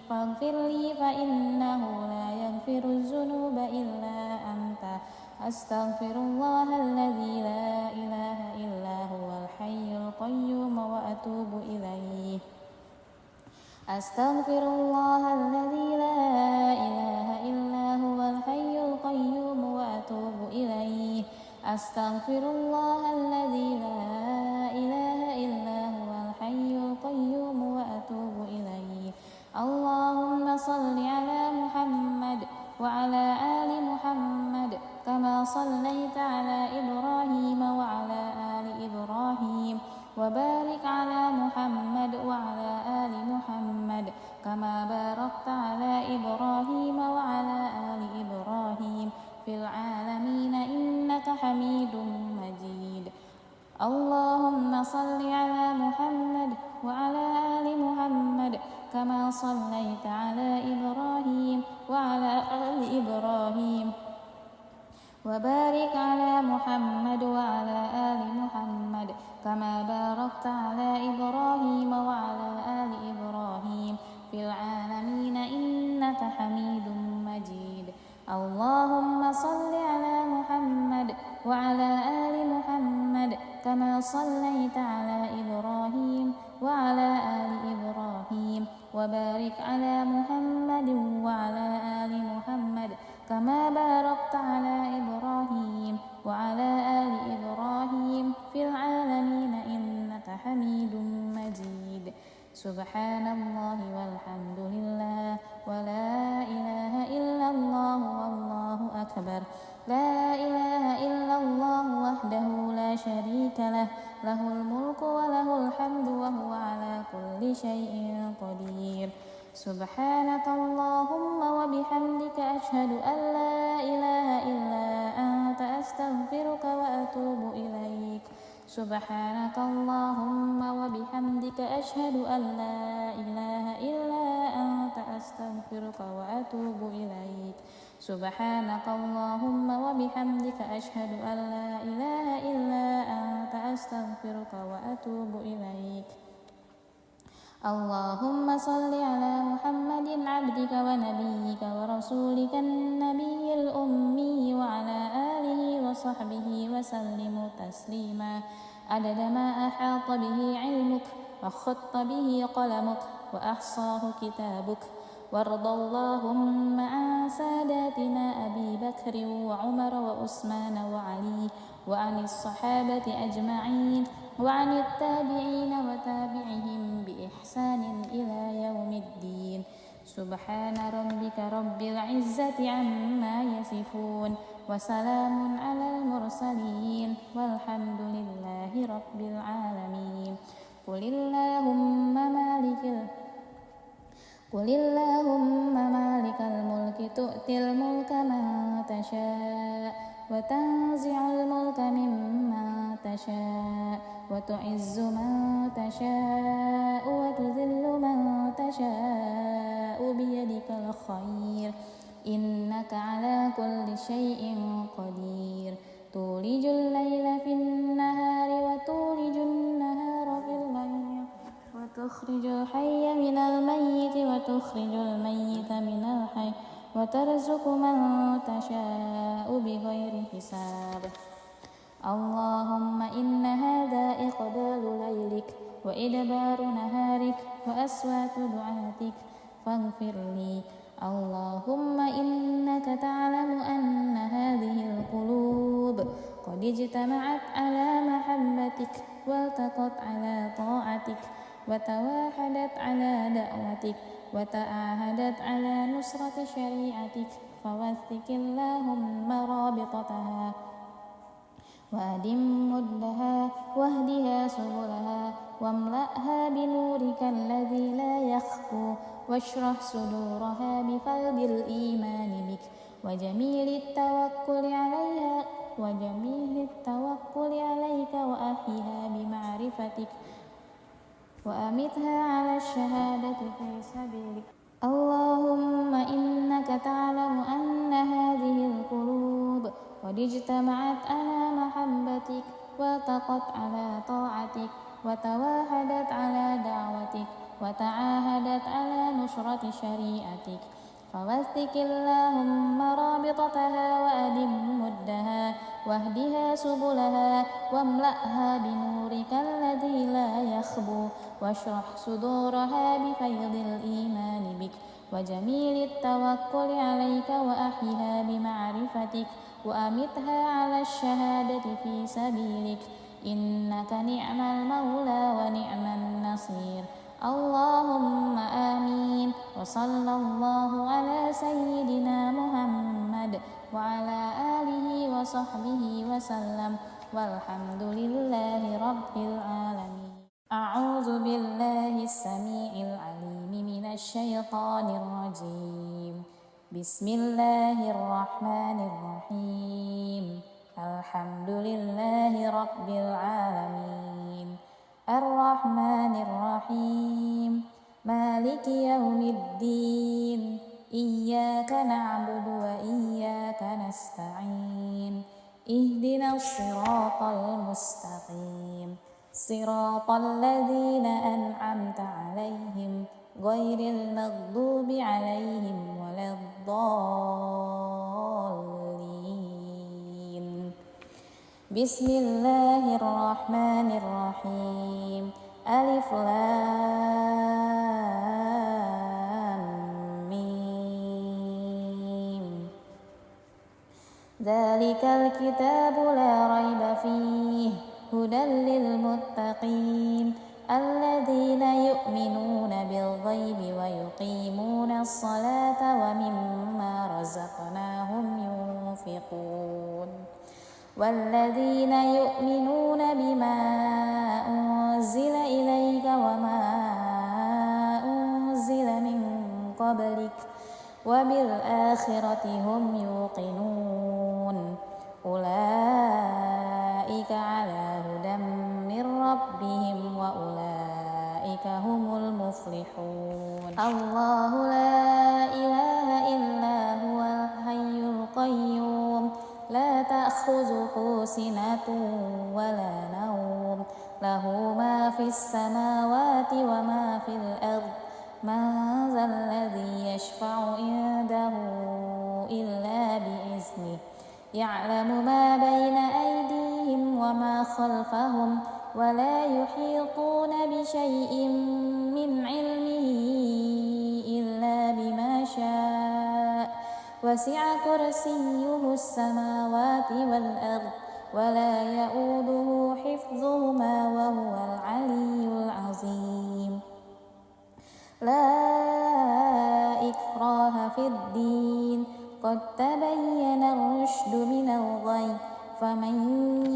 فاغفر لي فإنه لا يغفر الذنوب إلا أنت. أستغفر الله الذي لا إله إلا هو الحي القيوم وأتوب إليه. أستغفر الله الذي لا إله إلا هو الحي القيوم وأتوب إليه. أستغفر الله الذي لا إله إلا هو الحي القيوم وأتوب إليه. اللهم صل على محمد وعلى آل محمد كما صليت على إبراهيم وعلى آل إبراهيم، وبارك على محمد وعلى آل محمد كما باركت على إبراهيم وعلى آل إبراهيم في العالمين إنك حميد مجيد. اللهم صل على محمد وعلى آل محمد كما صليت على إبراهيم وعلى آل إبراهيم، وبارك على محمد وعلى آل محمد كما باركت على إبراهيم وعلى آل إبراهيم في العالمين إنك حميد مجيد. اللهم صل على محمد وعلى آل محمد كما صليت على إبراهيم وعلى آل إبراهيم، وبارك على محمد وعلى آل محمد كما باركت على إبراهيم وعلى آل إبراهيم في العالمين إنك حميد مجيد. سبحان الله والحمد لله ولا إله إلا الله والله أكبر. لا إله إلا الله وحده لا شريك له، له الملك وله الحمد وهو على كل شيء قدير. سبحانك اللهم وبحمدك أشهد أن لا إله إلا أنت أستغفرك وأتوب إليك. سبحانك اللهم وبحمدك أشهد أن لا إله إلا أنت أستغفرك وأتوب إليك. سبحانك اللهم وبحمدك أشهد أن لا إله إلا أنت أستغفرك وأتوب إليك. اللهم صل على محمد عبدك ونبيك ورسولك النبي الأمي وعلى آله وصحبه وسلم تسليما عدد ما أحاط به علمك وخط به قلمك وأحصاه كتابك. وارض اللهم عن ساداتنا أبي بكر وعمر وعثمان وعلي وعن الصحابة أجمعين وعن التابعين وتابعهم بإحسان إلى يوم الدين. سبحان ربك رب العزة عما يصفون وسلام على المرسلين والحمد لله رب العالمين. قل اللهم مالك الملك تؤتي الملك من تشاء وتنزع الملك ممن تشاء وتعز من تشاء وتذل من تشاء بيدك الخير إنك على كل شيء قدير. تولج الليل في النهار وتولج النهار في الليل وتخرج الحي من الميت وتخرج الميت من الحي وترزق من تشاء بغير حساب. اللهم إن هذا إقبال ليلك وإدبار نهارك وأصوات دعاتك فاغفر لي. اللهم إنك تعلم أن هذه القلوب قد اجتمعت على محبتك والتقت على طاعتك وتواحدت على دعوتك وتعاهدت على نصرة شريعتك، فوثق اللهم رابطتها وأدم مدها واهدها سبلها واملأها بنورك الذي لا يخفو واشرح صدورها بفيض الإيمان بك وجميل التوكل عليك وأحيها بمعرفتك وأمتها على الشهادة في سبيلك. اللهم إنك تعلم أن هذه القلوب قد اجتمعت على محبتك والتقت على طاعتك وتواحدت على دعوتك وتعاهدت على نشرة شريعتك، فوثق اللهم رابطتها وأدم مدها، واهدها سبلها، واملأها بنورك الذي لا يخبو، واشرح صدورها بفيض الإيمان بك وجميل التوكل عليك، وأحيها بمعرفتك، وأمتها على الشهادة في سبيلك، إنك نعم المولى ونعم النصير. اللهم آمين. وصلى الله على سيدنا محمد وعلى آله وصحبه وسلم، والحمد لله رب العالمين. أعوذ بالله السميع العليم من الشيطان الرجيم. بسم الله الرحمن الرحيم. الحمد لله رب العالمين، الرحمن الرحيم، مالك يوم الدين، إياك نعبد وإياك نستعين، اهدنا الصراط المستقيم، صراط الذين أنعمت عليهم غير المغضوب عليهم ولا الضالين. بسم الله الرحمن الرحيم. ألف لام ميم. ذلك الكتاب لا ريب فيه هدى للمتقين الذين يؤمنون بالغيب ويقيمون الصلاة ومما رزقناهم ينفقون. والذين يؤمنون بما أنزل إليك وما أنزل من قبلك وبالآخرة هم يوقنون. أولئك على هدى من ربهم وأولئك هم المفلحون. الله لا إله إلا هو الحي القيوم، لا تأخذه سنة ولا نوم، له ما في السماوات وما في الأرض. من ذا الذي يشفع عنده إلا بإذنه، يعلم ما بين أيديهم وما خلفهم، ولا يحيطون بشيء من علمه إلا بما شاء، وسع كرسيه السماوات والأرض، ولا يؤوده حفظهما وهو العلي العظيم. لا إكراه في الدين، قد تبين الرشد من الغي، فمن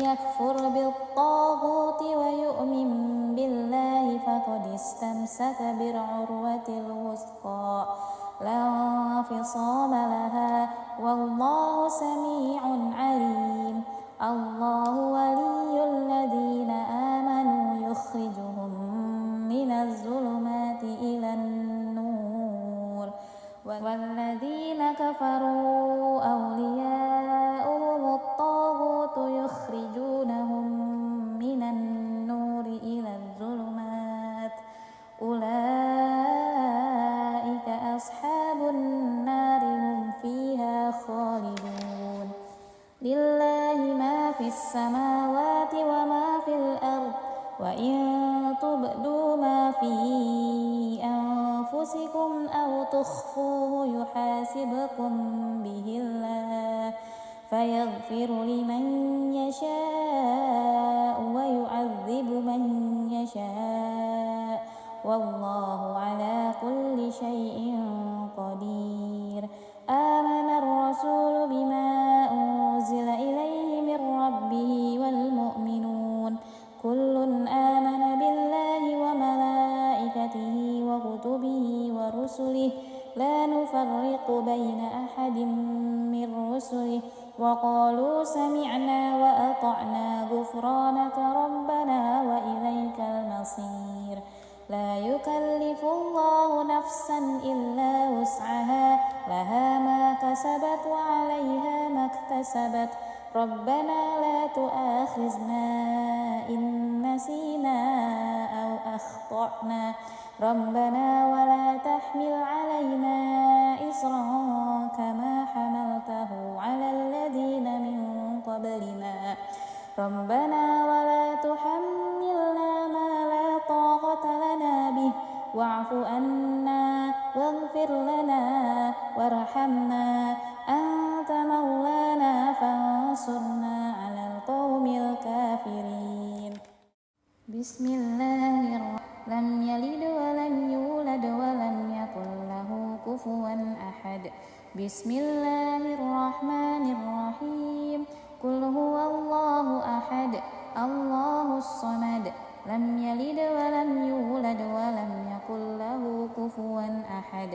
يكفر بالطاغوت ويؤمن بالله فقد استمسك بالعروة الوثقى لا انفصام لها، والله سميع عليم. الله ولي الذين آمنوا يخرجهم من الظلمات إلى النور، والذين كفروا أولياؤهم الطاغوت يخرجونهم من النور إلى الظلمات، أولئك أصحاب النار هم فيها خالدون. لله ما في السماوات وما في الأرض، وإن تبدوا ما في أنفسكم أو تخفوه يحاسبكم به الله، فيغفر لمن يشاء ويعذب من يشاء، والله على كل شيء قدير. آمن الرسول بما أنزل إليه من ربه والمؤمنون، كل آمن بالله وملائكته وكتبه ورسله، لا نفرق بين أحد من رسله، وقالوا سمعنا وأطعنا غفرانك ربنا وإليك المصير. لا يكلف الله نفسا إلا وسعها، لها ما كسبت وعليها ما اكتسبت. ربنا لا تؤاخذنا إن نسينا أو أخطأنا، ربنا ولا تحمل علينا إصرا كما حملته على الذين من قبلنا ربنا ولا تحملنا ما لا طاقة لنا به واعف عنا واغفر لنا وارحمنا أنت مولانا فانصرنا على القوم الكافرين بسم الله لم يلد ولم يولد ولم يكن له كفوا أحد بسم الله الرحمن الرحيم قل هو الله أحد الله الصمد لم يلد ولم يولد ولم يكن له كفوا أحد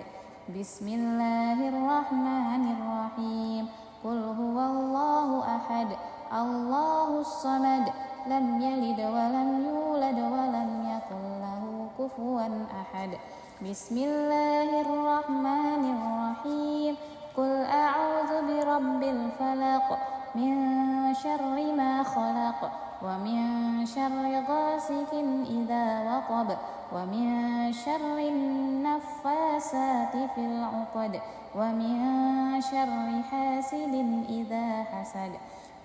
بسم الله الرحمن الرحيم قل هو الله أحد الله الصمد لم يلد ولم يولد ولم يكن له كفوا أحد بسم الله الرحمن الرحيم قل أعوذ برب الفلق من شر ما خلق ومن شر غاسق إذا وقب ومن شر النفاسات في العقد ومن شر حاسد إذا حسد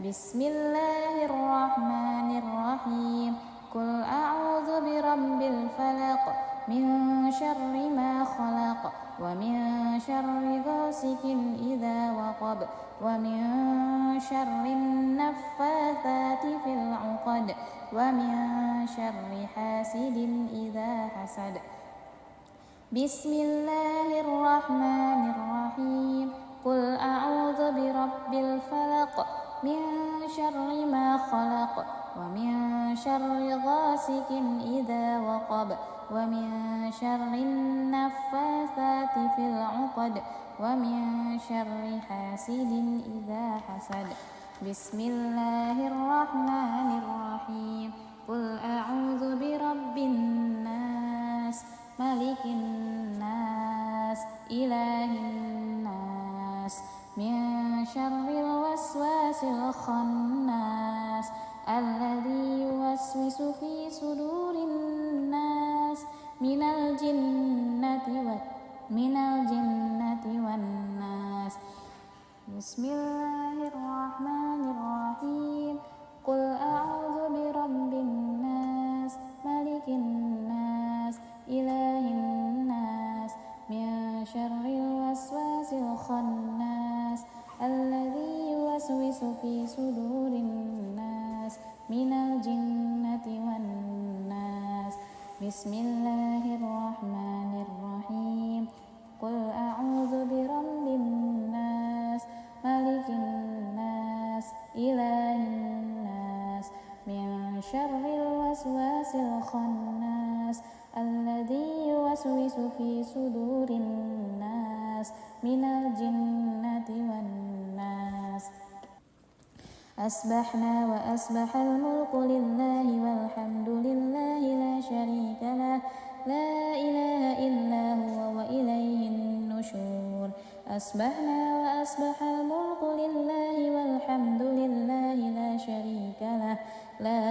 بسم الله الرحمن الرحيم قل أعوذ برب الفلق من شر ما خلق ومن شر غاسق إذا وقب ومن شر النفاثات في العقد ومن شر حاسد إذا حسد بسم الله الرحمن الرحيم قل أعوذ برب الفلق من شر ما خلق ومن شر غاسق إذا وقب ومن شر النفاثات في العقد ومن شر حاسد إذا حسد بسم الله الرحمن الرحيم قل أعوذ برب الناس ملك الناس إله الناس من شر الوسواس الخناس الذي يوسوس في صدور الناس من الجنة والناس بسم الله الرحمن الرحيم قل أعوذ برب الناس ملك الناس إله الناس من شر الوسواس الخناس الذي يوسوس في صدور الناس من الجنة والناس بسم الله الرحمن الرحيم قل أعوذ برب الناس ملك الناس إله الناس من شر الوسواس الخناس الذي يوسوس في صدور الناس من الجنة والناس أصبحنا وأصبح الملك لله والحمد لله لا شريك له لا إله إلا هو وإليه النشور أصبحنا وأصبح الملك لله والحمد لله لا شريك له لا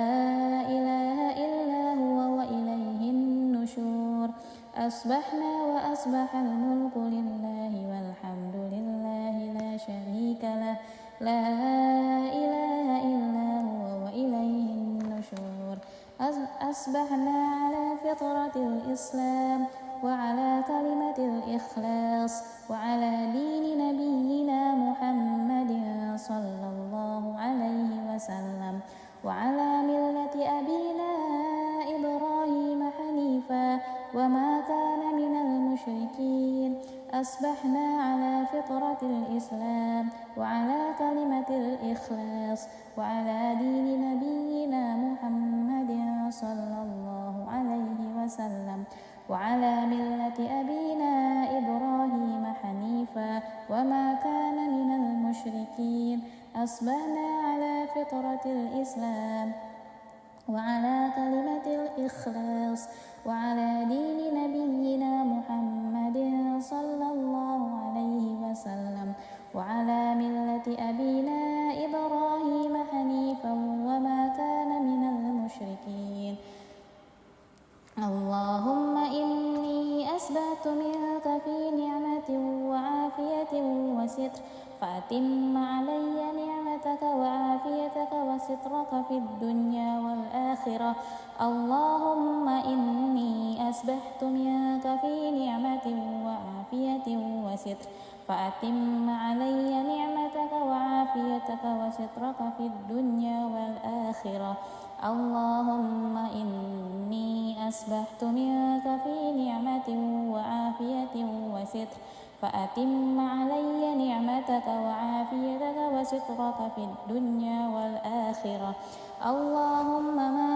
إله إلا هو وإليه النشور أصبحنا وأصبح الملك لله والحمد لله لا شريك له لا إله إلا هو وإليه النشور أصبحنا على فطرة الإسلام وعلى كلمة الإخلاص وعلى دين نبينا محمد صلى الله عليه وسلم وعلى ملة أبينا إبراهيم حنيفا وما كان من المشركين أصبحنا على فطرة الإسلام وعلى كلمة الإخلاص وعلى دين نبينا محمد صلى الله عليه وسلم وعلى ملة أبينا إبراهيم حنيفا وما كان من المشركين أصبحنا على فطرة الإسلام وعلى كلمة الإخلاص وعلى دين نبينا محمد صلى الله عليه وسلم وعلى ملة أبينا إبراهيم حنيفا وما كان من المشركين اللهم إني أسبحت منك في نعمة وعافية وستر فأتم علي نعمتك وعافيتك وسترك في الدنيا والآخرة. اللهم إني أسبحت منك في نعمة وعافية وستر فأتم علي نعمتك وعافيتك وسترك في الدنيا والآخرة. اللهم إني أسبحت منك في نعمة وعافية وستر فأتم علي نعمتك وعافيتك وسترك في الدنيا والآخرة. اللهم ما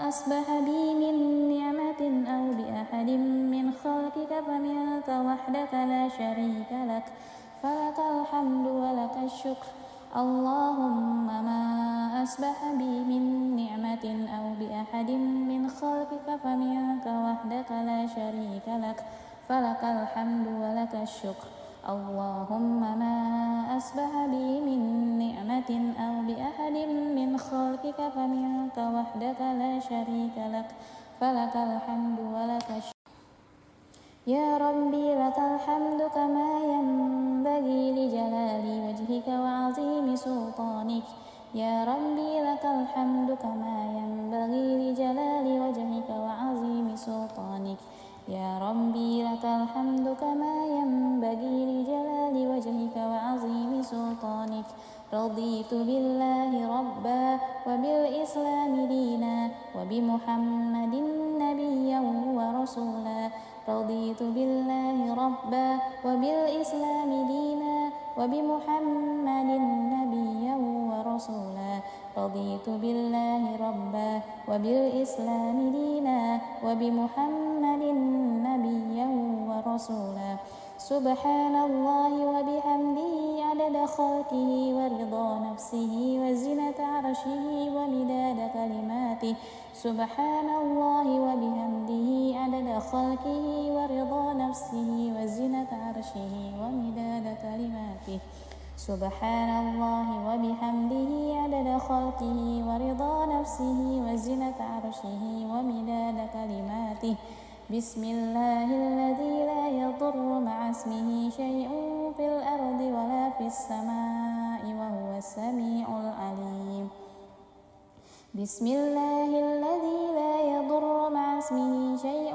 أصبح بي من نعمة أو بأحد من خلقك فمنك وحدك لا شريك لك فلك الحمد ولك الشكر. اللهم ما أصبح بي من نعمة أو بأحد من خلقك فمنك وحدك لا شريك لك فلك الحمد ولك الشكر. اللهم ما أصبح بي من نعمة أو بأحد من خلقك فمنك وحدك لا شريك لك فلك الحمد ولك الشكر. يا ربي لك الحمد كما ينبغي لجلال وجهك وعظيم سلطانك. يا ربي لك الحمد كما ينبغي لجلال وجهك وعظيم سلطانك. يا ربي لك الحمد كما ينبغي لجلال وجهك وعظيم سلطانك. رضيت بالله ربا وبالإسلام دينا وبمحمد نبيا ورسولا. رضيت بالله ربا وبالإسلام دينا وبمحمد نبيا ورسولا. رضيت بالله ربا وبالإسلام دينا وبمحمد نبيا ورسولا. سبحان الله وبحمده عدد خلقه ورضا نفسه وزنة عرشه ومداد كلماته. سبحان الله وبحمده عدد خلقه ورضا نفسه وزنة عرشه ومداد كلماته. سبحان الله وبحمده عدد خلقه ورضا نفسه وزنة عرشه ومداد كلماته. بسم الله الذي لا يضر مع اسمه شيء في الأرض ولا في السماء وهو السميع العليم. بسم الله الذي لا يضر مع اسمه شيء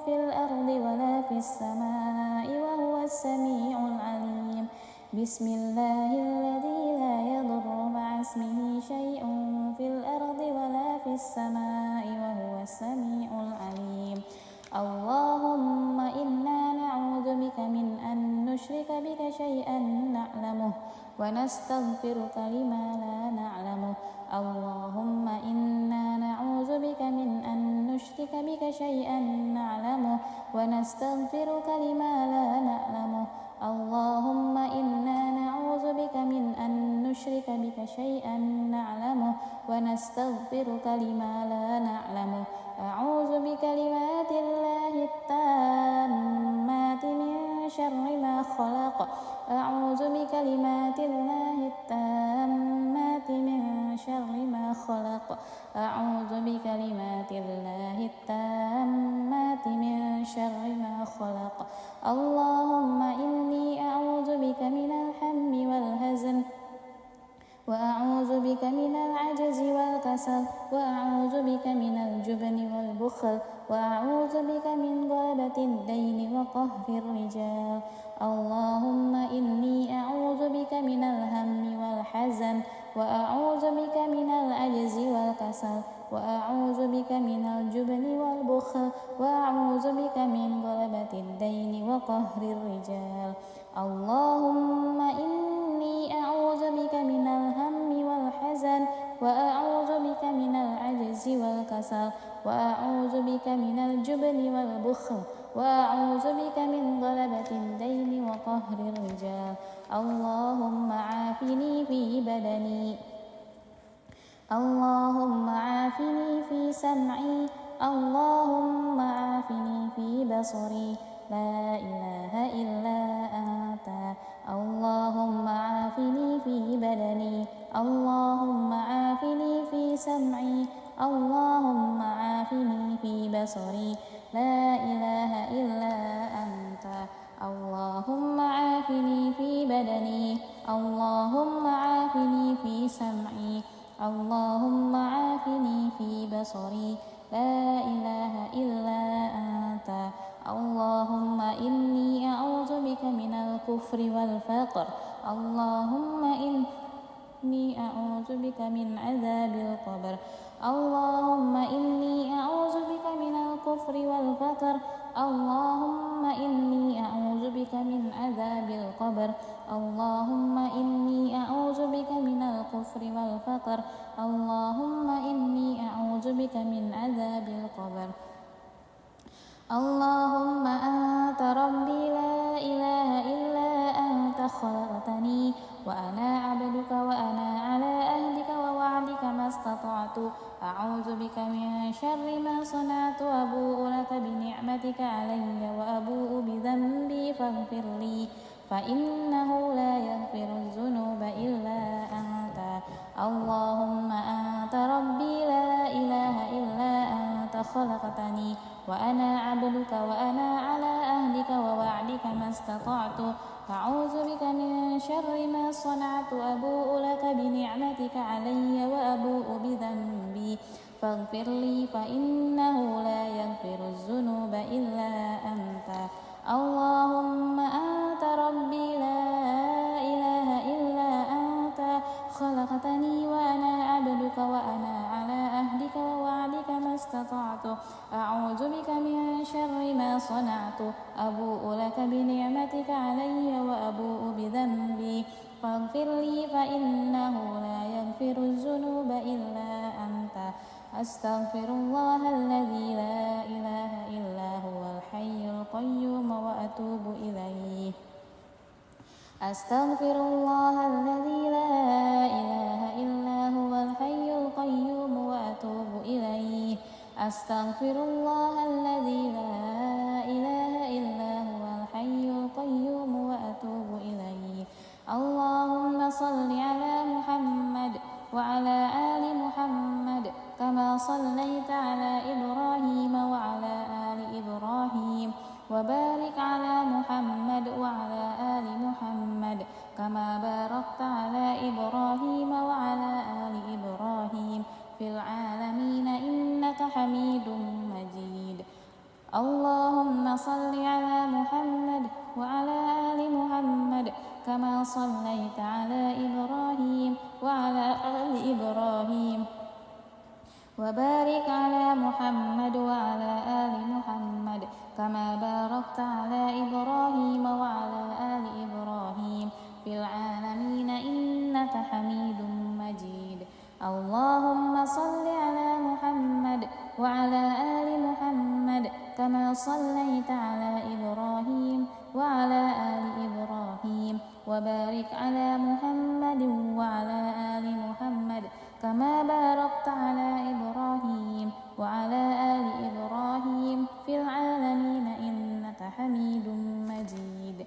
في الأرض ولا في السماء وهو السميع العليم. بسم الله الذي لا يضر مع اسمه شيء في الأرض ولا في السماء وهو السميع العليم. اللهم إنا نعوذ بك من أن نشرك بك شيئا نعلمه ونستغفرك لما لا نعلمه. اللهم إنا نعوذ بك من أن نشرك بك شيئا نعلمه ونستغفرك لما لا نعلمه. اللهم إنا نعوذ بك من أن نشرك بك شيئا نعلمه ونستغفرك لما لا نعلمه. أعوذ بكلمات الله التامات من شر ما خلق. أعوذ بكلمات الله التامات من شر ما خلق. أعوذ بكلمات الله التامات من شر ما خلق. اللهم إني أعوذ بك من الهم والحزن وأعوذ بك من العجز والكسل وأعوذ بك من الجبن والبخل وأعوذ بك من غلبة الدين وقهر الرجال. اللهم إني أعوذ بك من الهم والحزن وأعوذ بك من العجز والكسل وأعوذ بك من الجبن والبخل وأعوذ بك من غلبة الدين وقهر الرجال. اللهم إني أعوذ بك من الهم والحزن وأعوذ بك من العجز والكسل وأعوذ بك من الجبن والبخل وأعوذ بك من غلبة الدين وقهر الرجال. اللهم عافني في بدني. اللهم عافني في سمعي. اللهم عافني في بصري. لا إله إلا أنت. اللهم عافني في بدني. اللهم عافني في سمعي. اللهم عافني في بصري. لا إله إلا أنت. اللهم عافني في بدني، اللهم عافني في سمعي، اللهم عافني في بصري، لا إله إلا أنت. اللهم إني أعوذ بك من الكفر والفقر، اللهم إني أعوذ بك من عذاب القبر، اللهم إني أعوذ بك من الكفر والفقر، اللهم إني أعوذ بك من عذاب القبر، اللهم إني أعوذ بك من الكفر والفقر، اللهم إني أعوذ بك من عذاب القبر. اللهم أنت ربي لا إله إلا أنت، خلقتني وأنا عبدك وأنا على أهلك ووعدك ما استطعت، أعوذ بك من شر ما صنعت، أبوء لك بنعمتك علي وأبوء بذنبي فاغفر لي، فإنه لا يغفر الذنوب إلا أنت. اللهم أنت ربي لا إله إلا أنت، خلقتني وأنا عبدك وأنا على أهلك ووعدك ما استطعت، أعوذ بك من شر ما صنعت، أبوء لك بنعمتك علي وأبوء بذنبي فاغفر لي، فإنه لا يغفر الذنوب إلا أنت. اللهم أنت ربي لا إله إلا أنت، خلقتني وأنا عبدك وأنا على أهلك ووعدك ما استطعت، أعوذ بك من شر ما صنعت، أبوء لك بنعمتك علي وأبوء بذنبي فاغفر لي، فإنه لا يغفر الذنوب إلا أنت. أستغفر الله الذي لا إله إلا هو الحي القيوم وأتوب إليه. أستغفر الله الذي لا إله إلا هو الحي القيوم وأتوب إليه. أستغفر الله الذي لا إله إلا هو الحي القيوم وأتوب إليه. اللهم صل على محمد وعلى آل محمد كما صليت على إبراهيم وعلى آل إبراهيم، وبارك على محمد وعلى آل محمد كما باركت على إبراهيم وعلى آل إبراهيم في العالمين إنك حميد مجيد. اللهم صل على محمد وعلى آل محمد كما صليت على إبراهيم وعلى آل إبراهيم، وبارك على محمد وعلى آل محمد كما باركت على إبراهيم وعلى آل إبراهيم في العالمين إنك حميد مجيد. اللهم صل على محمد وعلى آل محمد كما صليت على إبراهيم وعلى آل إبراهيم، وبارك على محمد وعلى آل محمد كما باركت على إبراهيم وعلى آل إبراهيم في العالمين إنك حميد مجيد.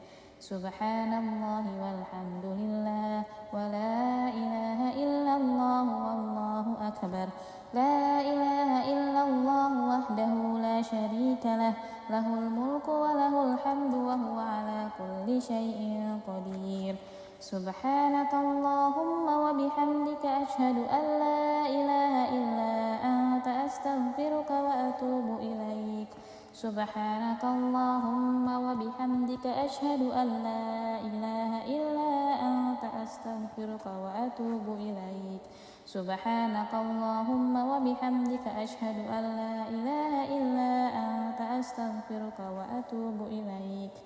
سبحان الله والحمد لله ولا إله إلا الله والله أكبر. لا إله إلا الله وحده لا شريك له، له الملك وله الحمد وهو على كل شيء قدير. سبحانك اللهم وبحمدك، أشهد أن لا إله إلا أنت، أستغفرك وأتوب إليك. سبحانك اللهم وبحمدك، أشهد أن لا إله إلا أنت، أستغفرك وأتوب إليك. سبحانك اللهم وبحمدك، أشهد أن لا إله إلا أنت، أستغفرك وأتوب إليك.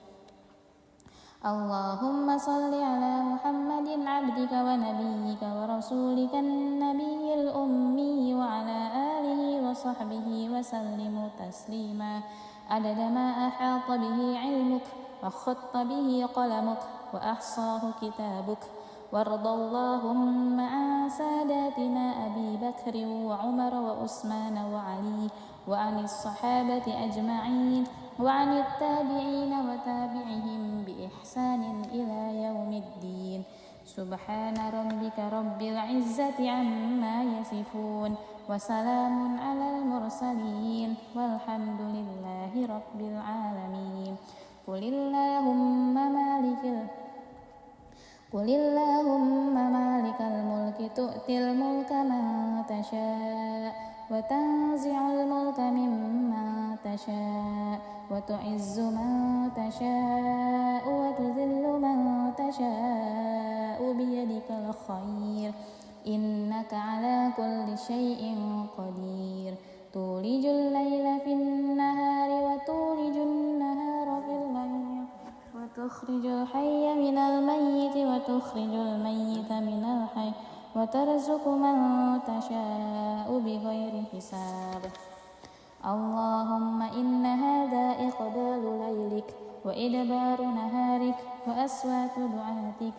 اللهم صل على محمد عبدك ونبيك ورسولك النبي الأمي وعلى آله وصحبه وسلم تسليما عدد ما أحاط به علمك وخط به قلمك وأحصاه كتابك. وارض اللهم عن ساداتنا أبي بكر وعمر وعثمان وعلي، وعن الصحابة أجمعين، وعن التابعين وتابعهم بإحسان إلى يوم الدين. سبحان ربك رب العزة عما يصفون، وسلام على المرسلين، والحمد لله رب العالمين قل اللهم مالك الملك تؤتي الملك من تشاء وتنزع الملك ممن تشاء وتعز من تشاء وتذل من تشاء بيدك الخير إنك على كل شيء قدير تولج الليل في النهار وتولج النهار في الليل وتخرج الحي من الميت وتخرج الميت من الحي وترزق من تشاء بغير حساب اللهم إن هذا إقبال ليلك وإدبار نهارك وأصوات دعاتك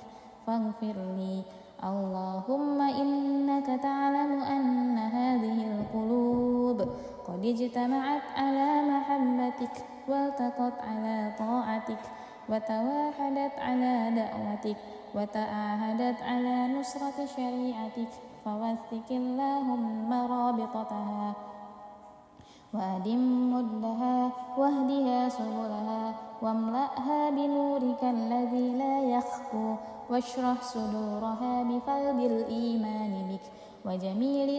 فاغفر لي اللهم إنك تعلم أن هذه القلوب قد اجتمعت على محبتك والتقت على طاعتك وتواحدت على دعوتك وتعاهدت على نصرة شريعتك فوثق اللهم رابطتها وأدم مدها واهدها سبلها واملأها بنورك الذي لا يخفو واشرح صدورها بفيض الإيمان بك وجميل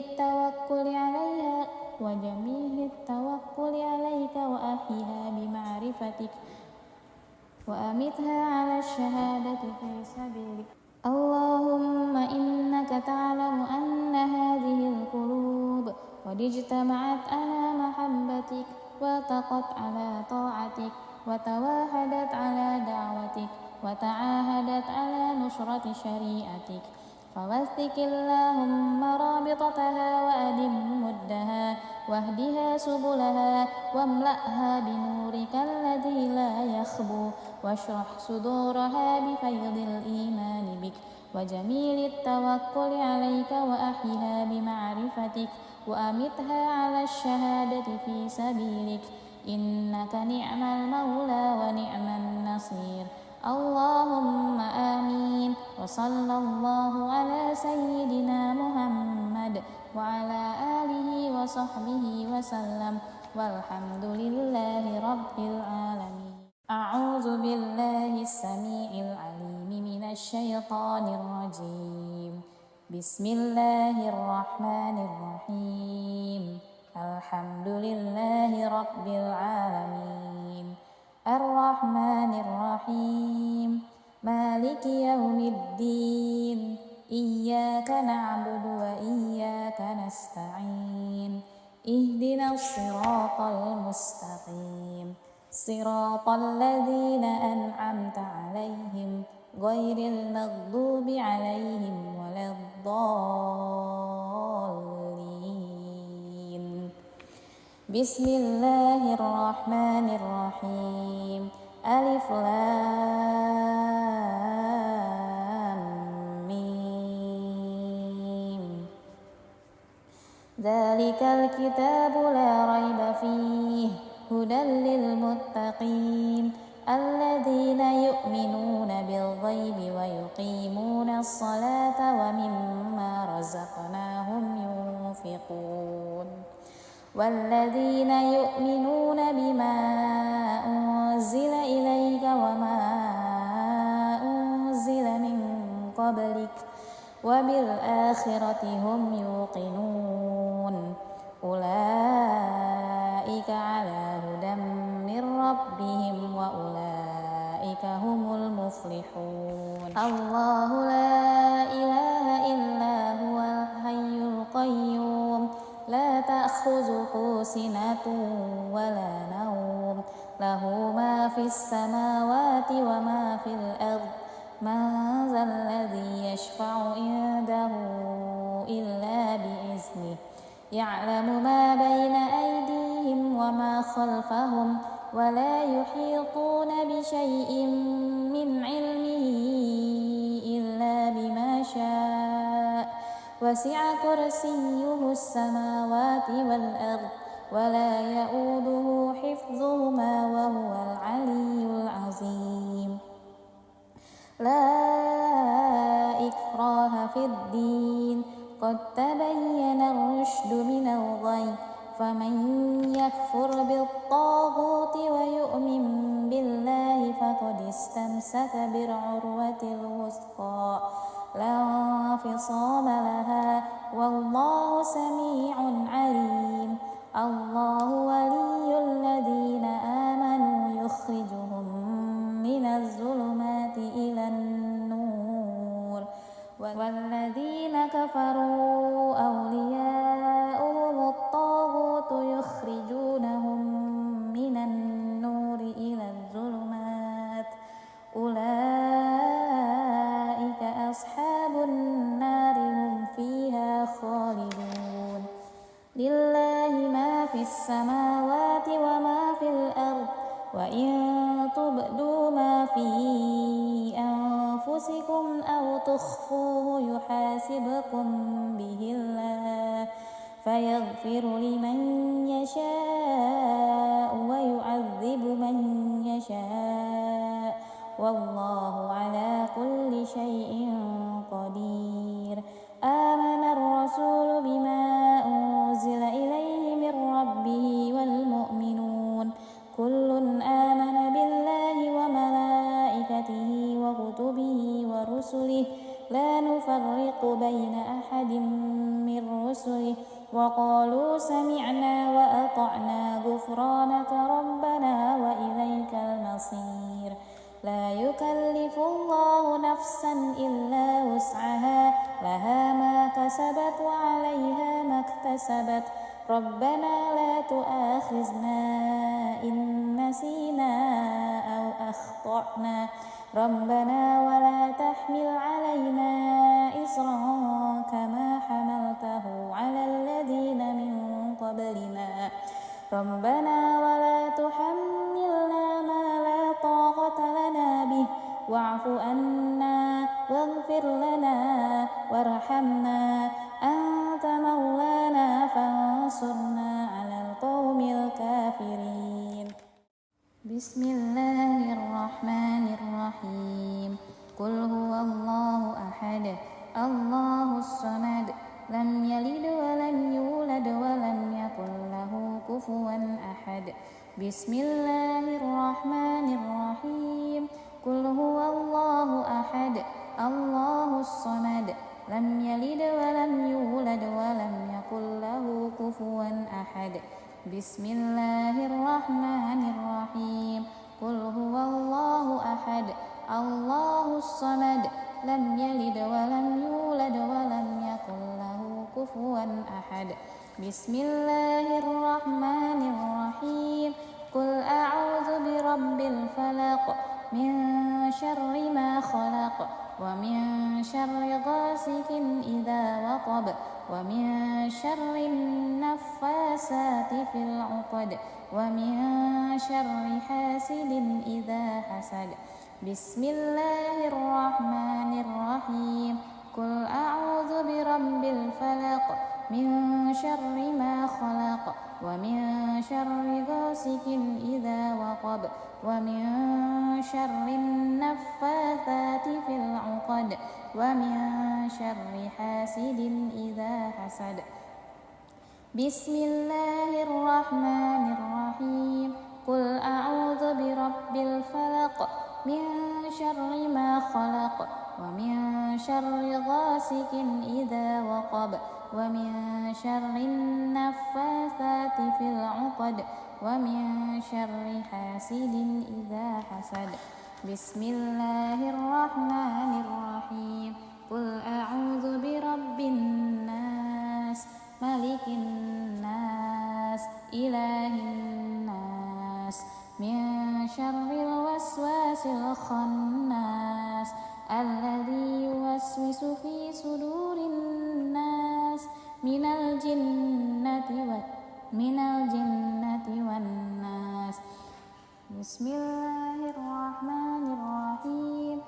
التوكل عليك وأحيها بمعرفتك وأمتها على الشهادة في سبيلك اللهم إنك تعلم أن هذه القلوب قد اجتمعت على محبتك والتقت على طاعتك وتواحدت على دعوتك وتعاهدت على نصرة شريعتك فوثق اللهم رابطتها وأدم مدها واهدها سبلها واملأها بنورك الذي لا يخبو واشرح صدورها بفيض الإيمان بك وجميل التوكل عليك وأحيها بمعرفتك وأمتها على الشهادة في سبيلك إنك نعم المولى ونعم النصير اللهم آمين وصلى الله على سيدنا محمد وعلى آله وصحبه وسلم والحمد لله رب العالمين أعوذ بالله السميع العليم من الشيطان الرجيم بسم الله الرحمن الرحيم الحمد لله رب العالمين الرحمن الرحيم مالك يوم الدين إياك نعبد وإياك نستعين اهدنا الصراط المستقيم صراط الذين أنعمت عليهم غير المغضوب عليهم ولا الضالين بسم الله الرحمن الرحيم ألف لام ميم ذلك الكتاب لا ريب فيه هدى للمتقين الذين يؤمنون بالغيب ويقيمون الصلاة ومما رزقناهم ينفقون والذين يؤمنون بما أنزل إليك وما أنزل من قبلك وبالآخرة هم يوقنون أولئك على هدى من ربهم وأولئك هم المفلحون الله لا إله إلا هو الحي القيوم لا تأخذه سنة ولا نوم له ما في السماوات وما في الأرض من ذا الذي يشفع عنده إلا بإذنه يعلم ما بين أيديهم وما خلفهم ولا يحيطون بشيء من علمه إلا بما شاء وسع كرسيه السماوات والأرض ولا يؤوده حفظهما وهو العلي العظيم لا إكراه في الدين قد تبين الرشد من الغي فمن يكفر بالطاغوت فقد استمسك بالعروة الوثقى لا انفصام لها والله سميع عليم. الله ولي الذين آمنوا يخرجهم من الظلمات إلى النور والذين كفروا أولياؤهم الطاغوت يخرجونهم من النور إلى الظلمات أولئك أصحاب النار هم فيها خالدون. لله ما في السماوات وما في الأرض وإن تبدوا ما في أنفسكم أو تخفوه يحاسبكم به الله فيغفر لمن يشاء ويعذب من يشاء والله على كل شيء قدير. آمن الرسول بما أنزل إليه من ربه والمؤمنون كل آمن بالله وملائكته وكتبه ورسله لا نفرق بين أحد من رسله وقالوا سمعنا وأطعنا غفرانك ربنا وإليك المصير. لا يكلف الله نفسا إلا وسعها لها ما كسبت وعليها ما اكتسبت ربنا لا تؤاخذنا إن نسينا أو أخطأنا ربنا ولا تحمل علينا إصرا كما حملته على الذين من قبلنا ربنا ولا تحملنا ما لا طاقة لنا به واعف عنا واغفر لنا وارحمنا أنت مولانا فانصرنا على القوم الكافرين. بسم الله الرحمن الرحيم. قل هو الله أحد الله الصمد لم يلد ولم يولد ولم يكن له كفوا أحد. بسم الله الرحمن الرحيم. قل هو الله أحد الله الصمد لم يلد ولم يولد ولم يكن له كفوا أحد. بسم الله الرحمن الرحيم. قل هو الله أحد الله الصمد لم يلد ولم يولد ولم يكن له كفوا أحد. بسم الله الرحمن الرحيم. قل أعوذ برب الفلق من شر ما خلق ومن شر غاسق إذا وقب ومن شر النفاسات في العقد ومن شر حاسد إذا حسد. بسم الله الرحمن الرحيم. قل أعوذ برب الفلق من شر ما خلق ومن شر غاسق إذا وقب ومن شر النفاثات في العقد ومن شر حاسد إذا حسد. بسم الله الرحمن الرحيم. قل أعوذ برب الفلق من شر ما خلق ومن شر غاسق إذا وقب ومن شر النفاثات في العقد ومن شر حاسد إذا حسد. بسم الله الرحمن الرحيم. قل أعوذ برب الناس ملك الناس إله الناس من شر الوسواس الخناس الذي يوسوس في صدور الناس من الجنة والناس. بسم الله الرحمن الرحيم.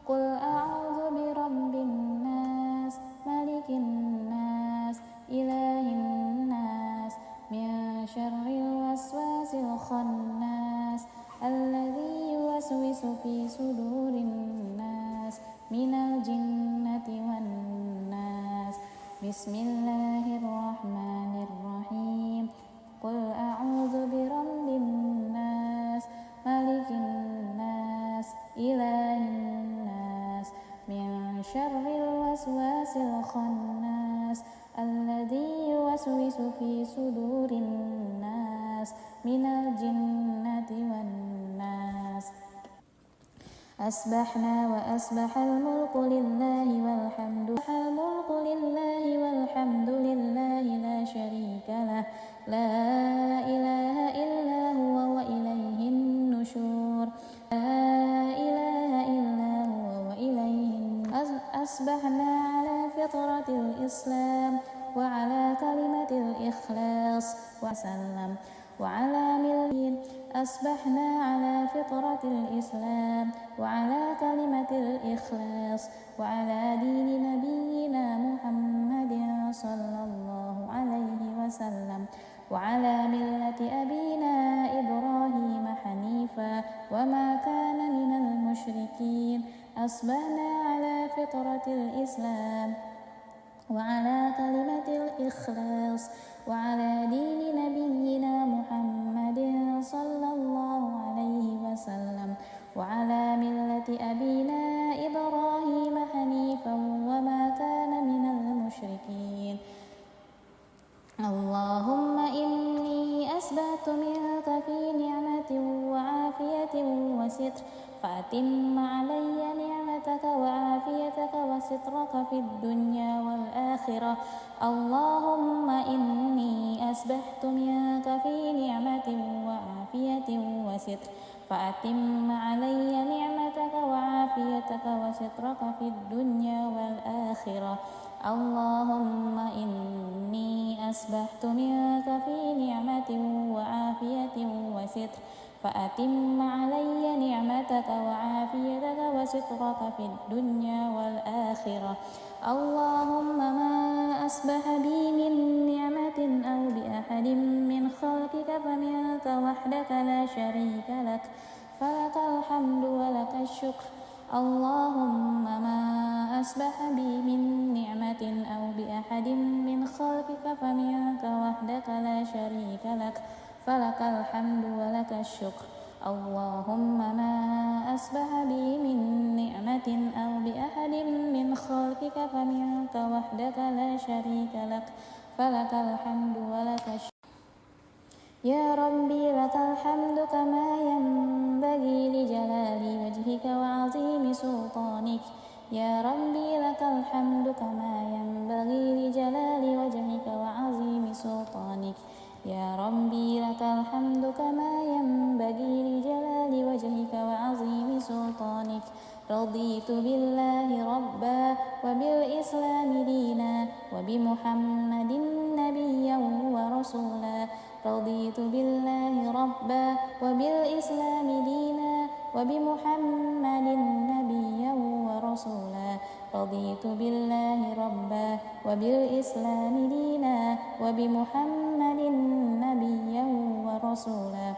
قل أعوذ برب الناس ملك الناس إله الناس من شر الوسواس الخناس الذي يوسوس في صدور الناس من الجنة والناس. بسم الله الرحمن الرحيم. قل أعوذ برب الناس ملك الناس إله الناس من شر الوسواس الخناس الذي يوسوس في صدور الناس من الجنة والناس. أصبحنا وأصبح الملك لله والحمد لله لا شريك له لا إله إلا هو وإليه النشور أصبحنا على فطرة الإسلام وعلى كلمة الإخلاص وسلم وعلى ملة. أصبحنا على فطرة الإسلام وعلى كلمة الإخلاص وعلى دين نبينا محمد صلى الله عليه وسلم وعلى ملة أبينا إبراهيم حنيفا وما كان من المشركين. أصبحنا على فطرة الإسلام وعلى كلمة الإخلاص وعلى دين نبينا محمد صلى الله عليه وسلم وعلى ملة أبينا إبراهيم حنيفا وما كان من المشركين. اللهم إني أسبحت منك في نعمة وعافية وستر فأتم علي نعمتك وعافيتك وسترك في الدنيا والآخرة. اللهم إني أسبحت منك في نعمة وعافية وستر فأتم علي نعمتك وعافيتك وسترك في الدنيا والآخرة. اللهم إني أسبحت منك في نعمة وعافية وستر فأتم علي نعمتك وعافيتك وسترك في الدنيا والآخرة. اللهم ما أصبح بي من نعمة أو بأحد من خلقك فمنك وحدك لا شريك لك فلك الحمد ولك الشكر. اللهم ما أصبح بي من نعمة أو بأحد من خلقك فمنك وحدك لا شريك لك فلك الحمد ولك الشكر. اللهم ما أصبح بي من نعمة أو بأحد من خلقك فمنك وحدك لا شريك لك فلك الحمد ولك الشكر. يا ربي لك الحمد كما ينبغي لجلال وجهك وعظيم سلطانك. يا ربي لك الحمد كما ينبغي لجلال وجهك وعظيم سلطانك. يا ربي لك الحمد كما ينبغي لجلال وجهك وعظيم سلطانك. رضيت بالله ربا وبالإسلام دينا وبمحمد نبيا ورسولا. رضيت بالله ربا وبالإسلام دينا وبمحمد نبيا ورسولا. رضيت بالله ربا وبالإسلام دينا وبمحمد نبيا ورسولا.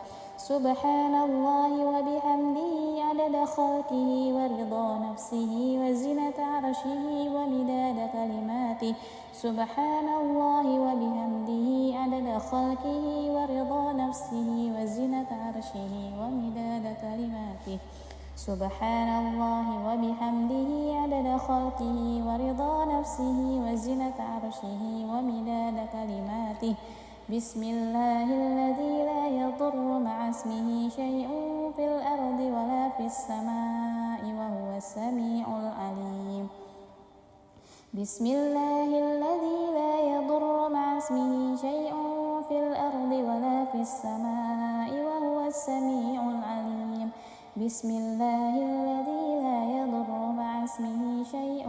سبحان الله وبحمده عدد خلقه ورضا نفسه وزنة عرشه ومداد كلماته. سبحان الله وبحمده عدد خلقه ورضا نفسه وزنة عرشه ومداد كلماته. سبحان الله وبحمده عدد خلقه ورضا نفسه وزنة عرشه ومداد كلماته. بسم الله الذي لا يضر مع اسمه شيء في الأرض ولا في السماء وهو السميع العليم. بسم الله الذي لا يضر مع اسمه شيء في الأرض ولا في السماء وهو السميع العليم. بسم الله الذي لا يضر مع اسمه شيء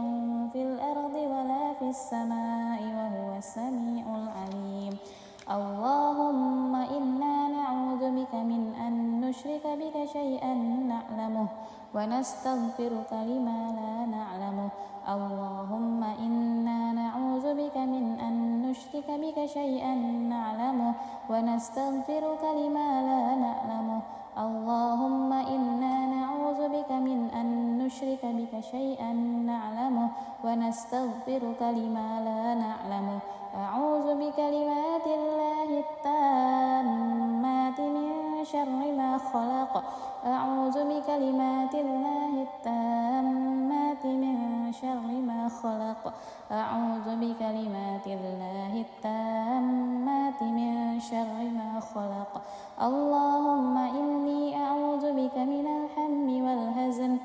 في الأرض ولا في السماء وهو السميع العليم. اللهم إنا نعوذ بك من أن نشرك بك شيئا نعلمه ونستغفرك لما لا نعلمه. اللهم إنا نعوذ بك من أن نشرك بك شيئا نعلمه ونستغفرك لما لا نعلمه. اللهم إنا نعوذ بك من أن نشرك بك شيئا نعلمه ونستغفرك لما لا نعلمه. أعوذ بكلمات الله التامات من شر ما خلق أعوذ بكلمات الله التامات من شر ما خلق أعوذ بكلمات الله التامات من شر ما خلق اللهم إني أعوذ بك من الهم والحزن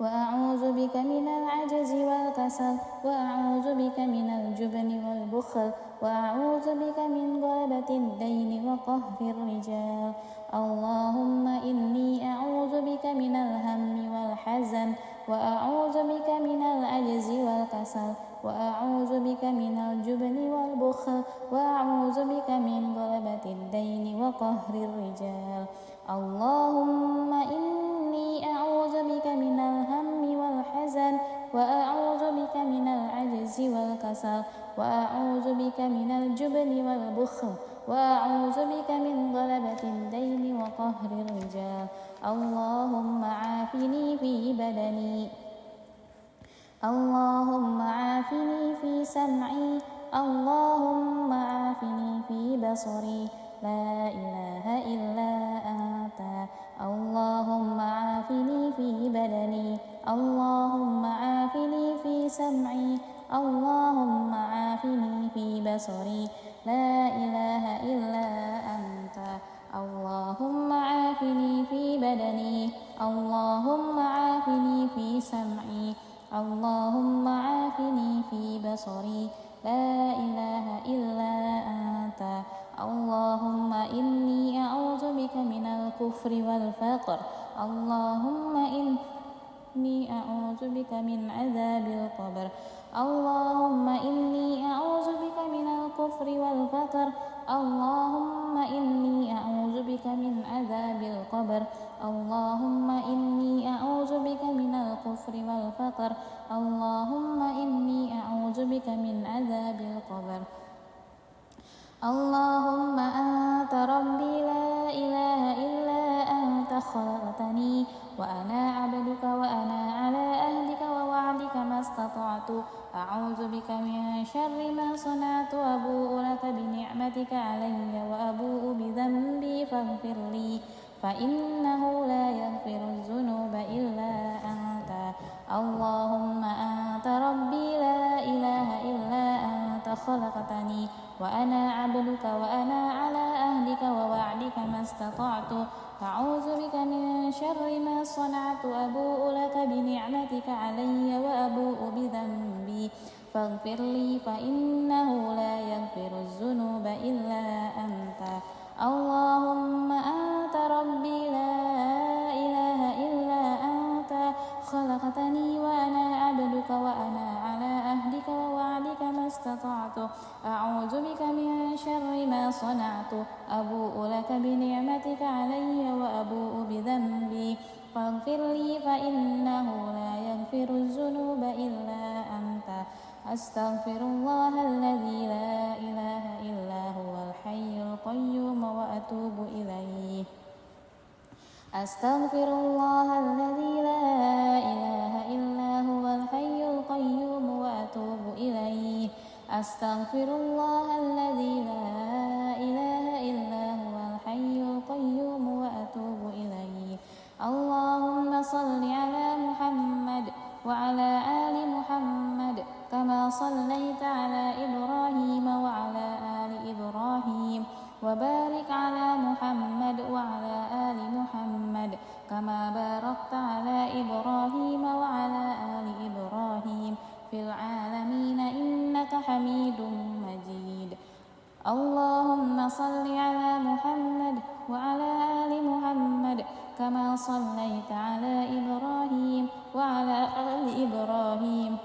وأعوذ بك من العجز والكسل وأعوذ بك من الجبن والبخل وأعوذ بك من غلبة الدين وقهر الرجال اللهم إني أعوذ بك من الهم والحزن وأعوذ بك من العجز والكسل وأعوذ بك من الجبن والبخل وأعوذ بك من غلبة الدين وقهر الرجال اللهم إني أعوذ بك من الهم والحزن وأعوذ بك من العجز والكسل وأعوذ بك من الجبن والبخل وأعوذ بك من غلبة الدين وقهر الرجال اللهم عافني في بدني اللهم عافني في سمعي اللهم عافني في بصري لا إله إلا أنت اللهم عافني في بدني اللهم عافني في سمعي اللهم عافني في بصري لا إله إلا أنت اللهم عافني في بدني اللهم عافني في سمعي اللهم عافني في بصري لا إله إلا أنت اللهم إني أعوذ بك من الكفر والفقر اللهم إني أعوذ بك من عذاب القبر اللهم إني أعوذ بك من الكفر والفقر اللهم إني أعوذ بك من عذاب القبر اللهم إني أعوذ بك من الكفر والفقر اللهم إني أعوذ بك من عذاب القبر اللهم أنت ربي لا إله إلا أنت خلقتني وأنا عبدك وأنا على أهلك ووعدك ما استطعت أعوذ بك من شر ما صنعت أبوء لك بنعمتك علي وأبوء بذنبي فاغفر لي فإنه لا يغفر الذنوب إلا أنت اللهم أنت ربي لا إله إلا أنت خلقتني وأنا عبدك وأنا على أهلك ووعدك ما استطعت أعوذ بك من شر ما صنعت أبوء لك بنعمتك علي وأبوء بذنبي فاغفر لي فإنه لا يغفر الذنوب إلا أنت اللهم أنت ربي لا إله إلا أنت خلقتني وأنا عبدك وأنا على أهلك ووعدك ما استطعت أعوذ بك من شر ما صنعت أبوء لك بنعمتك علي وأبوء بذنبي فاغفر لي فإنه لا يغفر الذنوب إلا أنت أستغفر الله الذي لا إله إلا هو الحي القيوم وأتوب إليه أستغفر الله الذي لا إله إلا هو الحي القيوم وأتوب إليه أستغفر الله الذي لا إله إلا هو الحي القيوم وأتوب إليه اللهم صل على محمد وعلى آل محمد كما صليت على إبراهيم وعلى آل إبراهيم وبارك على محمد وعلى آل محمد كما باركت على إبراهيم وعلى آل إبراهيم في العالمين إنك حميد مجيد اللهم صل على محمد وعلى آل محمد كما صليت على إبراهيم وعلى آل إبراهيم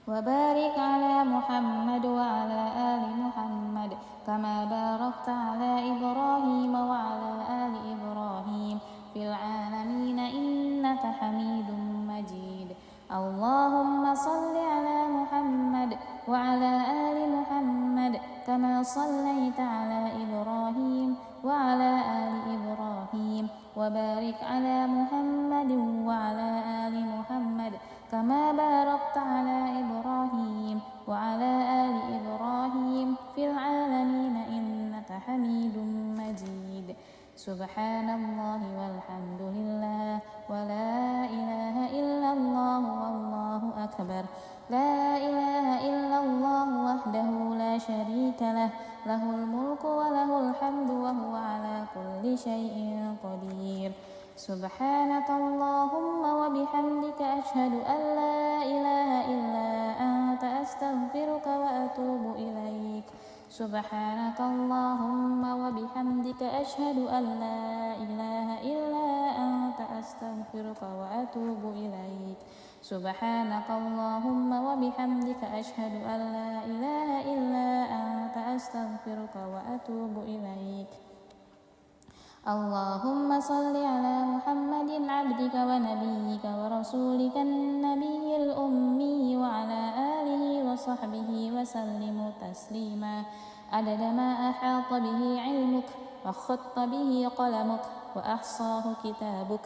وبارك على محمد وعلى آل محمد كما باركت على إبراهيم وعلى آل إبراهيم في العالمين إنك حميد مجيد اللهم صل على محمد وعلى آل محمد كما صليت على إبراهيم وعلى آل إبراهيم وبارك على محمد وعلى آل محمد كما باركت على إبراهيم وعلى آل إبراهيم في العالمين إنك حميد مجيد سبحان الله والحمد لله ولا إله إلا الله والله أكبر لا إله إلا الله وحده لا شريك له له الملك وله الحمد وهو على كل شيء قدير سبحانك اللهم وبحمدك أشهد أن لا إله إلا أنت أستغفرك وأتوب إليك سبحانك اللهم وبحمدك أشهد أن لا إله إلا أنت أستغفرك وأتوب إليك سبحانك اللهم وبحمدك أشهد أن لا إله إلا أنت أستغفرك وأتوب إليك اللهم صل على محمد عبدك ونبيك ورسولك النبي الأمي وعلى آله وصحبه وسلم تسليما عدد ما أحاط به علمك وخط به قلمك وأحصاه كتابك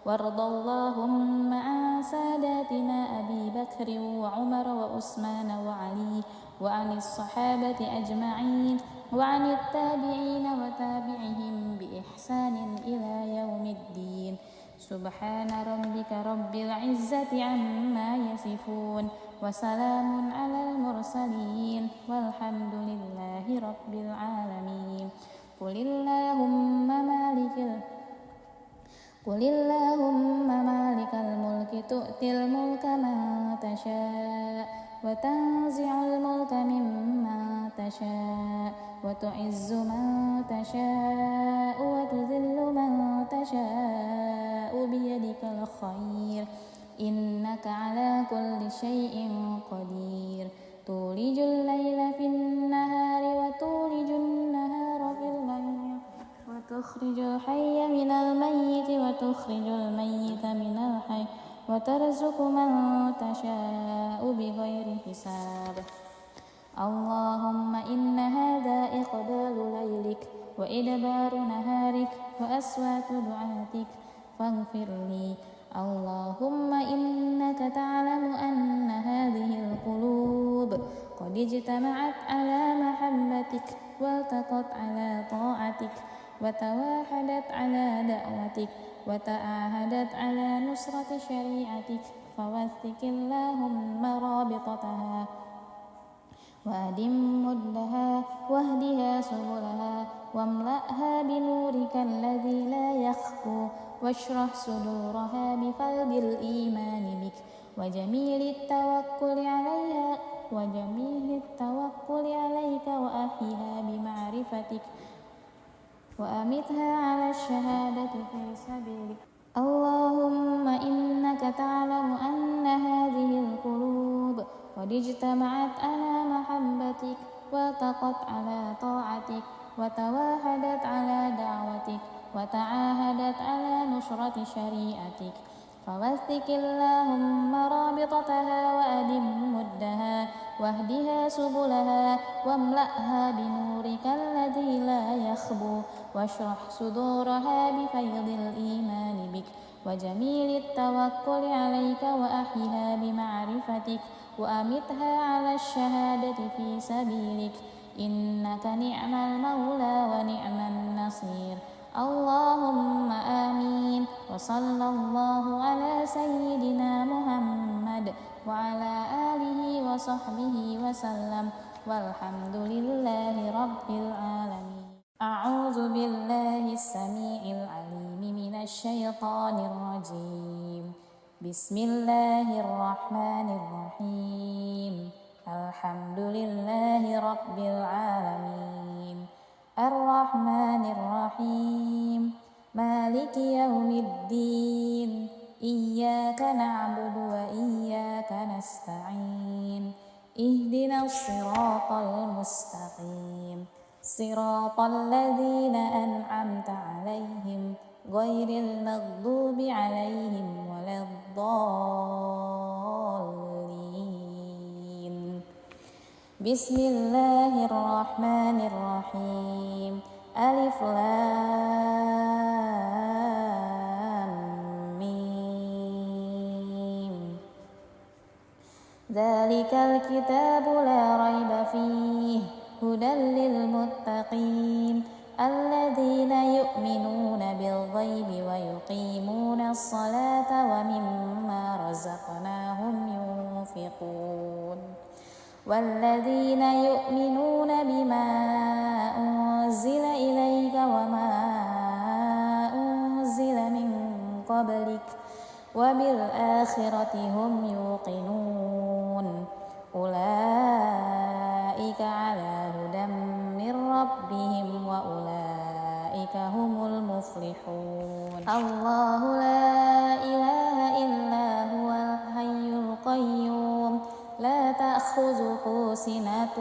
وارض اللهم عن ساداتنا أبي بكر وعمر وعثمان وعلي وعن الصحابة أجمعين وعن التابعين وتابعهم بإحسان إلى يوم الدين سبحان ربك رب العزة عما يصفون وسلام على المرسلين والحمد لله رب العالمين قل اللهم مالك الملك تؤتي الملك من تشاء وتنزع الملك ممن تشاء وتعز من تشاء وتذل من تشاء بيدك الخير إنك على كل شيء قدير تولج الليل في النهار وتولج النهار في الليل وتخرج الحي من الميت وتخرج الميت من الحي وترزق من تشاء بغير حساب اللهم إن هذا إقبال ليلك وإدبار نهارك وأصوات دعاتك فاغفر لي اللهم إنك تعلم أن هذه القلوب قد اجتمعت على محبتك والتقت على طاعتك وتواحدت على دعوتك وتعاهدت على نصرة شريعتك فوثق اللهم رابطتها وأدم مدها واهدها سبلها واملأها بنورك الذي لا يخفو واشرح صدورها بفيض الإيمان بك وجميل التوكل عليك وأحيها بمعرفتك وأمتها على الشهادة في سبيلك اللهم إنك تعلم أن هذه القلوب قد اجتمعت على محبتك والتقت على طاعتك وتواحدت على دعوتك وتعاهدت على نصرة شريعتك فوثق اللهم رابطتها وأدم مدها واهدها سبلها واملأها بنورك الذي لا يخبو واشرح صدورها بفيض الإيمان بك وجميل التوكل عليك وأحيها بمعرفتك وأمتها على الشهادة في سبيلك إنك نعم المولى ونعم النصير اللهم آمين وصلى الله على سيدنا محمد وعلى آله وصحبه وسلم والحمد لله رب العالمين أعوذ بالله السميع العليم من الشيطان الرجيم بسم الله الرحمن الرحيم الحمد لله رب العالمين الرحمن الرحيم مالك يوم الدين إياك نعبد وإياك نستعين اهدنا الصراط المستقيم صراط الذين أنعمت عليهم غير المغضوب عليهم ولا الضالين بسم الله الرحمن الرحيم ألف لام ميم ذلك الكتاب لا ريب فيه هدى للمتقين الذين يؤمنون بالغيب ويقيمون الصلاة ومما رزقناهم ينفقون والذين يؤمنون بما أنزل إليك وما أنزل من قبلك وبالآخرة هم يوقنون أولئك على هدى من ربهم وأولئك هم المفلحون الله لا إله إلا هو الحي القيوم لا تأخذه سنة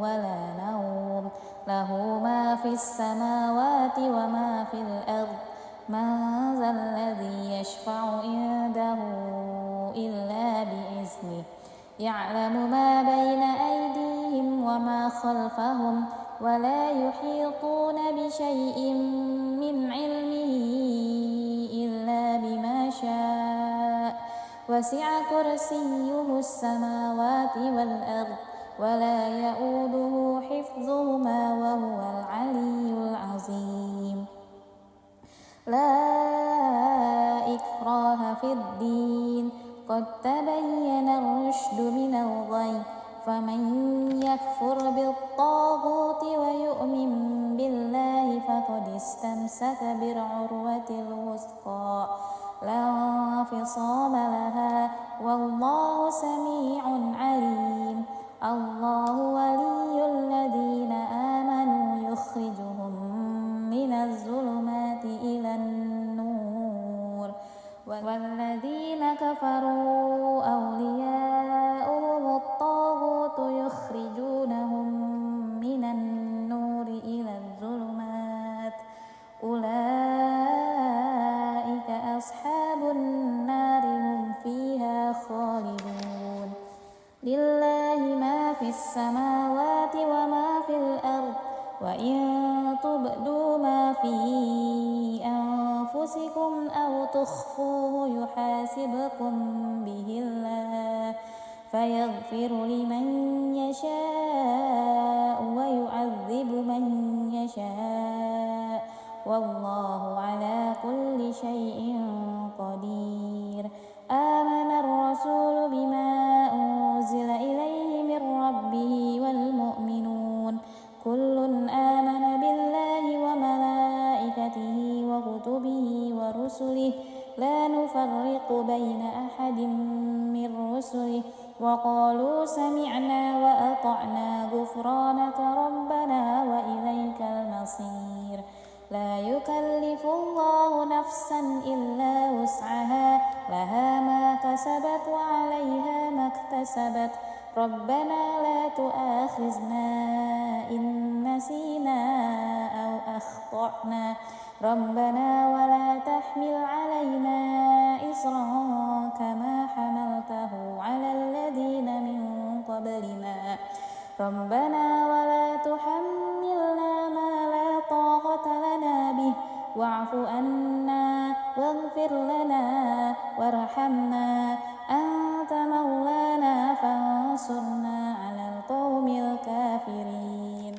ولا نوم له ما في السماوات وما في الأرض من ذا الذي يشفع عنده إلا بإذنه يعلم ما بين أيديهم وما خلفهم ولا يحيطون بشيء من علمه إلا بما شاء وسع كرسيه السماوات والأرض ولا يؤوده حفظهما وهو العلي العظيم لا إكراه في الدين قد تبين الرشد من الغي فمن يكفر بالطاغوت ويؤمن بالله فقد استمسك بالعروة الوثقى لا انفصام لها والله سميع عليم الله ولي الذين آمنوا يخرجهم من الظلمات إلى النور والذين كفروا أولياؤهم الطاغوت يخرجونهم من النور إلى الظلمات أولئك أصحاب النار هم فيها خالدون لله ما في السماوات وما في الأرض وإن تبدوا ما في أنفسكم أو تخفوه يحاسبكم به الله فيغفر لمن يشاء ويعذب من يشاء والله على كل شيء قدير آمن الرسول بما أنزل إليه من ربه والمؤمنون كل آمن بالله وملائكته وكتبه ورسله لا نفرق بين أحد من رسله وقالوا سمعنا وأطعنا غفرانك ربنا وإليك المصير لا يكلف الله نفسا إلا وسعها لها ما كسبت وعليها ما اكتسبت ربنا لا تؤاخذنا إن نسينا أو أخطأنا ربنا ولا تحمل علينا إصرا كما حملته على الذين من قبلنا ربنا ولا تحملنا ما لا طاقة لنا به واعف عنا واغفر لنا وارحمنا أنت مولانا فانصرنا على القوم الكافرين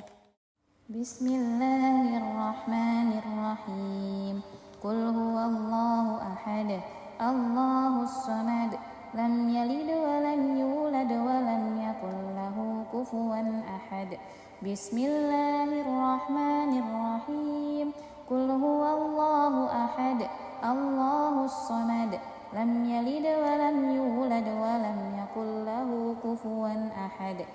بسم الله الرحمن الرحيم قل هو الله أحد الله الصمد لم يلد ولم يولد ولم يكن له كفوا أحد بسم الله الرحمن الرحيم قل هو الله أحد الله الصمد لم يلد ولم يولد ولم يكن له كفوا أحد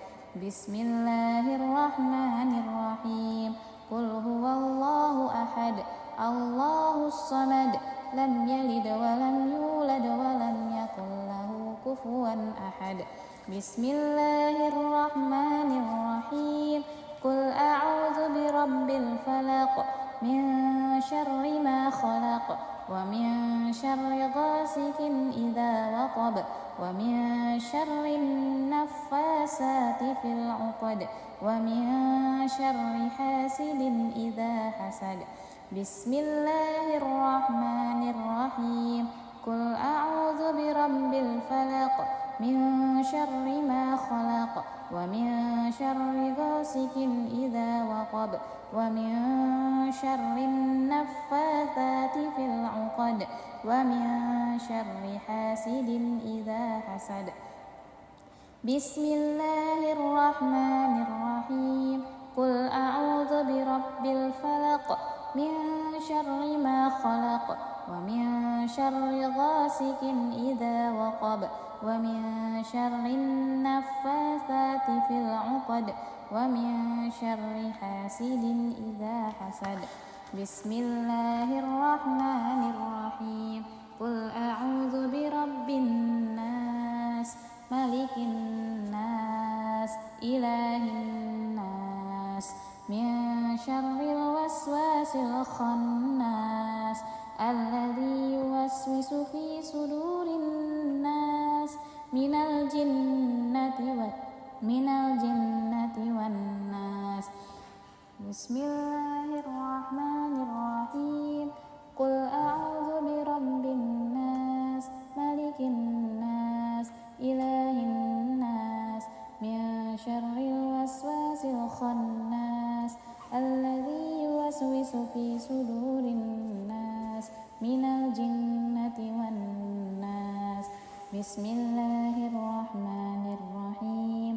بسم الله الرحمن الرحيم قل هو الله أحد الله الصمد لم يلد ولم يولد ولم يكن له كفوا أحد بسم الله الرحمن الرحيم قل أعوذ برب الفلق من شر ما خلق ومن شر غاسق إذا وقب ومن شر النفاسات في العقد ومن شر حاسد إذا حسد بسم الله الرحمن الرحيم قل أعوذ برب الفلق من شر ما خلق ومن شر غاسق العقد ومن شر النفاثات في العقد ومن شر حاسد إذا حسد. بسم الله الرحمن الرحيم. قل أعوذ برب الفلق من شر ما خلق ومن شر غاسق إذا وقب ومن شر النفاثات في العقد ومن شر حاسد إذا حسد. بسم الله الرحمن الرحيم. قل أعوذ برب الناس ملك الناس إله الناس من شر الوسواس الخناس الذي يوسوس في صدور الناس من الجنة والناس. بسم الله الرحمن الرحيم. قل أعوذ برب الناس ملك الناس إله الناس من شر الوسواس الخناس الذي يوسوس في صدور الناس من الجنة والناس. بسم الله الرحمن الرحيم.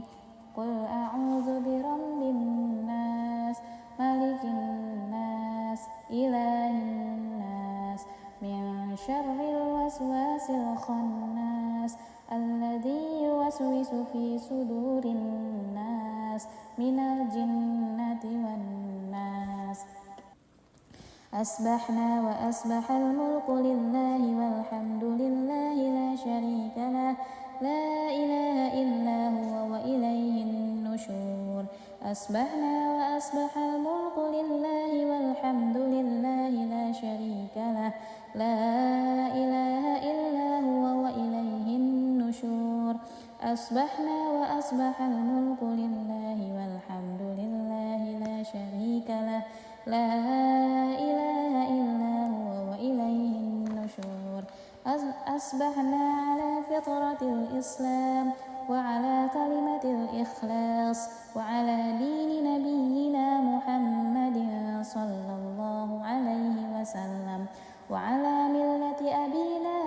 قل أعوذ برب الناس ملك الناس إله الناس من شر الوسواس الخناس الذي يوسوس في صدور الناس من الجنة والناس. أصبحنا وأصبح الملك لله والحمد لله لا شريك له لا إله إلا هو وإليه النشور. أصبحنا وأصبح الملك لله والحمد لله لا شريك له لا إله إلا هو وإليه النشور. أصبحنا وأصبح الملك لله والحمد لله لا شريك له لا إله إلا هو وإليه النشور. أصبحنا على فطرة الإسلام وعلى كلمة الإخلاص وعلى دين نبينا محمد صلى الله عليه وسلم وعلى ملة أبينا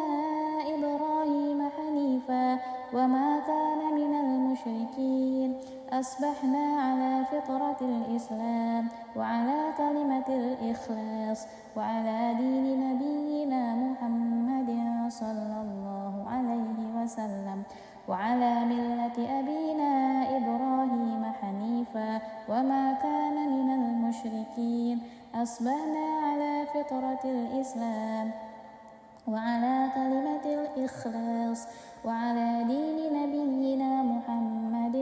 إبراهيم حنيفا وما كان من المشركين. أصبحنا على فطرة الإسلام وعلى كلمة الإخلاص وعلى دين نبينا محمد صلى الله عليه وسلم وعلى ملة أبينا إبراهيم حنيفا وما كان من المشركين. أصبحنا على فطرة الإسلام وعلى كلمة الإخلاص وعلى دين نبينا محمد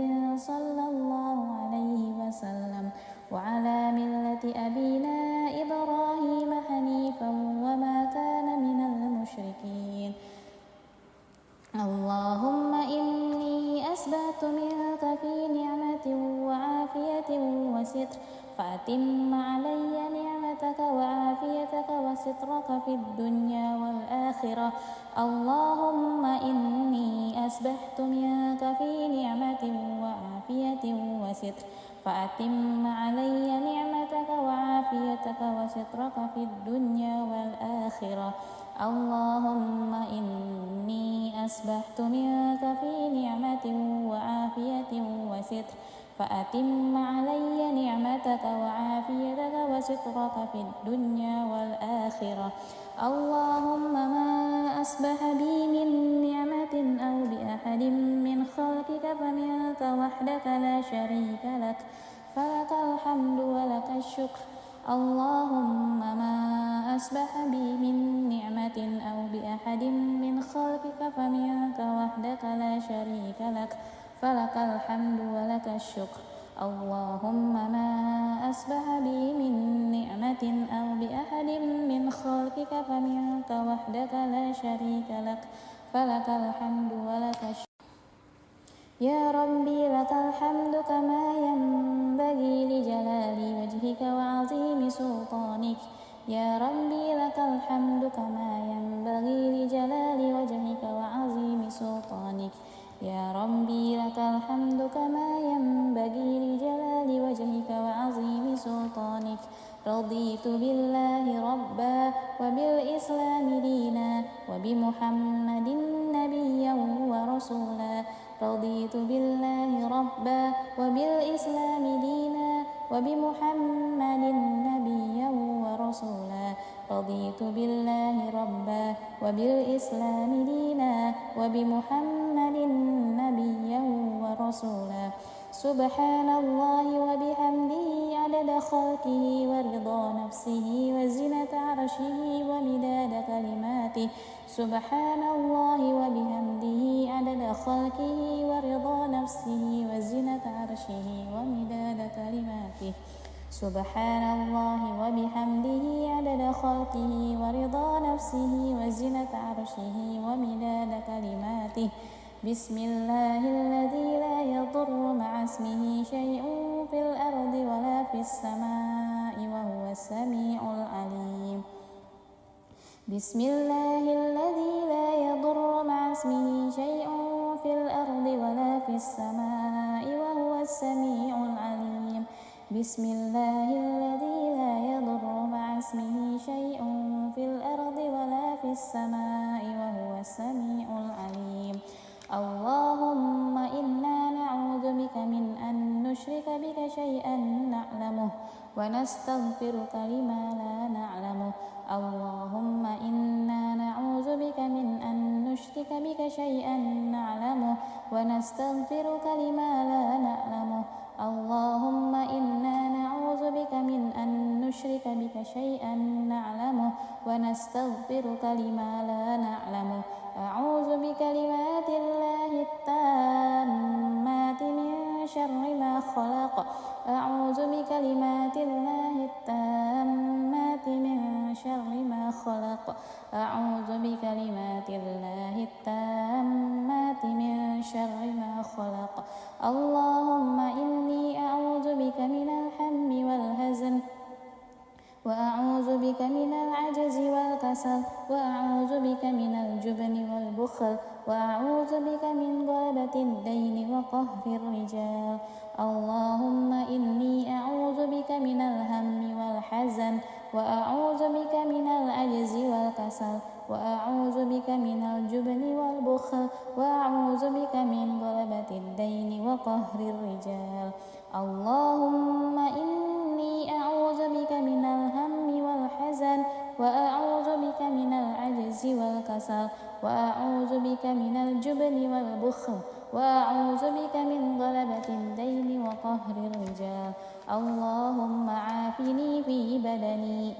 صلى الله عليه وسلم وعلى ملة أبينا إبراهيم حنيفا وما كان من المشركين. اللهم إني أسبحت منك في نعمة وعافية وستر فأتم علي نعمتك وعافيتك وسترك في الدنيا والآخرة. اللهم إني أسبحت منك في نعمة وعافية وستر فأتم علي نعمتك وعافيتك وسترك في الدنيا والآخرة. اللهم إني أسبحت منك في نعمة وعافية وستر فأتم علي نعمتك وعافيتك وسترك في الدنيا والآخرة. اللهم ما أصبح بي من نعمة أو بأحد من خلقك فمنك وحدك لا شريك لك فلك الحمد ولك الشكر. اللهم ما أصبح بي من نعمة أو بأحد من خلقك فمنك وحدك لا شريك لك فلك الحمد ولك الشكر. اللهم ما أصبح بي من نعمة أو بأحد من خلقك فمنك وحدك لا شريك لك فلك الحمد ولك الشكر. يا ربي لك الحمد كما ينبغي لجلال وجهك وعظيم سلطانك. يا ربي لك الحمد كما ينبغي لجلال وجهك وعظيم سلطانك. يا ربي لك الحمد كما ينبغي لجلال وجهك وعظيم سلطانك. بمحمد نبيا ورسولا رضيت بالله ربا وبالإسلام دينا وبمحمد نبيا ورسولا رضيت بالله ربا وبالإسلام دينا وبمحمد نبيا ورسولا سبحان الله وبحمده عدد خلقه ورضا نفسه وزنة عرشه ومداد كلماته سبحان الله وبحمده عدد خلقه ورضا نفسه وزنة عرشه ومداد كلماته سبحان الله وبحمده عدد خلقه ورضا نفسه وزنة عرشه ومداد كلماته بسم الله الذي لا يضر مع اسمه شيء في الأرض ولا في السماء وهو السميع العليم بسم الله الذي لا يضر مع اسمه شيء في الأرض ولا في السماء وهو السميع العليم بسم الله الذي لا يضر مع اسمه شيء في الأرض ولا في السماء وهو السميع العليم اللهم إنا نعوذ بك من أن نشرك بك شيئا نعلمه ونستغفرك لما لا نعلمه اللهم إنا نعوذ بك من أن نشرك بك شيئا نعلمه ونستغفرك لما لا نعلمه اللهم إنا نعوذ بك من أن نشرك بك شيئا نعلمه ونستغفرك لما لا نعلمه أعوذ بكلمات الله التامات من شر ما خلق أعوذ بكلمات الله التامات من شر ما خلق أعوذ بكلمات الله التامات من شر ما خلق اللهم إني أعوذ بك من الهم والهزن وأعوذ بك من العجز والكسل وأعوذ بك من الجبن والبخل وأعوذ بك من غلبة الدين وقهر الرجال اللهم إني أعوذ بك من الهم والحزن وأعوذ بك من العجز والكسل وأعوذ بك من الجبن والبخل وأعوذ بك من غلبة الدين وقهر الرجال اللهم إني أعوذ بك من الهم والحزن وأعوذ بك من العجز والكسل وأعوذ بك من الجبن والبخل وأعوذ بك من غلبة الدين وقهر الرجال اللهم عافني في بدني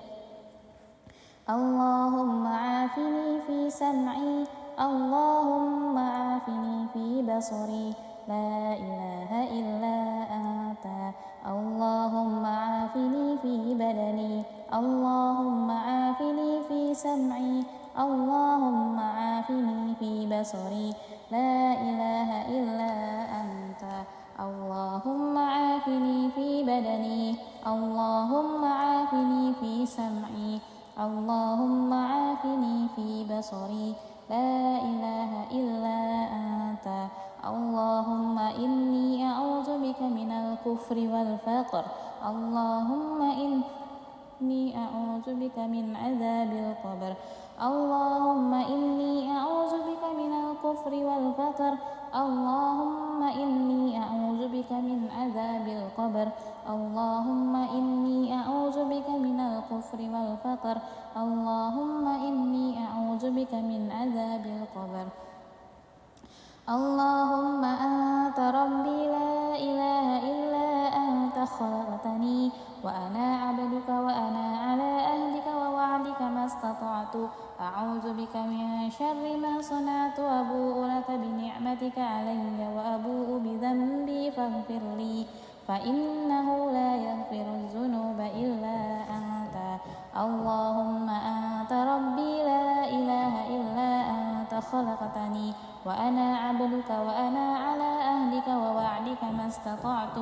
اللهم عافني في سمعي اللهم عافني في بصري لا إله إلا أنت اللهم عافني في بدني اللهم عافني في سمعي اللهم عافني في بصري لا إله إلا أنت اللهم عافني في بدني اللهم عافني في سمعي اللهم عافني في بصري لا إله إلا أنت اللهم إني أعوذ بك من الكفر والفقر اللهم إني أعوذ بك من عذاب القبر اللهم إني أعوذ بك من الكفر والفقر اللهم إني أعوذ بك من عذاب القبر اللهم إني أعوذ بك من الكفر والفقر اللهم إني أعوذ بك من عذاب القبر اللهم أنت ربي لا إله إلا أنت خلقتني وأنا عبدك وأنا على أهلك ووعدك ما استطعت أعوذ بك من شر ما صنعت أبوء لك بنعمتك علي وأبوء بذنبي فاغفر لي فإنه لا يغفر الذنوب إلا أنت اللهم أنت ربي لا إله إلا أنت خلقتني وأنا عبدك وأنا على أهلك ووعدك ما استطعت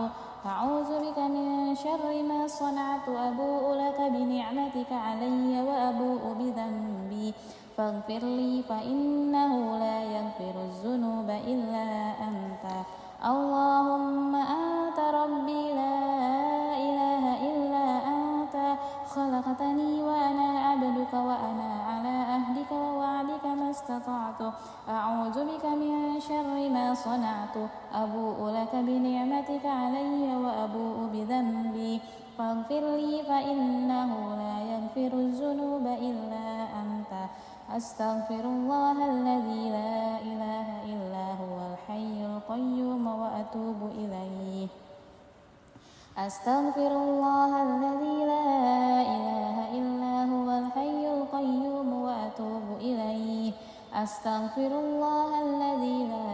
أعوذ بك من شر ما صنعت أبوء لك بنعمتك علي وأبوء بذنبي فاغفر لي فإنه لا يغفر الذنوب إلا أنت اللهم أنت ربي لا إله إلا أنت خلقتني وأنا عبدك وأنا على أهلك ووعدك ما استطعت استطعت أعوذ بك من شر ما صنعت أبوء لك بنعمتك علي وأبوء بذنبي فاغفر لي فإنه لا يغفر الذنوب إلا أنت أستغفر الله الذي لا إله إلا هو الحي القيوم وأتوب إليه أستغفر الله الذي لا إله إلا هو الحي القيوم وأتوب إليه أستغفر الله الذي لا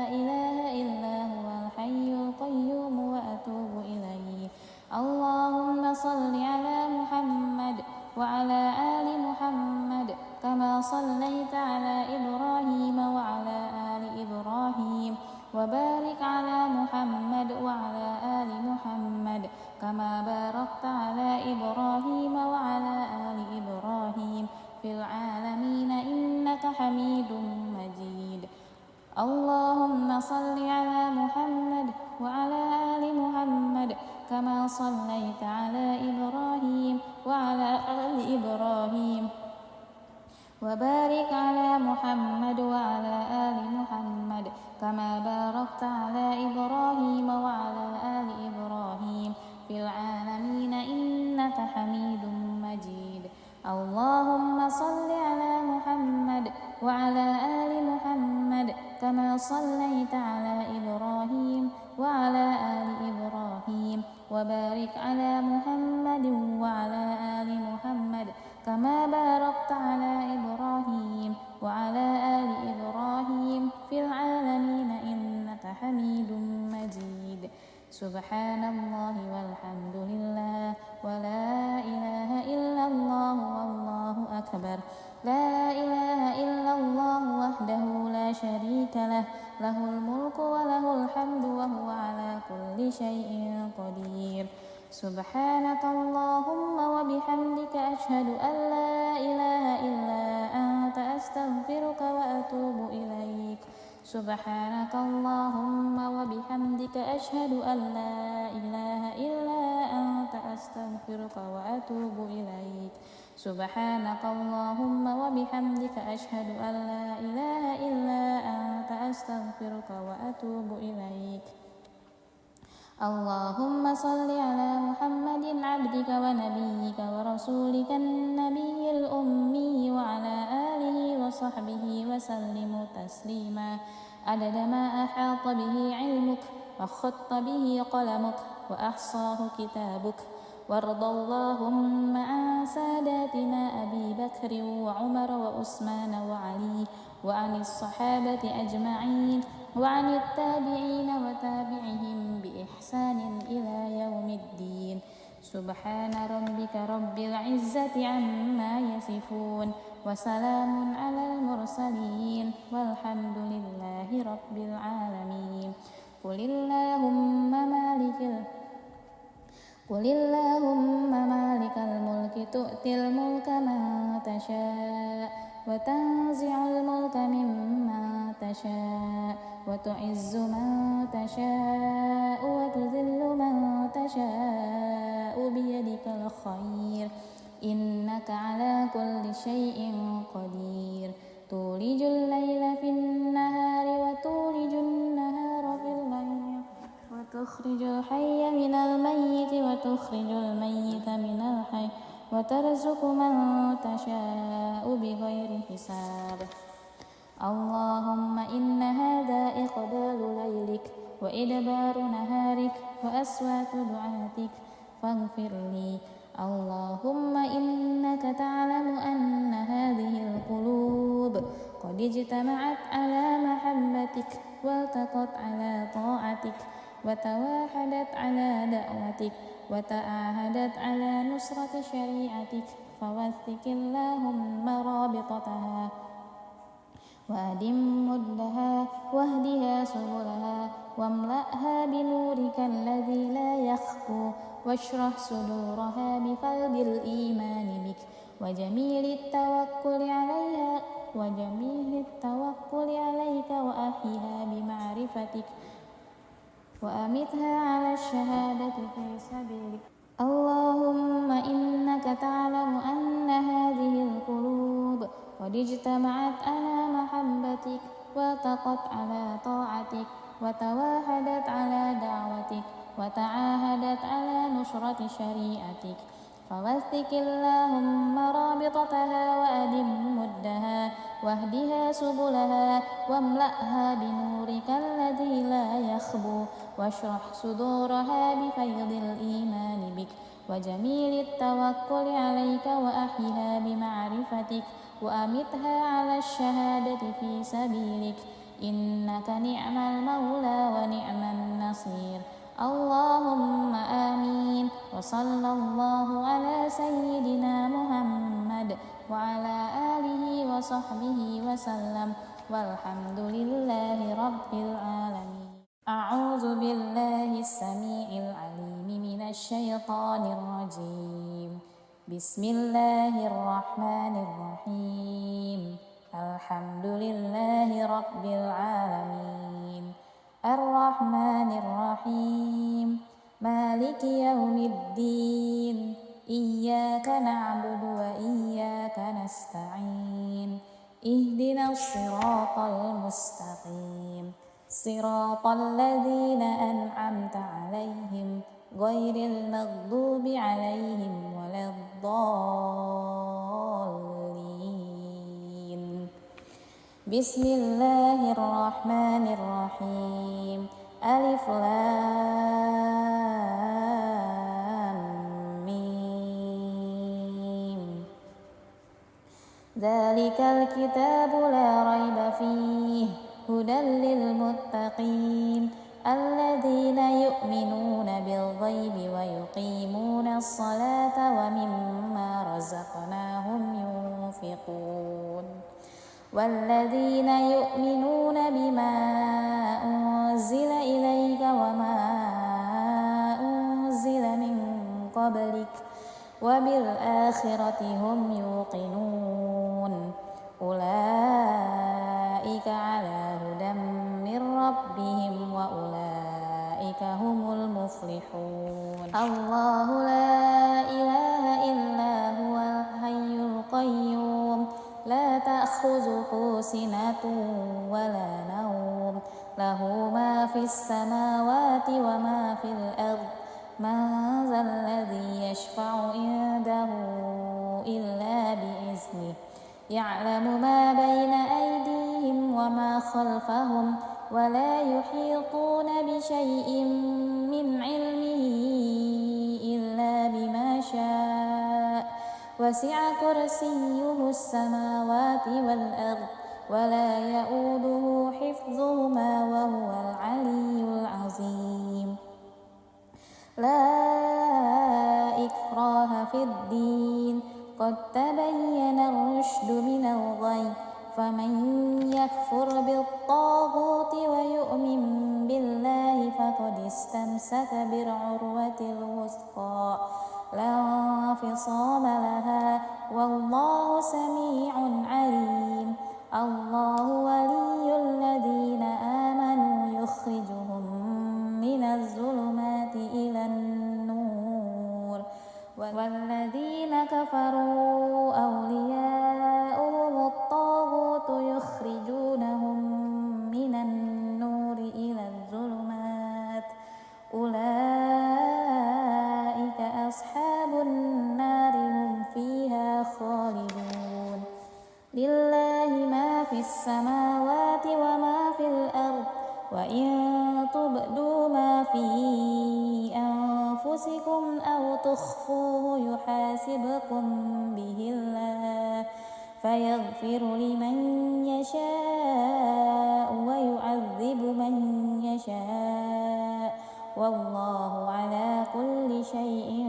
إله إلا هو الحي القيوم وأتوب إليه اللهم صل على محمد وعلى آل محمد كما صليت على إبراهيم وعلى آل إبراهيم وبارك على محمد وعلى آل محمد كما باركت على إبراهيم وعلى آل إبراهيم في العالمين إنك حميد مجيد اللهم صل على محمد وعلى آل محمد كما صليت على إبراهيم وعلى آل إبراهيم وبارك على محمد وعلى آل محمد كما باركت على إبراهيم وعلى آل إبراهيم في العالمين إنك حميد مجيد اللهم صل على محمد وعلى آل محمد كما صليت على إبراهيم وعلى آل إبراهيم وبارك على محمد وعلى آل محمد كما باركت على إبراهيم وعلى آل إبراهيم في العالمين إنك حميد مجيد سبحان الله والحمد لله ولا إله إلا الله والله أكبر لا إله إلا الله وحده لا شريك له له الملك وله الحمد وهو على كل شيء قدير سبحانك اللهم وبحمدك أشهد أن لا إله إلا أنت أستغفرك وأتوب إليك سبحانك اللهم وبحمدك أشهد أن لا إله إلا أنت أستغفرك وأتوب إليك سبحانك اللهم وبحمدك أشهد أن لا إله إلا أنت أستغفرك وأتوب إليك اللهم صل على محمد عبدك ونبيك ورسولك النبي الأمي وعلى آله وصحبه وسلم تسليما عدد ما أحاط به علمك وخط به قلمك وأحصاه كتابك وارض اللهم عن ساداتنا أبي بكر وعمر وعثمان وعلي وعن الصحابة أجمعين وعن التابعين وتابعهم بإحسان إلى يوم الدين سبحان ربك رب العزة عما يصفون وسلام على المرسلين والحمد لله رب العالمين قل اللهم مالك الملك تؤتي الملك من تشاء وتنزع الملك ممن تشاء وتعز من تشاء وتذل من تشاء بيدك الخير إنك على كل شيء قدير تولج الليل في النهار وتولج النهار في الليل وتخرج الحي من الميت وتخرج الميت من الحي وترزق من تشاء بغير حساب اللهم إن هذا إقبال ليلك وإدبار نهارك وأصوات دعاتك فاغفر لي اللهم إنك تعلم أن هذه القلوب قد اجتمعت على محبتك والتقت على طاعتك وتواحدت على دعوتك وتعاهدت على نصرة شريعتك فوثق اللهم رابطتها وأدم مدها واهدها سبلها واملأها بنورك الذي لا يخفو واشرح صدورها بفيض الإيمان بك وجميل التوكل عليك وأحيها بمعرفتك وأمتها على الشهادة في سبيلك اللهم إنك تعلم أن هذه القلوب قد اجتمعت على محبتك والتقت على طاعتك وتواحدت على دعوتك وتعاهدت على نشرة شريعتك فوثق اللهم رابطتها وأدم مدها واهدها سبلها واملأها بنورك الذي لا يخبو واشرح صدورها بفيض الإيمان بك وجميل التوكل عليك وأحيها بمعرفتك وأمتها على الشهادة في سبيلك إنك نعم المولى ونعم النصير اللهم آمين وصلى الله على سيدنا محمد وعلى آله وصحبه وسلم والحمد لله رب العالمين أعوذ بالله السميع العليم من الشيطان الرجيم بسم الله الرحمن الرحيم الحمد لله رب العالمين الرحمن الرحيم مالك يوم الدين إياك نعبد وإياك نستعين اهدنا الصراط المستقيم صراط الذين أنعمت عليهم غير المغضوب عليهم ولا الضالين بسم الله الرحمن الرحيم ألف لام ميم ذلك الكتاب لا ريب فيه هدى للمتقين الذين يؤمنون بالغيب ويقيمون الصلاة ومما رزقناهم ينفقون والذين يؤمنون بما أنزل إليك وما أنزل من قبلك وبالآخرة هم يوقنون أولئك على هدى من ربهم وأولئك هم المفلحون الله لا إله إلا هو الحي القيوم لا تأخذه سنة ولا نوم له ما في السماوات وما في الأرض من ذا الذي يشفع عنده إلا بإذنه يعلم ما بين أيديهم وما خلفهم ولا يحيطون بشيء من علمه إلا بما شاء وسع كرسيه السماوات والأرض ولا يؤوده حفظهما وهو العلي العظيم لا إكراه في الدين قد تبين الرشد من الغي فمن يكفر بالطاغوت ويؤمن بالله فقد استمسك بالعروة الوثقى لا انفصام لها والله سميع عليم الله ولي الذين آمنوا يخرجهم من الظلمات إلى النور والذين كفروا أولياؤهم الطاغوت يخرجونهم من النور إلى الظلمات أولئك أصحاب النار هم فيها خالدون لله ما في السماوات وما في الأرض وإن تبدوا ما في أنفسكم أو تخفوه يحاسبكم به الله فيغفر لمن يشاء ويعذب من يشاء والله على كل شيء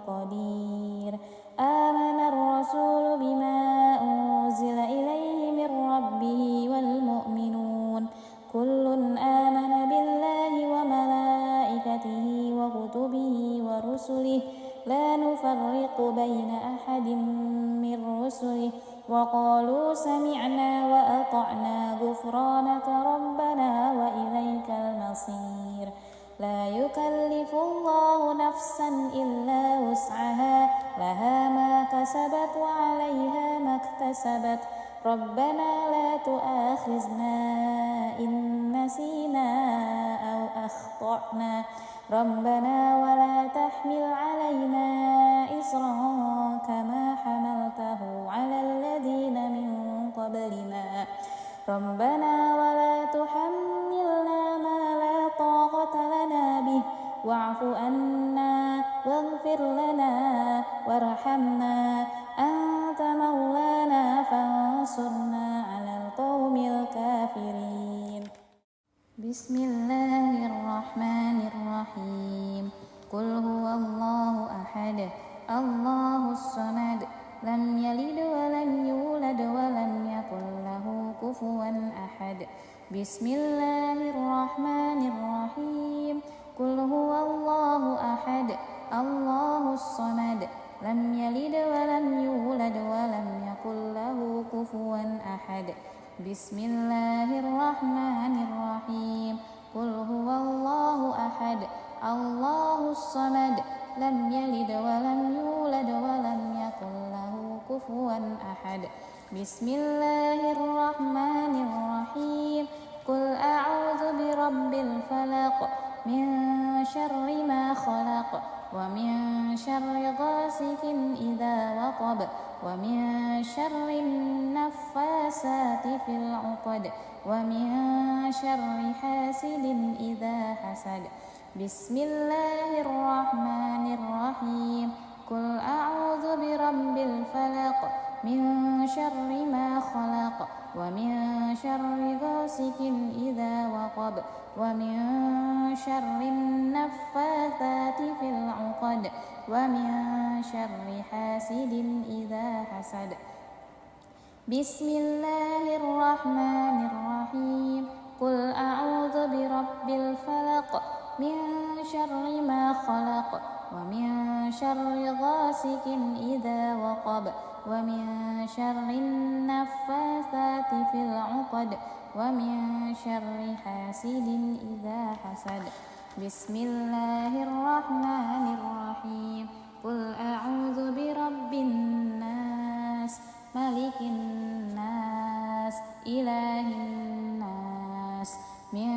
قدير آمن الرسول بما أنزل إليه من ربه والمؤمنون كل آمن بالله وملائكته وكتبه ورسله لا نفرق بين أحد من رسله وقالوا سمعنا وأطعنا غفرانك ربنا وإليك المصير لا يكلف الله نفسا إلا وسعها لها ما كسبت وعليها ما اكتسبت ربنا لا تؤاخذنا إن نسينا أو أخطأنا ربنا ولا تحمل علينا إصرا كما حملته على الذين من قبلنا ربنا ولا تحملنا ما لا طاقة لنا به واعف عنا واغفر لنا وارحمنا أنت مولانا فانصرنا على القوم الكافرين. بسم الله الرحمن الرحيم. قل هو الله أحد الله الصمد لم يلد ولم يولد ولم يكن له كفوا أحد. بسم الله الرحمن الرحيم. قل هو الله أحد الله الصمد لم يلد ولم يولد ولم يكن له كفوا أحد. بسم الله الرحمن الرحيم. قل هو الله أحد الله الصمد لم يلد ولم يولد ولم يكن له كفوا أحد. بسم الله الرحمن الرحيم. قل أعوذ برب الفلق من شر ما خلق ومن شر غاسق إذا وقب ومن شر النفاسات في العقد ومن شر حاسد إذا حسد. بسم الله الرحمن الرحيم. قل أعوذ برب الفلق من شر ما خلق ومن شر غاسق إذا وقب ومن شر النفاثات في العقد ومن شر حاسد إذا حسد. بسم الله الرحمن الرحيم. قل أعوذ برب الفلق من شر ما خلق ومن شر غاسق إذا وقب ومن شر النفاثات في العقد ومن شر حاسد إذا حسد. بسم الله الرحمن الرحيم. قل أعوذ برب الناس ملك الناس إله الناس من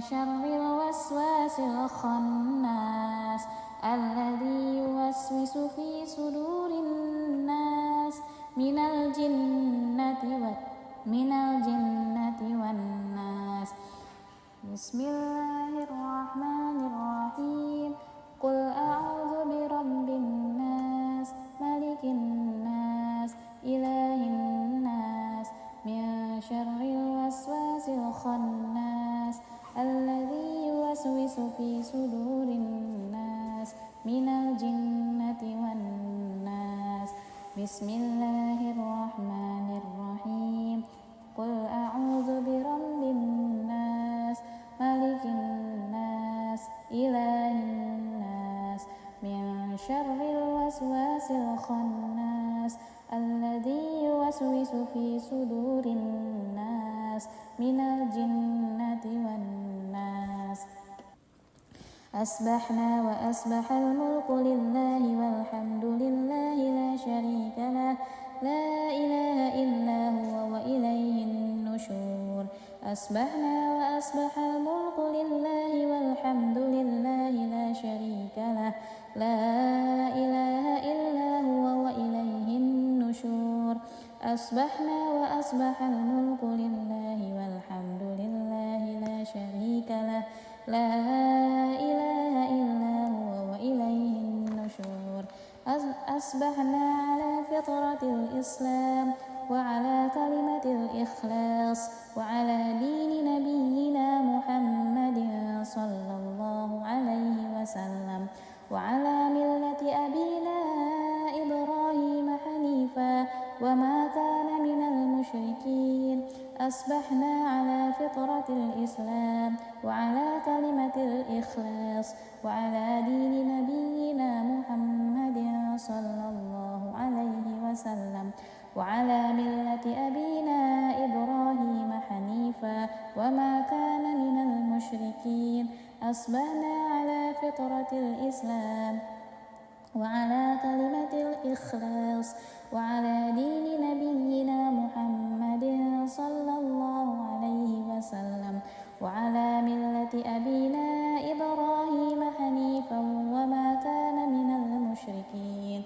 شر الوسواس الخناس الذي يوسوس في صدور الناس من الجنة والناس. بسم الله الرحمن الرحيم. قل أعوذ برب الناس ملك الناس إله الناس من شر الوسواس الخناس الذي يوسوس في صدور الناس من الجنة والناس. بسم الله الرحمن الرحيم. قل أعوذ برب الناس ملك الناس إله الناس من شر الوسواس الخناس الذي يوسوس في صدور الناس من الجنة والناس. أصبحنا وأصبح الملك لله والحمد لله لا شريك له لا إله إلا هو وإليه النشور. أصبحنا وأصبح الملك لله والحمد لله لا شريك له لا إله إلا هو وإليه النشور. أصبحنا وأصبح الملك لله والحمد لله لا شريك له لا إله إلا هو وإليه النشور. أصبحنا على فطرة الإسلام وعلى كلمة الإخلاص وعلى دين نبينا محمد صلى الله عليه وسلم وعلى ملة أبينا إبراهيم حنيفا وما كان من المشركين. أصبحنا على فطرة الإسلام وعلى كلمة الإخلاص وعلى دين نبينا محمد صلى الله عليه وسلم وعلى ملة أبينا إبراهيم حنيفا وما كان من المشركين. أصبحنا على فطرة الإسلام وعلى كلمة الإخلاص وعلى دين نبينا محمد صلى الله عليه وسلم وعلى ملة أبينا إبراهيم حنيفا وما كان من المشركين.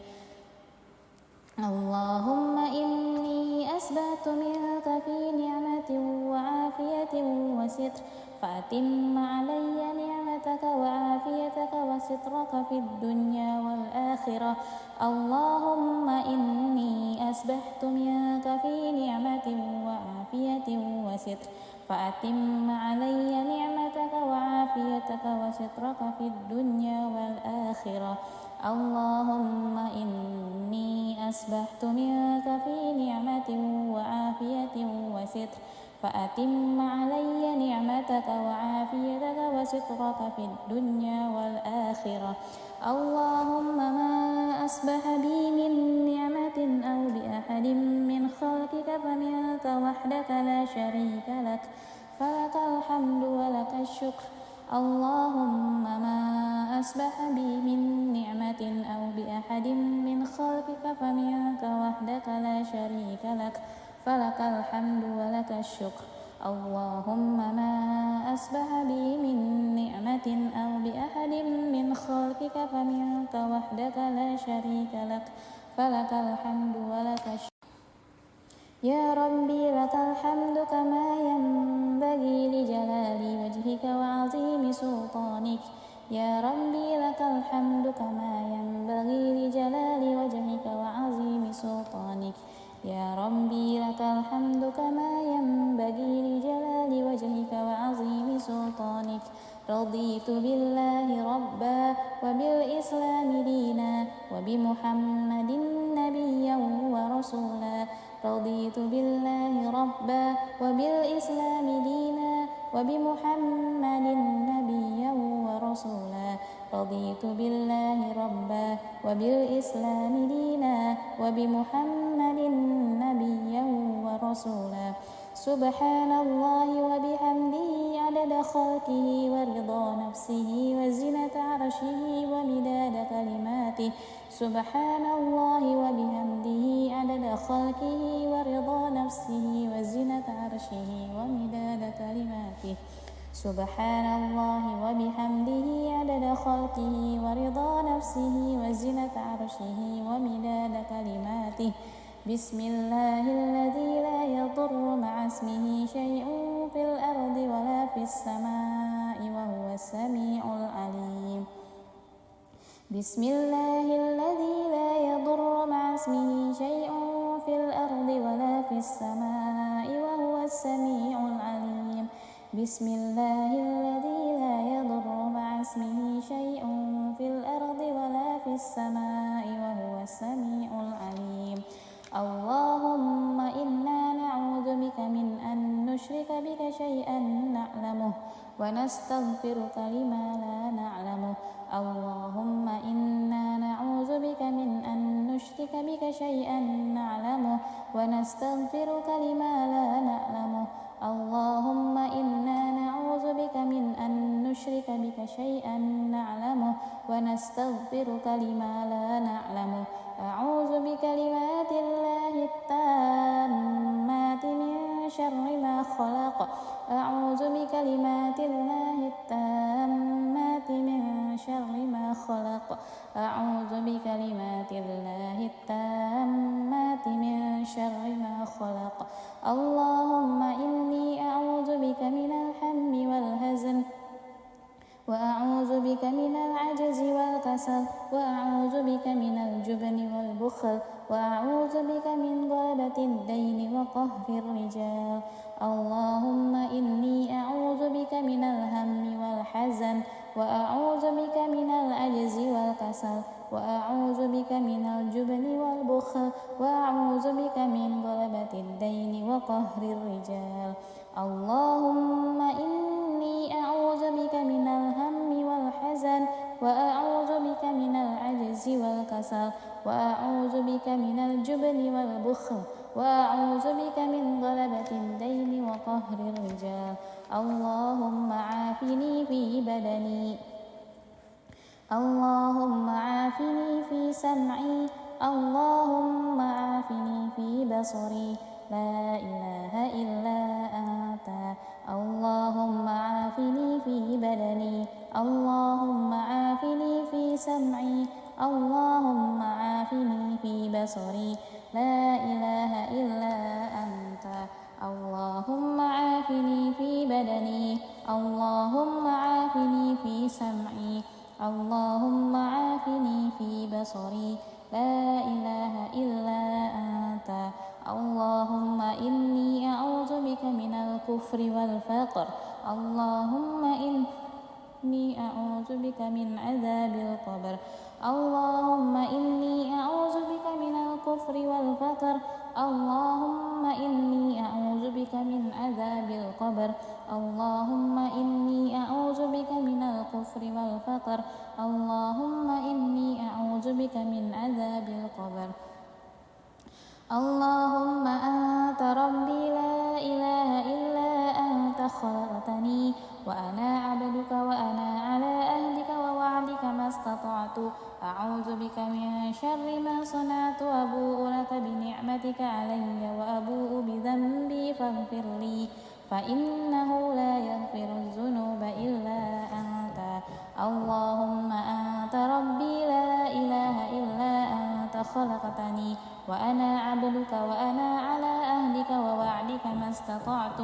اللهم إني أسبحت منك في نعمة وعافية وستر فأتم علي نعمتك وعافيتك وسترك في الدنيا والآخرة. اللهم إني أسبحت منك في نعمة وعافية وستر فأتم علي نعمتك وعافيتك وسترك في الدنيا والآخرة. اللهم إني أسبحت منك في نعمة وعافية وستر فأتم علي نعمتك وعافيتك وسترك في الدنيا والآخرة. اللهم ما أصبح بي من نعمة أو بأحد من خلقك فمنك وحدك لا شريك لك فلك الحمد ولك الشكر. اللهم ما أصبح بي من نعمة أو بأحد من خلقك فمنك وحدك لا شريك لك فلك الحمد ولك الشكر. اللهم ما أصبح بي من نعمة أو بأحد من خلقك فمنك وحدك لا شريك لك فلك الحمد ولك الشكر. يا ربي لك الحمد كما ينبغي لجلال وجهك وعظيم سلطانك. يا ربي لك الحمد كما ينبغي لجلال وجهك وعظيم سلطانك. يا ربي لك الحمد كما ينبغي لجلال وجهك وعظيم سلطانك. رضيت بالله ربا وبالإسلام دينا وبمحمد نبيا ورسولا. رضيت بالله ربا وبالإسلام دينا وبمحمد نبيا ورسولا. رضيت بالله ربا وبالإسلام دينا وبمحمد نبيا ورسولا. سبحان الله وبحمده عدد خلقه ورضا نفسه وزنة عرشه ومداد كلماته. سبحان الله وبحمده عدد خلقه ورضا نفسه وزنة عرشه ومداد كلماته. سبحان الله وبحمده عدد خلقه ورضا نفسه وزنة عرشه ومداد كلماته. بسم الله الذي لا يضر مع اسمه شيء في الأرض ولا في السماء وهو السميع العليم. بسم الله الذي لا يضر مع اسمه شيء في الأرض ولا في السماء وهو السميع العليم. بسم الله الذي لا يضر مع اسمه شيء في الأرض ولا في السماء وهو السميع العليم. اللهم إنا نعوذ بك من أن نشرك بك شيئا نعلمه ونستغفرك لما لا نعلمه. اللهم إنا نعوذ بك من أن نشرك بك شيئا نعلمه ونستغفرك لما لا نعلمه. اللهم إنا نعوذ بك من أن نشرك بك شيئا نعلمه ونستغفرك لما لا نعلمه. أعوذ بكلمات الله التامات من شر ما خلق. أعوذ بكلمات الله التامات من شر ما خلق. أعوذ بكلمات الله التامات من شر ما خلق. اللهم إني أعوذ بك من الهم والحزن وأعوذ بك من العجز والكسل وأعوذ بك من الجبن والبخل وأعوذ بك من غلبة الدين وقهر الرجال. اللهم إني أعوذ بك من الهم والحزن وأعوذ بك من العجز والكسل وأعوذ بك من الجبن والبخل وأعوذ بك من غلبة الدين وقهر الرجال. اللهم إني أعوذ بك من الهم والحزن وأعوذ بك من العجز والكسل وأعوذ بك من الجبن والبخل وأعوذ بك من غلبة الدين وقهر الرجال. اللهم عافني في بدني. اللهم عافني في سمعي، اللهم عافني في بصري، لا إله إلا أنت. اللهم عافني في بدني، اللهم عافني في سمعي، اللهم عافني في بصري، لا إله إلا أنت. اللهم عافني في بدني، اللهم عافني في سمعي، اللهم عافني في بصري، لا إله إلا أنت. اللهم إني أعوذ بك من الكفر والفقر، اللهم إني أعوذ بك من عذاب القبر، اللهم إني أعوذ بك من الكفر والفقر، اللهم إني أعوذ بك من عذاب القبر، اللهم إني أعوذ بك من الكفر والفقر، اللهم إني أعوذ بك من عذاب القبر. اللهم أنت ربي لا إله إلا أنت، خلقتني وأنا عبدك وأنا على أهلك ووعدك ما استطعت، أعوذ بك من شر ما صنعت، أبوء لك بنعمتك علي وأبوء بذنبي فاغفر لي، فإنه لا يغفر الذنوب إلا أنت. اللهم أنت ربي لا إله إلا أنت، خلقتني وأنا عبدك وأنا على أهلك ووعدك ما استطعت،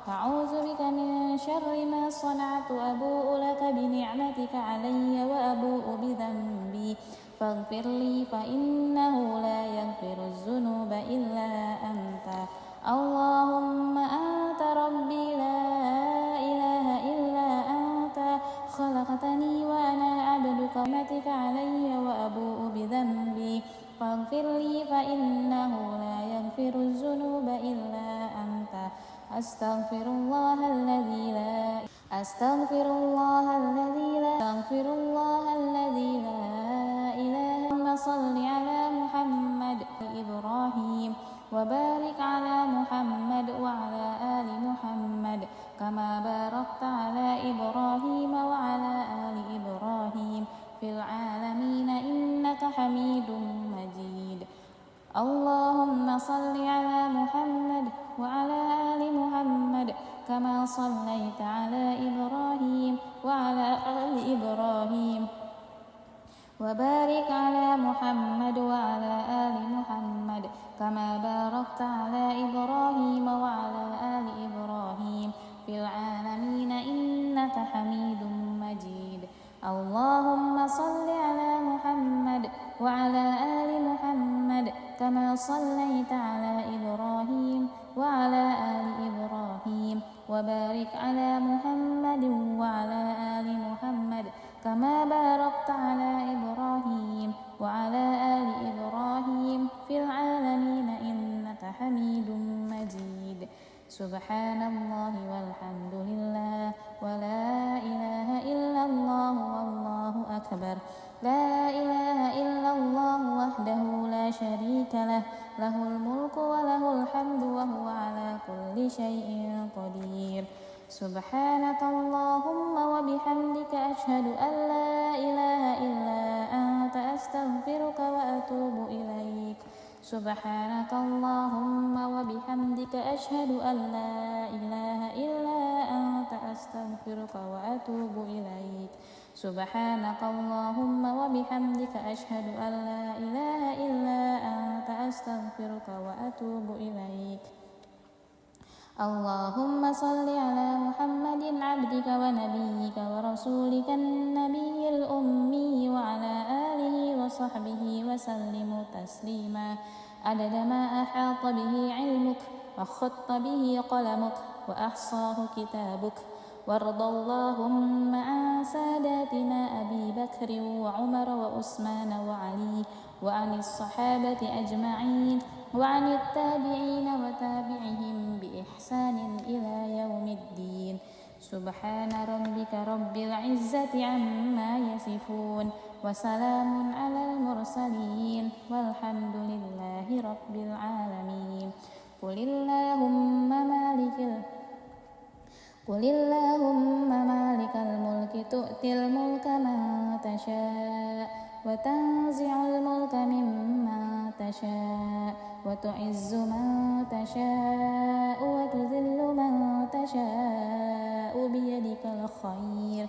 أعوذ بك من شر ما صنعت، أبوء لك بنعمتك علي وأبوء بذنبي فاغفر لي، فإنه لا يغفر الذنوب إلا أنت. اللهم أنت ربي لا إله إلا أنت، خلقتني وأنا عبدك ونعمتك علي وأبوء بذنبي فاغفر لي، فإنه لا يغفر الذنوب إلا أنت. أستغفر الله الذي لا أستغفر الله الذي لا أستغفر الله الذي لا إله. اللهم صل على محمد إبراهيم وبارك على محمد وعلى آل محمد كما باركت على إبراهيم وعلى آل إبراهيم في العالمين إنك حميد مجيد. اللهم صل على محمد وعلى آل محمد كما صليت على إبراهيم وعلى آل إبراهيم وبارك على محمد وعلى آل محمد كما باركت على إبراهيم وعلى آل إبراهيم في العالمين إنك حميد مجيد. اللهم صل على محمد وعلى آل محمد كما صليت على إبراهيم وعلى آل إبراهيم وبارك على محمد وعلى آل محمد كما باركت على إبراهيم وعلى آل إبراهيم في العالمين إنك حميد مجيد. سبحان الله والحمد لله ولا إله إلا الله والله أكبر. لا إله إلا الله وحده لا شريك له، له الملك وله الحمد وهو على كل شيء قدير. سبحانك اللهم وبحمدك، أشهد أن لا إله إلا أنت، أستغفرك وأتوب إليك. سبحانك اللهم وبحمدك، أشهد أن لا إله إلا أنت، أستغفرك وأتوب إليك. سبحانك اللهم وبحمدك، أشهد أن لا إله إلا أنت، أستغفرك وأتوب إليك. اللهم صل على محمد عبدك ونبيك ورسولك النبي الأمي وعلى آله وصحبه وسلم تسليما عدد ما أحاط به علمك وخط به قلمك وأحصاه كتابك. وارض اللهم عن ساداتنا أبي بكر وعمر وعثمان وعلي وعن الصحابة أجمعين وعن التابعين وتابعهم بإحسان إلى يوم الدين. سبحان ربك رب العزة عما يصفون وسلام على المرسلين والحمد لله رب العالمين. قل اللهم مالك الملك تؤتي الملك من تشاء وتنزع الملك ممن تشاء وتعز من تشاء وتذل من تشاء بيدك الخير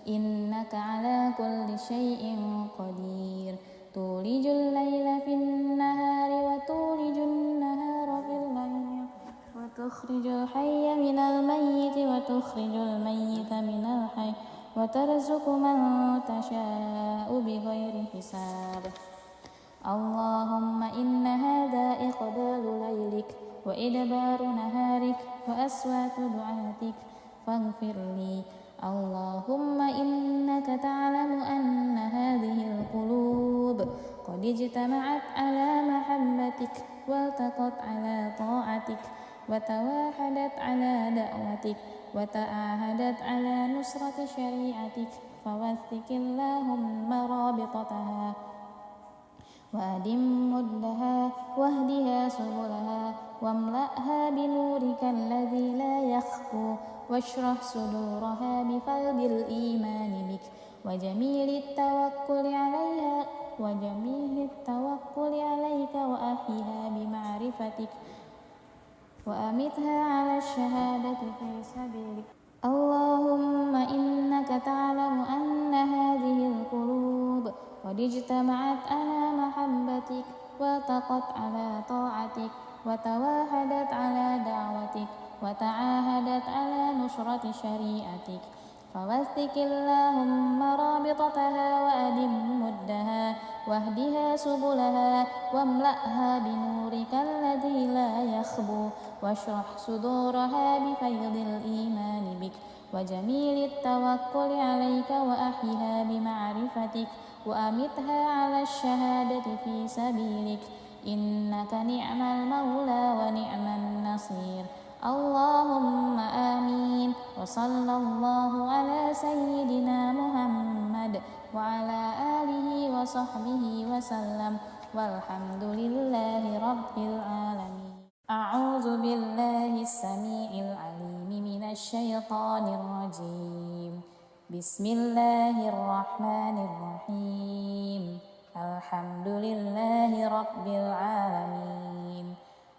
إنك على كل شيء قدير تولج الليل في النهار وتولج النهار في الليل وتخرج الحي من الميت وتخرج الميت من الحي وترزق من تشاء بغير حساب اللهم إن هذا إقبال ليلك وإدبار نهارك وأصوات دعاتك فاغفر لي اللهم إنك تعلم أن هذه القلوب قد اجتمعت على محبتك والتقت على طاعتك وتواحدت على دعوتك وتعاهدت على نصرة شريعتك فوثق اللهم رابطتها وأدم مدها واهدها سبلها واملأها بنورك الذي لا يخفو واشرح صدورها بفيض الإيمان بك وجميل التوكل عليك وأحيها بمعرفتك وأمتها على الشهادة في سبيلك اللهم إنك تعلم أن هذه القلوب قد اجتمعت على محبتك والتقت على طاعتك وتواحدت على دعوتك وتعاهدت على نصرة شريعتك فوثق اللهم رابطتها وأدم مدها واهدها سبلها واملأها بنورك الذي لا يخبو واشرح صدورها بفيض الإيمان بك وجميل التوكل عليك وأحيها بمعرفتك وأمتها على الشهادة في سبيلك إنك نعم المولى ونعم النصير اللهم آمين وصلى الله على سيدنا محمد وعلى آله وصحبه وسلم والحمد لله رب العالمين أعوذ بالله السميع العليم من الشيطان الرجيم بسم الله الرحمن الرحيم الحمد لله رب العالمين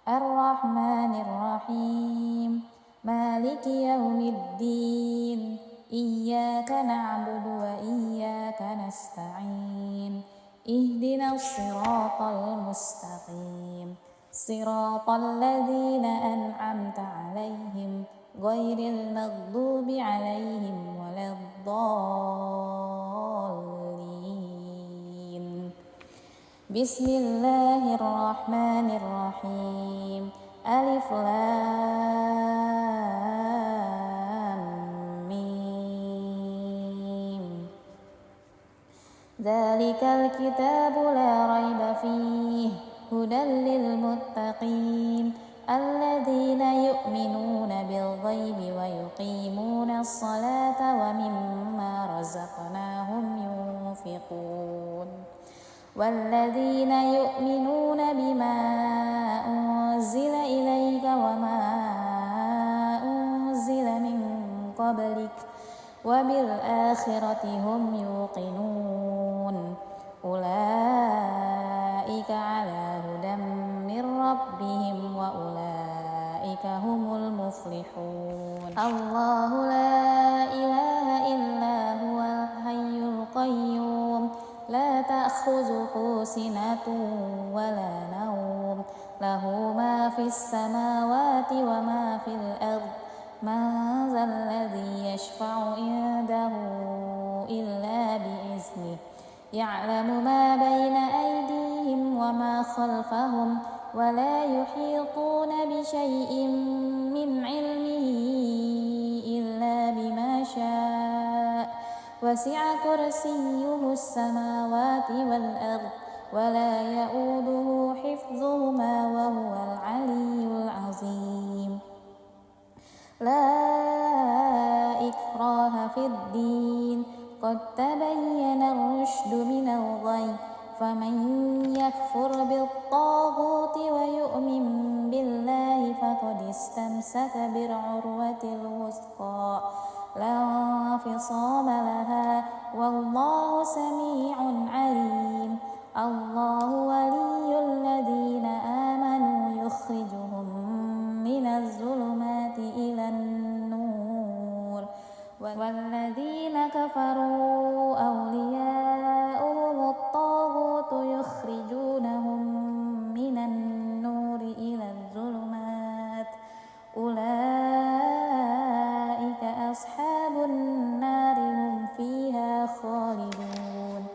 الرحمن الرحيم مالك يوم الدين إياك نعبد وإياك نستعين اهدنا الصراط المستقيم صراط الذين أنعمت عليهم غير المغضوب عليهم ولا الضالين بسم الله الرحمن الرحيم ألف لام ميم ذلك الكتاب لا ريب فيه هدى للمتقين الذين يؤمنون بالغيب ويقيمون الصلاة ومما رزقناهم ينفقون والذين يؤمنون بما أنزل إليك وما أنزل من قبلك وبالآخرة هم يوقنون أولئك على هدى من ربهم وأولئك هم المفلحون الله لا إله إلا هو الحي القيوم لا تأخذه سنة ولا نوم له ما في السماوات وما في الأرض من ذا الذي يشفع عنده إلا بإذنه يعلم ما بين أيديهم وما خلفهم ولا يحيطون بشيء من علمه إلا بما شاء وسع كرسيه السماوات والأرض ولا يؤوده حفظهما وهو العلي العظيم لا إكراه في الدين قد تبين الرشد من الغي فمن يكفر بالطاغوت ويؤمن بالله فقد استمسك بالعروة الوثقى لا فصام لها والله سميع عليم الله ولي الذين آمنوا يخرجهم من الظلمات إلى النور والذين كفروا أولياؤهم الطاغوت يخرجونهم من النور إلى الظلمات أولئك أصحاب النار هم فيها خالدون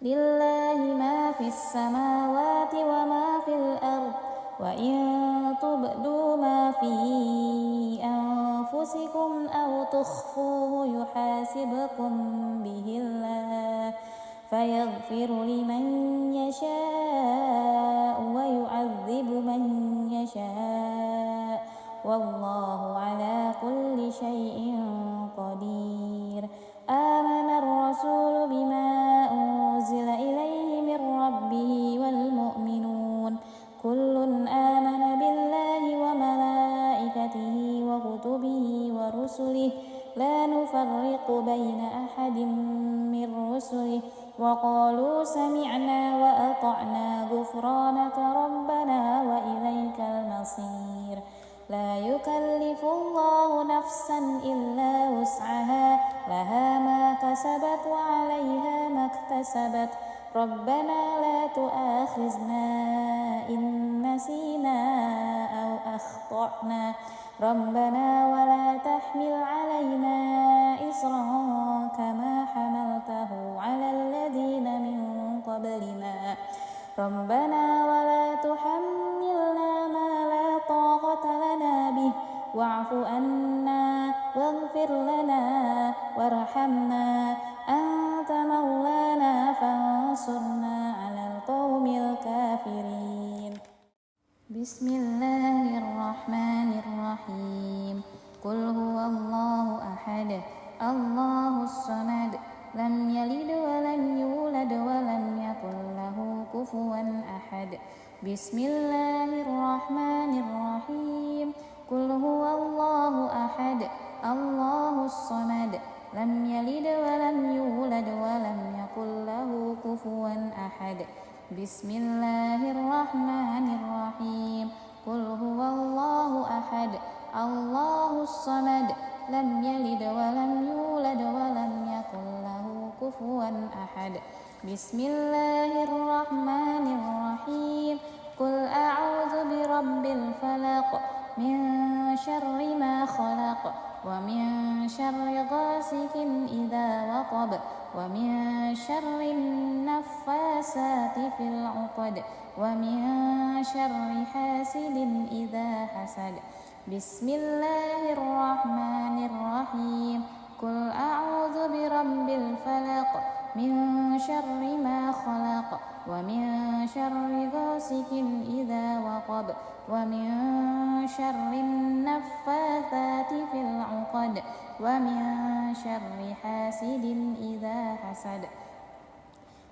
لله ما في السماوات وما في الأرض وإن تبدوا ما في أنفسكم أو تخفوه يحاسبكم به الله فيغفر لمن يشاء ويعذب من يشاء والله على كل شيء قدير آمن الرسول بما أنزل إليه من ربه والمؤمنون كل آمن بالله وملائكته وكتبه ورسله لا نفرق بين أحد من رسله وقالوا سمعنا وأطعنا غفرانك ربنا وإليك المصير لا يكلف الله نفسا إلا وسعها لها ما كسبت وعليها ما اكتسبت ربنا لا تؤاخذنا إن نسينا أو أخطأنا ربنا ولا تحمل علينا إصرا كما حملته على الذين من قبلنا ربنا ولا تحملنا ما لا طاقة لنا به واعف عنا واغفر لنا وارحمنا أنت مولانا فانصرنا على القوم الكافرين بسم الله الرحمن الرحيم قل هو الله أحد الله الصمد لم يلد ولم يولد ولم يكن له كفوا أحد بسم الله الرحمن الرحيم قل هو الله أحد الله الصمد لم يلد ولم يولد ولم يكن له كفوا أحد بسم الله الرحمن الرحيم قل هو الله أحد الله الصمد لم يلد ولم يولد ولم يكن له كفوا أحد بسم الله الرحمن الرحيم قل أعوذ برب الفلق من شر ما خلق ومن شر غاسق إذا وقب ومن شر النفاسات في العقد ومن شر حاسد إذا حسد بسم الله الرحمن الرحيم قل أعوذ برب الفلق من شر ما خلق ومن شر غاسق إذا وقب ومن شر النفاثات في العقد ومن شر حاسد إذا حسد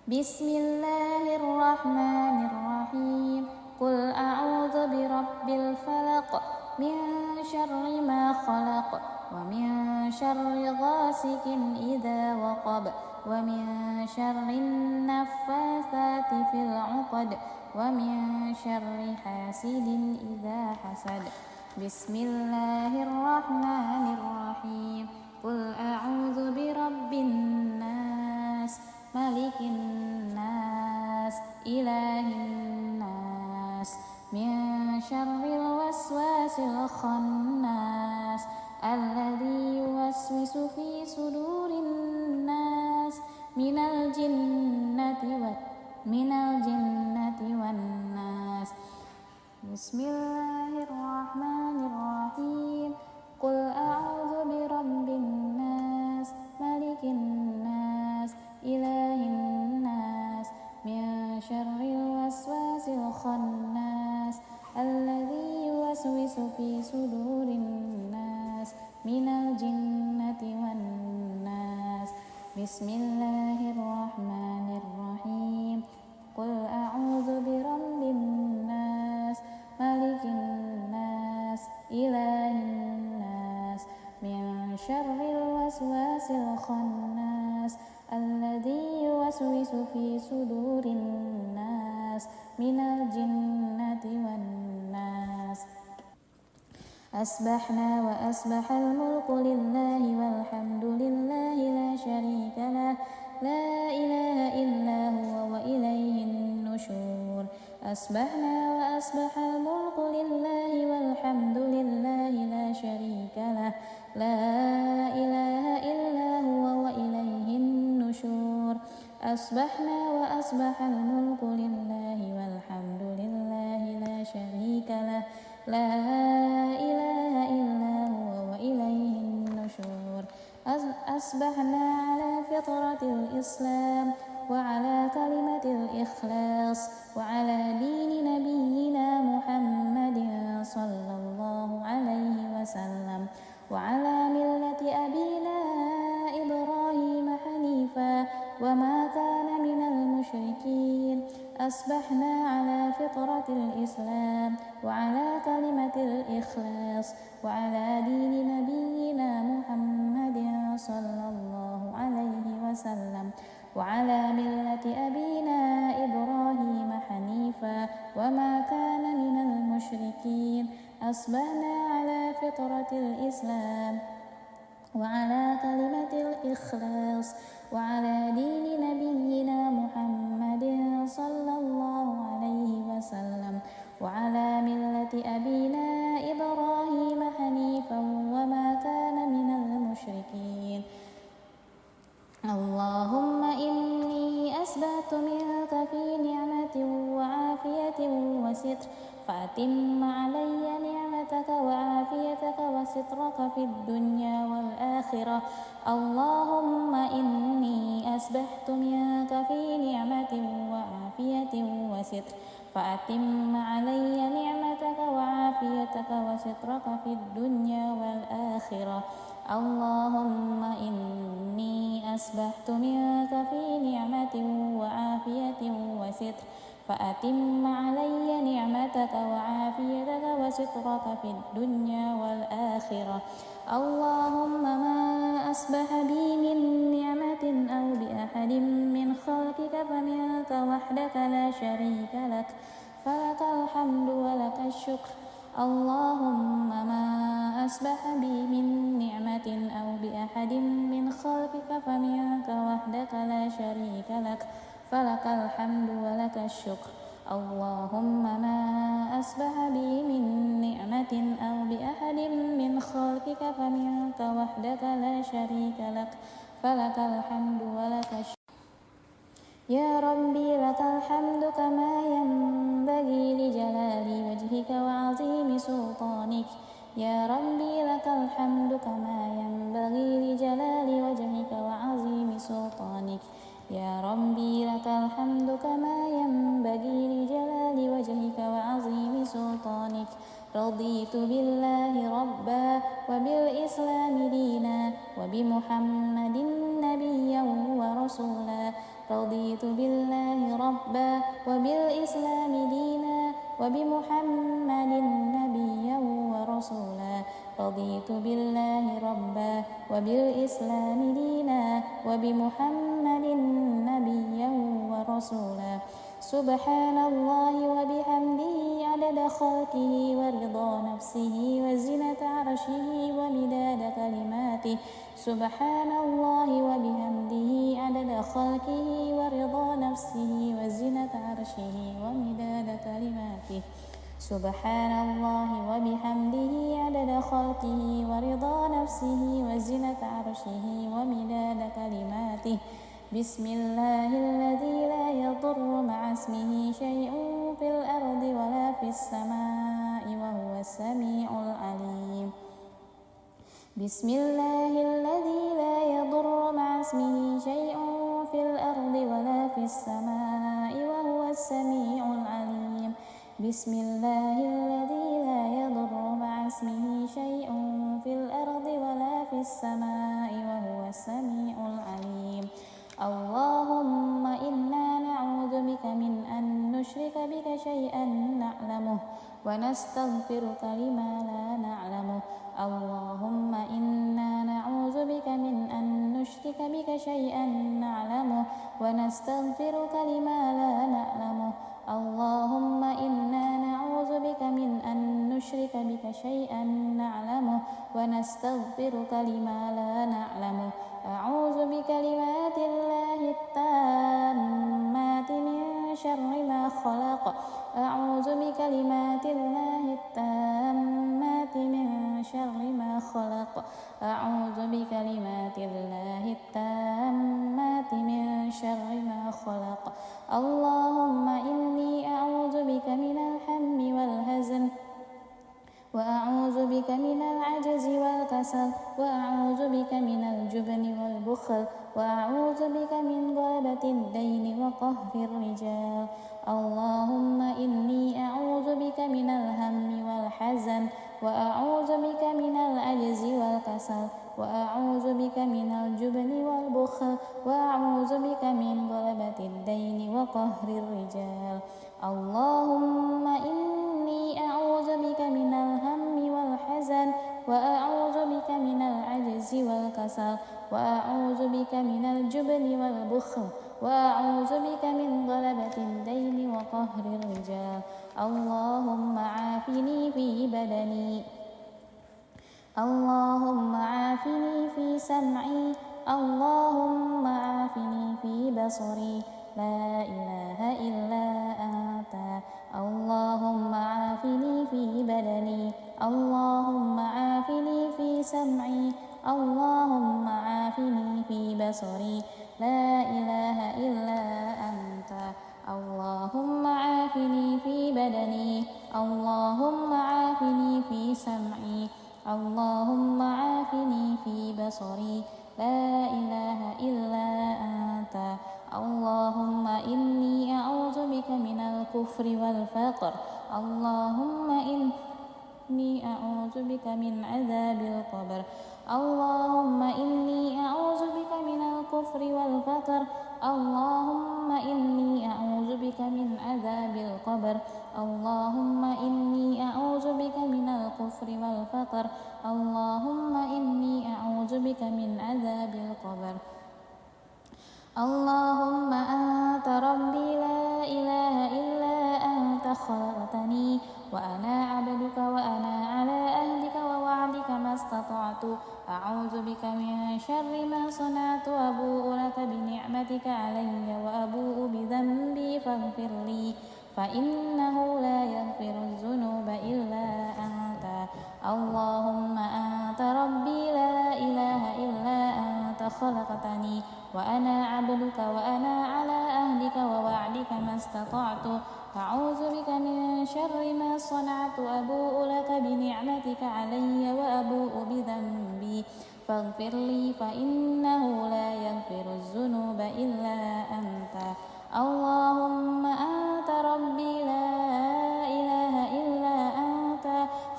بسم الله الرحمن الرحيم قل أعوذ برب الفلق من شر ما خلق ومن شر غاسق إذا وقب ومن شر النفاثات في العقد ومن شر حاسد إذا حسد بسم الله الرحمن الرحيم قل أعوذ برب الناس ملك الناس إله الناس من شر الوسواس الخناس الذي يوسوس في صدور الناس من الجنة والناس بسم الله الرحمن الرحيم قل أعوذ برب الناس ملك الناس إله الناس من شر الوسواس الخناس الذي يوسوس في صدور الناس من الجنة والناس بسم الله الرحمن الرحيم قل أعوذ برب الناس ملك الناس إله الناس من شر شر الوسواس الخناس الذي يوسوس في صدور الناس من الجنة والناس. أصبحنا وأصبح الملك لله والحمد لله لا شريك له لا إله إلا هو وإليه النشور. أصبحنا وأصبح الملك لله والحمد لله لا شريك له لا إله إلا هو وإليه النشور. أصبحنا وأصبح الملك لله والحمد لله لا شريك له لا إله إلا هو وإليه النشور. أصبحنا على فطرة الإسلام وعلى كلمة الإخلاص وعلى دين نبينا محمد صلى الله عليه وسلم وعلى ملة أبينا إبراهيم حنيفا وما كان من المشركين. أصبحنا على فطرة الإسلام وعلى كلمة الإخلاص وعلى دين نبينا محمد صلى الله عليه وسلم وعلى ملة أبينا إبراهيم حنيفا وما كان من المشركين. أصبحنا على فطرة الإسلام وعلى كلمة الإخلاص وعلى دين نبينا محمد صلى الله عليه وسلم وعلى ملة أبينا إبراهيم حنيفا وما كان من المشركين. اللهم إني أسبحت منك في نعمة وعافية وستر فأتم علي نعمتك وعافيتك وسترك في الدنيا والآخرة. اللهم إني أسبحت منك في نعمة وعافية وستر فأتم علي نعمتك وعافيتك وسترك في الدنيا والآخرة. اللهم إني أسبحت منك في نعمة وعافية وستر فأتم علي نعمتك وعافيتك وسترك في الدنيا والآخرة. اللهم ما أصبح بي من نعمة أو بأحد من خلقك فمنك وحدك لا شريك لك فلك الحمد ولك الشكر. اللهم ما أصبح بي من نعمة أو بأحد من خلقك فمنك وحدك لا شريك لك فلك الحمد ولك الشكر. اللهم ما أصبح بي من نعمة أو بأحد من خلقك فمنك وحدك لا شريك لك فلك الحمد ولك الشكر. يا ربي لك الحمد كما ينبغي لجلال وجهك وعظيم سلطانك. يا ربي لك الحمد كما ينبغي لجلال وجهك وعظيم سلطانك. يا ربي لك الحمد كما ينبغي لجلال وجهك وعظيم سلطانك. رضيت بالله ربا وبالإسلام دينا وبمحمد نبيا ورسولا. رضيت بالله ربا وبالإسلام دينا وبمحمد نبيا ورسولا. رضيت بالله ربا وبالإسلام دينا وبمحمد نبيا ورسولا. سبحان الله وبحمده عدد خلقه ورضا نفسه وزنة عرشه ومداد كلماته. سبحان الله وبحمده عدد خلقه ورضا نفسه وزنة عرشه ومداد كلماته. سبحان الله وبحمده عدد خلقه ورضا نفسه وزنة عرشه ومداد كلماته. بسم الله الذي لا يضر مع اسمه شيء في الأرض ولا في السماء وهو السميع العليم. بسم الله الذي لا يضر مع اسمه شيء في الأرض ولا في السماء وهو السميع العليم. بسم الله الذي لا يضر مع اسمه شيء في الأرض ولا في السماء وهو السميع العليم. اللهم إنا نعوذ بك من أن نشرك بك شيئا نعلمه ونستغفرك لما لا نعلمه. اللهم إنا نعوذ بك من أن نشرك بك شيئا نعلمه ونستغفرك لما لا نعلمه. اللهم إنا نعوذ بك من أن نشرك بك شيئا نعلمه ونستغفرك لما لا نعلمه. أعوذ بكلمات الله التامات من شر ما خلق. أعوذ بكلمات الله التامات من شر ما خلق. أعوذ بكلمات الله التامات من شر ما خلق. اللهم إني أعوذ بك من الهم والحزن وأعوذ بك من العجز والكسل وأعوذ بك من الجبن والبخل وأعوذ بك من غلبة الدين وقهر الرجال. اللهم إني أعوذ بك من الهم والحزن وأعوذ بك من العجز والكسل وأعوذ بك من الجبن والبخل وأعوذ بك من غلبة الدين وقهر الرجال. اللهم إني أعوذ بك من الهم والحزن وأعوذ بك من العجز والكسل وأعوذ بك من الجبن والبخل وأعوذ بك من غلبة الدين وقهر الرجال. اللهم عافني في بدني. اللهم عافني في سمعي. اللهم عافني في بصري. لا إله إلا أنت. اللهم عافني في بدني. اللهم عافني في سمعي. اللهم عافني في بصري. لا إله إلا أنت. اللهم عافني في بدني. اللهم عافني في سمعي. اللهم عافني في بصري. لا إله إلا أنت. اللهم إني أعوذ بك من الكفر والفقر. اللهم إني أعوذ بك من عذاب القبر. اللهم إني أعوذ بك من الكفر والفقر. اللهم إني أعوذ بك من عذاب القبر. اللهم إني أعوذ بك من الكفر والفقر. اللهم إني أعوذ بك من عذاب القبر. اللهم أنت ربي لا إله إلا أنت خلقتني وأنا عبدك وأنا على عهدك ووعدك ما استطعت. أعوذ بك من شر ما صنعت. أبوء لك بنعمتك علي وأبوء بذنبي فاغفر لي فإنه لا يغفر الذنوب إلا أنت. اللهم أنت ربي لا إله إلا أنت خلقتني وأنا عبدك وأنا على عهدك ووعدك ما استطعت. أعوذ بك من شر ما صنعت. أبوء لك بنعمتك علي وأبوء بذنبي فاغفر لي فإنه لا يغفر الذنوب إلا أنت. اللهم أنت ربي لا إله إلا أنت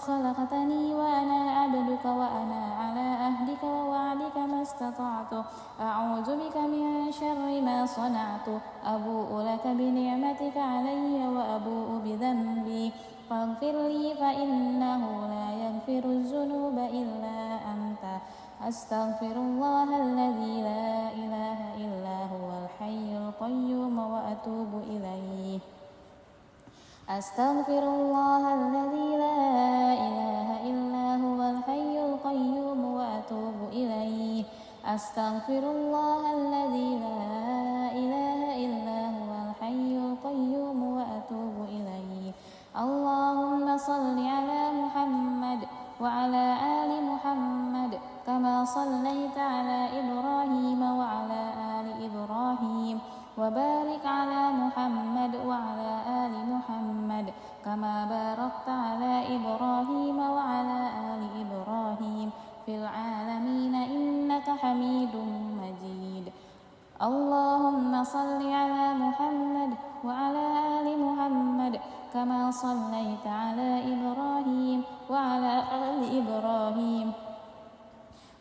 خلقتني وأنا عبدك وأنا على عهدك ووعدك ما استطعت. أعوذ بك من شر ما صنعت. أبوء لك بنعمتك علي وأبوء بذنبي فاغفر لي فإنه لا يغفر الذنوب إلا أنت. أستغفر الله الذي لا إله إلا هو الحي القيوم وأتوب إليه. أستغفر الله الذي لا إله إلا هو الحي القيوم وأتوب إليه. أستغفر الله الذي لا إله إلا هو الحي القيوم وأتوب إليه. اللهم صل على محمد وعلى آل محمد كما صليت على إبراهيم وعلى آل إبراهيم وبارك على محمد وعلى آل محمد كما باركت على إبراهيم وعلى آل إبراهيم في العالمين إنك حميد مجيد. اللهم صل على محمد وعلى آل محمد كما صليت على إبراهيم وعلى آل إبراهيم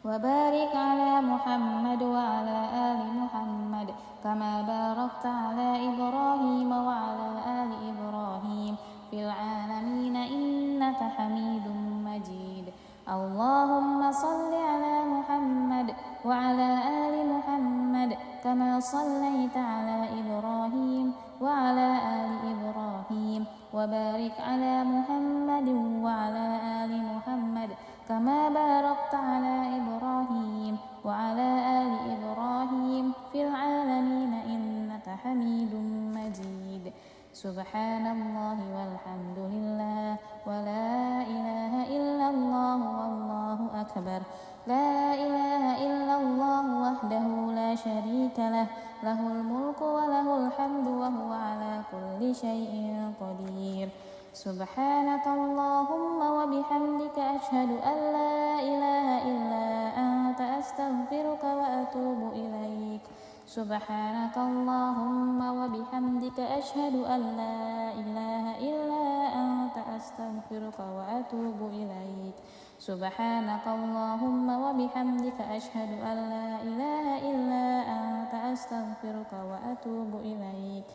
وبارك على محمد وعلى آل محمد كما باركت على إبراهيم وعلى آل إبراهيم في العالمين إنك حميد مجيد. اللهم صل على محمد وعلى آل محمد كما صليت على إبراهيم وعلى آل إبراهيم وبارك على محمد وعلى آل محمد كما باركت على إبراهيم وعلى آل إبراهيم في العالمين إنك حميد مجيد. سبحان الله والحمد لله ولا إله إلا الله والله أكبر. لا إله إلا الله وحده لا شريك له، له الملك وله الحمد وهو على كل شيء قدير. سبحانك اللهم وبحمدك أشهد أن لا إله إلا أنت أستغفرك وأتوب إليك. سبحانك اللهم وبحمدك أشهد أن لا إله إلا أنت أستغفرك وأتوب إليك. سبحانك اللهم وبحمدك أشهد أن لا إله إلا أنت أستغفرك وأتوب إليك.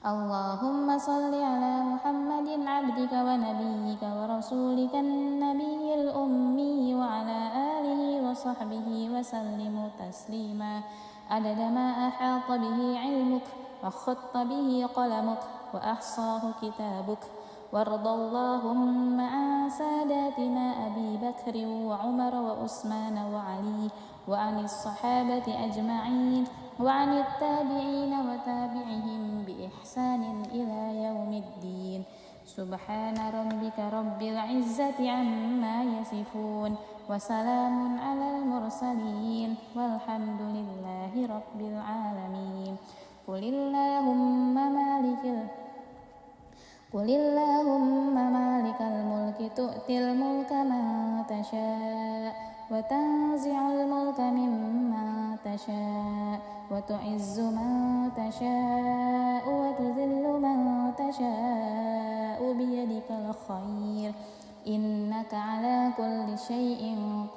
اللهم صل على محمد عبدك ونبيك ورسولك النبي الأمي وعلى آله وصحبه وسلم تسليما عدد ما أحاط به علمك وخط به قلمك وأحصاه كتابك. وارض اللهم عن ساداتنا أبي بكر وعمر وعثمان وعلي وعن الصحابة أجمعين وعن التابعين وتابعهم بإحسان إلى يوم الدين. سبحان ربك رب العزة عما يصفون وسلام على المرسلين والحمد لله رب العالمين. قل اللهم مالك الملك تؤتي الملك من تشاء وتنزع الملك ممن تشاء وتعز من تشاء وتذل من تشاء بيدك الخير إنك على كل شيء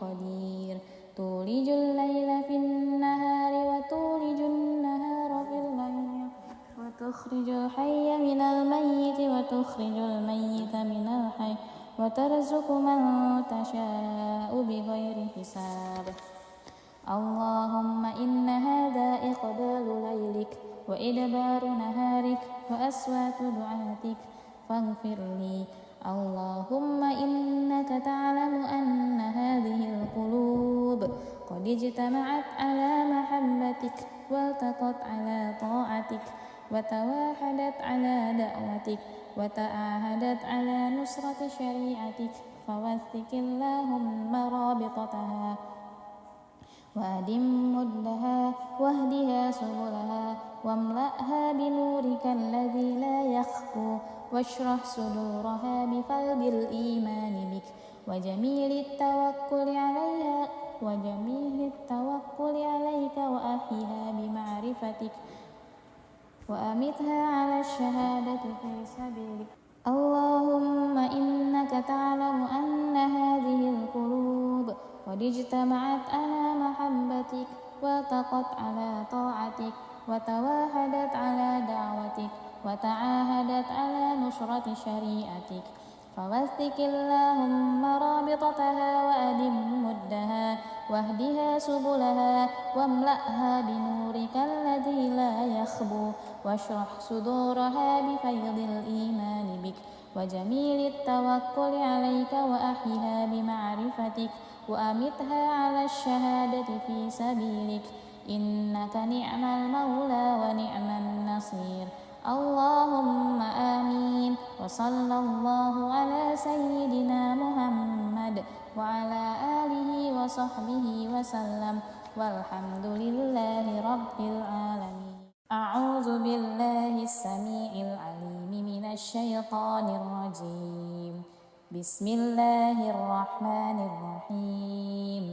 قدير. تولج الليل في النهار وتولج النهار في الليل وتخرج الحي من الميت وتخرج الميت من الحي وترزق من تشاء بغير حساب. اللهم إن هذا إقبال ليلك وإدبار نهارك وأصوات دعاتك فاغفر لي. اللهم إنك تعلم أن هذه القلوب قد اجتمعت على محبتك والتقت على طاعتك وتواحدت على دعوتك وتعاهدت على نصرة شريعتك فوثق اللهم رابطتها وأدم مدها واهدها سبلها واملأها بنورك الذي لا يخفو واشرح صدورها بفيض الإيمان بك وجميل التوكل عليك وأحيها بمعرفتك وأمتها على الشهادة في سبيلك. اللهم إنك تعلم أن هذه القلوب قد اجتمعت على محبتك والتقت على طاعتك وتواحدت على دعوتك وتعاهدت على نصرة شريعتك فوثق اللهم رابطتها وأدم مدها واهدها سبلها واملأها بنورك الذي لا يخبو واشرح صدورها بفيض الإيمان بك وجميل التوكل عليك وأحيها بمعرفتك وأمتها على الشهادة في سبيلك إنك نعم المولى ونعم النصير. اللهم آمين. وصلى الله على سيدنا محمد وعلى آله وصحبه وسلم والحمد لله رب العالمين. أعوذ بالله السميع العليم من الشيطان الرجيم. بسم الله الرحمن الرحيم.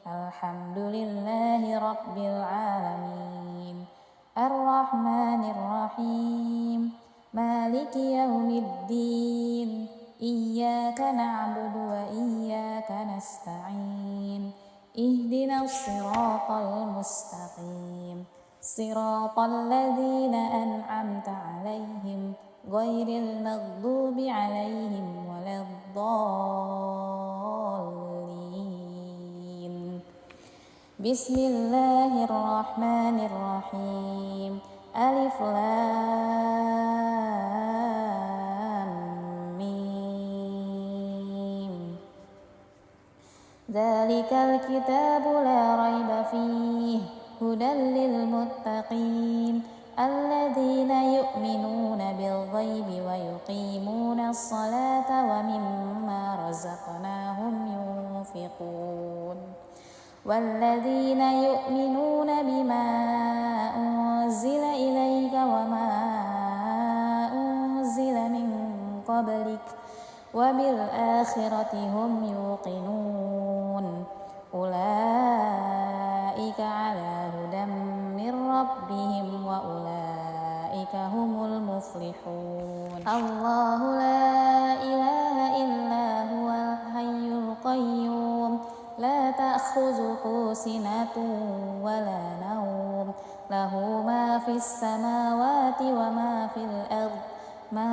الحمد لله رب العالمين الرحمن الرحيم مالك يوم الدين إياك نعبد وإياك نستعين اهدنا الصراط المستقيم صراط الذين أنعمت عليهم غير المغضوب عليهم ولا الضالين. بسم الله الرحمن الرحيم ألف لام ميم ذلك الكتاب لا ريب فيه هدى للمتقين الذين يؤمنون بالغيب ويقيمون الصلاة ومما رزقناهم ينفقون والذين يؤمنون بما أنزل إليك وما أنزل من قبلك وبالآخرة هم يوقنون أولئك على هدى من ربهم وأولئك هم المفلحون الله لا إله إلا هو الحي القيوم لا تأخذه سنة ولا نوم له ما في السماوات وما في الأرض من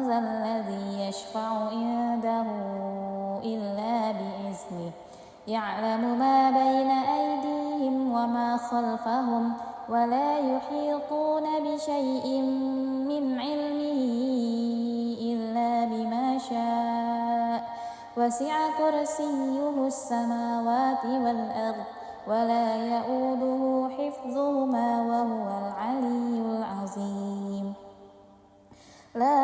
ذا الذي يشفع عنده إلا بإذنه يعلم ما بين أيديهم وما خلفهم ولا يحيطون بشيء من علمه إلا بما شاء وسع كرسيه السماوات والأرض ولا يؤوده حفظهما وهو العلي العظيم لا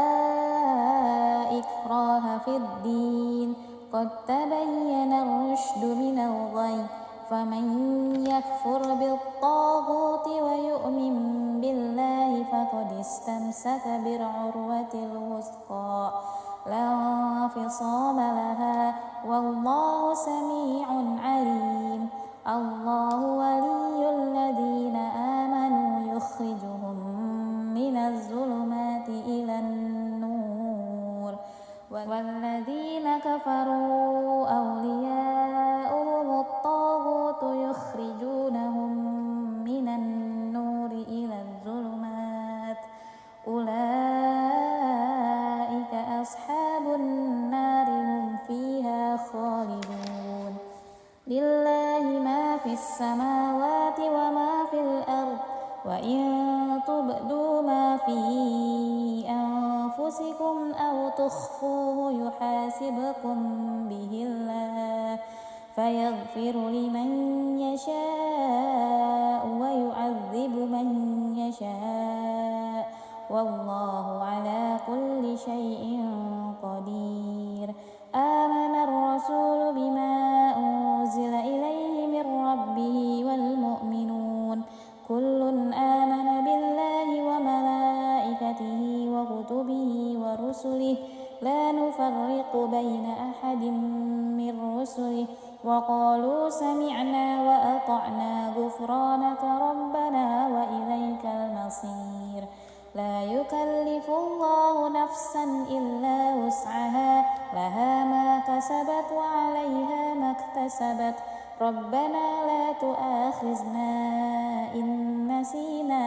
إكراه في الدين قد تبين الرشد من الغي فمن يكفر بالطاغوت ويؤمن بالله فقد استمسك بالعروة الوثقى لا انفصام لها والله سميع عليم الله ولي الذين آمنوا يخرجهم من الظلمات إلى النور والذين كفروا أولياؤهم الطاغوت يخرجونهم من النور إلى الظلمات أولئك أصحاب النار هم فيها خالدون لله ما في السماوات وما في الأرض وإن تبدوا ما في أنفسكم أو تخفوه يحاسبكم به الله فيغفر لمن يشاء ويعذب من يشاء والله على كل شيء قدير آمن الرسول بما أنزل إليه من ربه والمؤمنون كل آمن بالله وملائكته وكتبه ورسله لا نفرق بين أحد من رسله وقالوا سمعنا وأطعنا غفرانك ربنا وإليك المصير لا يكلف الله نفسا إلا وسعها لها ما كسبت وعليها ما اكتسبت ربنا لا تؤاخذنا إن نسينا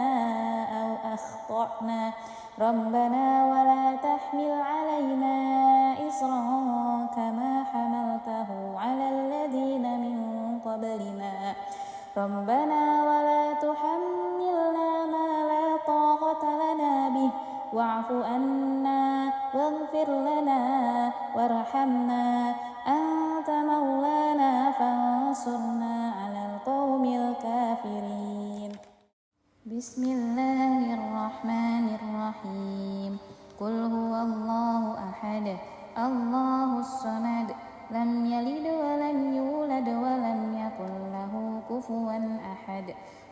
أو أخطأنا ربنا ولا تحمل علينا إصرا كما حملته على الذين من قبلنا ربنا ولا تحملنا ما لا طاقة لنا به واعف عنا واغفر لنا وارحمنا أنت مولانا فانصرنا على القوم الكافرين بسم الله الرحمن الرحيم قل هو الله أحد الله الصمد لم يلد ولم يولد ولم يكن له كفوا أحد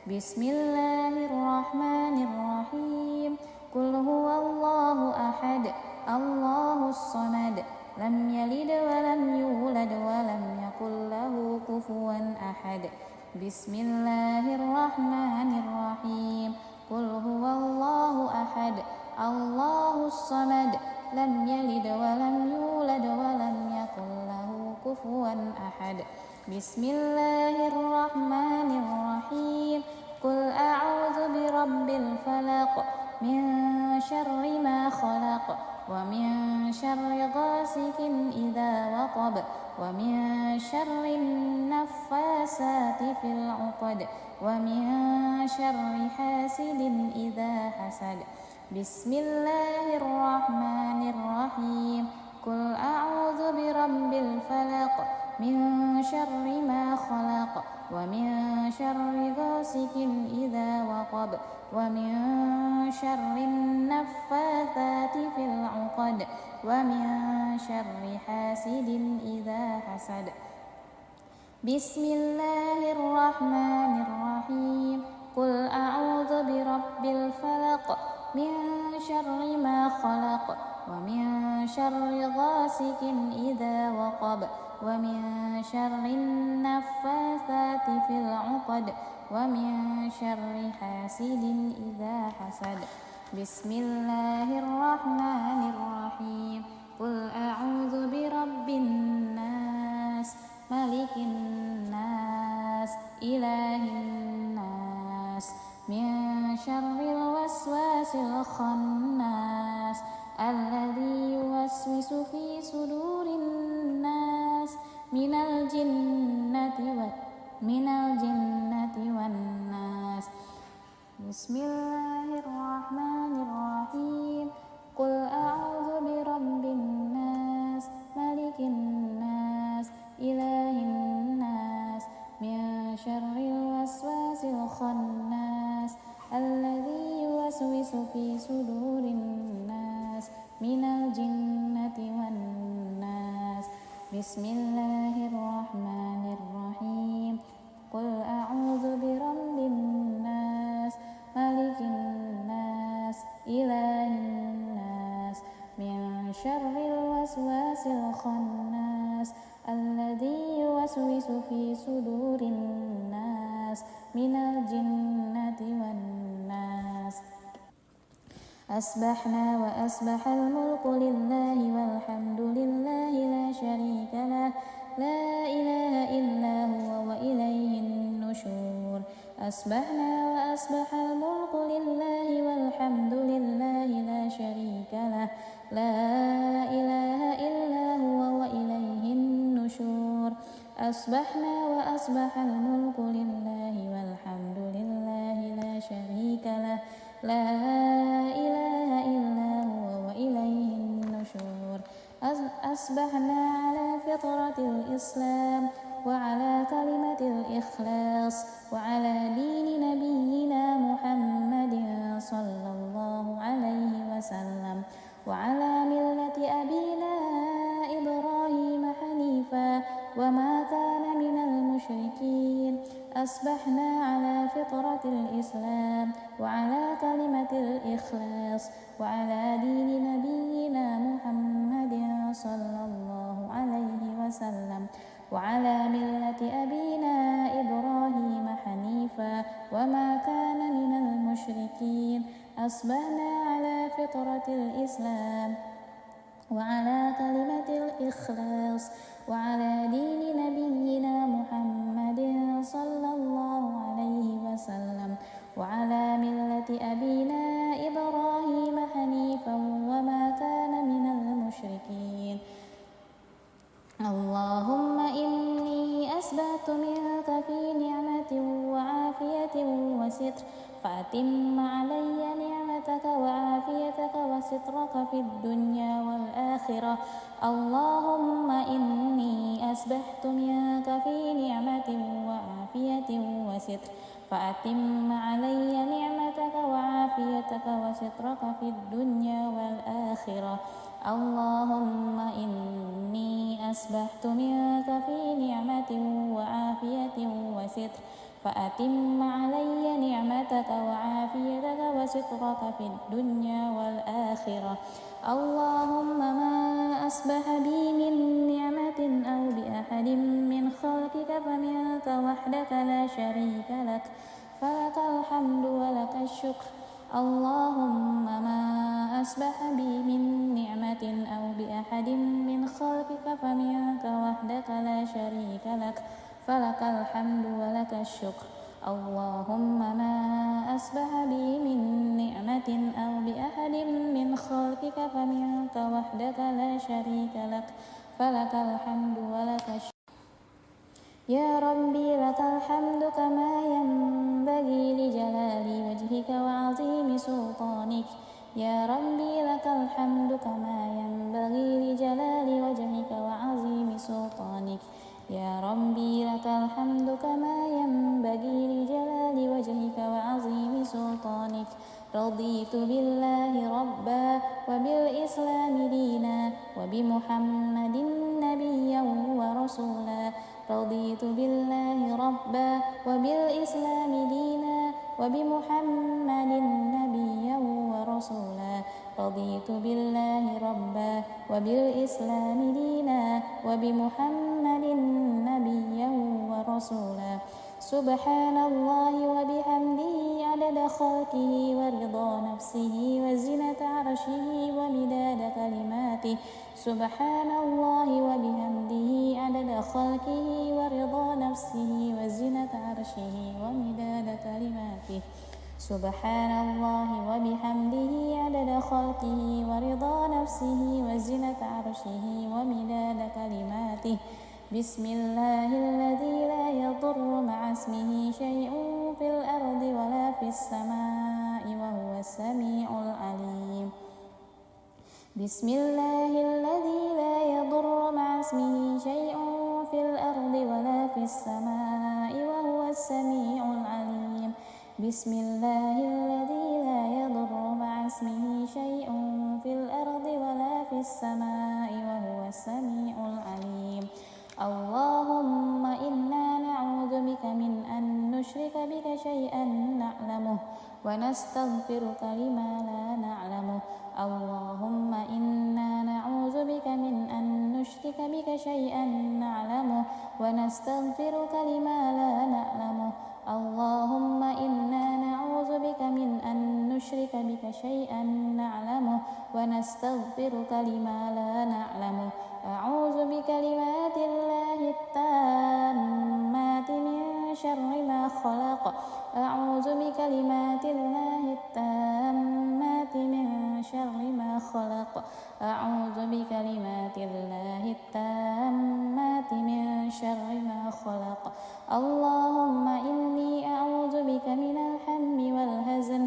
بسم الله الرحمن الرحيم قل هو الله أحد الله الصمد لم يلد ولم يولد ولم يكن له كفوا أحد بسم الله الرحمن الرحيم قل هو الله أحد الله الصمد لم يلد ولم يولد ولم يكن له كفوا أحد بسم الله الرحمن الرحيم قل أعوذ برب الفلق من شر ما خلق ومن شر غاسق إذا وقب ومن شر النفاثات النفاثات في العقد ومن شر حاسد إذا حسد. بسم الله الرحمن الرحيم. قل أعوذ برب الفلق من شر ما خلق ومن شر غاسق إذا وقب ومن شر النفاثات في العقد ومن شر حاسد إذا حسد. بسم الله الرحمن الرحيم. قل أعوذ برب الفلق من شر ما خلق ومن شر غاسق إذا وقب ومن شر النفاثات في العقد ومن شر حاسد إذا حسد. بسم الله الرحمن الرحيم. قل أعوذ برب الناس ملك الناس إله الناس من شر الوسواس الخناس الذي يوسوس في صدور الناس من الجنة والناس. بسم الله الرحمن الرحيم. قل أعوذ برب الناس ملك الناس إله الناس من شر الوسواس الخناس الذي يوسوس في صدور الناس من الجنة والناس. بسم الله الرحمن الرحيم. قل أعوذ برب الناس ملك الناس إله الناس من شر الوسواس الخناس الذي يوسوس في صدور الناس من الجنة والناس. أصبحنا وأصبح الملك لله والحمد لله لا شريك له لا إله إلا هو وإليه النشور. أصبحنا وأصبح الملك لله والحمد لله لا شريك له لا إله إلا هو وإليه النشور. أصبحنا وأصبح الملك لله والحمد لله لا شريك له لا إله إلا هو وإليه النشور. أصبحنا على فطرة الإسلام وعلى كلمة الإخلاص وعلى دين نبينا محمد صلى الله عليه وسلم وعلى ملة أبينا إبراهيم حنيفا وما كان من المشركين. أصبحنا على فطرة الإسلام وعلى كلمة الإخلاص وعلى دين نبينا محمد صلى الله عليه وسلم وعلى ملة أبينا إبراهيم حنيفا وما كان من المشركين. أصبحنا على فطرة الإسلام وعلى كلمة الإخلاص وعلى دين نبينا محمد صلى الله عليه وسلم وعلى ملة أبينا إبراهيم حنيفا وما كان من المشركين. اللهم إني أسبحت منك في نعمة وعافية وستر فأتم علي نعمتك وعافيتك وسترك في الدنيا والآخرة. اللهم إني أسبحت منك في نعمة وعافية وستر فأتم علي نعمتك وعافيتك وسترك في الدنيا والآخرة. اللهم إني أسبحت منك في نعمة وعافية وستر فأتم علي نعمتك وعافيتك وسترك في الدنيا والآخرة. اللهم ما أصبح بي من نعمة أو بأحد من خلقك فمنك وحدك لا شريك لك فلك الحمد ولك الشكر. اللهم ما أصبح بي من نعمة أو بأحد من خلقك فمنك وحدك لا شريك لك فلك الحمد ولك الشكر. اللهم ما أصبح بي من نعمة أو بأحد من خلقك فمنك وحدك لا شريك لك فلك الحمد ولك الشكر. يا ربي لك الحمد كما ينبغي لجلال وجهك وعظيم سلطانك. يا ربي لك الحمد كما ينبغي لجلال وجهك وعظيم سلطانك. يا ربي لك الحمد كما ينبغي لجلال وجهك وعظيم سلطانك. رضيت بالله ربا وبالإسلام دينا وبمحمد نبيا ورسولا. رضيت بالله ربا وبالإسلام دينا وبمحمد نبيا ورسولا. رضيت بالله ربا وبالإسلام دينا وبمحمد نبيا ورسولا. سبحان الله وبحمده عدد خلقه ورضا نفسه وزنة عرشه ومداد كلماته. سبحان الله وبحمده عدد خلقه ورضا نفسه وزنة عرشه ومداد كلماته. سبحان الله وبحمده عدد خلقه ورضا نفسه وزنة عرشه ومداد كلماته. بسم الله الذي لا يضر مع اسمه شيء في الأرض ولا في السماء وهو السميع العليم. بسم الله الذي لا يضر مع اسمه شيء في الأرض ولا في السماء وهو السميع العليم. بسم الله الذي لا يضر مع اسمه شيء في الأرض ولا في السماء وهو السميع العليم. اللهم إنا نعوذ بك من أن نشرك بك شيئا نعلمه ونستغفرك لما لا نعلمه. اللهم إنا نعوذ بك من أن نشرك بك شيئا نعلمه ونستغفرك لما لا نعلمه. اللهم إنا نعوذ بك من أن نشرك بك شيئا نعلمه ونستغفرك لما لا نعلمه. أعوذ بكلمات الله التامات من شر ما خلق. أعوذ بكلمات الله التامات من شر ما خلق. أعوذ بكلمات الله التامات من شر ما خلق. اللهم إني أعوذ بك من الهم والحزن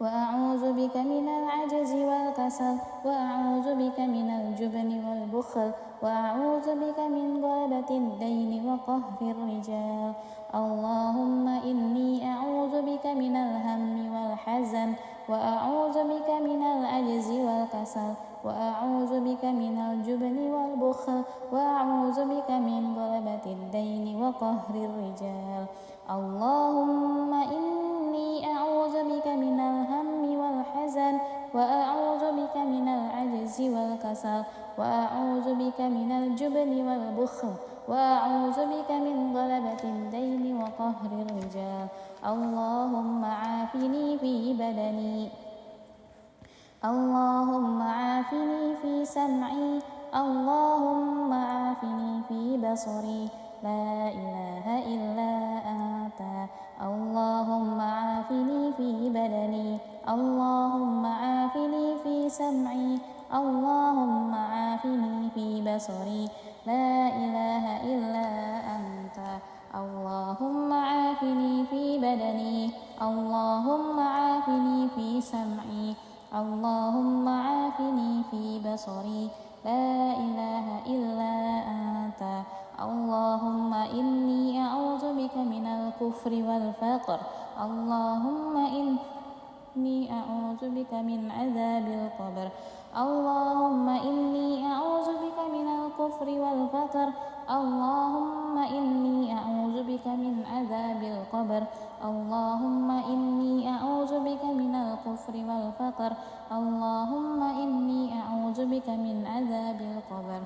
وأعوذ بك من العجز والكسل وأعوذ بك من الجبن والبخل وأعوذ بك من غلبة الدين وقهر الرجال. اللهم إني أعوذ بك من الهم والحزن وأعوذ بك من العجز والكسل وأعوذ بك من الجبن والبخل وأعوذ بك من غلبة الدين وقهر الرجال. اللهم إني أعوذ بك من الهم والحزن وأعوذ بك من العجز والكسل وأعوذ بك من الجبن والبخل وأعوذ بك من غلبة الدين وقهر الرجال. اللهم عافني في بدني. اللهم عافني في سمعي. اللهم عافني في بصري. لا إله إلا أنت. اللهم عافني في بدني. اللهم عافني في سمعي. اللهم عافني في بصري. لا إله إلا أنت. اللهم عافني في بدني. اللهم عافني في سمعي. اللهم عافني في بصري. لا إله إلا أنت. اللهم إني أعوذ بك من الكفر والفقر. اللهم إني أعوذ بك من عذاب القبر. اللهم إني أعوذ بك من الكفر والفقر. اللهم إني أعوذ بك من عذاب القبر. اللهم إني أعوذ بك من الكفر والفقر. اللهم إني أعوذ بك من عذاب القبر.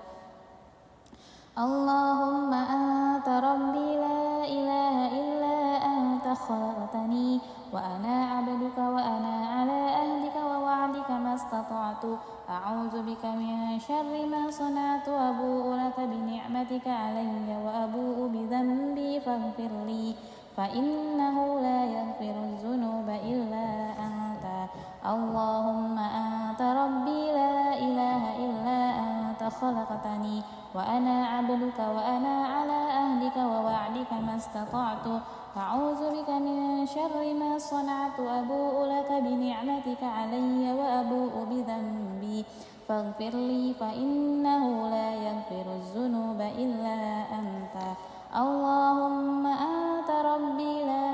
اللهم أنت ربي لا إله إلا أنت خلقتني وأنا عبدك وأنا على أهلك ووعدك ما استطعت. أعوذ بك من شر ما صنعت. أبوء لك بنعمتك علي وأبوء بذنبي فاغفر لي فإنه لا يغفر الذنوب إلا أنت. اللهم أنت ربي لا إله إلا أنت خلقتني وأنا عبدك وأنا على عهدك ووعدك ما استطعت أعوذ بك من شر ما صنعت أبوء لك بنعمتك علي وأبوء بذنبي فاغفر لي فإنه لا يغفر الذنوب إلا أنت اللهم أنت ربي لا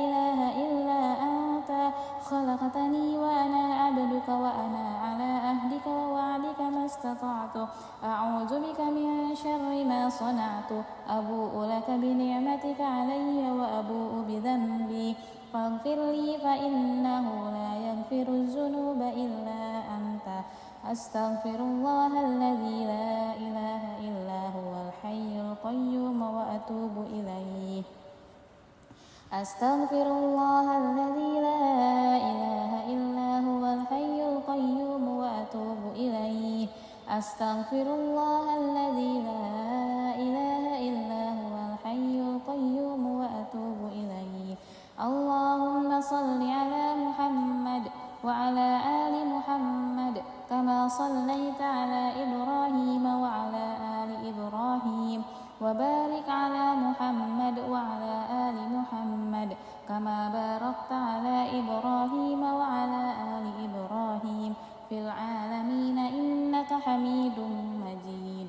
إله إلا أنت خلقتني وأنا عبدك وأنا على عهدك ووعدك ما استطعت أعوذ بك من شر ما صنعت أبوء لك بنعمتك علي وأبوء بذنبي فاغفر لي فإنه لا يغفر الذنوب إلا أنت أستغفر الله الذي لا إله إلا هو الحي القيوم وأتوب إليه أستغفر الله الذي لا إله إلا هو الحي القيوم وأتوب إليه أستغفر الله الذي لا إله إلا هو الحي القيوم وأتوب إليه اللهم صل على محمد وعلى آل محمد كما صليت على إبراهيم وعلى آل إبراهيم وبارك على محمد وعلى آل محمد كما باركت على إبراهيم وعلى آل إبراهيم في العالمين إنك حميد مجيد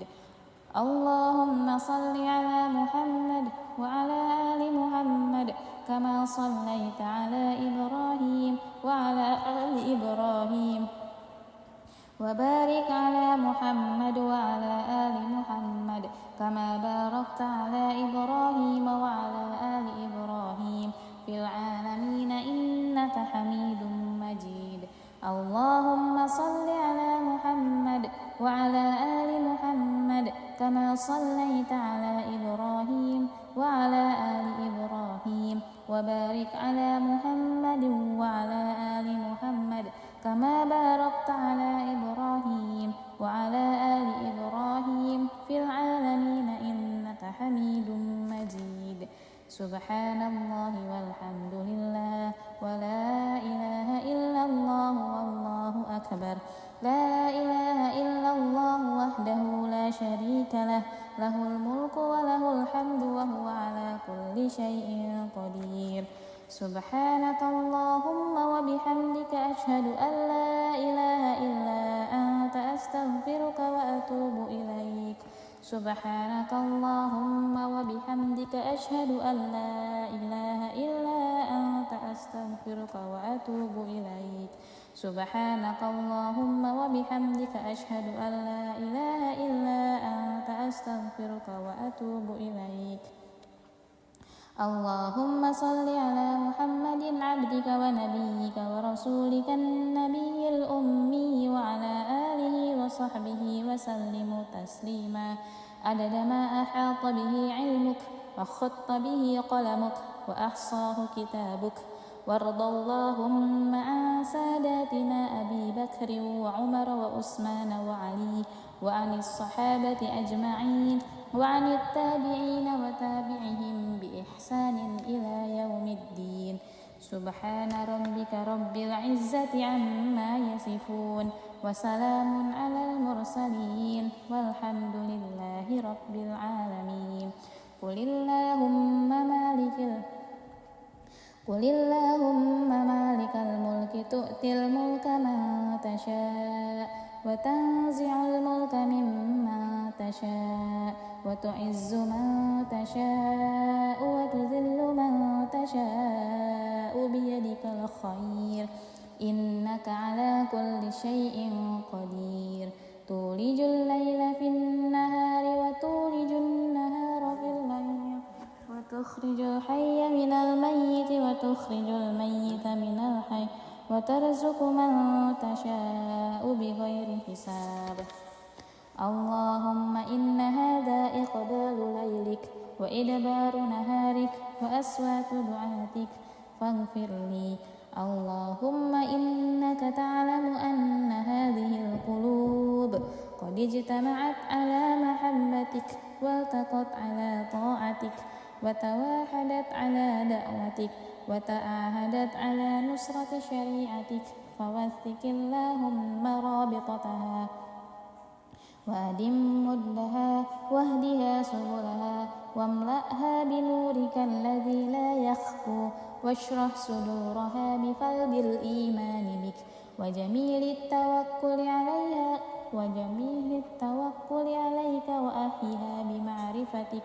اللهم صل على محمد وعلى آل محمد كما صليت على إبراهيم وعلى آل إبراهيم وبارك على محمد وعلى آل محمد كما باركت على إبراهيم وعلى آل إبراهيم في العالمين إنك حميد مجيد اللهم صل على محمد وعلى آل محمد كما صليت على إبراهيم وعلى آل إبراهيم وبارك على محمد وعلى آل محمد كما باركت على إبراهيم وعلى آل إبراهيم في العالمين إنك حميد مجيد سبحان الله والحمد لله ولا إله إلا الله والله أكبر لا إله إلا الله وحده لا شريك له له الملك وله الحمد وهو على كل شيء قدير سبحانك اللهم وبحمدك أشهد أن لا إله إلا أنت أستغفرك وأتوب إليك سبحانك اللهم وبحمدك أشهد أن لا إله إلا أنت أستغفرك وأتوب إليك سبحانك اللهم وبحمدك أشهد أن لا إله إلا أنت أستغفرك وأتوب إليك اللهم صل على محمد عبدك ونبيك ورسولك النبي الأمي وعلى آله وصحبه وسلم تسليما عدد ما أحاط به علمك وخط به قلمك وأحصاه كتابك وارض اللهم عن ساداتنا أبي بكر وعمر وعثمان وعلي وعن الصحابة أجمعين وعن التابعين وتابعهم بإحسان إلى يوم الدين سبحان ربك رب العزة عما يصفون وسلام على المرسلين والحمد لله رب العالمين قل اللهم مالك الملك تؤتي الملك من تشاء وتنزع الملك ممن تشاء وتعز من تشاء وتذل من تشاء بيدك الخير إنك على كل شيء قدير تولج الليل في النهار وتولج النهار في الليل وتخرج الحي من الميت وتخرج الميت من الحي وترزق من تشاء بغير حساب اللهم إن هذا إقبال ليلك وإدبار نهارك وأصوات دعاتك فاغفر لي اللهم إنك تعلم أن هذه القلوب قد اجتمعت على محبتك والتقت على طاعتك وتواحدت على دعوتك وتعاهدت على نصرة شريعتك فوثق اللهم رابطتها وأدم مدها واهدها سبلها واملأها بنورك الذي لا يخبو واشرح صدورها بفيض الإيمان بك وجميل التوكل عليك وأحيها بمعرفتك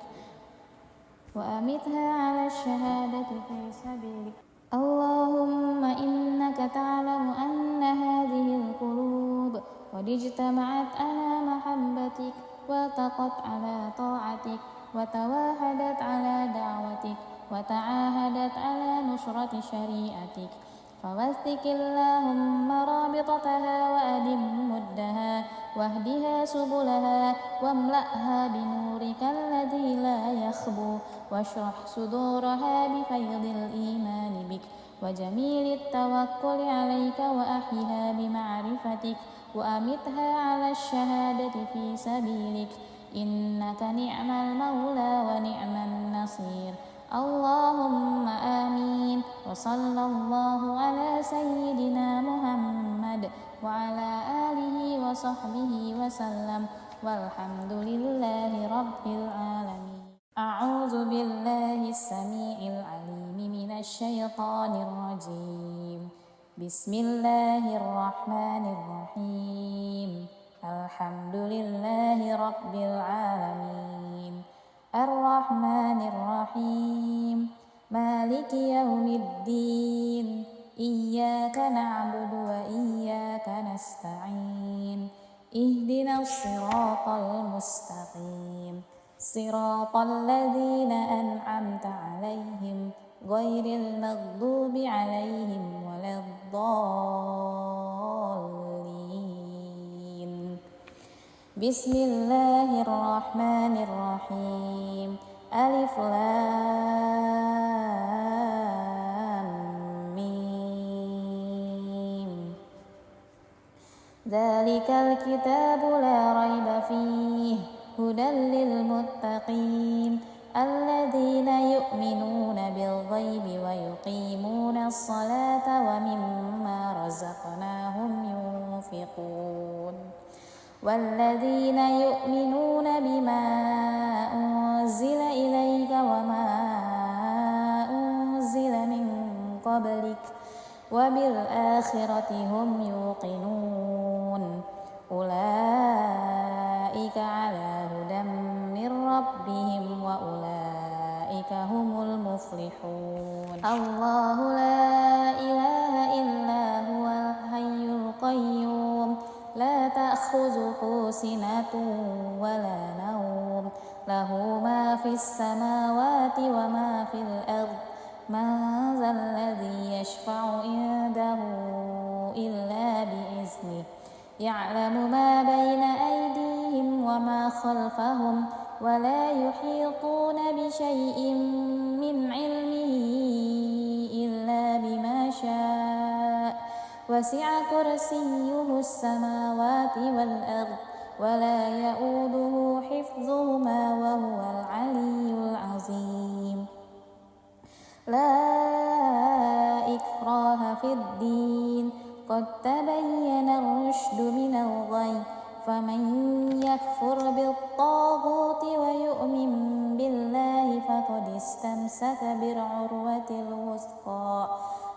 وأمتها على الشهادة في سبيلك. اللهم إنك تعلم أن هذه القلوب قد اجتمعت على محبتك والتقت على طاعتك وتواحدت على دعوتك وتعاهدت على نصرة شريعتك فوثق اللهم رابطتها وأدم مدها واهدها سبلها واملأها بنورك الذي لا يخبو واشرح صدورها بفيض الإيمان بك وجميل التوكل عليك وأحيها بمعرفتك وأمتها على الشهادة في سبيلك إنك نعم المولى ونعم النصير. اللهم آمين. وصلى الله على سيدنا محمد وعلى آله وصحبه وسلم والحمد لله رب العالمين. أعوذ بالله السميع العليم من الشيطان الرجيم. بسم الله الرحمن الرحيم. الحمد لله رب العالمين الرحمن الرحيم مالك يوم الدين إياك نعبد وإياك نستعين اهدنا الصراط المستقيم صراط الذين أنعمت عليهم غير المغضوب عليهم ولا الضالين. بسم الله الرحمن الرحيم. ألف لام ميم. ذلك الكتاب لا ريب فيه هدى للمتقين الذين يؤمنون بالغيب ويقيمون الصلاة ومما رزقناهم ينفقون والذين يؤمنون بما أنزل إليك وما أنزل من قبلك وبالآخرة هم يوقنون أولئك على هدى من ربهم وأولئك هم المفلحون. الله لا إله إلا هو الحي القيوم لا تأخذه سنة ولا نوم له ما في السماوات وما في الأرض من ذا الذي يشفع عنده إلا بإذنه يعلم ما بين أيديهم وما خلفهم ولا يحيطون بشيء من علمه إلا بما شاء وسع كرسيه السماوات والأرض ولا يؤوده حفظهما وهو العلي العظيم. لا إكراه في الدين قد تبين الرشد من الغي فمن يكفر بالطاغوت ويؤمن بالله فقد استمسك بالعروة الوثقى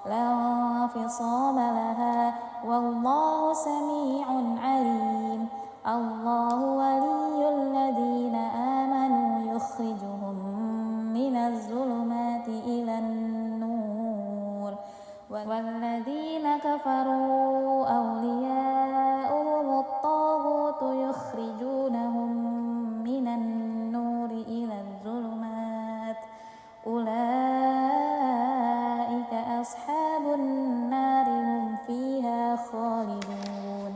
لا انفصام لها والله سميع عليم. الله ولي الذين آمنوا يخرجهم من الظلمات إلى النور والذين كفروا أولياؤهم الطاغوت يخرجونهم من النور إلى الظلمات أولئك أصحاب النار هم فيها خالدون.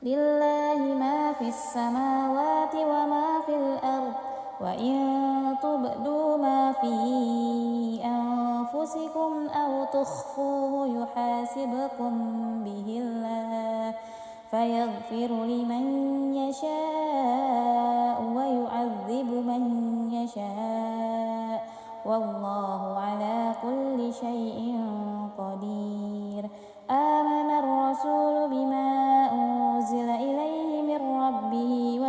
لله ما في السماوات وما في الأرض وإن تبدوا ما في أنفسكم أو تخفوه يحاسبكم به الله فيغفر لمن يشاء ويعذب من يشاء والله على كل شيء قدير. آمن الرسول بما أنزل إليه من ربه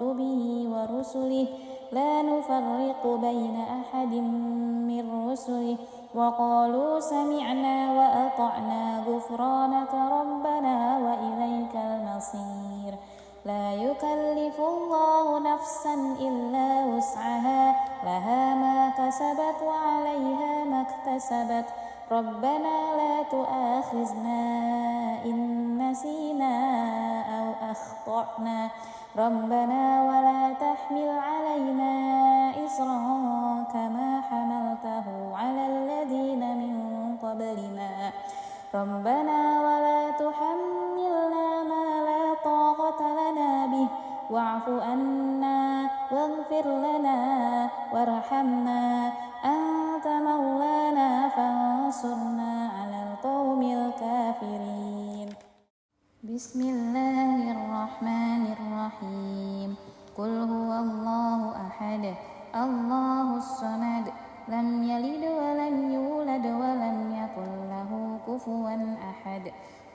كتبه ورسله لا نفرق بين أحد من رسله وقالوا سمعنا وأطعنا غفرانك ربنا وإليك المصير لا يكلف الله نفسا إلا وسعها لها ما كسبت وعليها ما اكتسبت ربنا لا تؤاخذنا إن نسينا أو أخطأنا ربنا ولا تحمل علينا إصرا كما حملته على الذين من قبلنا ربنا ولا تحملنا ما لا طاقة لنا به واعف عنا واغفر لنا وارحمنا أنت مولانا فانصرنا على القوم الكافرين بسم الله الرحمن الرحيم قل هو الله أحد الله الصمد لم يلد ولم يولد ولم يكن له كفوا أحد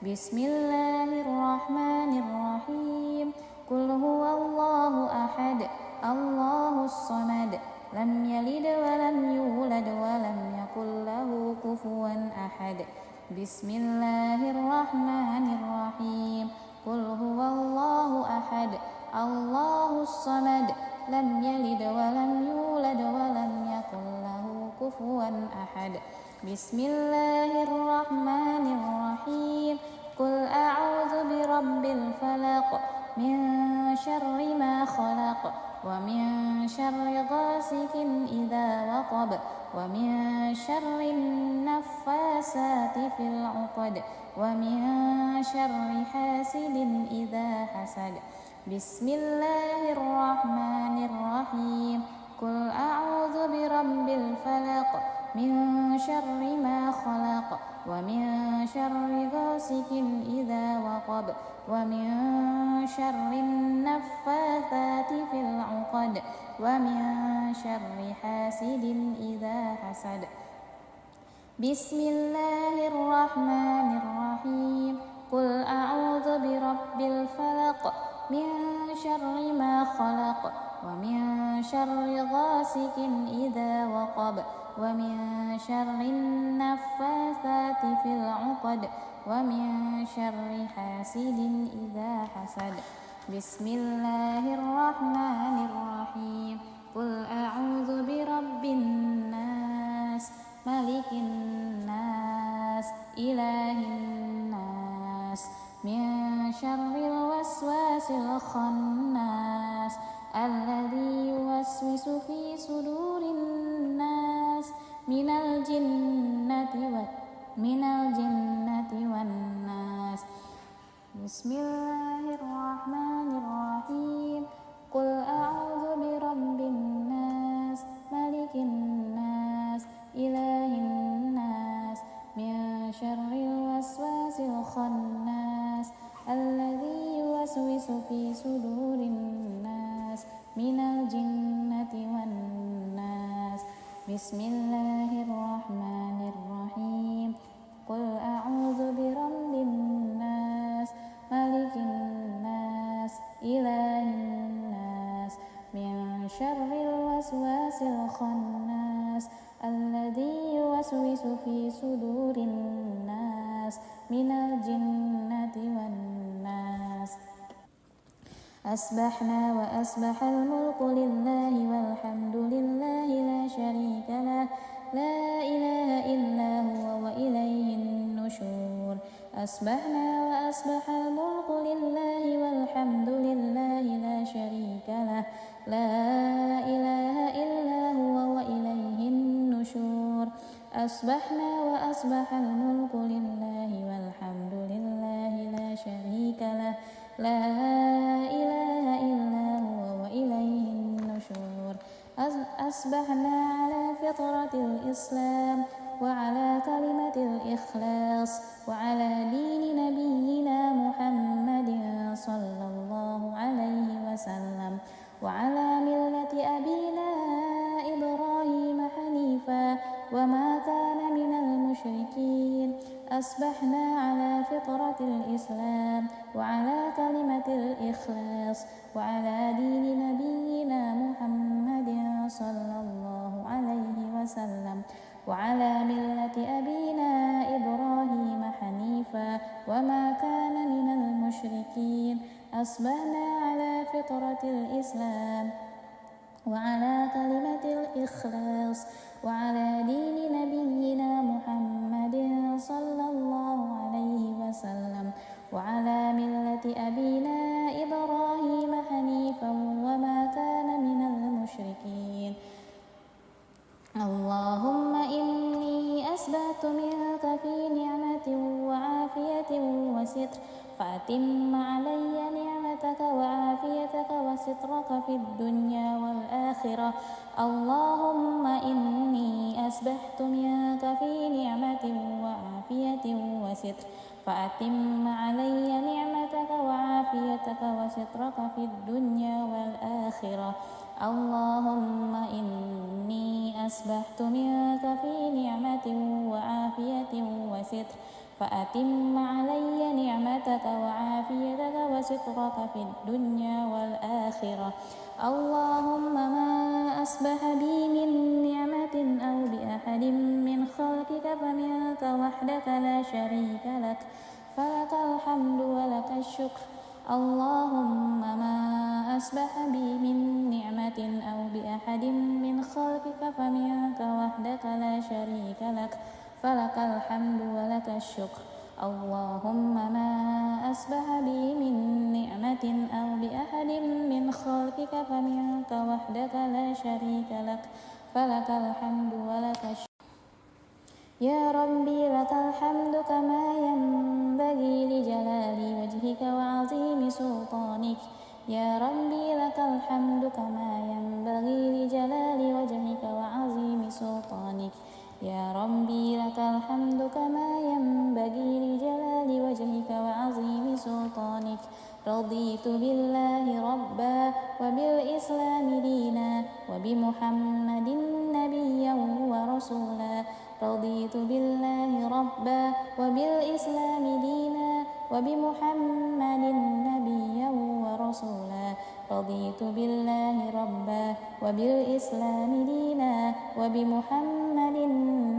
بسم الله الرحمن الرحيم قل هو الله أحد الله الصمد لم يلد ولم يولد ولم يكن له كفوا أحد بسم الله الرحمن الرحيم قل هو الله أحد الله الصمد لم يلد ولم يولد ولم يكن له كفوا أحد بسم الله الرحمن الرحيم قل أعوذ برب الفلق من شر ما خلق ومن شر غاسق إذا وقب ومن شر النفاسات في العقد ومن شر حاسد إذا حسد بسم الله الرحمن الرحيم قل أعوذ برب الفلق من شر ما خلق ومن شر غاسق إذا وقب ومن شر النفاثات في العقد ومن شر حاسد إذا حسد بسم الله الرحمن الرحيم قل أعوذ برب الفلق من شر ما خلق ومن شر غاسق إذا وقب ومن شر النفاثات في العقد ومن شر حاسد إذا حسد بسم الله الرحمن الرحيم قل أعوذ برب الناس ملك الناس إله الناس من شر الوسواس الخناس الذي يوسوس في صدور الناس من الجنة والناس بسم الله الرحمن الرحيم قل أعوذ برب الناس ملك الناس إله الناس من شر الوسواس الخناس الذي يوسوس في صدور الناس من الجنة والناس بسم الله الرحمن الرحيم قل أعوذ برب الناس ملك الناس إله الناس من شر الوسواس الخناس الذي يوسوس في صدور الناس من الجنة والناس أصبحنا وأصبح الملك لله والحمد لله لا شريك له لا إله إلا هو وإليه النشور أصبحنا وأصبح الملك لله والحمد لله لا شريك له لا إله إلا هو وإليه النشور أصبحنا وأصبح الملك لله والحمد لله لا شريك له لا إله إلا هو وإليه النشور أصبحنا على فطرة الإسلام وعلى كلمة الإخلاص وعلى دين نبينا محمد صلى الله عليه وسلم وعلى ملة أبينا إبراهيم حنيفا وما كان من المشركين أصبحنا على فطرة الإسلام وعلى كلمة الإخلاص وعلى دين نبينا محمد صلى الله عليه وسلم وعلى ملة أبينا إبراهيم حنيفا وما كان من المشركين. أصبحنا على فطرة الإسلام وعلى كلمة الإخلاص وعلى دين نبينا محمد صلى الله عليه وسلم وعلى ملة أبينا إبراهيم حنيفا وما كان من المشركين. اللهم إني أسبحت منك في نعمة وعافية وستر فأتم علي نعمتك وعافيتك وسترك في الدنيا والآخرة. اللهم إني أسبحت منك في نعمة وعافية وستر فأتم علي نعمتك وعافيتك وسترك في الدنيا والآخرة. اللهم إني أسبحت منك في نعمة وعافية وستر فأتم علي نعمتك وعافيتك وسترك في الدنيا والآخرة. اللهم ما أصبح بي من نعمة أو بأحد من خلقك فمنك وحدك لا شريك لك فلك الحمد ولك الشكر. اللهم ما أصبح بي من نعمة أو بأحد من خلقك فمنك وحدك لا شريك لك فلك الحمد ولك الشكر. اللهم ما أصبح بي من نعمة أو بأحد من خلقك فمنك وحدك لا شريك لك فلك الحمد ولك الشكر. يا ربي لك الحمد كما ينبغي لجلال وجهك وعظيم سلطانك. يا ربي لك الحمد كما ينبغي لجلال وجهك وعظيم سلطانك. يا ربي لك الحمد كما ينبغي لجلال وجهك وعظيم سلطانك. رضيت بالله ربا وبالإسلام دينا وبمحمد نبيا ورسولا. رضيت بالله ربا وبالإسلام دينا وبمحمد نبيا ورسولا. رضيت بالله ربا وبالإسلام دينا وبمحمد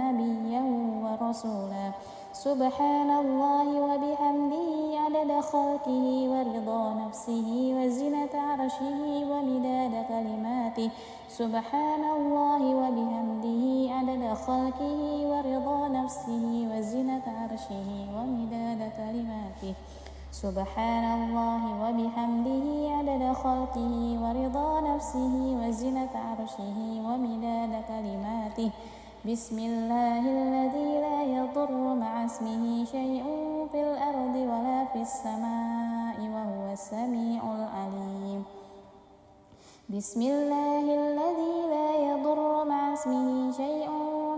نبيا ورسولا. سبحان الله وبحمده عدد خلقه ورضا نفسه وزنة عرشه ومداد كلماته. سبحان الله وبحمده عدد خلقه ورضا نفسه وزنة عرشه ومداد كلماته. سبحان الله وبحمده عدد خلقه ورضا نفسه وزنة عرشه ومداد كلماته. بسم الله الذي لا يضر مع اسمه شيء في الأرض ولا في السماء وهو السميع العليم. بسم الله الذي لا يضر مع اسمه شيء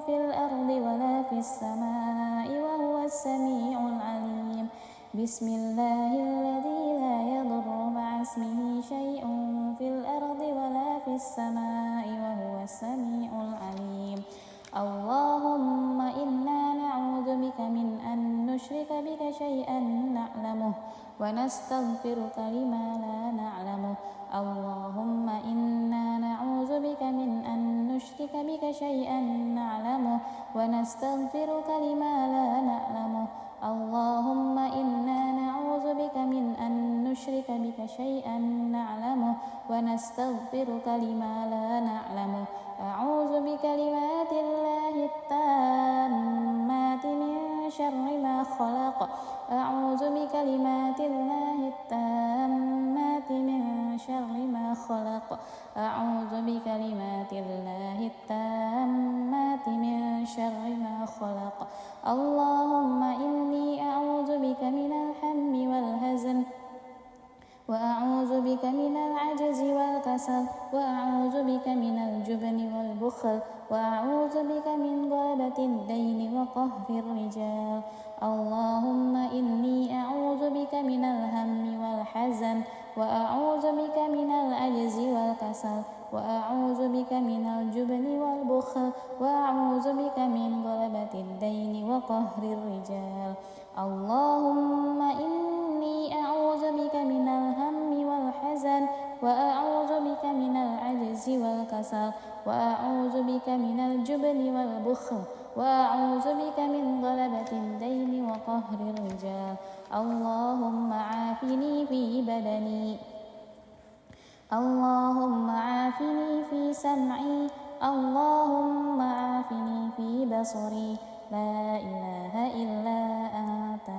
في الأرض ولا في السماء وهو السميع العليم. بسم الله الذي لا يضر مع اسمه شيء في الأرض ولا في السماء وهو السميع العليم. اللهم إنا نعوذ بك من أن نشرك بك شيئا نعلمه ونستغفرك لما لا نعلمه. اللهم إنا نعوذ بك من أن نشرك بك شيئا نعلمه ونستغفرك لما لا نعلمه. اللهم إنا نعوذ بك من أن نشرك بك شيئا نعلمه ونستغفرك لما لا نعلمه. أعوذ بكلمات الله التامات من شر ما خلق. أعوذ بكلمات الله التامات من شر ما خلق. أعوذ بكلمات الله التامات من شر ما خلق. اللهم إني أعوذ بك من الهم والحزن وأعوذ بك من العجز والكسل وأعوذ بك من الجبن والبخل وأعوذ بك من غلبة الدين وقهر الرجال. اللهم إني أعوذ بك من الهم والحزن وأعوذ بك من العجز والكسل والكسل وأعوذ بك من الجبن والبخل وأعوذ بك من غلبة الدين وقهر الرجال. اللهم إني أعوذ بك من الهم والحزن وأعوذ بك من العجز والكسل وأعوذ بك من الجبن والبخل وأعوذ بك من غلبة الدين وقهر الرجال. اللهم عافني في بدني، اللهم عافني في سمعي، اللهم عافني في بصري، لا إله إلا أنت.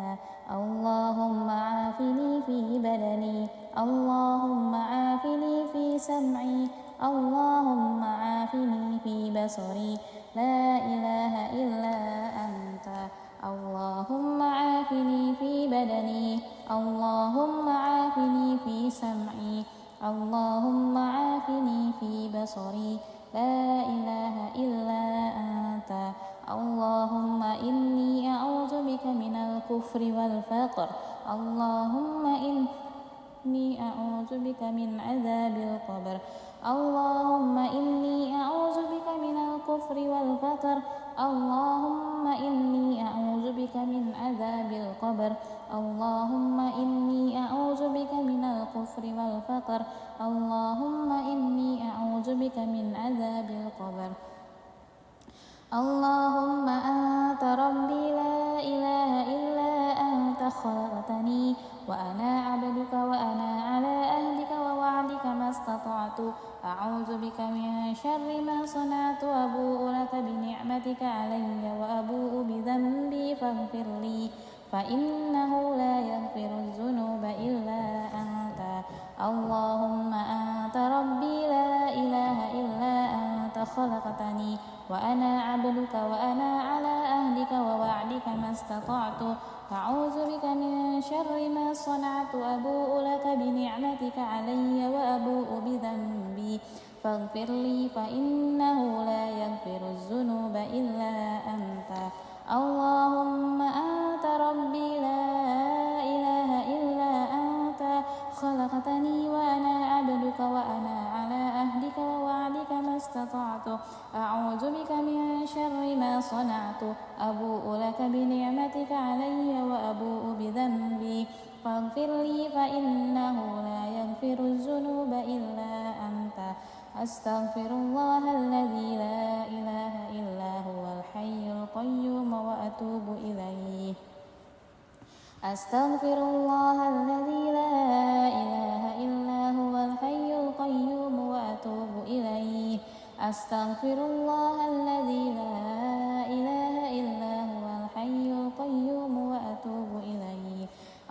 اللهم عافني في بدني، اللهم عافني في سمعي، اللهم عافني في بصري، لا إله إلا أنت. اللهم عافني في بدني، اللهم عافني في سمعي، اللهم عافني في بصري، لا إله إلا أنت. اللهم إني أعوذ بك من الكفر والفقر، اللهم إني أعوذ بك من عذاب القبر، اللهم إني أعوذ بك من الكفر والفقر، اللهم إني أعوذ بك من عذاب القبر، اللهم إني أعوذ بك من الكفر والفقر، اللهم إني أعوذ بك من عذاب القبر. اللهم أنت ربي لا إله إلا أنت خلقتني وأنا عبدك وأنا على أهلك ووعدك ما استطعت، أعوذ بك من شر ما صنعت، أبوء لك بنعمتك علي وأبوء بذنبي فاغفر لي فإنه لا يغفر الذنوب إلا أنت. اللهم أنت ربي لا إله إلا أنت خلقتني وأنا عبدك وأنا على أهلك ووعدك ما استطعت، أعوذ بك من شر ما صنعت، أبوء لك بنعمتك علي وأبوء بذنبي فاغفر لي فإنه لا يغفر الذنوب إلا أنت. اللهم أنت ربي لا إله إلا أنت خلقتني وأنا عبدك وأنا على أهلك ووعدك ما استطعت، أعوذ بك من شر ما صنعت، أبوء لك بنعمتك علي وأبوء بذنبي فاغفر لي فإنه لا يغفر الذنوب إلا أنت. أستغفر الله الذي لا إله إلا هو الحي القيوم وأتوب إليه. أستغفر الله الذي لا إله إلا هو الحي القيوم وأتوب إليه. أستغفر الله الذي لا إله إلا هو الحي القيوم وأتوب إليه.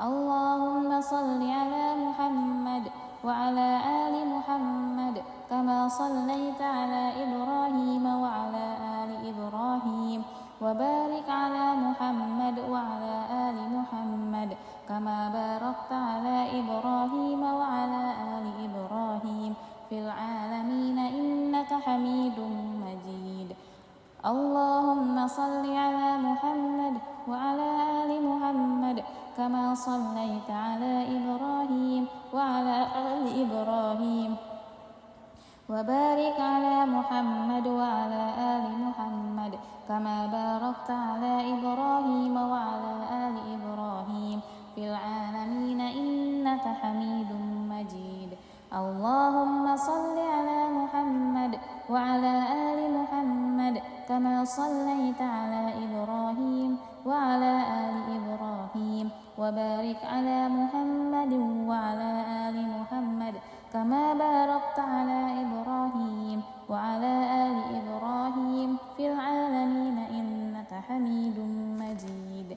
اللهم صل على محمد وعلى آل محمد كما صليت على إبراهيم وعلى آل إبراهيم، وبارك على محمد وعلى آل محمد كما باركت على إبراهيم وعلى آل إبراهيم في العالمين إنك حميد مجيد. اللهم صل على محمد وعلى آل محمد كما صليت على إبراهيم وعلى آل إبراهيم، وبارك على محمد وعلى آل محمد كما باركت على إبراهيم وعلى آل إبراهيم في العالمين إنك حميد مجيد. اللهم صل على محمد وعلى آل محمد كما صليت على إبراهيم وعلى آل إبراهيم، وبارك على محمد وعلى آل محمد كما باركت على إبراهيم وعلى آل إبراهيم في العالمين إنك حميد مجيد.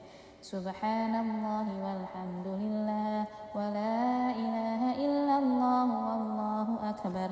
سبحان الله والحمد لله ولا إله إلا الله والله أكبر.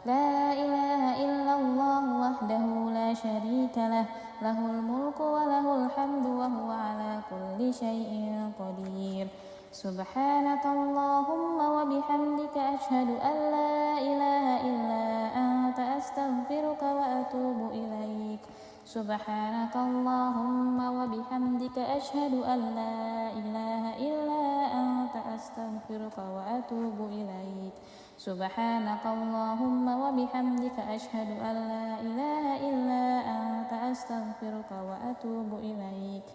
لا إله إلا الله وحده لا شريك له، له الملك وله الحمد وهو على كل شيء قدير. سبحانك اللهم وبحمدك أشهد أن لا إله إلا أنت أستغفرك وأتوب إليك. سبحانك اللهم وبحمدك أشهد أن لا إله إلا أنت أستغفرك وأتوب إليك. سبحانك اللهم أشهد أن لا إله إلا أنت أستغفرك وأتوب إليك.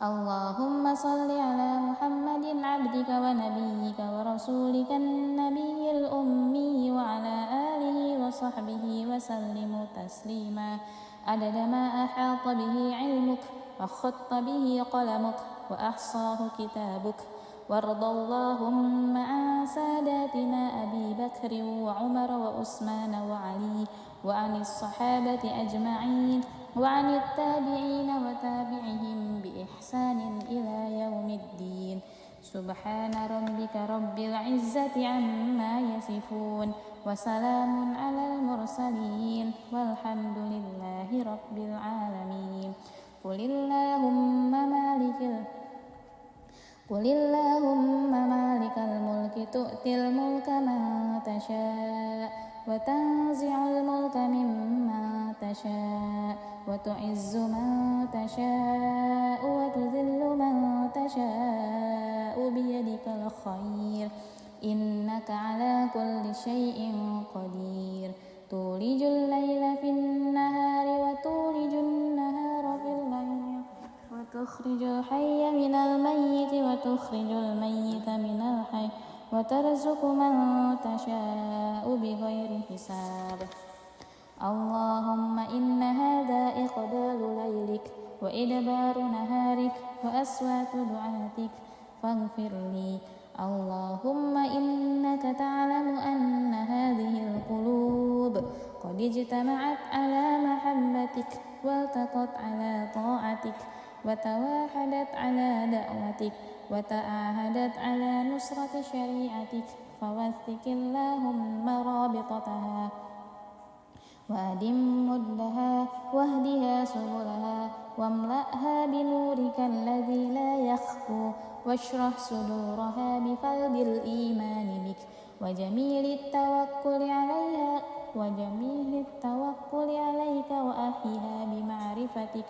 اللهم صل على محمد عبدك ونبيك ورسولك النبي الأمي وعلى آله وصحبه وسلم تسليما عدد ما أحاط به علمك وخط به قلمك وأحصاه كتابك. وارض اللهم عن ساداتنا أبي بكر وعمر وعثمان وعلي وعن الصحابة أجمعين وعن التابعين وتابعهم بإحسان إلى يوم الدين. سبحان ربك رب العزة عما يصفون وسلام على المرسلين والحمد لله رب العالمين. قل اللهم مالك الملك تؤتي الملك من تشاء وتنزع الملك ممن تشاء وتعز من تشاء وتذل من تشاء بيدك الخير إنك على كل شيء قدير. تولج الليل في النهار وتولج النهار في الليل وتخرج الحي من الميت وتخرج الميت من الحي وترزق من تشاء بغير حساب. اللهم إن هذا إقبال ليلك وإدبار نهارك وأصوات دعاتك فاغفر لي. اللهم إنك تعلم أن هذه القلوب قد اجتمعت على محبتك والتقت على طاعتك وتواحدت على دعوتك وتعاهدت على نصرة شريعتك فوثق اللهم رابطتها وأدم مدها واهدها سبلها واملأها بنورك الذي لا يخفو واشرح صدورها بفيض الإيمان بك وجميل التوكل عليك وأحيها بمعرفتك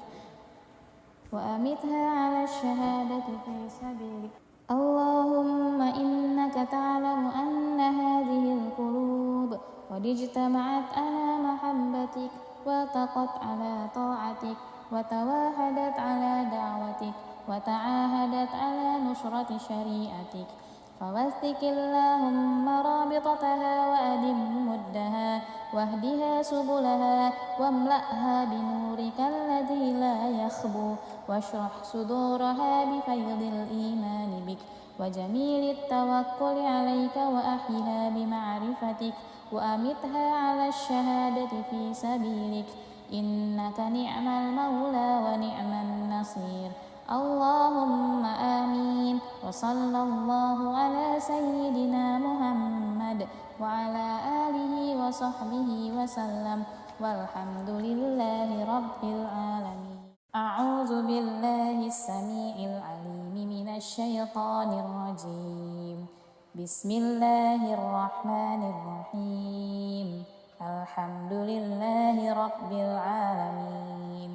وأمتها على الشهادة في سبيلك. اللهم إنك تعلم أن هذه القلوب قد اجتمعت على محبتك والتقت على طاعتك وتواحدت على دعوتك وتعاهدت على نصرة شريعتك فوثق اللهم رابطتها وأدم مدها واهدها سبلها واملأها بنورك الذي لا يخبو واشرح صدورها بفيض الإيمان بك وجميل التوكل عليك وأحيها بمعرفتك وأمتها على الشهادة في سبيلك إنك نعم المولى ونعم النصير. اللهم آمين. وصلى الله على سيدنا محمد وعلى آله وصحبه وسلم والحمد لله رب العالمين. أعوذ بالله السميع العليم من الشيطان الرجيم. بسم الله الرحمن الرحيم. الحمد لله رب العالمين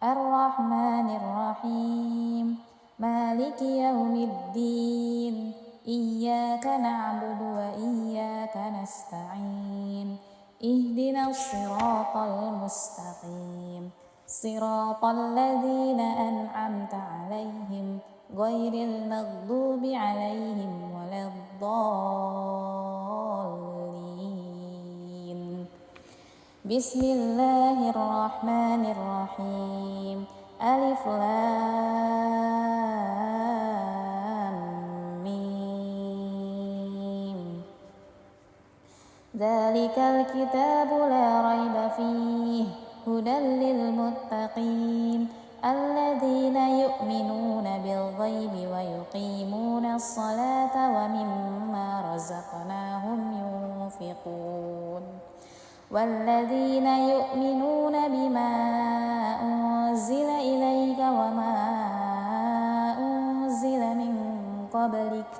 الرحمن الرحيم مالك يوم الدين إياك نعبد وإياك نستعين اهدنا الصراط المستقيم صراط الذين أنعمت عليهم غير المغضوب عليهم ولا الضالين. بسم الله الرحمن الرحيم. ألف لام ميم. ذلك الكتاب لا ريب فيه هدى للمتقين الذين يؤمنون بالغيب ويقيمون الصلاة ومما رزقناهم ينفقون والذين يؤمنون بما أنزل إليك وما أنزل من قبلك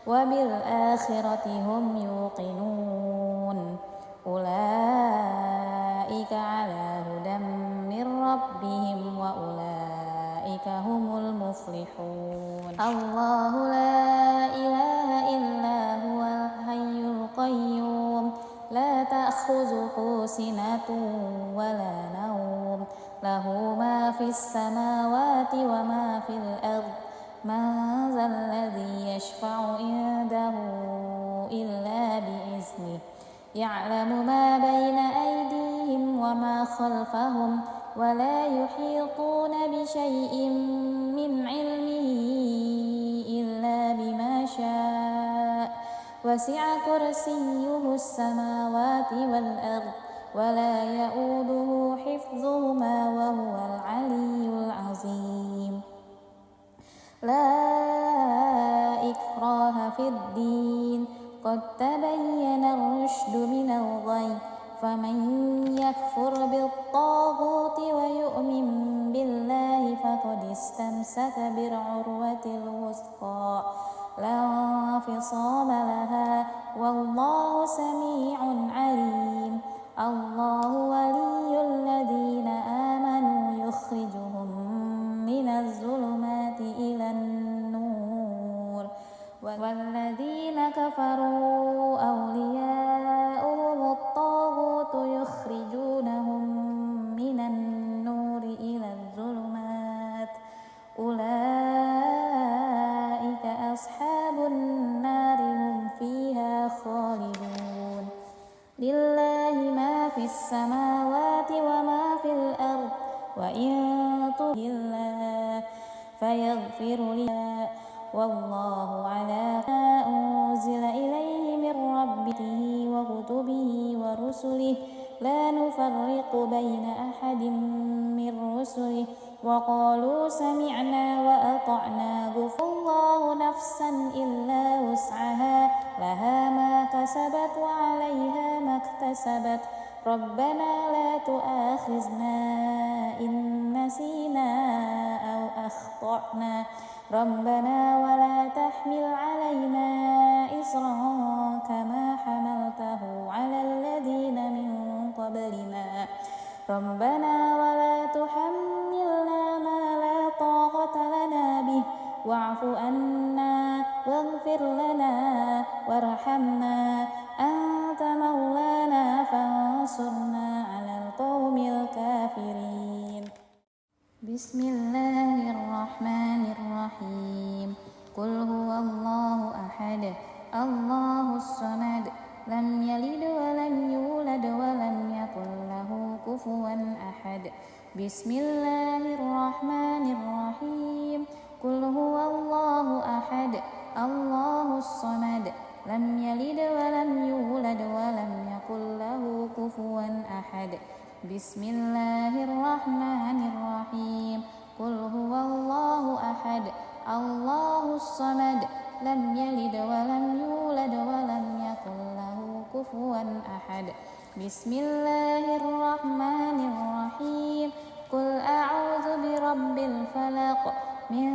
وبالآخرة هم يوقنون أولئك على هدى من ربهم وأولئك هم المفلحون. الله لا إله إلا هو الحي القيوم لا لا تأخذه سنة ولا نوم له ما في السماوات وما في الأرض من ذا الذي يشفع عنده إلا بإذنه يعلم ما بين أيديهم وما خلفهم ولا يحيطون بشيء من علمه إلا بما شاء وسع كرسيه السماوات والأرض ولا يؤوده حفظهما وهو العلي العظيم لا إكراه في الدين قد تبين الرشد من الغي فمن يكفر بالطاغوت ويؤمن بالله فقد استمسك بالعروة الوثقى لا انفصام لها والله سميع عليم الله ولي الذين آمنوا يخرجهم من الظلمات إلى النور والذين كفروا أولياؤهم الطاغوت يخرجونهم من النور إلى الظلمات أولئك أصحاب النار هم فيها خالدون لله ما في السماوات وما في الأرض وإن تطع الله فيغفر لله والله على ما أنزل إليه من ربه وكتبه ورسله لا نفرق بين أحد من رسله وقالوا سمعنا وأطعنا غفر الله نفسا إلا وسعها لها ما كسبت وعليها ما اكتسبت ربنا لا تؤاخذنا إن نسينا أو أخطأنا ربنا ولا تحمل علينا إصرا كما حملته على الذين من قبلنا ربنا ولا تحملنا ما لا طاقة لنا به واعف عنا واغفر لنا وارحمنا أنت مولانا فانصرنا على القوم الكافرين بسم الله الرحمن الرحيم قل هو الله أحد الله الصمد لم يلد ولم يولد ولم يكن له كفوا أحد بسم الله الرحمن الرحيم قل هو الله أحد الله الصمد لم يلد ولم يولد ولم يكن له كفوا أحد بسم الله الرحمن الرحيم قل هو الله أحد الله الصمد لم يلد ولم يولد ولم يكن له كفوا أحد بسم الله الرحمن الرحيم قل أعوذ برب الفلق من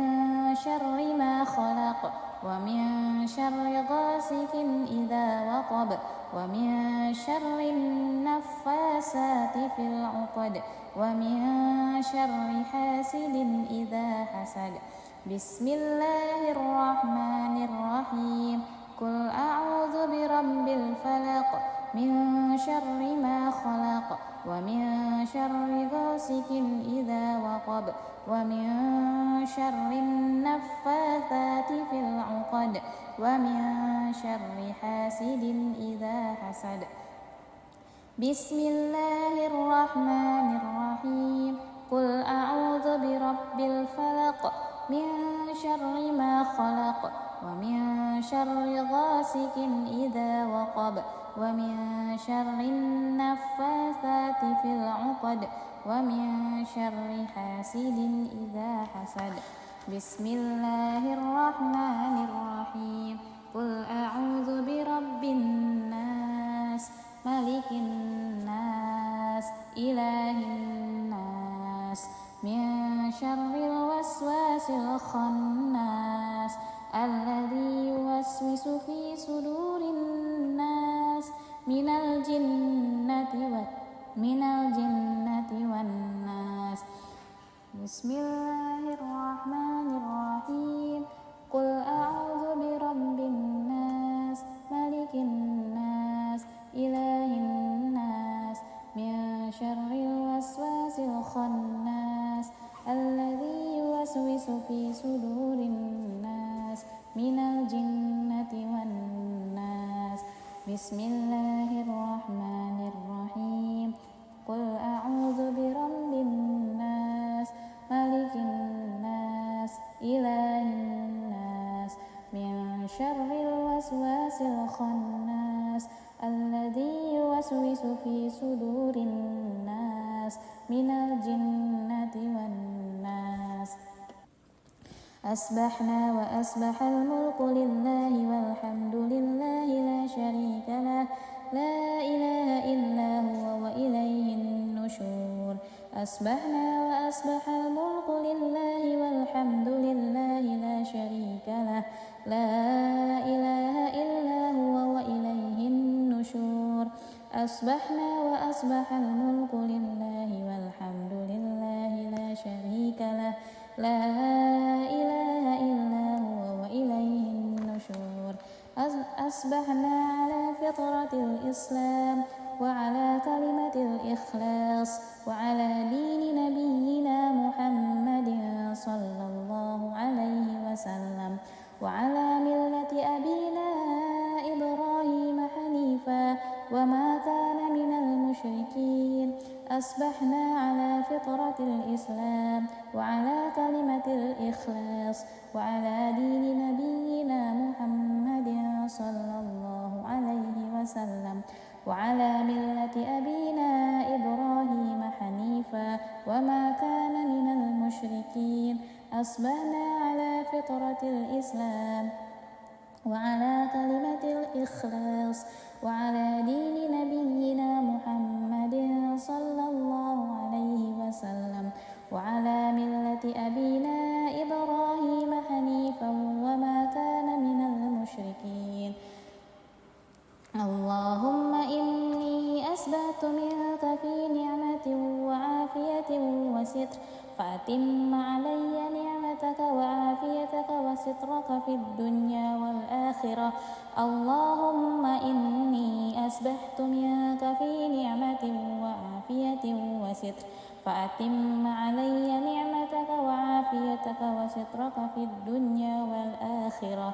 شر ما خلق ومن شر غاسق إذا وقب ومن شر النفاسات في العقد ومن شر حاسد إذا حسد بسم الله الرحمن الرحيم قل أعوذ برب الفلق من شر ما خلق ومن شر غاسق إذا وقب ومن شر النفاثات في العقد ومن شر حاسد إذا حسد بسم الله الرحمن الرحيم قل أعوذ برب الفلق من شر ما خلق ومن شر غاسق إذا وقب ومن شر النفاثات في العقد ومن شر حاسد إذا حسد بسم الله الرحمن الرحيم قل أعوذ برب الناس ملك الناس إله الناس من شر الوسواس الخناس الذي يوسوس في صدور الناس من الجنة والناس بسم الله الرحمن الرحيم قل أعوذ برب الناس ملك الناس إله الناس يوسوس في صدور الناس من الجنة والناس. بسم الله الرحمن الرحيم. قل أعوذ برب الناس ملك الناس إله الناس من شر الوسواس الخناس الذي يوسوس في صدور الناس من الجنة والناس. أصبحنا وأصبح الملك لله والحمد لله لا شريك له لا إله إلا هو وإليه النشور. أصبحنا وأصبح الملك لله والحمد لله لا شريك له لا إله إلا هو وإليه النشور. أصبحنا وأصبح الملك لله والحمد لله لا شريك له لا إله إلا هو وإليه النشور. أصبحنا على فطرة الإسلام وعلى كلمة الإخلاص وعلى دين نبينا محمد صلى الله عليه وسلم وعلى ملة أبينا إبراهيم حنيفا وما كان من المشركين. أصبحنا على فطرة الإسلام وعلى كلمة الإخلاص وعلى دين نبينا محمد صلى الله عليه وسلم وعلى ملة أبينا إبراهيم حنيفا وما كان من المشركين. أصبحنا على فطرة الإسلام وعلى كلمة الإخلاص وعلى دين نبينا محمد صلى الله عليه وسلم وعلى ملة أبينا إبراهيم حنيفا وما كان من المشركين. اللهم إني أسبحت منك في نعمة وعافية وستر فأتم علي نعمتك وعافيتك وسترك في الدنيا والآخرة. اللهم إني أسبحت منك في نعمة وعافية وستر فأتم علي نعمتك وعافيتك وسترك في الدنيا والآخرة.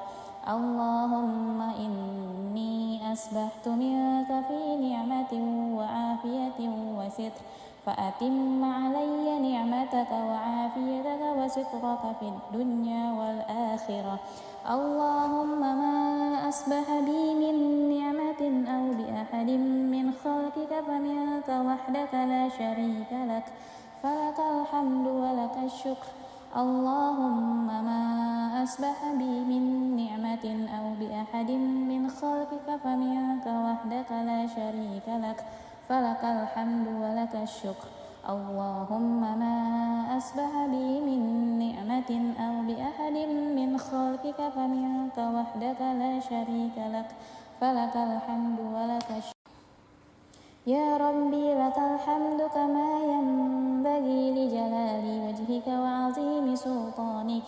اللهم إني أسبحت منك في نعمة وعافية وستر فأتم علي نعمتك وعافيتك وسترك في الدنيا والآخرة. اللهم ما أصبح بي من نعمة أو بأحد من خلقك فمنك وحدك لا شريك لك فلك الحمد ولك الشكر. اللهم ما أصبح بي من نعمة أو بأحد من خلقك فمنك وحدك لا شريك لك فلك الحمد ولك الشكر. اللهم ما أصبح بي من نعمة أو بأحد من خلقك فمنك وحدك لا شريك لك فلك الحمد ولك الشكر. يا ربي لك الحمد كما ينبغي لجلال وجهك وعظيم سلطانك.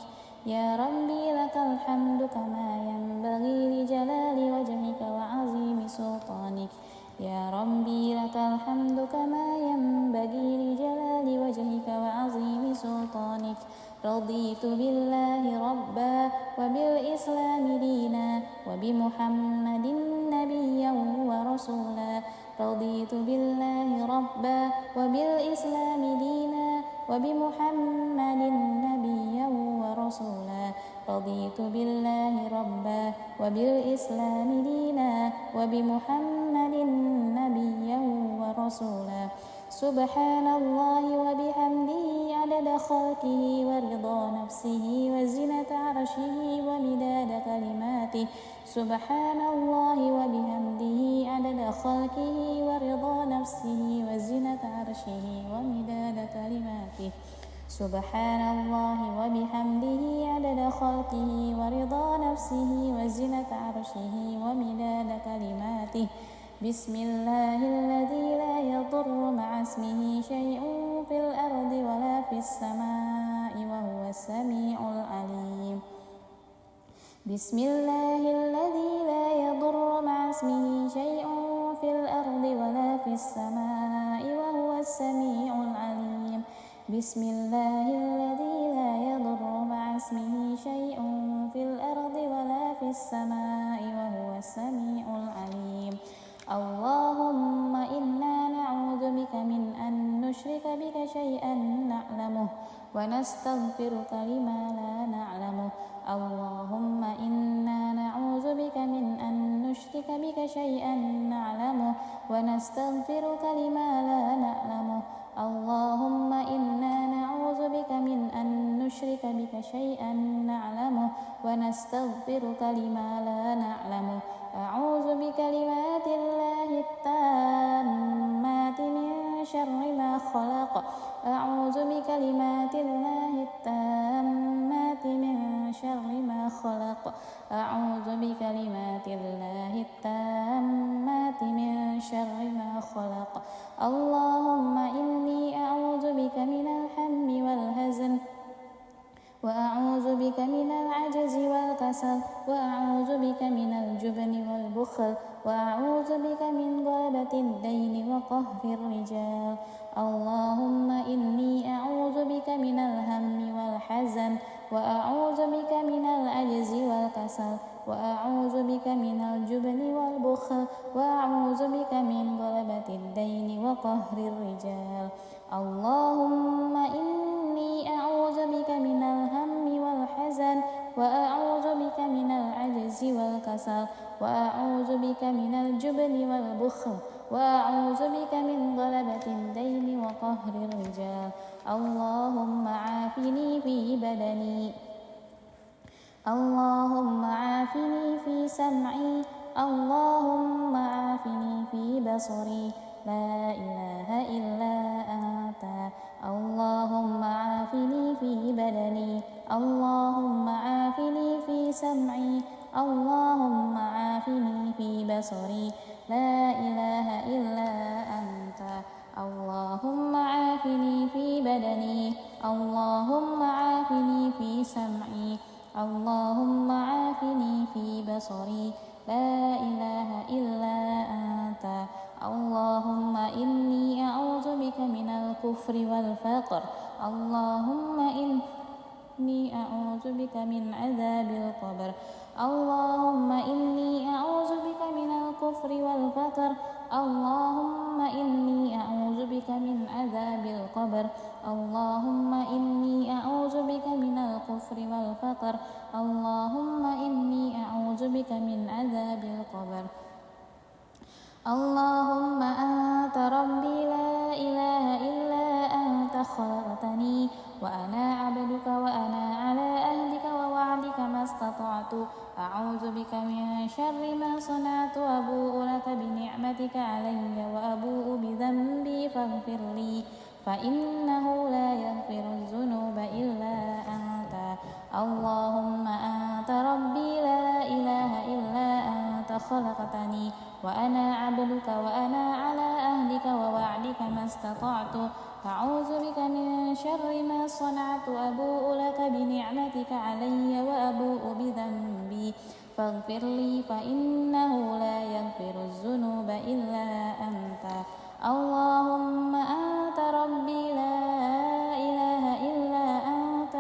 يا ربي لك الحمد كما ينبغي لجلال وجهك وعظيم سلطانك. يا ربي لك الحمد كما ينبغي لجلال وجهك وعظيم سلطانك. رضيت بالله ربا وبالإسلام دينا وبمحمد نبيا ورسولا. رضيت بالله ربا وبالإسلام دينا وبمحمد نبيا ورسولا. رضيت بالله ربا وبالإسلام دينا وبمحمد نبيا ورسولا. سبحان الله وبحمده عدد خلقه ورضا نفسه وزنة عرشه ومداد كلماته. سبحان الله وبحمده عدد خلقه ورضا نفسه وزنة عرشه ومداد كلماته. سبحان الله وبحمده عدد خلقه ورضا نفسه وزنة عرشه ومداد كلماته. بسم الله الذي لا يضر مع اسمه شيء في الأرض ولا في السماء وهو السميع العليم. بسم الله الذي لا يضر مع اسمه شيء في الأرض ولا في السماء وهو السميع العليم. بسم الله الذي لا يضر مع السماء وهو السميع العليم. اللهم إنا نعوذ بك من أن نشرك بك شيئا نعلمه ونستغفرك لما لا نعلمه. اللهم إنا نعوذ بك من أن نشرك بك شيئا نعلمه ونستغفرك لما لا نعلمه. اللهم إنا نعوذ بك من أن نشرك بك شيئا نعلمه ونستغفرك لما لا نعلمه. أعوذ بكلمات الله التامات من شر ما خلق. أعوذ بكلمات الله التامات من شر ما خلق. أعوذ بكلمات الله التامات من شر ما خلق. اللهم إني أعوذ بك من الهم والحزن وأعوذ بك من العجز والكسل وأعوذ بك من الجبن والبخل وأعوذ بك من غلبة الدين وقهر الرجال. اللهم إني أعوذ بك من الهم والحزن وأعوذ بك من العجز والكسل وأعوذ بك من الجبن والبخل وأعوذ بك من غلبة الدين وقهر الرجال. اللهم إني أعوذ بك من الهم والحزن وأعوذ بك من العجز والكسل وأعوذ بك من الجبن والبخل وأعوذ بك من غلبة الدين وقهر الرجال. اللهم عافني في بدني. اللهم عافني في سمعي. اللهم عافني في بصري. لا إله إلا أنت. اللهم عافني في بدني. اللهم عافني في سمعي. اللهم عافني في بصري. لا إله إلا أنت. اللهم عافني في بدني. اللهم عافني في سمعي. اللهم عافني في بصري. لا إله إلا أنت. اللهم إني أعوذ بك من الكفر والفقر. اللهم إني أعوذ بك من عذاب القبر. اللهم إني أعوذ بك من الكفر والفقر. اللهم إني أعوذ بك من عذاب القبر. اللهم إني أعوذ بك من الكفر والفقر. اللهم إني أعوذ بك من عذاب القبر. اللهم أنت ربي لا إله إلا أنت خلقتني وأنا عبدك وأنا على أهلك ووعدك ما استطعت. أعوذ بك من شر ما صنعت. أبوء لك بنعمتك علي وأبوء بذنبي فاغفر لي فإنه لا يغفر الذنوب إلا أنت. اللهم أنت ربي لا إله إلا أنت خلقتني وأنا عبدك وأنا على أهلك ووعدك ما استطعت. أعوذ بك من شر ما صنعت. أبوء لك بنعمتك علي وأبوء بذنبي فاغفر لي فإنه لا يغفر الذنوب إلا أنت. اللهم أنت ربي لا إله إلا أنت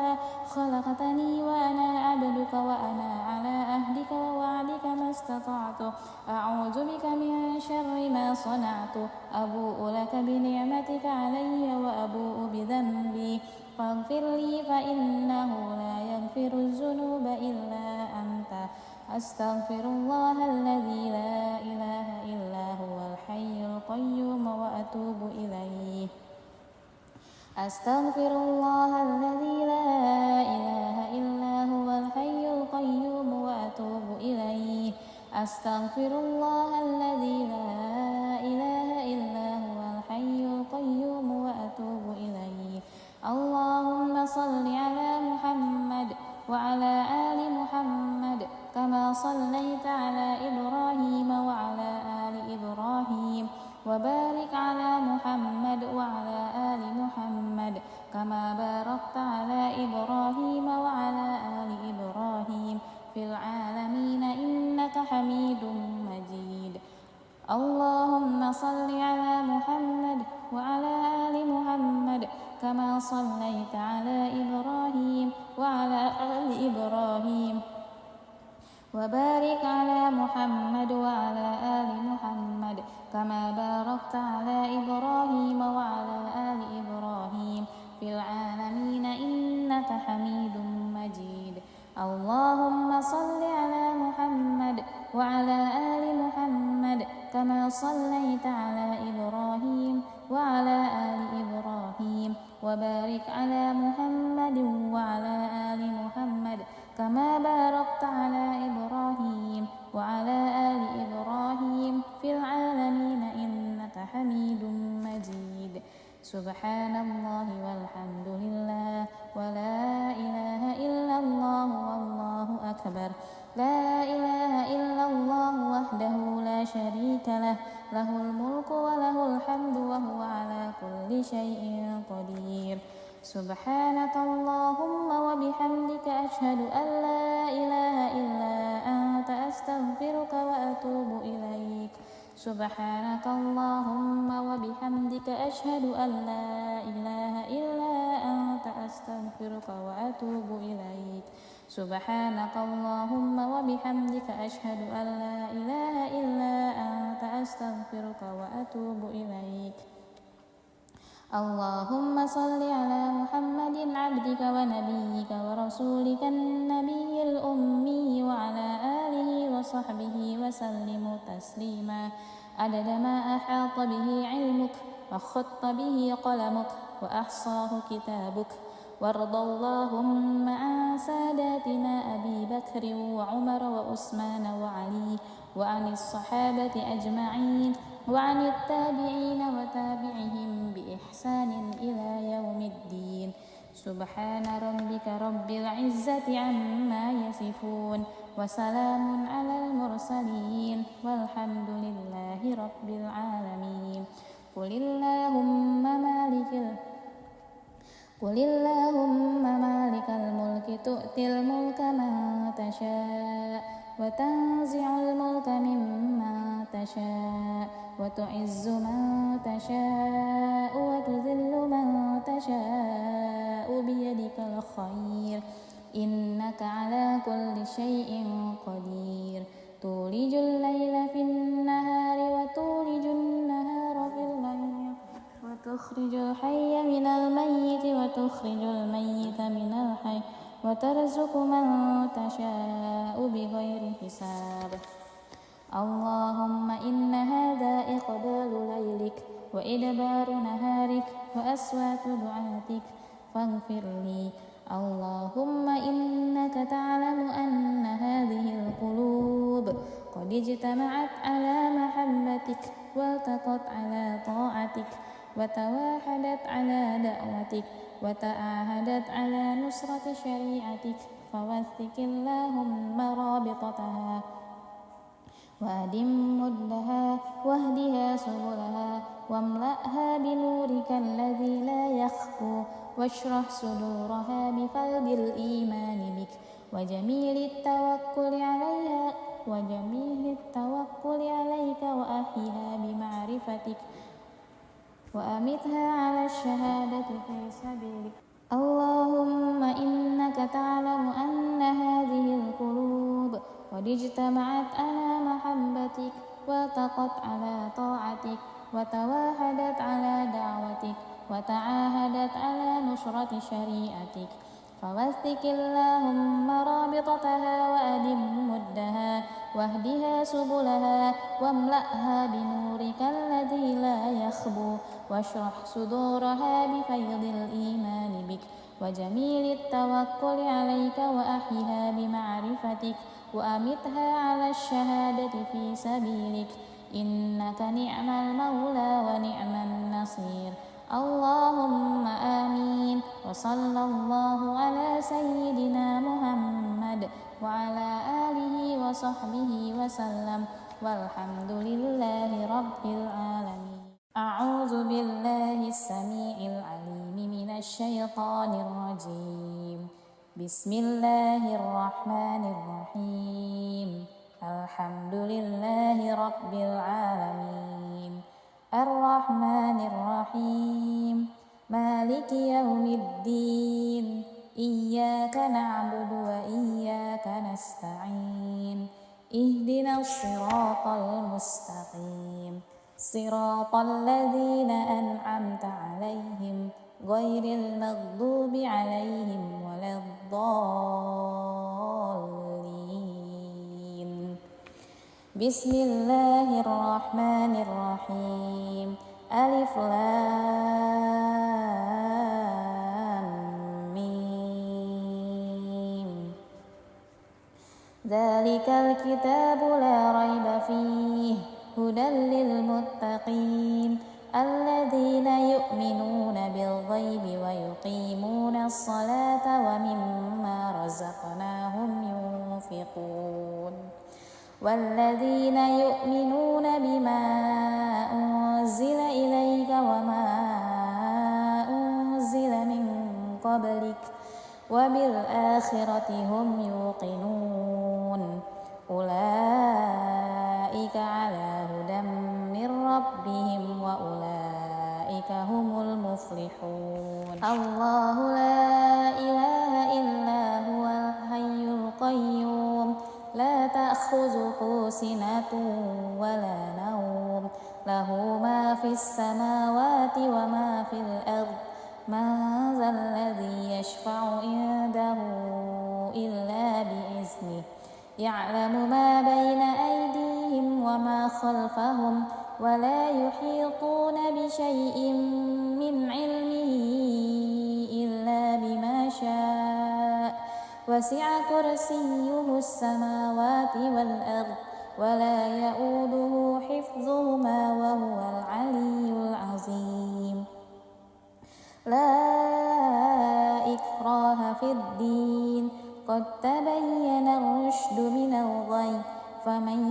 خلقتني وأنا عبدك وأنا على أهلك ووعدك ما استطعت. أعوذ بك من شر ما صنعت. أبوء لك بنعمتك علي وأبوء بذنبي فاغفر لي فإنه لا يغفر الذنوب إلا أنت. أستغفر الله الذي لا إله إلا هو الحي القيوم وأتوب إليه. أستغفر الله الذي لا إله إلا هو الحي القيوم وأتوب إليه. أستغفر الله الذي لا إله إلا هو الحي القيوم وأتوب إليه. اللهم صل على محمد وعلى آل محمد كما صليت على إبراهيم وعلى آل إبراهيم وبارك على محمد وعلى آل محمد كما باركت على إبراهيم وعلى آل إبراهيم في العالمين إنك حميد مجيد. اللهم صل على محمد وعلى آل محمد كما صليت على إبراهيم وعلى آل إبراهيم وبارك على محمد وعلى آل محمد كما باركت على إبراهيم وعلى آل إبراهيم في العالمين إنك حميد مجيد. اللهم صل على محمد وعلى آل محمد كما صليت على إبراهيم وعلى آل إبراهيم وبارك على محمد وعلى آل محمد كما باركت على إبراهيم وعلى آل إبراهيم في العالمين إنك حميد مجيد. سبحان الله والحمد لله ولا إله إلا الله والله أكبر. لا إله إلا الله وحده لا شريك له، له الملك وله الحمد وهو على كل شيء قدير. سبحانك اللهم وبحمدك أشهد أن لا إله إلا أنت أستغفرك وأتوب إليك. سبحانك اللهم وبحمدك أشهد أن لا إله إلا أنت أستغفرك وأتوب إليك. سبحانك اللهم وبحمدك أشهد أن لا إله إلا أنت أستغفرك وأتوب إليك. اللهم صل على محمد عبدك ونبيك ورسولك النبي الأمي وعلى آله وصحبه وسلم تسليما عدد ما أحاط به علمك وخط به قلمك وأحصاه كتابك. وارض اللهم عن ساداتنا أبي بكر وعمر وعثمان وعلي وعن الصحابة أجمعين وعن التابعين وتابعهم بإحسان إلى يوم الدين. سبحان ربك رب العزة عما يصفون وسلام على المرسلين والحمد لله رب العالمين. قل اللهم مالك الملك تؤتي الملك من تشاء وتنزع الملك ممن تشاء وتعز من تشاء وتذل من تشاء بيدك الخير إنك على كل شيء قدير. تولج الليل في النهار وتولج النهار في الليل وتخرج الحي من الميت وتخرج الميت من الحي وترزق من تشاء بغير حساب. اللهم إن هذا إقبال ليلك وإدبار نهارك وأصوات دعاتك فاغفر لي. اللهم إنك تعلم أن هذه القلوب قد اجتمعت على محبتك والتقت على طاعتك وتواحدت على دعوتك وتعاهدت على نصرة شريعتك فوثق اللهم رابطتها وأدم مدها واهدها سبلها واملأها بنورك الذي لا يخفو واشرح صدورها بفيض الإيمان بك وجميل التوكل عليك وأحيها بمعرفتك وأمتها على الشهادة في سبيلك. اللهم إنك تعلم أن هذه القلوب قد اجتمعت على محبتك والتقت على طاعتك وتواحدت على دعوتك وتعاهدت على نصرة شريعتك فوثق اللهم رابطتها وأدم مدها واهدها سبلها واملأها بنورك الذي لا يخبو واشرح صدورها بفيض الإيمان بك وجميل التوكل عليك وأحيها بمعرفتك وأمتها على الشهادة في سبيلك إنك نعم المولى ونعم النصير. اللهم آمين. وصلى الله على سيدنا محمد وعلى آله وصحبه وسلم والحمد لله رب العالمين. أعوذ بالله السميع العليم من الشيطان الرجيم. بسم الله الرحمن الرحيم. الحمد لله رب العالمين الرحمن الرحيم مالك يوم الدين إياك نعبد وإياك نستعين اهدنا الصراط المستقيم صراط الذين أنعمت عليهم غير المغضوب عليهم ولا الضالين. بسم الله الرحمن الرحيم ألف لام ميم ذلك الكتاب لا ريب فيه هدى للمتقين الذين يؤمنون بالغيب ويقيمون الصلاة ومما رزقناهم ينفقون والذين يؤمنون بما أنزل إليك وما أنزل من قبلك وبالآخرة هم يوقنون أولئك على هدى من ربهم وأولئك هم المفلحون. الله لا إله إلا هو الحي القيوم لا تأخذه سنة ولا نوم له ما في السماوات وما في الأرض من ذا الذي يشفع عنده إلا بإذنه يعلم ما بين أيديهم وما خلفهم ولا يحيطون بشيء من علمه إلا بما شاء وسع كرسيه السماوات والأرض ولا يؤوده حفظهما وهو العلي العظيم. لا إكراه في الدين قد تبين الرشد من الغي فمن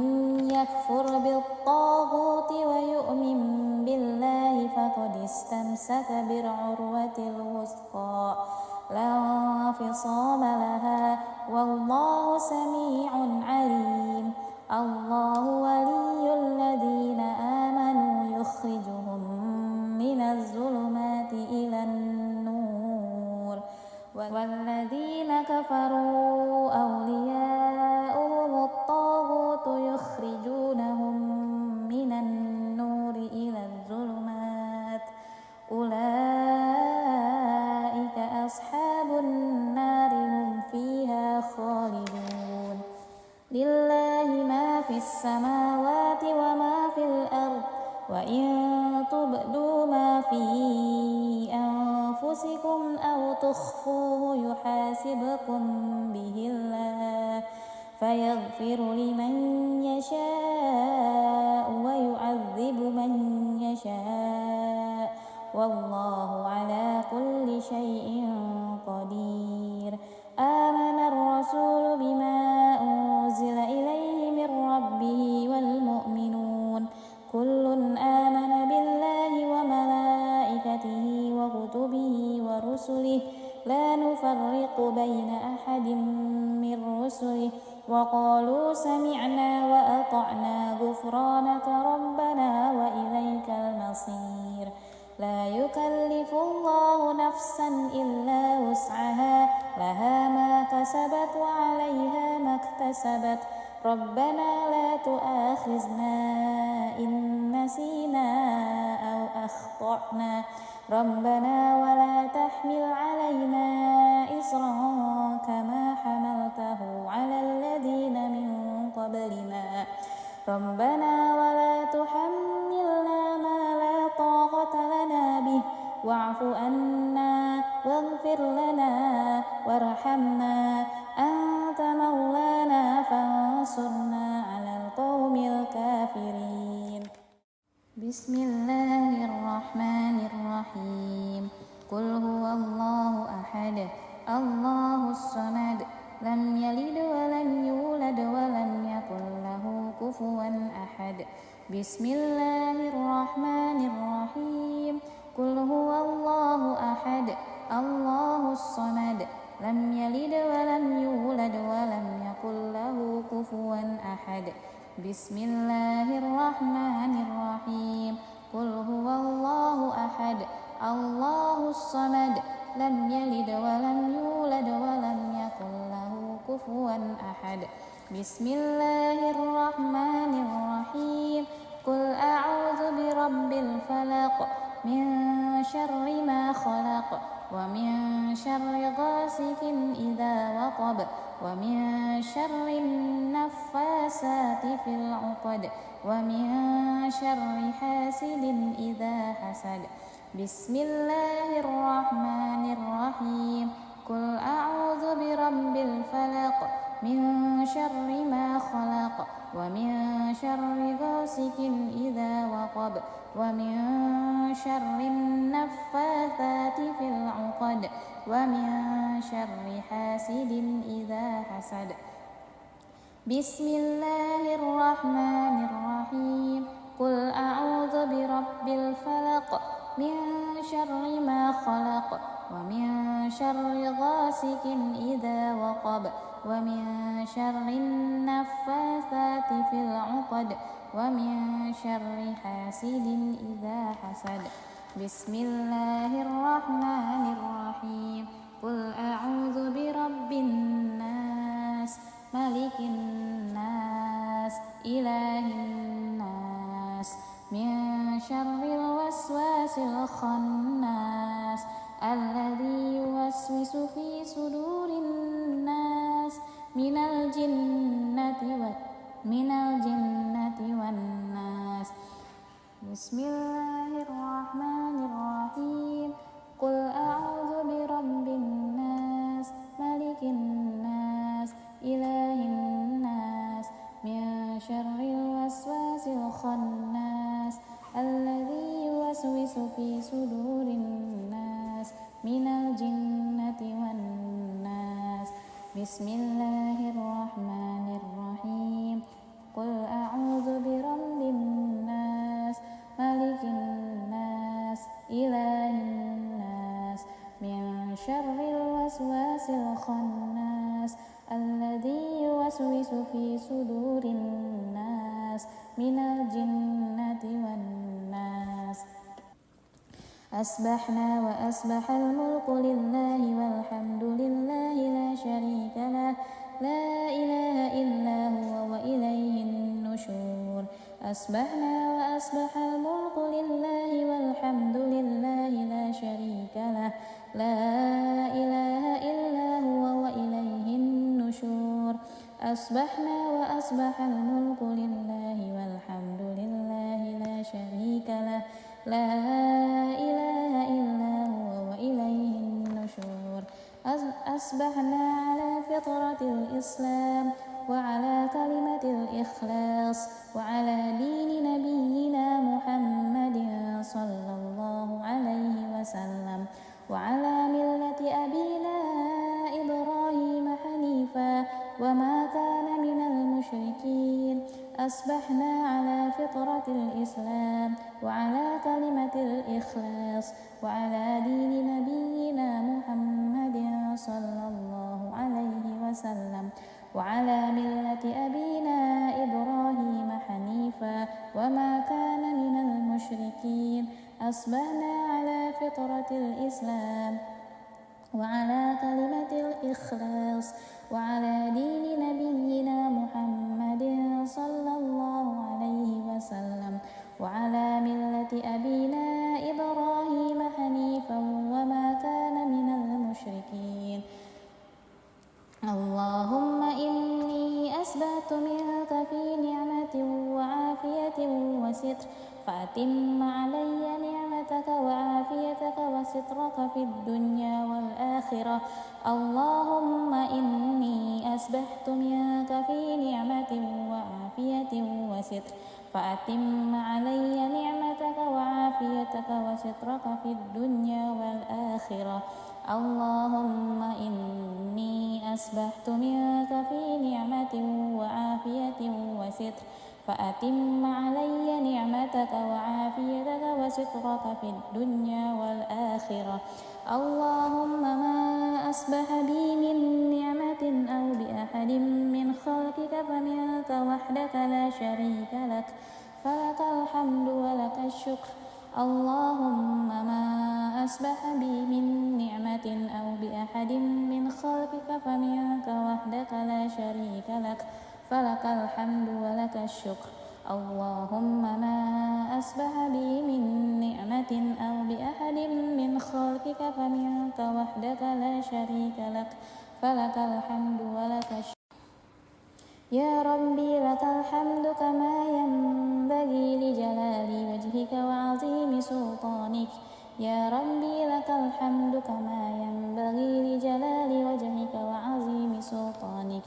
يكفر بالطاغوت ويؤمن بالله فقد استمسك بالعروة الوثقى لا انفصام لها والله سميع عليم. الله ولي الذين آمنوا يخرجهم من الظلمات إلى النور والذين كفروا أولياؤهم الطاغوت يخرجونهم من النور إلى الظلمات أولئك أصحاب النار هم فيها خالدون. لله ما في السماوات وما في الأرض وإن تبدوا ما في أنفسكم أو تخفوه يحاسبكم به الله فيغفر لمن يشاء ويعذب من يشاء والله على كل شيء قدير. آمن الرسول بما أنزل إليه من ربه والمؤمنون كل آمن بالله وملائكته وكتبه ورسله لا نفرق بين أحد من رسله وقالوا سمعنا وأطعنا غفرانك ربنا وإليك المصير. لا يكلف الله نفسا إلا وسعها لها ما كسبت وعليها ما اكتسبت ربنا لا تؤاخذنا إن نسينا أو أخطأنا ربنا ولا تحمل علينا إصرا كما حملته على الذين من قبلنا ربنا ولا تحملنا ما لا طاقة لنا به واعف عنا واغفر لنا وارحمنا أنت مولانا فانصرنا على القوم الكافرين. بسم الله الرحمن الرحيم قل هو الله أحد الله الصمد لم يلد ولم يولد ولم يكن له كفوا أحد. بسم الله الرحمن الرحيم قل هو الله أحد الله الصمد لم يلد ولم يولد ولم يكن له كفوا أحد. بسم الله الرحمن الرحيم قل هو الله أحد الله الصمد لم يلد ولم يولد ولم يكن له كفوا أحد. بسم الله الرحمن الرحيم. قل أعوذ برب الفلق من شر ما خلق ومن شر غاسق إذا وقب ومن شر النفاسات في العقد ومن شر حاسد إذا حسد. بسم الله الرحمن الرحيم. قل أعوذ برب الفلق من شر ما خلق ومن شر غاسق إذا وقب ومن شر النفاثات في العقد ومن شر حاسد إذا حسد. بسم الله الرحمن الرحيم. قل أعوذ برب الفلق من شر ما خلق ومن شر غاسق إذا وقب ومن شر النفاثات في العقد ومن شر حاسد إذا حسد. بسم الله الرحمن الرحيم. قل أعوذ برب الناس ملك الناس إله الناس من شر الوسواس الخناس الذي يوسوس في صدور الناس من الجنة والناس. بسم الله الرحمن الرحيم. قل أعوذ برب الناس ملك الناس إله الناس من شر الوسواس الخناس الذي يوسوس في صدور الناس من الجنة والناس. بسم الله الرحمن الرحيم. قل أعوذ برب الناس ملك الناس إله الناس من شر الوسواس الخناس الذي يوسوس في صدور الناس من الجنة والناس. أصبحنا وأصبح الملك لله والحمد لله لا شريك له لا إله إلا هو وإليه النشور. أصبحنا وأصبح الملك لله والحمد لله لا شريك له لا إله إلا هو وإليه النشور. أصبحنا وأصبح الملك لله والحمد لله لا شريك له لا إله إلا هو وإليه النشور. أصبحنا على فطرة الإسلام وعلى كلمة الإخلاص وعلى دين نبينا محمد صلى الله عليه وسلم وعلى ملة أبينا إبراهيم حنيفا وما كان من المشركين. أصبحنا على فطرة الإسلام وعلى كلمة الإخلاص وعلى دين نبينا محمد صلى الله عليه وسلم وعلى ملة أبينا إبراهيم حنيفا وما كان من المشركين. أصبحنا على فطرة الإسلام وعلى كلمة الإخلاص وعلى دين نبينا محمد صلى الله عليه وسلم وعلى ملة أبينا إبراهيم حنيفا وما كان من المشركين. اللهم إني أسبحت منك في نعمة وعافية وستر فأتم علي نعمتك وعافيتك وسترك في الدنيا والآخرة. اللهم إني أسبحت منك في نعمة وعافية وستر فأتم علي نعمتك وعافيتك وسترك في الدنيا والآخرة. اللهم إني أسبحت منك في نعمة وعافية وستر فأتم علي نعمتك وعافيتك وسترك في الدنيا والآخرة. اللهم ما أصبح بي من نعمة أو بأحد من خلقك فمنك وحدك لا شريك لك فلك الحمد ولك الشكر. اللهم ما أصبح بي من نعمة أو بأحد من خلقك فمنك وحدك لا شريك لك فلك الحمد ولك الشكر اللهم ما أصبح بي من نعمة أو بأحد من خلقك فمنك وحدك لا شريك لك فلك الحمد ولك الشكر يا ربي لك الحمد كما ينبغي لجلال وجهك وعظيم سلطانك يا ربي لك الحمد كما ينبغي لجلال وجهك وعظيم سلطانك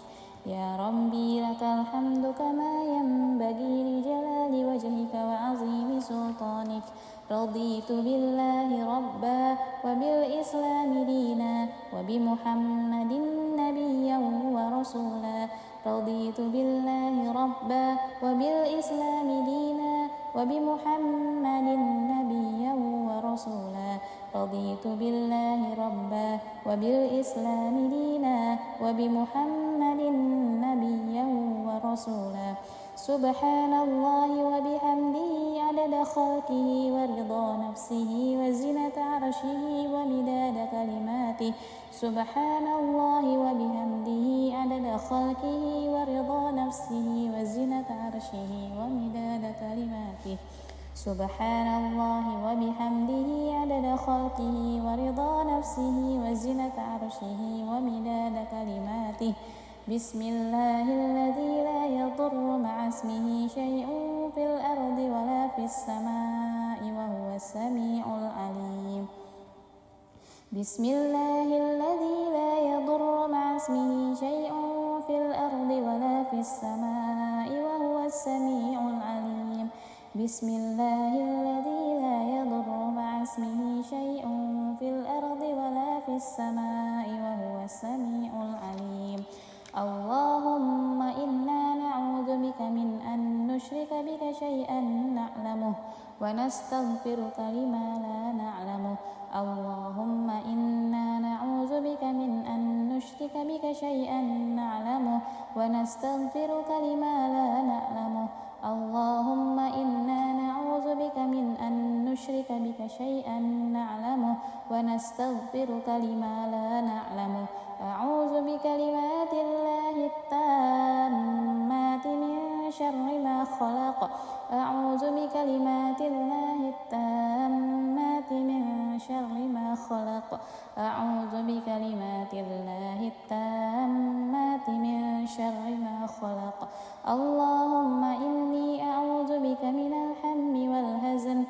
يا ربي لك الحمد كما ينبغي لجلال وجهك وعظيم سلطانك رضيت بالله ربا وبالإسلام دينا وبمحمد نبيا ورسولا رضيت بالله ربا وبالإسلام دينا وبمحمد نبيا ورسولا رضيت بالله ربا وبالإسلام دينا وبمحمد نبيا ورسولا سبحان الله وبحمده عدد خلقه ورضا نفسه وزنة عرشه ومداد كلماته سبحان الله وبحمده عدد خلقه ورضا نفسه وزنة عرشه ومداد كلماته سبحان الله وبحمده عدد خلقه ورضا نفسه وزنة عرشه ومداد كلماته بسم الله الذي لا يضر مع اسمه شيء في الأرض ولا في السماء وهو السميع العليم بسم الله الذي لا يضر مع اسمه شيء في الأرض ولا في السماء وهو السميع العليم بسم الله الذي لا يضر مع اسمه شيء في الأرض ولا في السماء وهو السميع العليم اللهم إنا نعوذ بك من أن نشرك بك شيئا نعلمه ونستغفرك لما لا نعلمه اللهم إنا نعوذ بك من أن نشرك بك شيئا نعلمه ونستغفرك لما لا نعلمه اللهم إنا نعوذ بك من أن نشرك بك شيئا نعلمه ونستغفرك لما لا نعلمه أعوذ بكلمات الله التامات من شر ما خلق أعوذ بكلمات الله التامات من شر ما خلق أعوذ بكلمات الله التامات من شر ما خلق اللهم إني أعوذ بك من الهم والهزن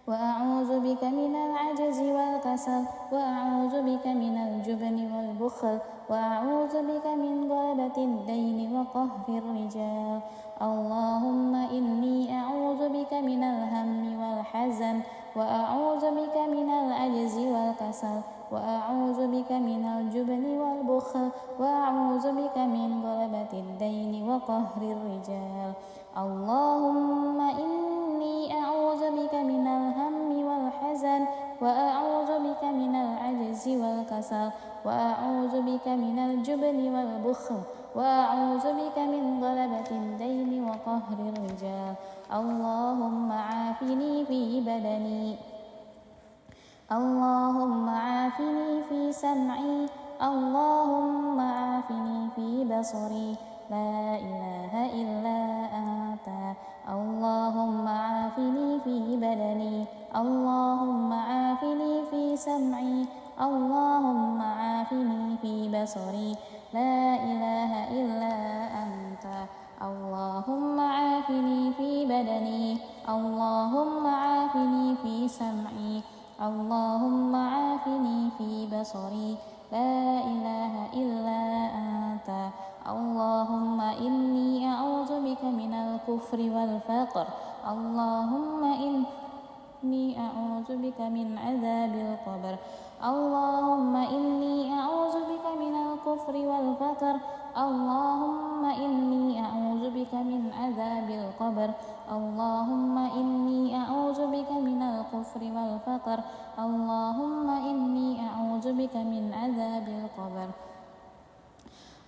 وأعوذ بك من العجز والكسل وأعوذ بك من الجبن والبخل وأعوذ بك من غلبة الدين وقهر الرجال اللهم إني أعوذ بك من الهم والحزن وأعوذ بك من العجز والكسل وأعوذ بك من الجبن والبخل وأعوذ بك من غلبة الدين وقهر الرجال اللهم إني أعوذ بك من الهم والحزن وأعوذ بك من العجز والكسل وأعوذ بك من الجبن والبخل وأعوذ بك من غلبة الدين وقهر الرجال اللهم عافني في بدني اللهم عافني في سمعي اللهم عافني في بصري لا إله إلا أنت اللهم عافني في بدني اللهم عافني في سمعي اللهم عافني في بصري لا إله إلا أنت اللهم عافني في بدني اللهم عافني في سمعي اللهم عافني في بصري لا إله إلا أنت اللهم إني أعوذ بك من الكفر والفقر اللهم إني أعوذ بك من عذاب القبر اللهم إني أعوذ بك من الكفر والفقر اللهم إني أعوذ بك من عذاب القبر اللهم إني أعوذ بك من الكفر والفقر اللهم إني أعوذ بك من عذاب القبر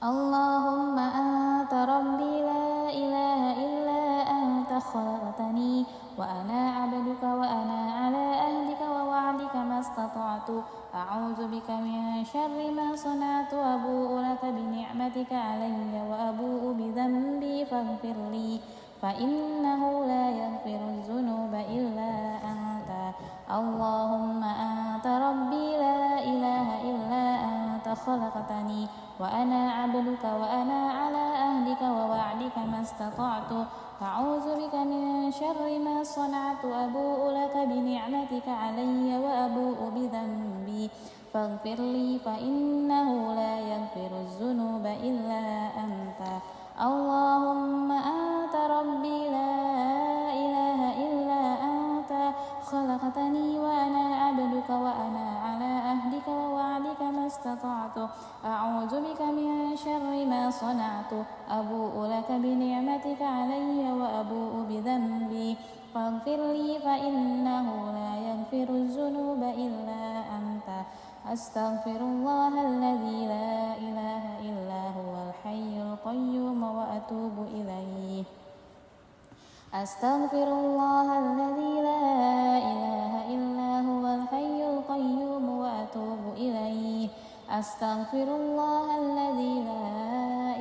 اللهم أنت ربي لا إله إلا أنت خلقتني وأنا عبدك وأنا على أهلك ووعدك استطعت أعوذ بك من شر ما صنعت أبوء لك بنعمتك علي وأبوء بذنبي فاغفر لي فإنه لا يغفر الذنوب إلا أنت اللهم أنت ربي لا إله إلا أنت خلقتني وأنا عبدك وأنا على عهدك ووعدك ما استطعت أعوذ بك من شر ما صنعت أبوء لك بنعمتك علي وأبوء بذنبي فاغفر لي فإنه لا يغفر الذنوب إلا أنت اللهم أنت ربي لا إله إلا أنت خلقتني وأنا عبدك وأنا على عهدك ووعدك ما استطعت أعوذ بك من شر ما صنعت أبوء لك بنعمتك علي وأبوء بذنبي فاغفر لي فإنه لا يغفر الذنوب إلا أنت أستغفر الله الذي لا إله إلا هو الحي القيوم وأتوب إليه أستغفر الله الذي لا إله إلا هو الحي القيوم وأتوب إليه أستغفر الله الذي لا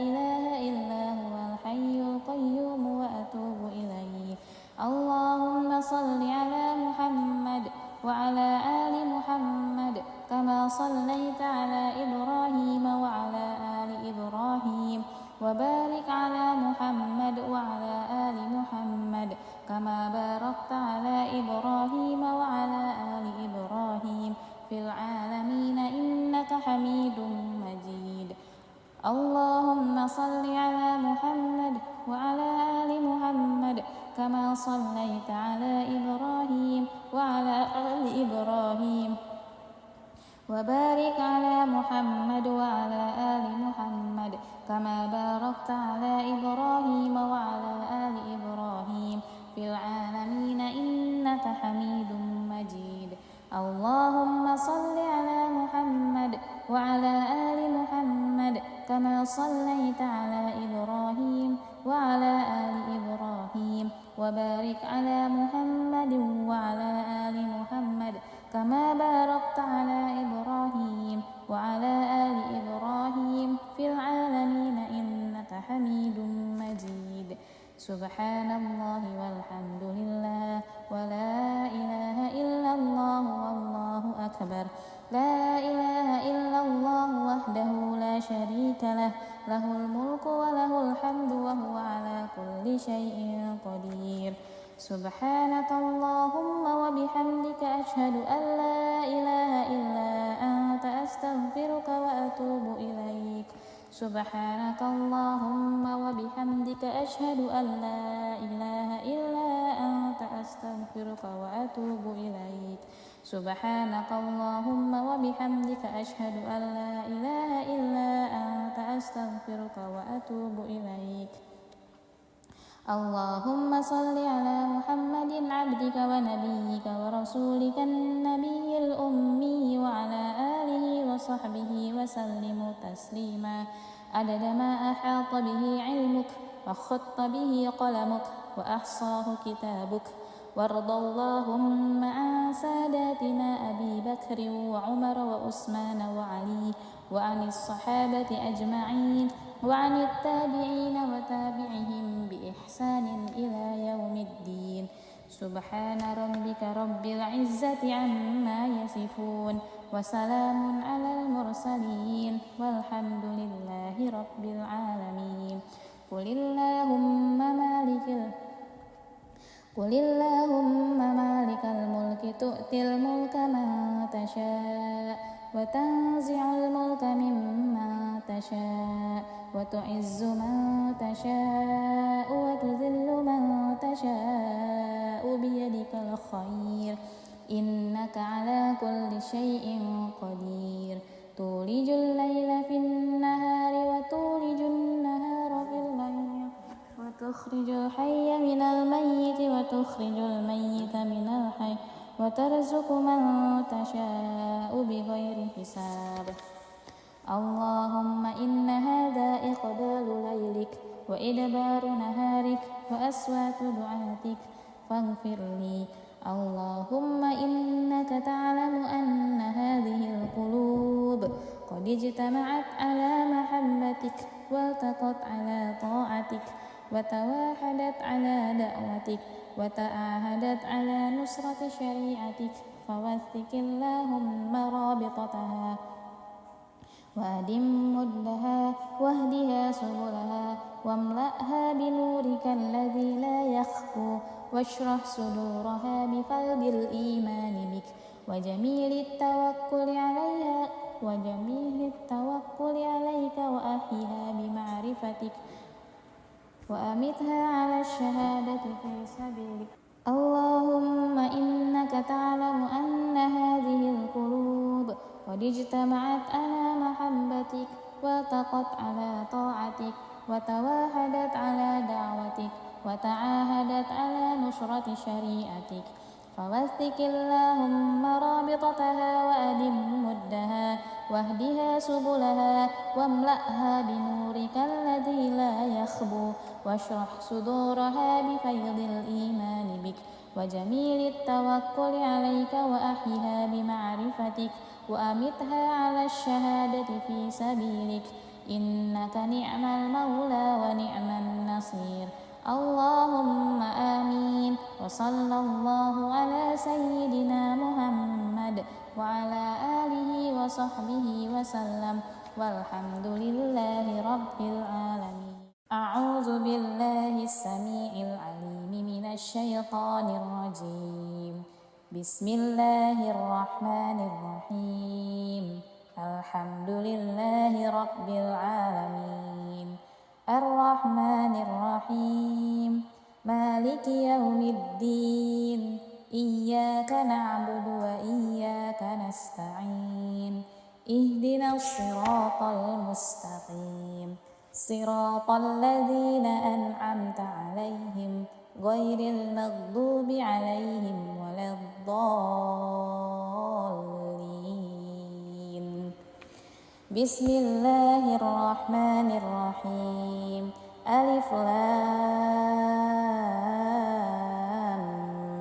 إله إلا هو الحي القيوم وأتوب إليه اللهم صل على محمد وعلى آل محمد كما صليت على إبراهيم وعلى آل إبراهيم وبارك على محمد وعلى آل محمد كما باركت على إبراهيم وعلى آل إبراهيم في العالمين إنك حميد مجيد اللهم صل على محمد وعلى آل محمد كما صليت على إبراهيم وعلى آل إبراهيم وبارك على محمد وعلى آل محمد كما باركت على إبراهيم وعلى آل إبراهيم في العالمين إنك حميد مجيد اللهم صل على محمد وعلى آل محمد كما صليت على إبراهيم وعلى آل إبراهيم وبارك على محمد وعلى آل محمد كما باركت على إبراهيم وعلى آل إبراهيم في العالمين إنك حميد مجيد سبحان الله والحمد لله ولا إله إلا الله والله أكبر لا إله إلا الله وحده لا شريك له له الملك وله الحمد وهو على كل شيء قدير سبحانك اللهم وبحمدك أشهد أن لا إله إلا أنت أستغفرك وأتوب إليك سبحانك اللهم وبحمدك أشهد أن لا إله إلا أنت أستغفرك وأتوب إليك سبحانك اللهم وبحمدك أشهد أن لا إله إلا أنت أستغفرك وأتوب إليك اللهم صل على محمد عبدك ونبيك ورسولك النبي الأمي وعلى آله وصحبه وسلم تسليما عدد ما أحاط به علمك وخط به قلمك وأحصاه كتابك وارض اللهم عن ساداتنا أبي بكر وعمر وعثمان وعلي وعن الصحابة أجمعين وعن التابعين وتابعهم بإحسان إلى يوم الدين سبحان ربك رب العزة عما يصفون وسلام على المرسلين والحمد لله رب العالمين قل اللهم مالك الملك تؤتي الملك من تشاء وتنزع الملك ممن تشاء وتعز من تشاء وتذل من تشاء بيدك الخير إنك على كل شيء قدير تولج الليل في النهار وتولج النهار في الليل وتخرج الحي من الميت وتخرج الميت من الحي وترزق من تشاء بغير حساب اللهم إن هذا إقبال ليلك وإدبار نهارك وأصوات دعاتك فاغفر لي اللهم إنك تعلم أن هذا قد اجتمعت على محبتك والتقت على طاعتك وتواحدت على دعوتك وتعاهدت على نصرة شريعتك فوثق اللهم رابطتها وأدم مدها واهدها سبلها واملأها بنورك الذي لا يخفو واشرح صدورها بفيض الإيمان بك وجميل التوكل عليك وأحيها بمعرفتك وأمتها على الشهادة في سبيلك. اللهم إنك تعلم أن هذه القلوب قد اجتمعت على محبتك والتقت على طاعتك وتواحدت على دعوتك وتعاهدت على نصرة شريعتك فوثق اللهم رابطتها وأدم مدها واهدها سبلها واملأها بنورك الذي لا يخبو واشرح صدورها بفيض الإيمان بك وجميل التوكل عليك وأحيها بمعرفتك وأمتها على الشهادة في سبيلك إنك نعم المولى ونعم النصير. اللهم آمين. وصلى الله على سيدنا محمد وعلى آله وصحبه وسلم والحمد لله رب العالمين. أعوذ بالله السميع العليم من الشيطان الرجيم. بسم الله الرحمن الرحيم. الحمد لله رب العالمين الرحمن الرحيم مالك يوم الدين إياك نعبد وإياك نستعين اهدنا الصراط المستقيم صراط الذين أنعمت عليهم غير المغضوب عليهم ولا الضالين. بسم الله الرحمن الرحيم. ألف لام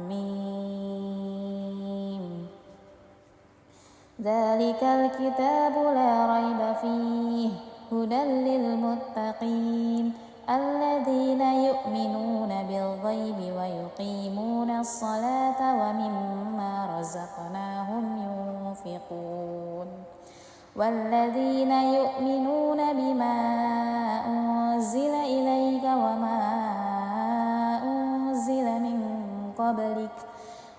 ميم. ذلك الكتاب لا ريب فيه هدى للمتقين الذين يؤمنون بالغيب ويقيمون الصلاة ومما رزقناهم ينفقون والذين يؤمنون بما أنزل إليك وما أنزل من قبلك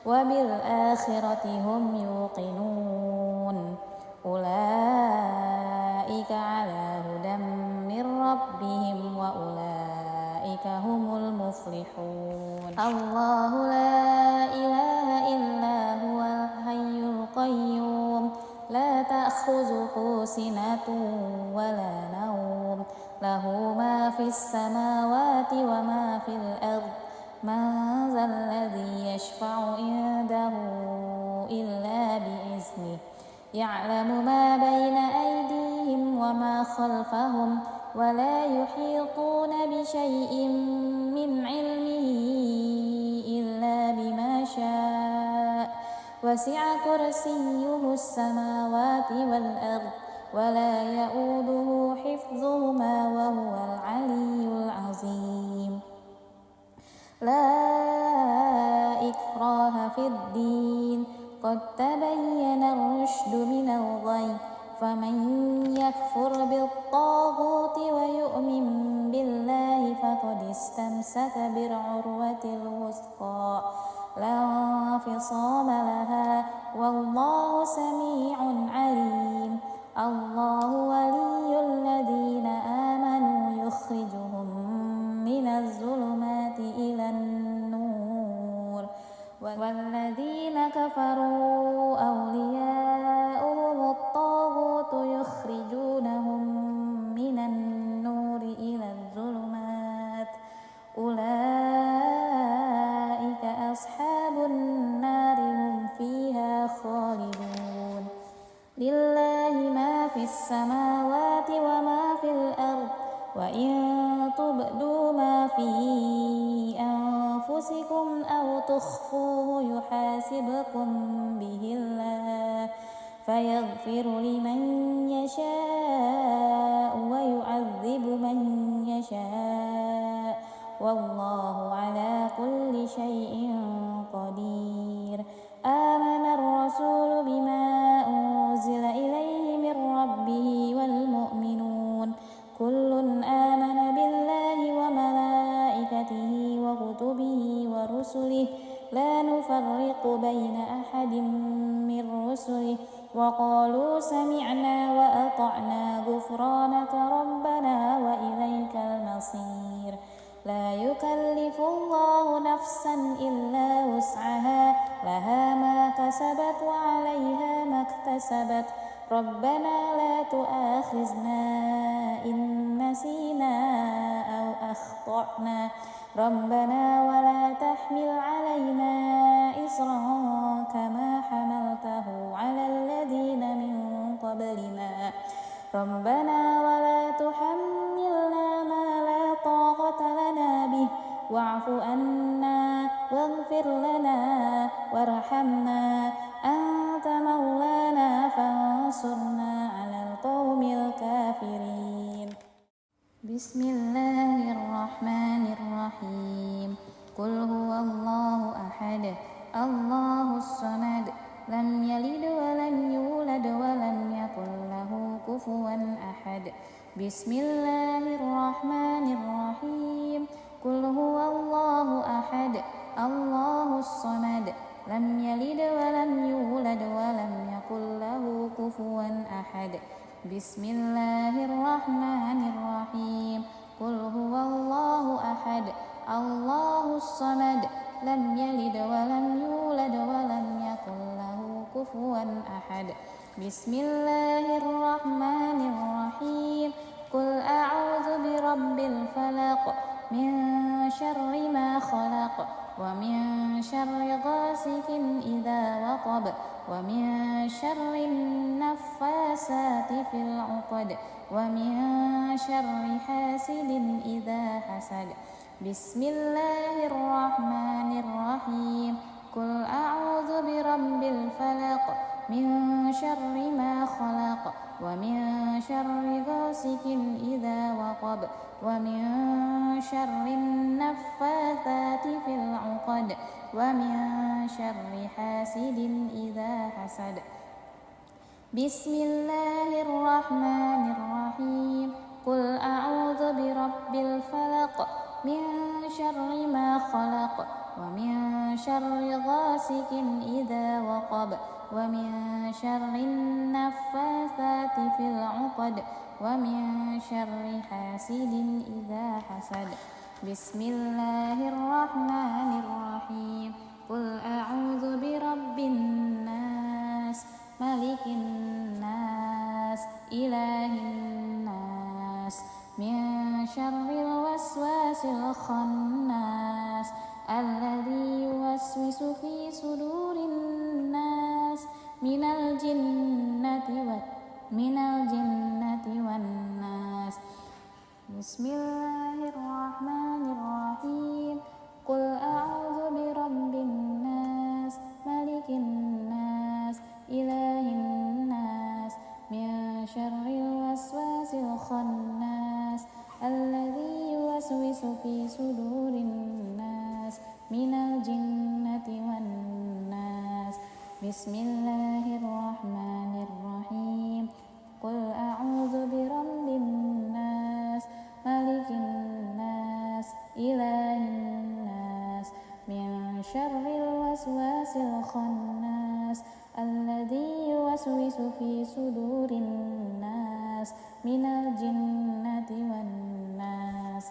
وبالآخرة هم يوقنون أولئك على هدى من ربهم وأولئك هم المفلحون. الله لا إله إلا هو الحي القيوم لا تأخذه سنة ولا نوم له ما في السماوات وما في الأرض من ذا الذي يشفع عنده إلا بإذنه يعلم ما بين أيديهم وما خلفهم ولا يحيطون بشيء من علمه إلا بما شاء وسع كرسيه السماوات والأرض ولا يؤوده حفظهما وهو العلي العظيم. لا إكراه في الدين قد تبين الرشد من الغي فمن يكفر بالطاغوت ويؤمن بالله فقد استمسك بالعروة الوثقى لا انفصام لها والله سميع عليم. الله ولي الذين آمنوا يخرجهم من الظلمات إلى النور والذين كفروا أولياؤهم الطاغوت يخرجونهم من النور إلى الظلمات أولئك أصحاب النار هم فيها خالدون. لله ما في السماوات وما في الأرض وإن تبدوا ما في أنفسكم أو تخفوه يحاسبكم به الله فيغفر لمن يشاء ويعذب من يشاء والله على كل شيء قدير. آمن الرسول بما أنزل إليه من ربه والمؤمنون كل آمن بالله وملائكته وكتبه ورسله لا نفرق بين أحد من رسله وقالوا سمعنا وأطعنا غفرانك ربنا وإليك المصير. لا يكلف الله نفسا إلا وسعها لها ما كسبت وعليها ما اكتسبت ربنا لا تؤاخذنا إن نسينا أو أخطأنا ربنا ولا تحمل علينا إصرا كما حملته على الذين من قبلنا ربنا ولا تحملنا ما لا طاقة لنا به واعف عنا واغفر لنا وارحمنا أنت مولانا فانصرنا على القوم الكافرين. بسم الله الرحمن الرحيم. قل هو الله أحد الله الصمد لم يلد ولم يولد ولم يكن له كفوا أحد. بسم الله الرحمن الرحيم. قل هو الله أحد الله الصمد لم يلد ولم يولد ولم يكن له كفوا أحد. بسم الله الرحمن الرحيم. قل هو الله أحد الله الصمد لم يلد ولم يولد ولم يكن له كفوا أحد. بسم الله الرحمن الرحيم. قل أعوذ برب الفلق من شر ما خلق ومن شر غاسق إذا وقب ومن شر النفاسات في العقد ومن شر حاسد إذا حسد. بسم الله الرحمن الرحيم. قل أعوذ برب الفلق من شر ما خلق ومن شر غاسق إذا وقب ومن شر النفاثات في العقد ومن شر حاسد إذا حسد. بسم الله الرحمن الرحيم. قل أعوذ برب الفلق من شر ما خلق ومن شر غاسق إذا وقب ومن شر النفاثات في العقد ومن شر حاسد إذا حسد. بسم الله الرحمن الرحيم. قل أعوذ برب الناس ملك الناس إله الناس من شر الوسواس الخناس الذي يوسوس في صدور الناس من الجنة والناس. بسم الله الرحمن الرحيم. قل أعوذ برب الناس ملك الناس إله الناس من شر الوسواس الخناس الذي يوسوس في صدور الناس من الجنة والناس. بسم الله الرحمن الرحيم. قل أعوذ برب الناس ملك الناس إله الناس من شر الوسواس الخناس الذي يوسوس في صدور الناس من الجنة والناس.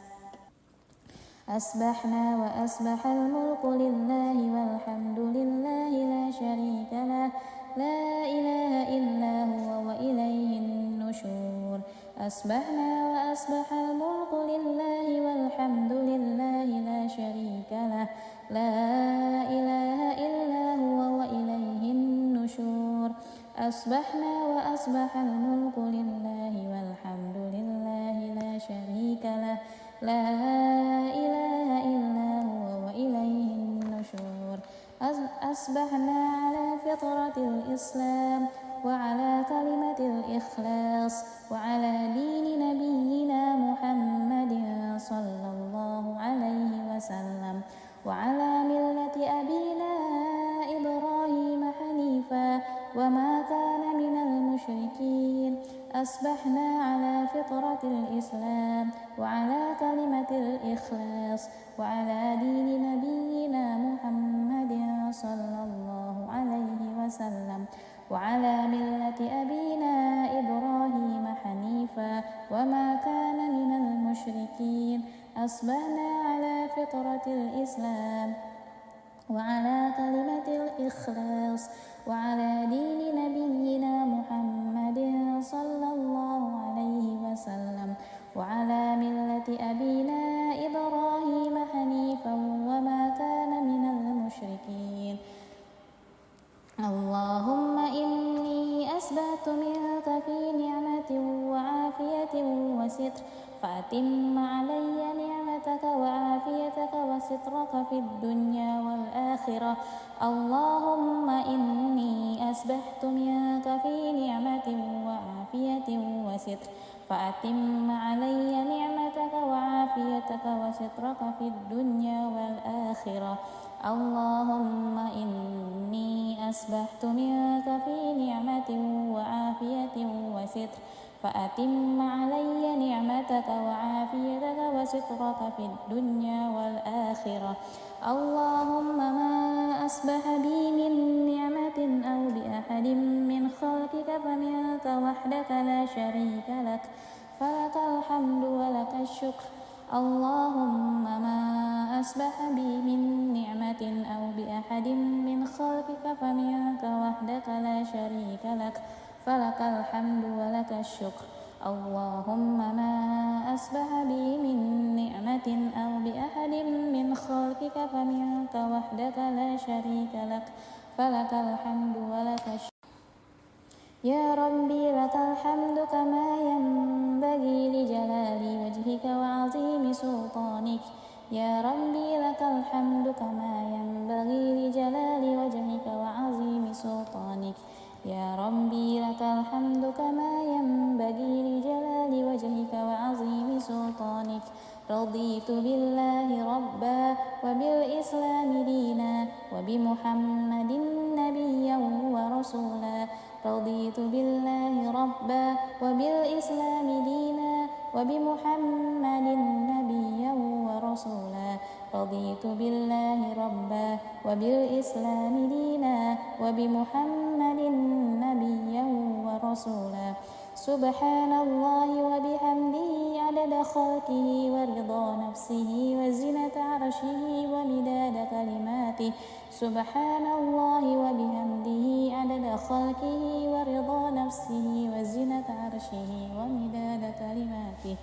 أصبحنا وأصبح الملك لله والحمد لله لا شريك له لا إله إلا هو وإليه النشور. أصبحنا وأصبح الملك لله والحمد لله لا شريك له لا إله إلا هو وإليه النشور. أصبحنا وأصبح الملك لله والحمد لله لا شريك له لا إله إلا هو وإليه النشور. أصبحنا على فطرة الإسلام وعلى كلمة الإخلاص وعلى دين نبينا محمد صلى الله عليه وسلم وعلى ملة أبينا إبراهيم حنيفا وما كان من المشركين أصبحنا على فطرة الإسلام وعلى كلمة الإخلاص وعلى دين نبينا محمد صلى الله عليه وسلم وعلى ملة أبينا إبراهيم حنيفا وما كان من المشركين أصبحنا على فطرة الإسلام وعلى كلمة الإخلاص وعلى دين نبينا محمد صلى الله عليه وسلم وعلى ملة أبينا إبراهيم حنيفا وما كان من المشركين اللهم إني أسبحت منك في نعمة وعافية وستر فأتم علي نعمتك وعافيتك وسترك في الدنيا والآخرة اللهم إني أسبحت منك في نعمة وعافية وستر فأتم علي نعمتك وعافيتك وسترك في الدنيا والآخرة اللهم إني أسبحت منك في نعمة وعافية وستر فأتم علي نعمتك وعافيتك وسترك في الدنيا والآخرة اللهم ما أصبح بي من نعمة أو بأحد من خلقك فمنك وحدك لا شريك لك فلك الحمد ولك الشكر اللهم ما أصبح بي من نعمة أو بأحد من خلقك فمنك وحدك لا شريك لك فلك الحمد ولك الشكر اللهم ما أصبح بي من نعمة أو بأحد من خلقك فمنك وحدك لا شريك لك فلك الحمد ولك الشكر يا ربي لك الحمد كما ينبغي لجلال وجهك وعظيم سلطانك يا ربي لك الحمد كما ينبغي لجلال وجهك وعظيم سلطانك يا ربي لك الحمد كما ينبغي لجلال وجهك وعظيم سلطانك رضيت بالله ربا وبالإسلام دينا وبمحمد نبيا ورسولا رضيت بالله ربا وبالإسلام دينا وبمحمد نبيا ورسولا رضيت بالله ربا وبالإسلام دينا وبمحمد نبيا ورسولا سبحان الله وبحمده عدد خلقه ورضا نفسه وزنة عرشه ومداد كلماته سبحان الله وبحمده عدد خلقه ورضا نفسه وزنة عرشه ومداد كلماته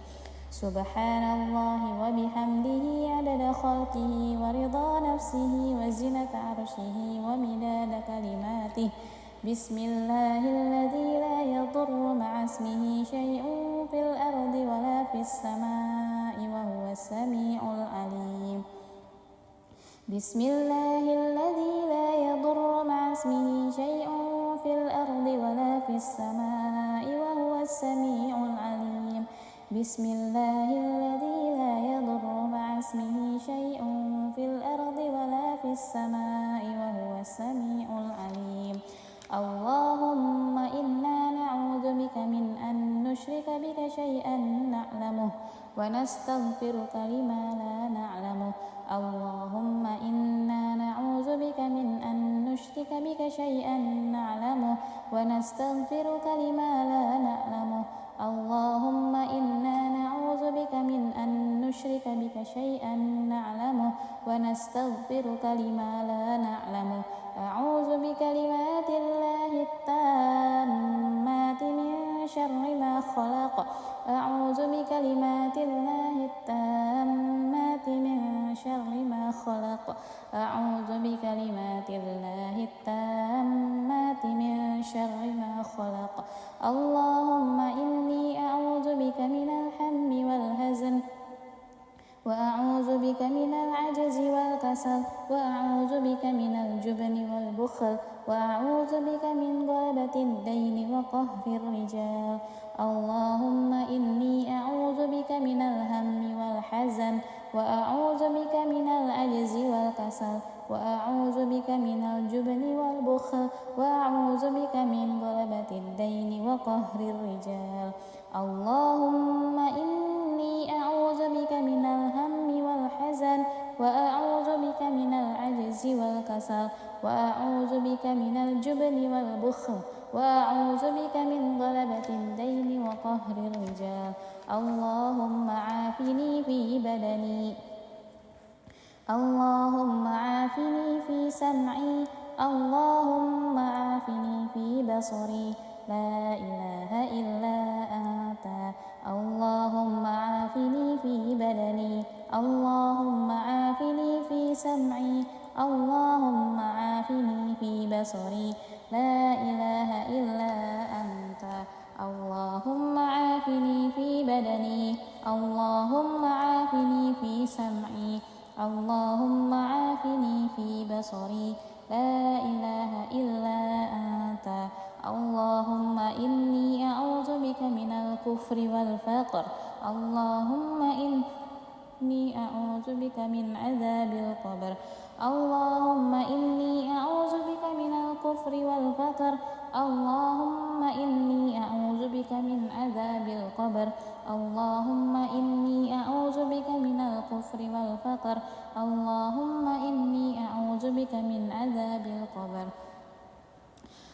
سبحان الله وبحمده عدد خلقه ورضا نفسه وزنة عرشه ومداد كلماته بسم الله الذي لا يضر مع اسمه شيء في الأرض ولا في السماء وهو السميع العليم بسم الله الذي لا يضر مع اسمه شيء في الأرض ولا في السماء وهو السميع العليم بسم الله الذي لا يضر مع اسمه شيء في الأرض ولا في السماء وهو السميع العليم اللهم إنا نعوذ بك من أن نشرك بك شيئا نعلمه ونستغفرك لما لا نعلمه اللهم إنا نعوذ بك من أن نشرك بك شيئا نعلمه ونستغفرك لما لا نعلمه اللهم إنا نعوذ بك من أن نشرك بك شيئا نعلمه ونستغفرك لما لا نعلمه أعوذ بكلمات الله التامات من شر ما خلق أعوذ بكلمات الله التامات من شر ما خلق أعوذ بكلمات الله التامات من شر ما خلق اللهم إني أعوذ بك من الهم والهزن وأعوذ بك من العجز والكسل وأعوذ بك من الجبن والبخل وأعوذ أعوذ بك من غلبة الدين وقهر الرجال. اللهم إني أعوذ بك من الهم والحزن، وأعوذ بك من العجز والكسل، وأعوذ بك من الجبن والبخل، وأعوذ بك من غلبة الدين وقهر الرجال. اللهم إني أعوذ بك من الهم والحزن، وأعوذ بك من العجز والكسل، وأعوذ بك من الجبن والبخل، وأعوذ بك من غلبة الدين وقهر الرجال. اللهم عافني في بدني، اللهم عافني في سمعي، اللهم عافني في بصري. لا إله إلا أنت. اللهم عافني في بدني، اللهم عافني في سمعي، اللهم عافني في بصري. لا إله إلا أنت. اللهم عافني في بدني، اللهم عافني في سمعي، اللهم عافني في بصري. لا إله إلا أنت. اللهم إني أعوذ بك من الكفر والفقر. اللهم إني أعوذ بك من عذاب القبر. اللهم إني أعوذ بك من الكفر والفقر. اللهم إني أعوذ بك من عذاب القبر. اللهم إني أعوذ بك من الكفر والفقر. اللهم إني أعوذ بك من عذاب القبر.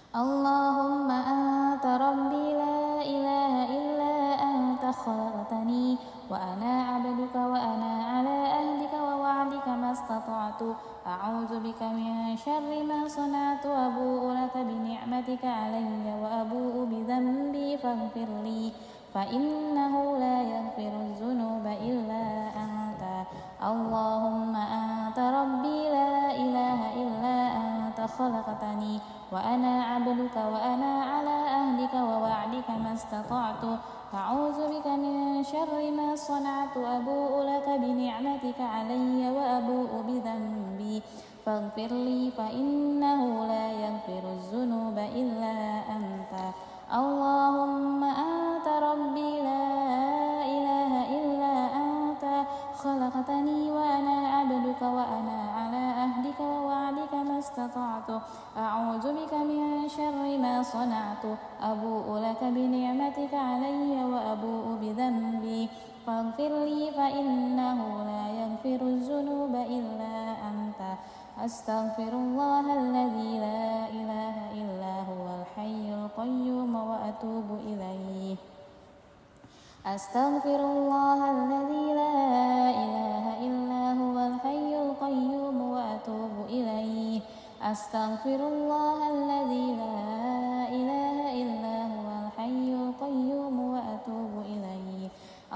اللهم أنت ربي لا إله إلا أنت، خلقتني وأنا عبدك، وأنا على عهدك ووعدك ما استطعت. أعوذ بك من شر ما صنعت، وأبوء لك بنعمتك علي وأبوء بذنبي فاغفر لي، فإنه لا يغفر الذنوب إلا أنت. اللهم أنت ربي لا إله إلا أنت، خلقتني وأنا عبدك، وأنا على عهدك ووعدك ما استطعت. أعوذ بك من شر ما صنعت، أبوء لك بنعمتك علي وأبوء بذنبي فاغفر لي، فإنه لا يغفر الذنوب إلا أنت. اللهم أنت ربي لا إله إلا أنت، خلقتني وأنا عبدك، وأنا على عهدك ووعدك ما استطعت. أعوذ بك من شر ما صنعت، أبوء لك بنعمتك علي وأبوء بذنبي فاغفر لي، فإنه لا يغفر الذنوب إلا أنت. أستغفر الله الذي لا إله إلا هو الحي القيوم وأتوب إليه. أستغفر الله الذي لا إله إلا هو الحي القيوم وأتوب إليه. أستغفر الله الذي لا إله إلا هو الحي القيوم وأتوب إليه.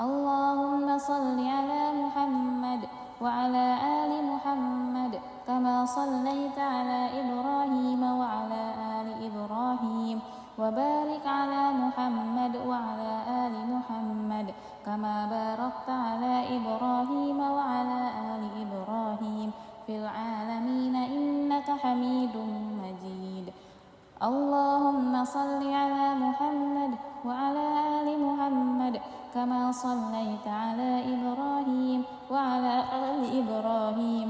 اللهم صل على محمد وعلى آل محمد كما صليت على إبراهيم وعلى آل إبراهيم، وبارك على محمد وعلى آل محمد كما باركت على إبراهيم وعلى آل إبراهيم في العالمين إنك حميد مجيد. اللهم صل على محمد وعلى آل محمد كما صليت على إبراهيم وعلى آل إبراهيم،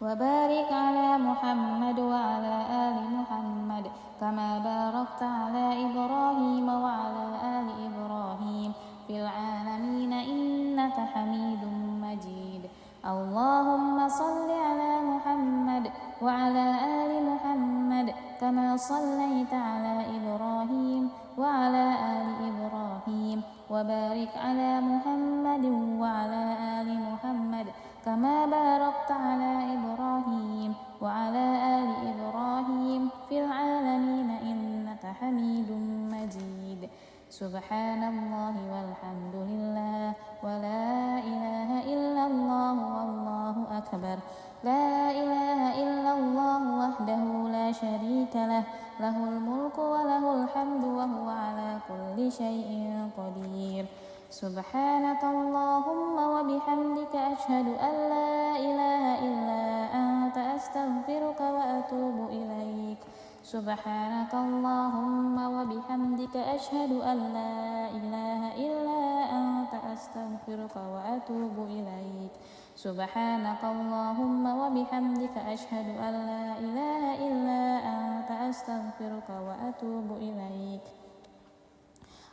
وبارك على محمد وعلى آل محمد كما باركت على إبراهيم وعلى آل إبراهيم في العالمين إنك حميد مجيد. اللهم صل على محمد وعلى آل محمد كما صليت على إبراهيم وعلى آل إبراهيم، وبارك على محمد وعلى آل محمد كما باركت على إبراهيم وعلى آل إبراهيم في العالمين إنك حميد مجيد. سبحان الله والحمد لله ولا إله إلا الله والله أكبر. لا إله إلا الله وحده لا شريك له، له الملك وله الحمد وهو على كل شيء قدير. سبحانك اللهم وبحمدك، أشهد أن لا إله إلا أنت، أستغفرك وأتوب إليك. سبحانك اللهم وبحمدك أشهد أن لا إله إلا أنت أستغفرك وأتوب إليك سبحانك اللهم وبحمدك أشهد أن لا إله إلا أنت أستغفرك وأتوب إليك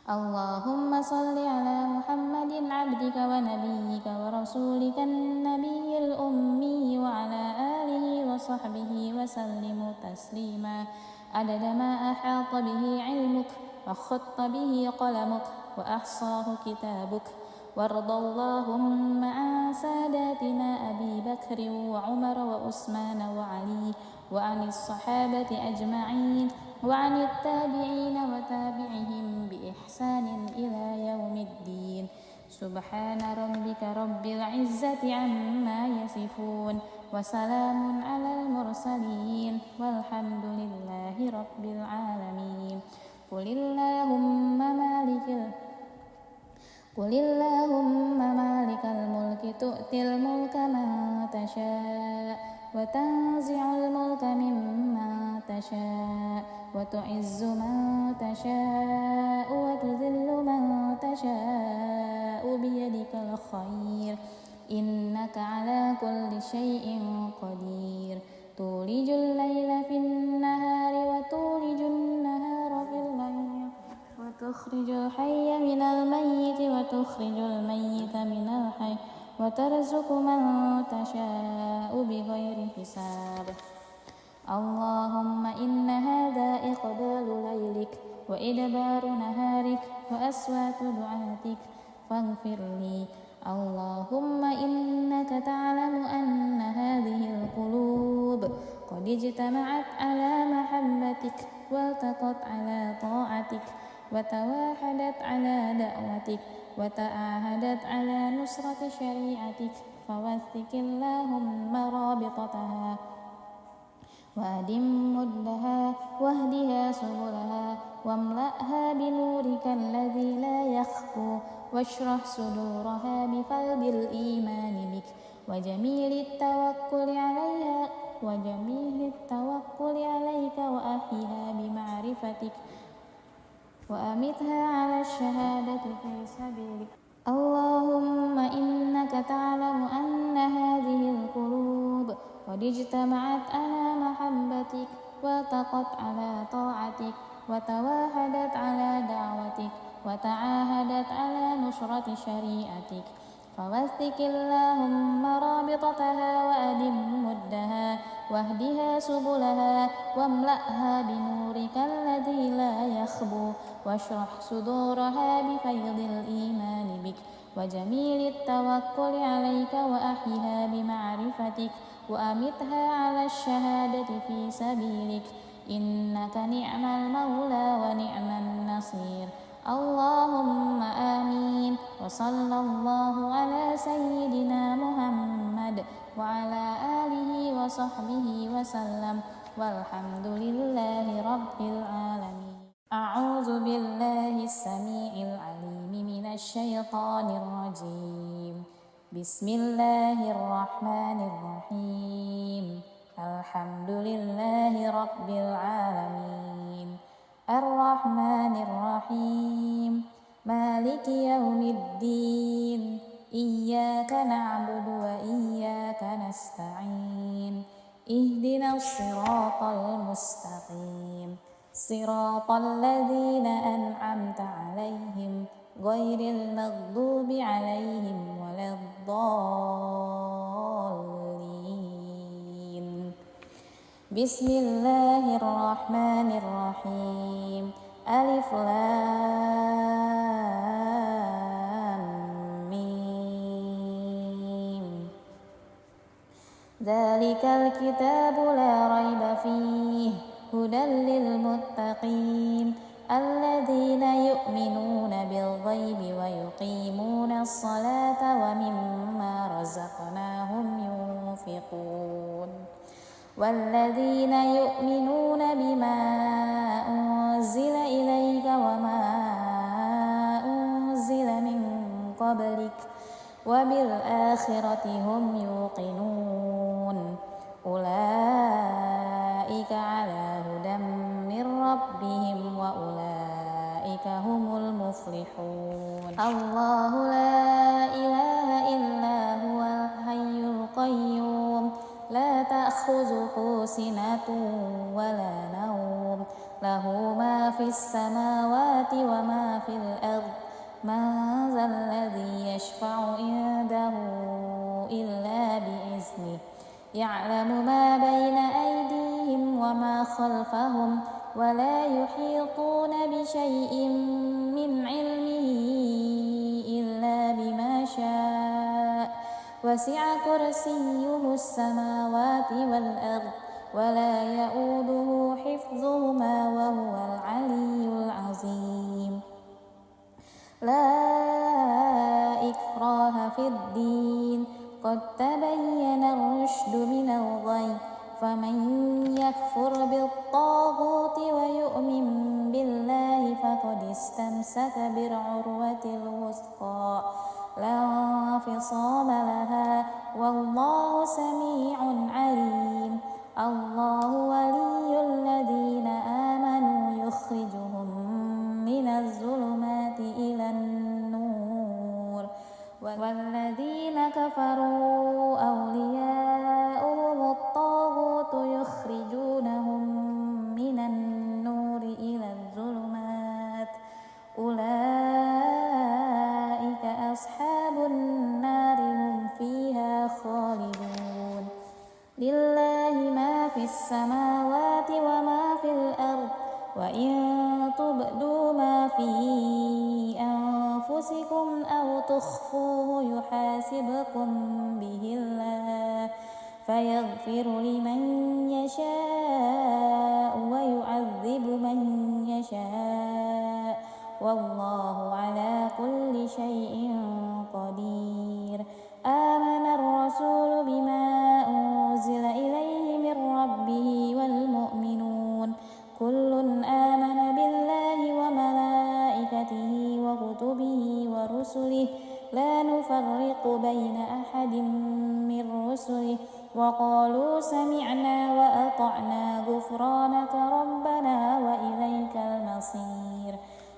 اللهم صل على محمد عبدك ونبيك ورسولك النبي الأمي وعلى آله وصحبه وسلم تسليما عدد ما أحاط به علمك وخط به قلمك وأحصاه كتابك وارض اللهم عن ساداتنا أبي بكر وعمر وعثمان وعلي وعن الصحابة أجمعين وعن التابعين وتابعهم بإحسان إلى يوم الدين سبحان ربك رب العزة عما يصفون وسلام على المرسلين والحمد لله رب العالمين قل اللهم مالك الملك تؤتي الملك من تشاء وتنزع الملك ممن تشاء وتعز من تشاء وتذل من تشاء بيدك الخير إنك على كل شيء قدير تولج الليل في النهار وتولج النهار في الليل وتخرج الحي من الميت وتخرج الميت من الحي وترزق من تشاء بغير حساب اللهم إن هذا إقبال ليلك وإدبار نهارك وأصوات دعاتك فاغفر لي اللهم إنك تعلم أن هذه القلوب قد اجتمعت على محبتك والتقت على طاعتك وتواحدت على دعوتك وتعاهدت على نصرة شريعتك فوثق اللهم رابطتها وأدم مدها واهدها سبلها واملأها بنورك الذي لا يخفو واشرح صدورها بفيض الإيمان بك وجميل التوكل عليك وأحيها بمعرفتك وأمتها على الشهادة في سبيلك اللهم إنك تعلم أن هذه القلوب قد اجتمعت على محبتك والتقت على طاعتك وتواحدت على دعوتك وتعاهدت على نصرة شريعتك فوثق اللهم رابطتها وأدم مدها واهدها سبلها واملأها بنورك الذي لا يخبو واشرح صدورها بفيض الإيمان بك وجميل التوكل عليك وأحيها بمعرفتك وأمتها على الشهادة في سبيلك إنك نعم المولى ونعم النصير اللهم آمين وصلى الله على سيدنا محمد وعلى آله وصحبه وسلم والحمد لله رب العالمين أعوذ بالله السميع العليم من الشيطان الرجيم بسم الله الرحمن الرحيم الحمد لله رب العالمين الرحمن الرحيم مالك يوم الدين إياك نعبد وإياك نستعين اهدنا الصراط المستقيم صراط الذين أنعمت عليهم غير المغضوب عليهم ولا الضالين بسم الله الرحمن الرحيم ألف لام ميم ذلك الكتاب لا ريب فيه هدى للمتقين الذين يؤمنون بالغيب ويقيمون الصلاة ومما رزقناهم ينفقون والذين يؤمنون بما أنزل إليك وما أنزل من قبلك وبالآخرة هم يوقنون أولئك على هدى ربهم وأولئك هم المفلحون. الله لا إله إلا هو الحي القيوم لا تأخذه سنة ولا نوم له ما في السماوات وما في الأرض من ذا الذي يشفع عنده إلا بإذنه يعلم ما بين أيديهم وما خلفهم ولا يحيطون بشيء من علمه إلا بما شاء وسع كرسيه السماوات والأرض ولا يؤوده حفظهما وهو العلي العظيم. لا إكراه في الدين قد تبين الرشد من الغي فمن يكفر بالطاغوت ويؤمن بالله فقد استمسك بالعروة الوثقى لا انفصام لها والله سميع عليم. الله ولي الذين آمنوا يخرجهم من الظلمات إلى النور والذين كفروا أولياؤهم الطاغوت يخرجونهم من النور إلى الظلمات أولئك أصحاب النار هم فيها خالدون. لله ما في السماوات وما في الأرض وإن تبدوا ما في أنفسكم أو تخفوه يحاسبكم به الله فيغفر لمن يشاء ويعذب من يشاء والله على كل شيء قدير. آمن الرسول بما أنزل إليه من ربه والمؤمنون كل آمن بالله وملائكته وكتبه ورسله لا نفرق بين أحد من رسله وقالوا سمعنا وأطعنا غفرانك ربنا وإليك المصير.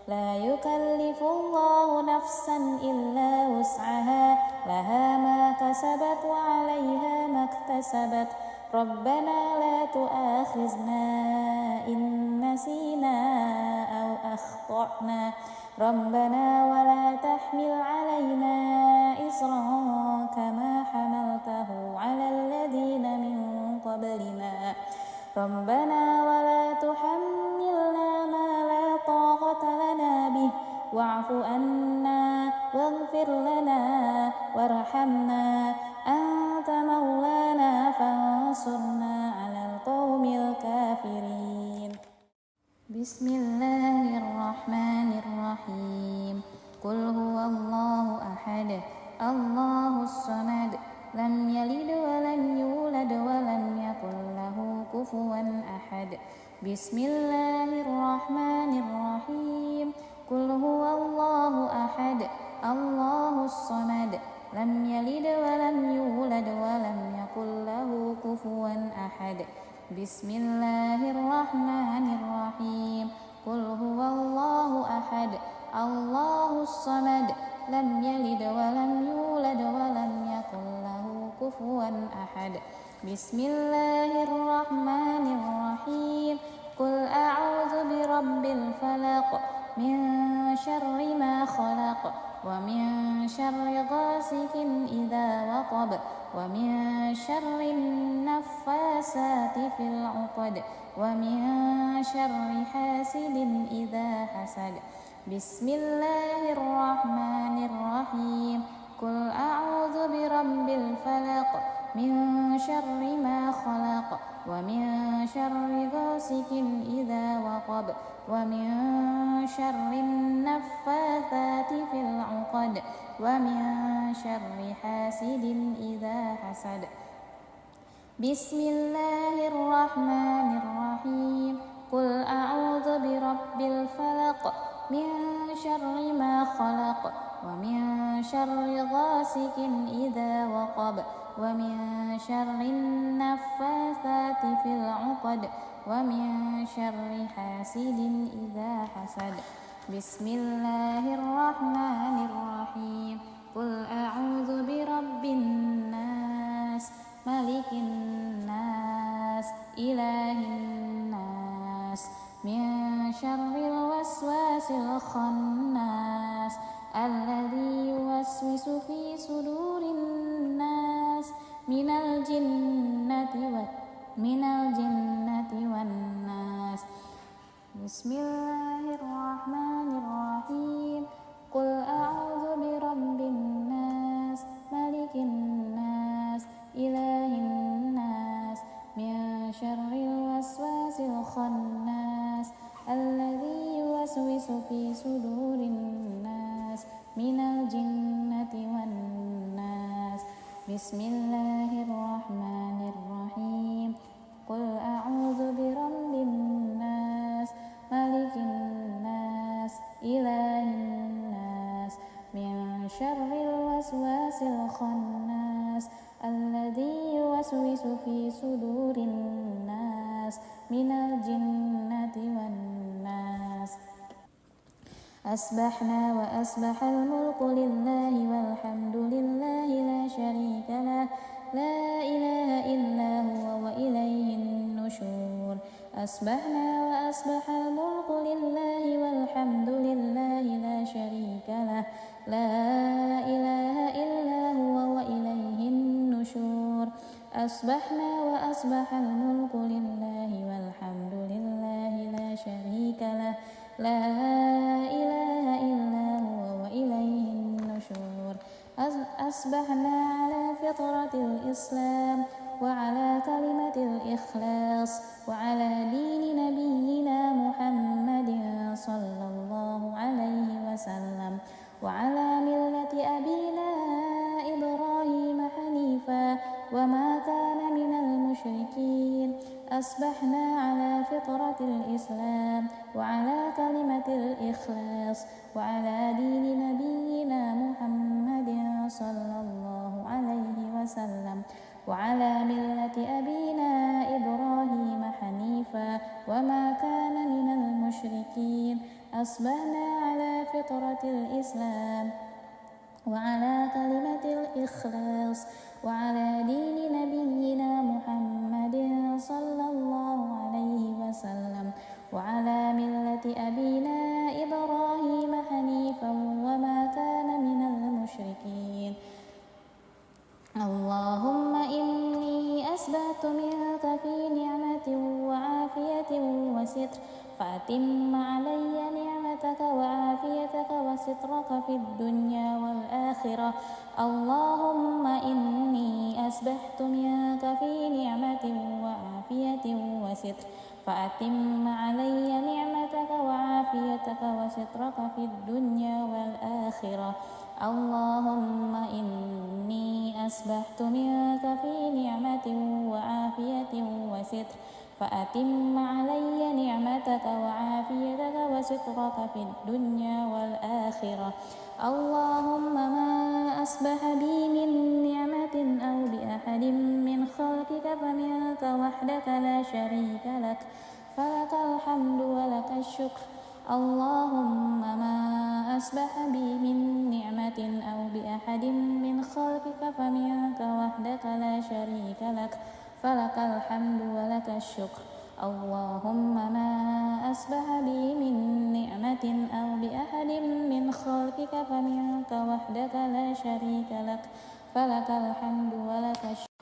لا يكلف الله نفسا إلا وسعها لها ما كسبت وعليها ما اكتسبت ربنا لا تؤاخذنا إن نسينا أو أخطأنا ربنا ولا تحمل علينا إصرا كما حملته على الذين من قبلنا ربنا ولا تحملنا ما لا طاقة لنا به واعف عنا واغفر لنا وارحمنا أنت مولانا فانصرنا على القوم الكافرين. بسم الله الرحمن الرحيم. قل هو الله أحد الله الصمد لم يلد ولم يولد ولم يكن له كفوا أحد. بسم الله الرحمن الرحيم. قل هو الله أحد الله الصمد لم يلد ولم يولد ولم يكن له كفوا أحد. بسم الله الرحمن الرحيم. قل هو الله أحد الله الصمد لم يلد ولم يولد ولم يكن له كفوا أحد. بسم الله الرحمن الرحيم. قل أعوذ برب الفلق من شر ما خلق ومن شر غاسق إذا وقب ومن شر النفاسات في العقد ومن شر حاسد إذا حسد. بسم الله الرحمن الرحيم. قل أعوذ برب الفلق من شر ما خلق ومن شر غاسق إذا وقب ومن شر النفاثات في العقد ومن شر حاسد إذا حسد. بسم الله الرحمن الرحيم. قل أعوذ برب الفلق من شر ما خلق ومن شر غاسق إذا وقب ومن شر النفاثات في العقد ومن شر حاسد إذا حسد. بسم الله الرحمن الرحيم. قل أعوذ برب الناس ملك الناس إله الناس من شر الوسواس الخناس الذي يوسوس في صدور الناس من الجنة والناس. بسم الله الرحمن الرحيم. قل أعوذ برب الناس ملك الناس إله الناس من شر الوسواس الخناس الذي يوسوس في صدور الناس من الجنة والناس. بسم الله الرحمن الرحيم. قل أعوذ برب الناس ملك الناس إله الناس من شر الوسواس الخناس الذي يوسوس في صدور الناس من الجنة والناس. أصبحنا وأصبح الملك لله والحمد لله لا شريك له لا إله إلا هو وإليه النشور. أصبحنا وأصبح الملك لله والحمد لله لا شريك له لا إله إلا هو وإليه النشور. أصبحنا وأصبح الملك لله والحمد لله لا شريك له لا إله إلا هو وإليه النشور. أصبحنا على فطرة الإسلام وعلى كلمة الإخلاص وعلى دين نبينا محمد صلى الله عليه وسلم وعلى ملة أبينا إبراهيم حنيفا وما كان من المشركين. أصبحنا على فطرة الإسلام وعلى كلمة الإخلاص وعلى دين نبينا محمد صلى الله عليه وسلم وعلى ملة أبينا إبراهيم حنيفا وما كان من المشركين. أصبحنا على فطرة الإسلام وعلى كلمة الإخلاص وعلى دين نبينا محمد صلى الله عليه وسلم وعلى ملة أبينا إبراهيم حنيفا وما كان من المشركين. اللهم إني أسبحت منك في نعمة وعافية وستر فأتم علي نعمتك وعافيتك وسترك في الدنيا والآخرة. اللهم إني أسبحت منك في نعمة وعافية وستر فأتم علي نعمتك وعافيتك وسترك في الدنيا والآخرة. اللهم إني أسبحت منك في نعمة وعافية وستر فأتم علي نعمتك وعافيتك وسترك في الدنيا والآخرة. اللهم ما أصبح بي من نعمة أو بأحد من خلقك فمنك وحدك لا شريك لك فلك الحمد ولك الشكر. اللهم ما أصبح بي من نعمة أو بأحد من خلقك فمنك وحدك لا شريك لك فلك الحمد ولك الشكر. اللهم ما أصبح بي من نعمة أو بأحد من خلقك فمنك وحدك لا شريك لك فلك الحمد ولك الشكر.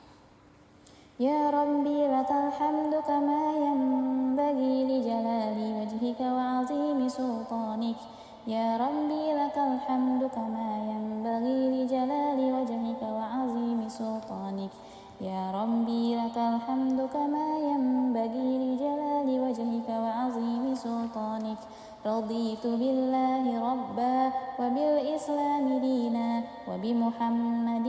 يا ربي لك الحمد كما ينبغي لجلال وجهك وعظيم سلطانك. يا ربي لك الحمد كما ينبغي لجلال وجهك وعظيم سلطانك. يا ربي لك الحمد كما ينبغي لجلال وجهك وعظيم سلطانك. رضيت بالله ربا وبالإسلام دينا وبمحمد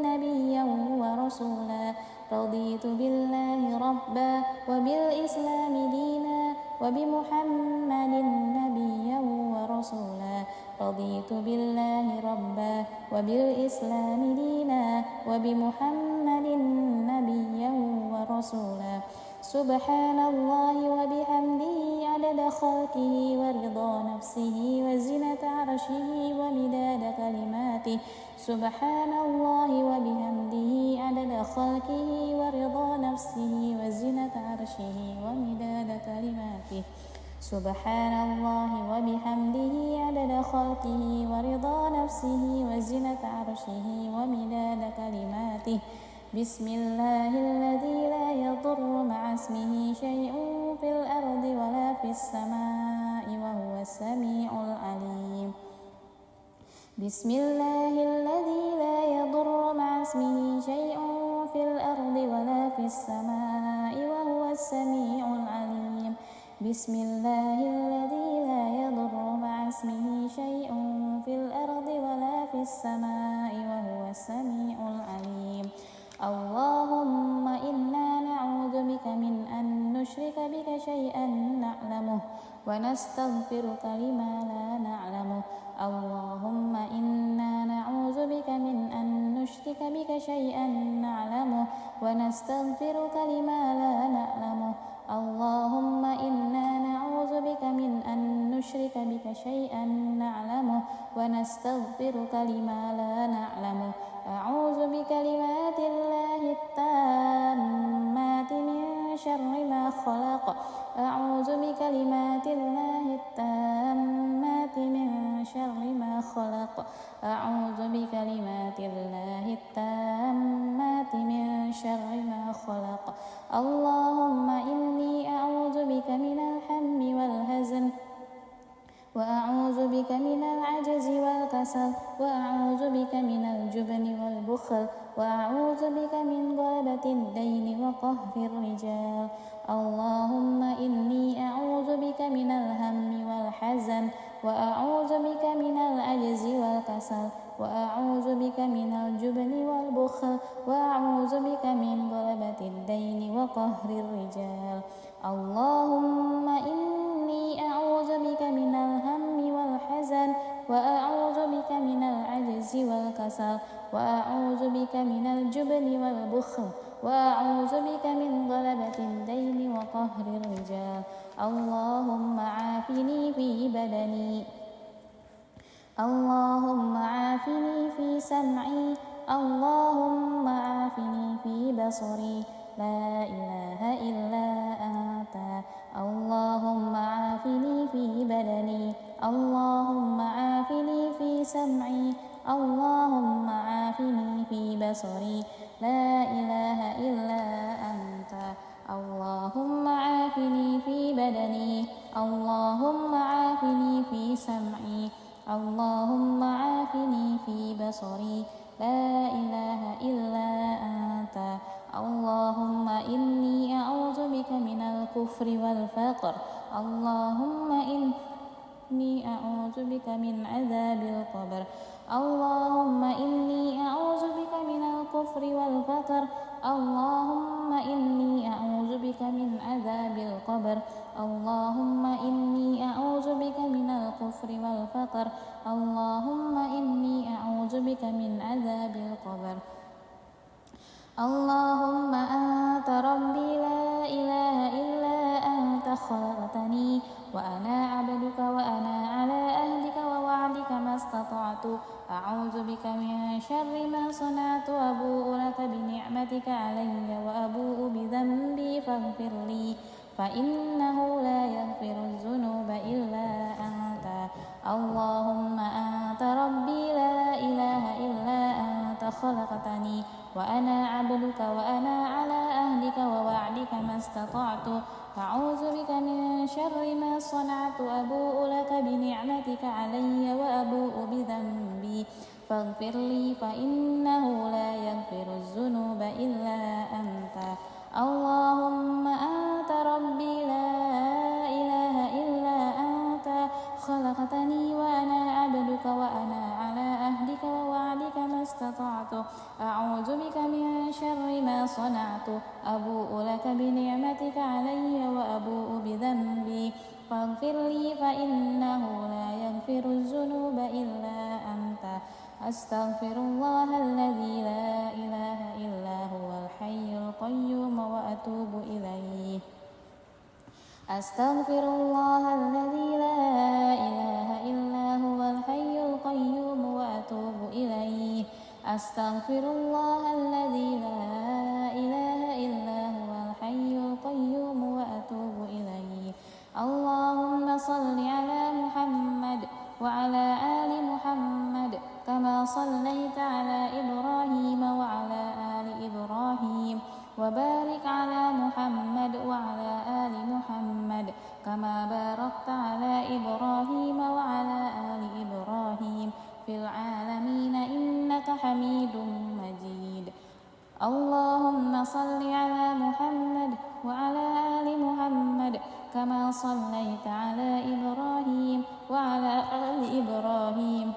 نبيا ورسولا. رضيت بالله ربا وبالإسلام دينا وبمحمد نبيا ورسولا. رضيت بالله ربا وبالإسلام دينا وبمحمد نبيا ورسولا. سبحان الله وبحمده عدد خلقه ورضا نفسه وزنة عرشه ومداد كلماته سبحان الله وبحمده عدد خلقه ورضا نفسه وزنة عرشه ومداد كلماته سبحان الله وبحمده عدد خلقه ورضا نفسه وزنة عرشه ومداد كلماته بسم الله الذي لا يضر مع اسمه شيء في الأرض ولا في السماء وهو السميع العليم بسم الله الذي لا يضر مع اسمه شيء في الأرض ولا في السماء وهو السميع العليم بسم الله الذي لا يضر مع اسمه شيء في الأرض ولا في السماء وهو السميع العليم اللهم إنا نعوذ بك من أن نشرك بك شيئا نعلمه ونستغفرك لما لا نعلمه اللهم إنا نعوذ بك من أن نشرك بك شيئا نعلمه ونستغفرك لما لا نعلمه اللهم إنا نعوذ بك من أن نشرك بك شيئا نعلمه ونستغفرك لما لا نعلمه أعوذ بكلمات الله التامات من شر ما خلق أعوذ بكلمات الله التامات من شر ما خلق أعوذ بكلمات الله التامات من شر ما خلق اللهم إني أعوذ بك من الهم والحزن وأعوذ بك من العجز والكسل وأعوذ بك من الجبن والبخل وأعوذ بك من غلبة الدين وقهر الرجال اللهم إني أعوذ بك من الهم والحزن وأعوذ بك من العجز والكسل وأعوذ بك من الجبن والبخل وأعوذ بك من غلبة الدين وقهر الرجال اللهم إني أعوذ بك من الهم والحزن وأعوذ بك من العجز والكسل وأعوذ بك من الجبن والبخل وأعوذ بك من غلبة الدين وقهر الرجال اللهم عافني في بدني اللهم عافني في سمعي اللهم عافني في بصري لا إله إلا أنت اللهم عافني في بدني اللهم عافني في سمعي اللهم عافني في بصري لا إله إلا أنت اللهم عافني في بدني اللهم عافني في سمعي اللهم عافني في بصري لا إله إلا أنت اللهم إني أعوذ بك من الكفر والفقر اللهم إني أعوذ بك من عذاب القبر اللهم إني أعوذ بك من الكفر والفقر اللهم إني أعوذ بك من عذاب القبر اللهم إني أعوذ بك من الكفر والفقر اللهم إني أعوذ بك من عذاب القبر اللهم أنت ربي لا إله إلا أنت خلقتني وأنا عبدك وأنا على أهلك ووعدك ما استطعت أعوذ بك من شر ما صنعت أبوء لك بنعمتك علي وأبوء بذنبي فاغفر لي فإنه لا يغفر الذنوب إلا أنت اللهم أنت ربي لا إله إلا أنت خلقتني وأنا عبدك وأنا على أهلك ووعدك ما استطعت أعوذ بك من شر ما صنعت أبوء لك بنعمتك علي وأبوء بذنبي فاغفر لي فإنه لا يغفر الذنوب إلا أنت اللهم أنت ربي لا إله إلا أنت خلقتني وأنا عبدك وأنا على أهلك ووعدك ما استطعت أعوذ بك من شر ما صنعت أبوء لك بنعمتك علي وأبوء بذنبي فاغفر لي فإنه لا يغفر الذنوب إلا أنت أستغفر الله الذي لا إله إلا هو الحي القيوم وأتوب إليه أستغفر الله الذي لا إله إلا هو الحي القيوم وأتوب إليه أستغفر الله الذي لا إله إلا هو الحي القيوم وأتوب إليه اللهم صل على محمد وعلى آل محمد كما صليت على إبراهيم وعلى آل إبراهيم وبارك على محمد وعلى آل محمد كما باركت على إبراهيم وعلى آل إبراهيم في العالمين إنك حميد مجيد اللهم صل على محمد وعلى آل محمد كما صليت على إبراهيم وعلى آل إبراهيم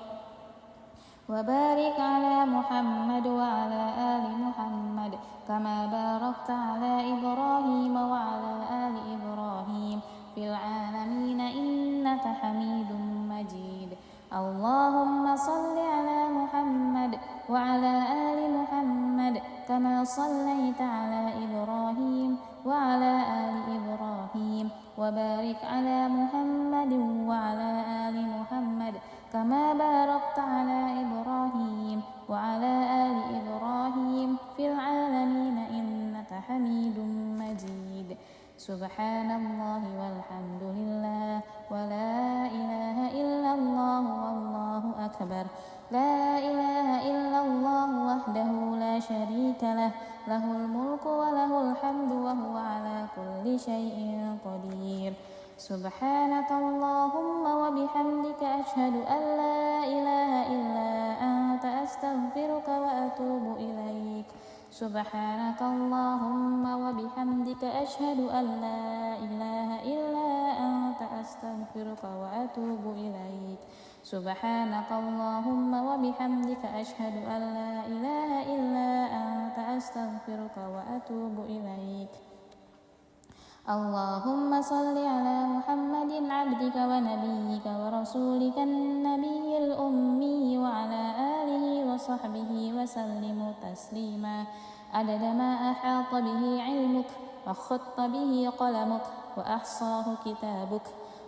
وبارك على محمد وعلى آل محمد كما باركت على إبراهيم وعلى آل إبراهيم في العالمين إنك حميد مجيد اللهم صل على محمد وعلى آل محمد كما صليت على إبراهيم وعلى آل إبراهيم وبارك على محمد وعلى آل محمد كما باركت على إبراهيم وعلى آل إبراهيم في العالمين إنك حميد مجيد سبحان الله والحمد لله ولا إله إلا الله والله أكبر لا إله إلا الله وحده لا شريك له له الملك وله الحمد وهو على كل شيء قدير سبحانك اللهم وبحمدك أشهد أن لا إله إلا أنت أستغفرك وأتوب إليك سبحانك اللهم وبحمدك أشهد أن لا إله إلا أنت أستغفرك وأتوب إليك سبحانك اللهم وبحمدك أشهد أن لا إله إلا أنت أستغفرك وأتوب إليك اللهم صل على محمد عبدك ونبيك ورسولك النبي الأمي وعلى آله وصحبه وسلم تسليما عدد ما أحاط به علمك وخط به قلمك وأحصاه كتابك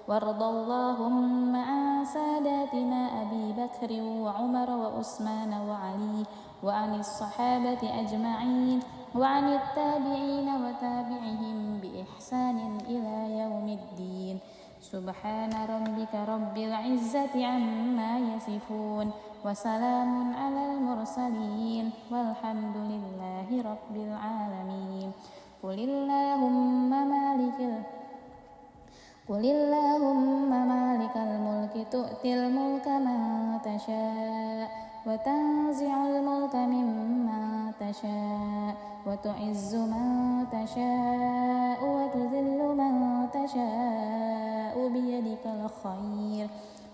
وارض اللهم عن ساداتنا أبي بكر وعمر وعثمان وعلي وعن الصحابة أجمعين وعن التابعين وتابعهم بإحسان إلى يوم الدين سبحان ربك رب العزة عما يصفون وسلام على المرسلين والحمد لله رب العالمين قل اللهم مالك الملك تؤتي الملك من تشاء وتنزع الملك ممن تشاء وتعز من تشاء وتذل من تشاء بيدك الخير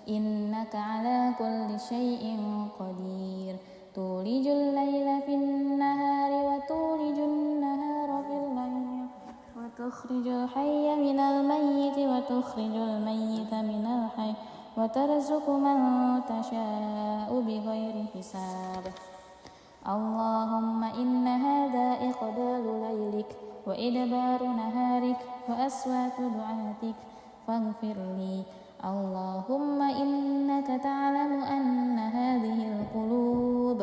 إنك على كل شيء قدير تولج الليل في النهار وتولج النهار في الليل وتخرج الحي من الميت وتخرج الميت من الحي وترزق من تشاء بغير حساب اللهم إن هذا إقبال ليلك وإدبار نهارك وأصوات دعاتك فاغفر لي اللهم إنك تعلم أن هذه القلوب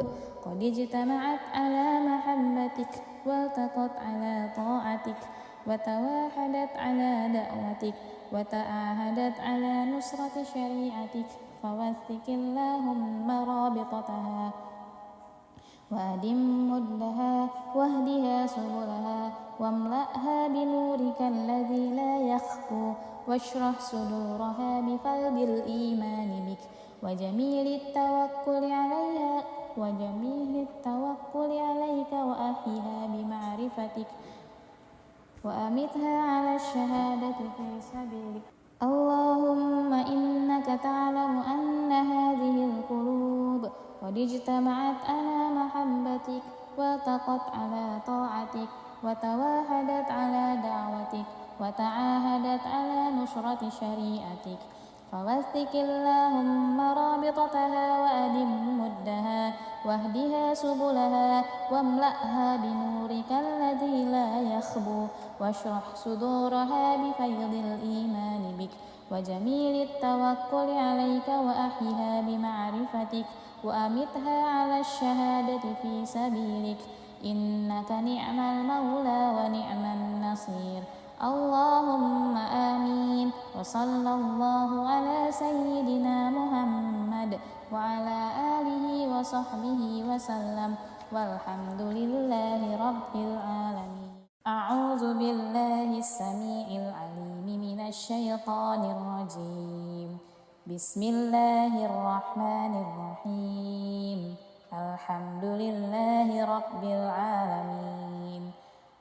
قد اجتمعت على محبتك والتقت على طاعتك وتواحدت على دعوتك وتعاهدت على نصرة شريعتك فوثق اللهم رابطتها وأدم مدها واهدها سبلها واملأها بنورك الذي لا يخفو واشرح صدورها بفيض الإيمان بك وجميل التوكل عليك وأحيها بمعرفتك وأمتها على الشهادة في سبيلك اللهم إنك تعلم أن هذه القلوب قد اجتمعت على محبتك والتقت على طاعتك وتواحدت على دعوتك وتعاهدت على نصرة شريعتك فوثق اللهم رابطتها وأدم مدها واهدها سبلها واملأها بنورك الذي لا يخبو واشرح صدورها بفيض الإيمان بك وجميل التوكل عليك وأحيها بمعرفتك وأمتها على الشهادة في سبيلك إنك نعم المولى ونعم النصير اللهم آمين وصلى الله على سيدنا محمد وعلى آله وصحبه وسلم والحمد لله رب العالمين أعوذ بالله السميع العليم من الشيطان الرجيم بسم الله الرحمن الرحيم الحمد لله رب العالمين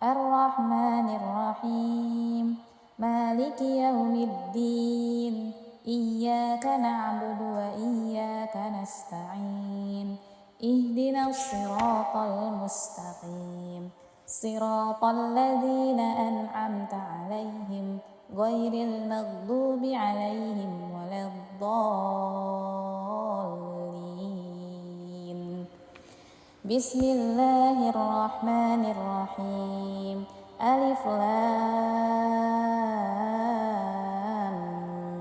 الرحمن الرحيم مالك يوم الدين إياك نعبد وإياك نستعين اهدنا الصراط المستقيم صراط الذين أنعمت عليهم غير المغضوب عليهم ولا الضالين بسم الله الرحمن الرحيم ألف لام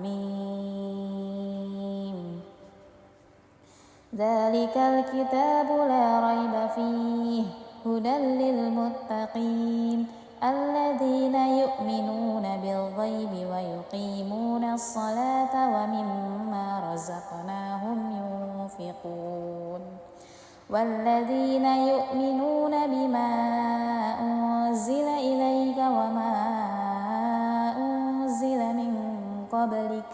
ميم ذلك الكتاب لا ريب فيه هدى للمتقين الذين يؤمنون بالغيب ويقيمون الصلاة ومما رزقناهم ينفقون والذين يؤمنون بما أنزل إليك وما أنزل من قبلك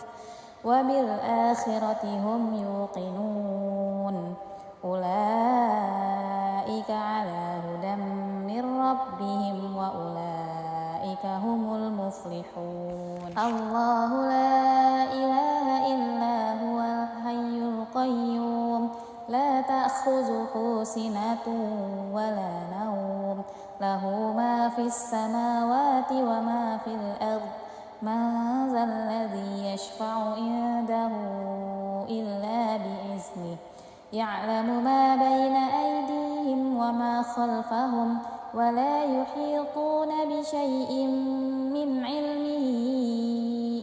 وبالآخرة هم يوقنون أولئك على هدى من ربهم وأولئك هم المفلحون الله لا إله إلا هو الحي القيوم لا تأخذه سنة ولا نوم له ما في السماوات وما في الأرض من ذا الذي يشفع عنده إلا بإذنه يعلم ما بين أيديهم وما خلفهم ولا يحيطون بشيء من علمه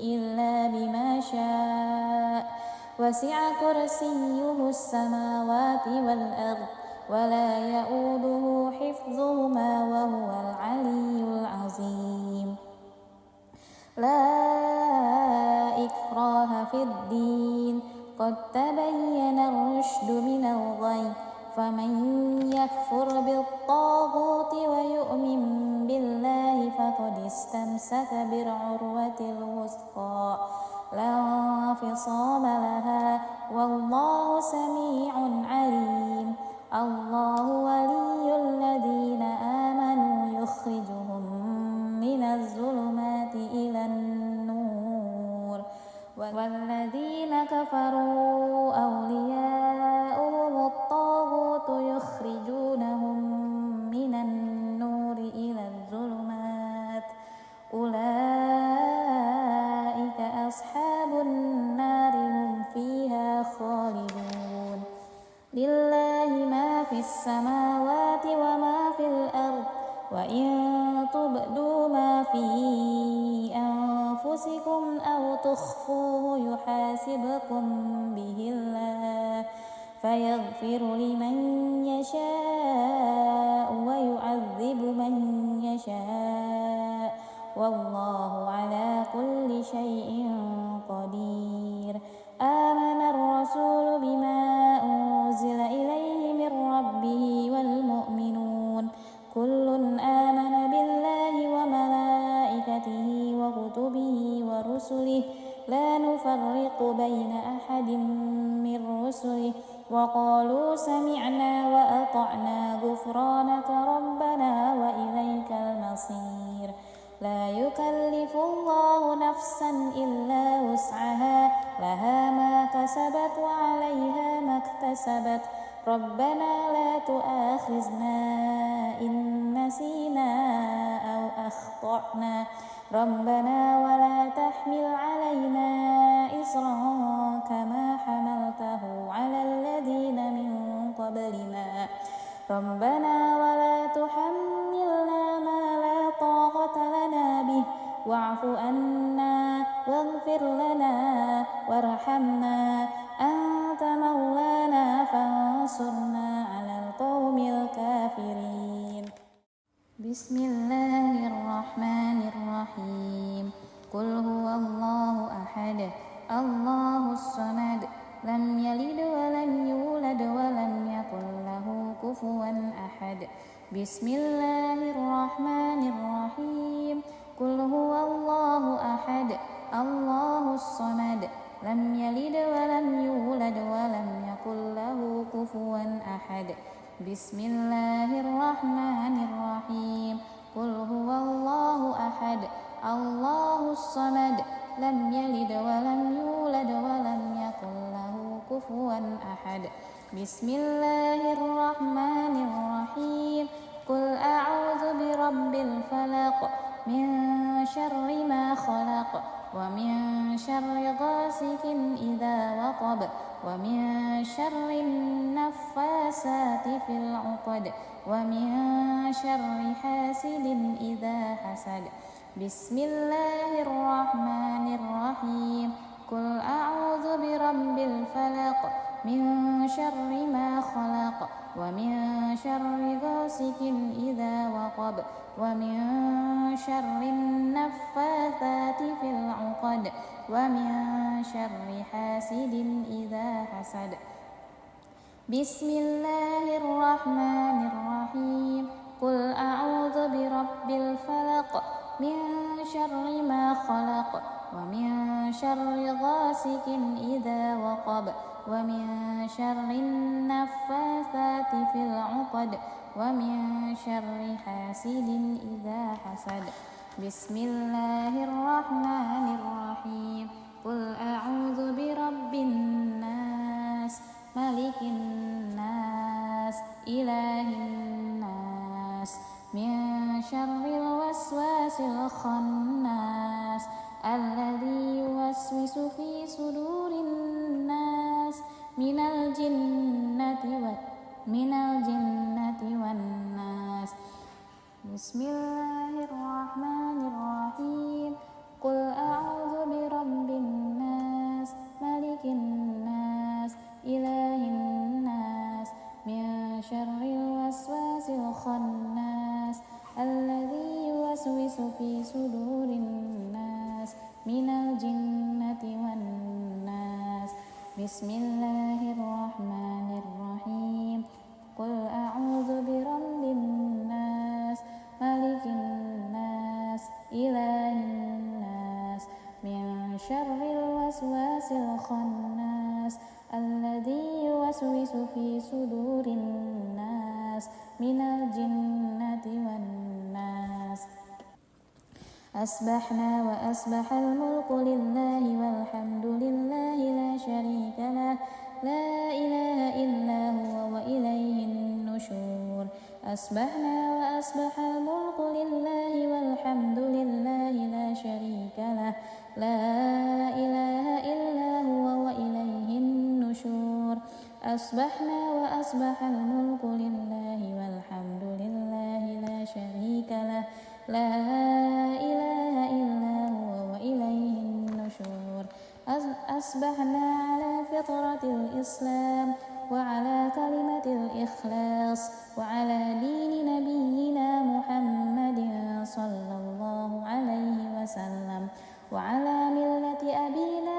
إلا بما شاء وسع كرسيه السماوات والأرض ولا يؤوده حفظهما وهو العلي العظيم لا إكراه في الدين قد تبين الرشد من الغي فمن يكفر بالطاغوت ويؤمن بالله فقد استمسك بالعروة الوثقى لا انفصام لها والله سميع عليم الله ولي الذين آمنوا يخرجهم من الظلمات إلى النور والذين كفروا أولياؤهم الطاغوت يخرجونهم من النور إلى الظلمات أولئك أصحاب النار هم فيها خالدون لله ما في السماوات وما في الأرض وإن تبدوا ما في أنفسكم أو تخفوه يحاسبكم به الله فيغفر لمن يشاء ويعذب من يشاء والله على كل شيء قدير آمن الرسول بما أنزل إليه من ربه والمؤمنون كل آمن بالله وملائكته وكتبه ورسله لا نفرق بين أحد من رسله وقالوا سمعنا وأطعنا غفرانك ربنا وإليك المصير لا يكلف الله نفسا إلا وسعها لها ما كسبت وعليها ما اكتسبت ربنا لا تؤاخذنا إن نسينا أو أخطأنا ربنا ولا تحمل علينا إصرا فارحمنا أنت مولانا فانصرنا على القوم الكافرين. بسم الله الرحمن الرحيم. قل هو الله أحد الله الصمد لم يلد ولم يولد ولم يكن له كفوا أحد. بسم الله الرحمن الرحيم. قل هو الله أحد الله الصمد لم يلد ولم يولد ولم يكن له كفوا أحد. بسم الله الرحمن الرحيم. قل هو الله أحد الله الصمد لم يلد ولم يولد ولم يكن له كفوا أحد. بسم الله الرحمن الرحيم. قل أعوذ برب الفلق من شر ما خلق ومن شر غاسق إذا وقب ومن شر النفاسات في العقد ومن شر حاسد إذا حسد. بسم الله الرحمن الرحيم. قل أعوذ برب الفلق من شر ما خلق ومن شر غاسق إذا وقب ومن شر النفاثات في العقد ومن شر حاسد إذا حسد. بسم الله الرحمن الرحيم. قل أعوذ برب الفلق من شر ما خلق ومن شر غاسق إذا وقب ومن شر النفاثات في العقد ومن شر حاسد إذا حسد. بسم الله الرحمن الرحيم. قل أعوذ برب الناس ملك الناس إله الناس من شر الوسواس الخناس الذي يوسوس في صدور الناس من الجنة والناس. بسم الله الرحمن الرحيم. قل أعوذ برب الناس ملك الناس إله الناس من شر الوسواس الخناس الذي يوسوس في صدور الناس من الجنة والناس. بسم الله الرحمن الرحيم. قل أعوذ برب الناس ملك الناس إله الناس من شر الوسواس الخناس الذي يوسوس في صدور الناس من الجنة والناس. أصبحنا وأصبح الملك لله والحمد لله لا شريك له لا إله إلا هو وإليه النشور. أصبحنا وأصبح الملك لله والحمد لله لا شريك له لا إله إلا هو وإليه النشور. أصبحنا وأصبح الملك لله والحمد لله لا شريك له لا إله إلا هو وإليه النشور. أصبحنا على فطرة الإسلام وعلى كلمة الإخلاص وعلى دين نبينا محمد صلى الله عليه وسلم وعلى ملة أبينا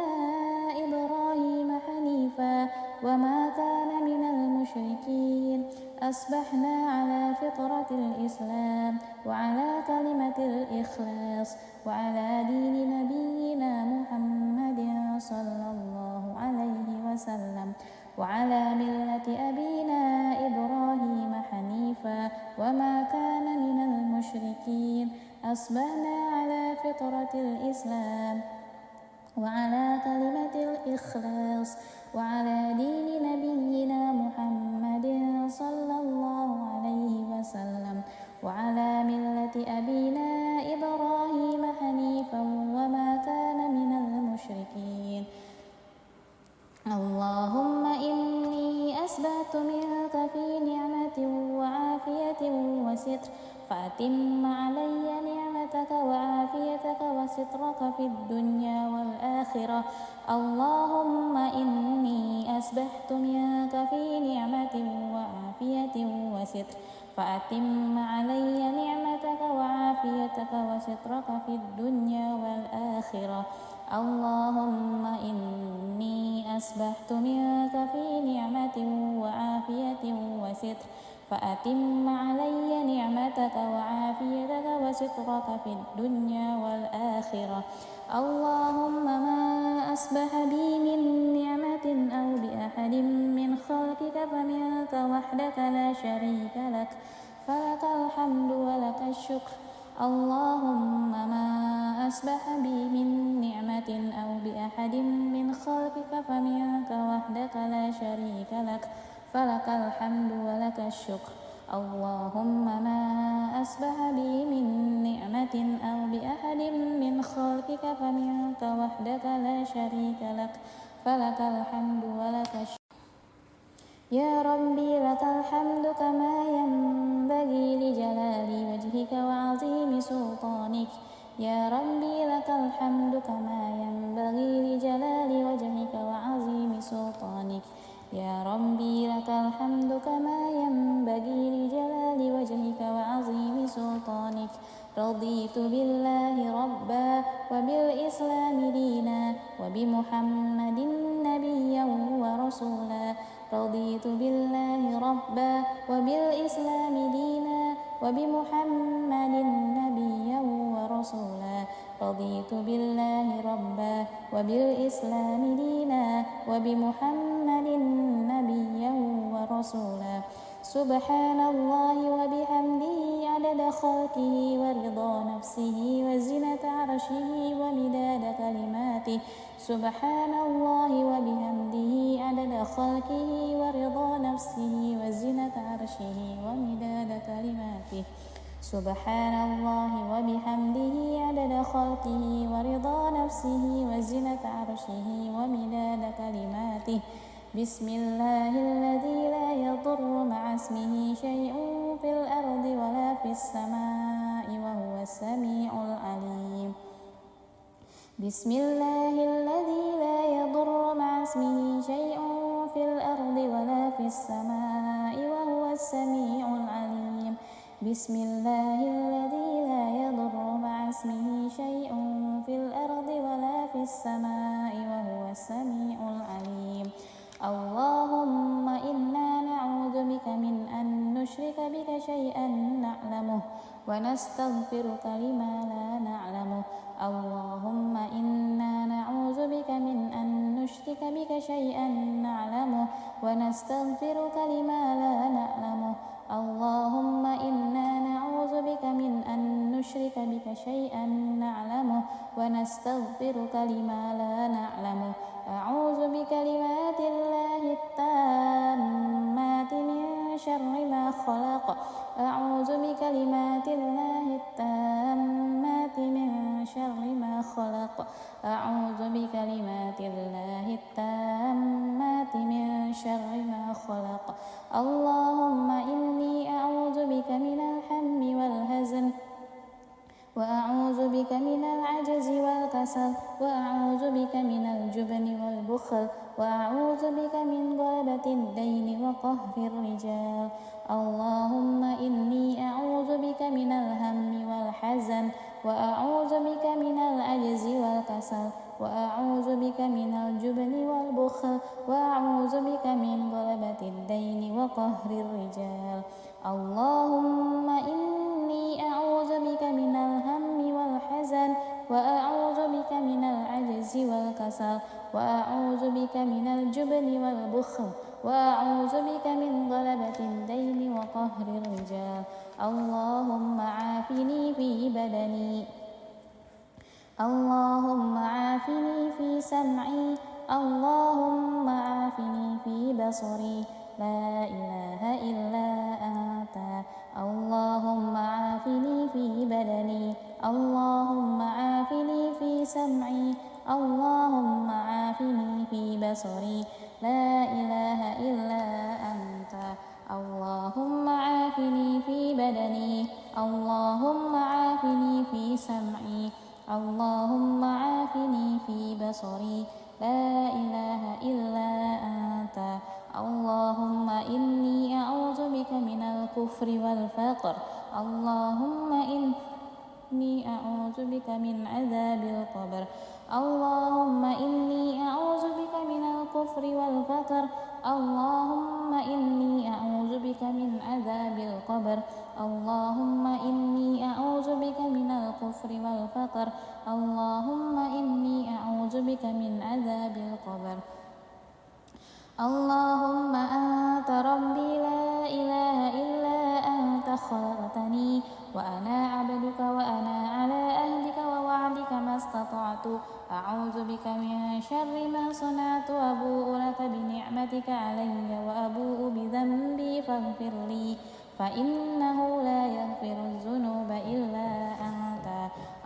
إبراهيم حنيفا وما كان من المشركين. أصبحنا على فطرة الإسلام وعلى كلمة الإخلاص وعلى دين نبينا محمد صلى الله عليه وسلم وعلى ملة أبينا إبراهيم حنيفا وما كان من المشركين. أصبحنا على فطرة الإسلام وعلى كلمة الإخلاص وعلى دين نبينا محمد صلى الله عليه وسلم وعلى ملة أبينا إبراهيم حنيفا وما كان من المشركين. اللهم إني أسبحت منك في نعمة وعافية وستر فأتم علي نعمتك وعافيتك وسترك في الدنيا والآخرة. اللهم إني أسبحت منك في نعمة وعافية وستر، فأتم علي نعمتك وعافيتك وسترك في الدنيا والآخرة. اللهم إني أسبحت منك في نعمة وعافية وستر، فأتم علي نعمتك وعافيتك وسترك في الدنيا والآخرة. اللهم ما أصبح بي من نعمة أو بأحد من خلقك فمنك وحدك لا شريك لك، فلك الحمد ولك الشكر. اللهم ما أصبح بي من نعمة أو بأحد من خلقك فمنك وحدك لا شريك لك، فلك الحمد ولك الشكر. اللهم ما أصبح بي من نعمة أو بأحد من خلقك فمنك وحدك لا شريك لك، فلك الحمد ولك الشكر. يا ربي لك الحمد كما ينبغي لجلال وجهك وعظيم سلطانك. يا ربي لك الحمد كما ينبغي لجلال وجهك وعظيم سلطانك. يا ربي لك الحمد كما ينبغي لجلال وجهك وعظيم سلطانك. رضيت بالله ربا وبالإسلام دينا وبمحمد نبيا ورسولا. رضيت بالله ربا وبالإسلام دينا وبمحمد نبيا ورسولا. رضيت بالله ربا وبالإسلام دينا وبمحمد نبيا ورسولا. سبحان الله وبحمده عدد خلقه ورضا نفسه وزنة عرشه ومداد كلماته. سبحان الله وبحمده عدد خلقه ورضا نفسه وزنة عرشه ومداد كلماته. سبحان الله وبحمده عدد خلقه ورضا نفسه وزنة عرشه ومداد كلماته. بسم الله الذي لا يضر مع اسمه شيء في الأرض ولا في السماء وهو السميع العليم. بسم الله الذي لا يضر مع اسمه شيء في الأرض ولا في السماء وهو السميع العليم. بسم الله الذي لا يضر مع اسمه شيء في الأرض ولا في السماء وهو السميع العليم. اللهم إنا نعوذ بك من أن نشرك بك شيئا نعلمه ونستغفرك لما لا نعلمه. اللهم إنا نعوذ بك من أن نشرك بك شيئا نعلمه ونستغفرك لما لا نعلمه. اللهم إنا نعوذ بك من أن نشرك بك شيئا نعلمه ونستغفرك لما لا نعلمه. أعوذ بكلمات الله التامات من شر ما خلق. أعوذ بكلمات الله التامات من شر ما خلق. أعوذ بكلمات الله التامات من شر ما خلق. اللهم إني أعوذ بك من الهم والحزن وأعوذ بك من العجز والكسل وأعوذ بك من الجبن والبخل وأعوذ بك من غلبة الدين وقهر الرجال. اللهم إني أعوذ بك من الهم والحزن وأعوذ بك من العجز والكسل وأعوذ بك من الجبن والبخل وأعوذ بك من غلبة الدين وقهر الرجال. اللهم إني أعوذ بك من الهم والحزن وأعوذ بك من العجز والكسل وأعوذ بك من الجبن والبخل وأعوذ بك من غلبة الدين وقهر الرجال. اللهم عافني في بدني. اللهم عافني في سمعي. اللهم عافني في بصري. لا إله إلا أنت. اللهم عافني في بدني. اللهم عافني في سمعي. اللهم عافني في بصري. لا إله إلا أنت. اللهم عافني في بدني. اللهم عافني في سمعي اللهم عافني في بصري لا إله إلا أنت اللهم إني أعوذ بك من الكفر والفقر اللهم إني أعوذ بك من عذاب القبر اللهم إني أعوذ بك من الكفر والفقر اللهم إني أعوذ بك من عذاب القبر اللهم إني أعوذ بك من الكفر والفقر اللهم إني أعوذ بك من عذاب القبر اللهم أنت ربي لا إله إلا أنت خلقتني وأنا عبدك وأنا على أهلك ووعدك ما استطعت أعوذ بك من شر ما صنعت أبوء لك بنعمتك علي وأبوء بذنبي فاغفر لي فإنه لا يغفر الذنوب إلا أنت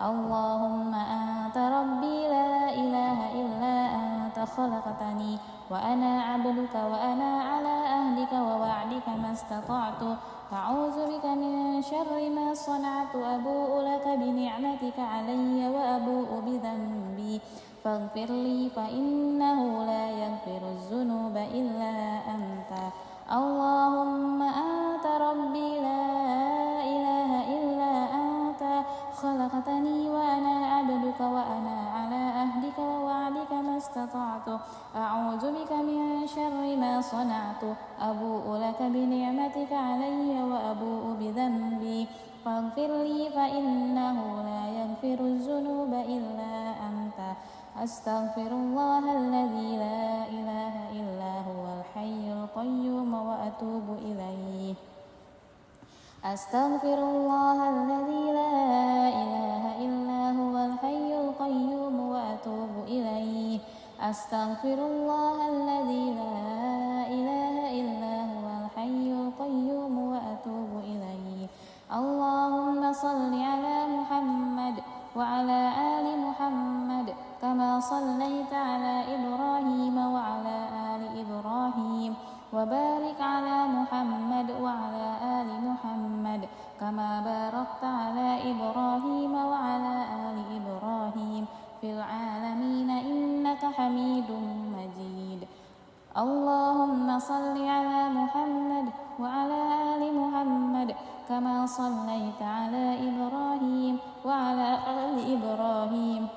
اللهم أنت ربي لا إله إلا أنت خلقتني وأنا عبدك وأنا على أهلك ووعدك ما استطعت أعوذ بك من شر ما صنعت أبوء لك بنعمتك علي وأبوء بذنبي فاغفر لي فإنه لا يغفر الذنوب إلا أنت اللهم أنت ربي لا إله إلا أنت خلقتني وأنا عبدك وأنا على أهلك ووعدك ما استطعت أعوذ بك من شر ما صنعت أبوء لك بنعمتك علي وأبوء بذنبي فاغفر لي فإنه لا يغفر الذنوب إلا أنت أستغفر الله الذي لا إله إلا هو الحي القيوم وأتوب إليه أستغفر الله الذي لا إله إلا هو الحي القيوم وأتوب إليه أستغفر الله الذي لا إله إلا هو الحي القيوم وأتوب إليه اللهم صل على محمد وعلى آل محمد كما صليت على إبراهيم وعلى آل إبراهيم وبارك على محمد وعلى آل محمد كما باركت على إبراهيم وعلى آل إبراهيم في العالمين إنك حميد مجيد اللهم صل على محمد وعلى آل محمد كما صليت على إبراهيم وعلى آل إبراهيم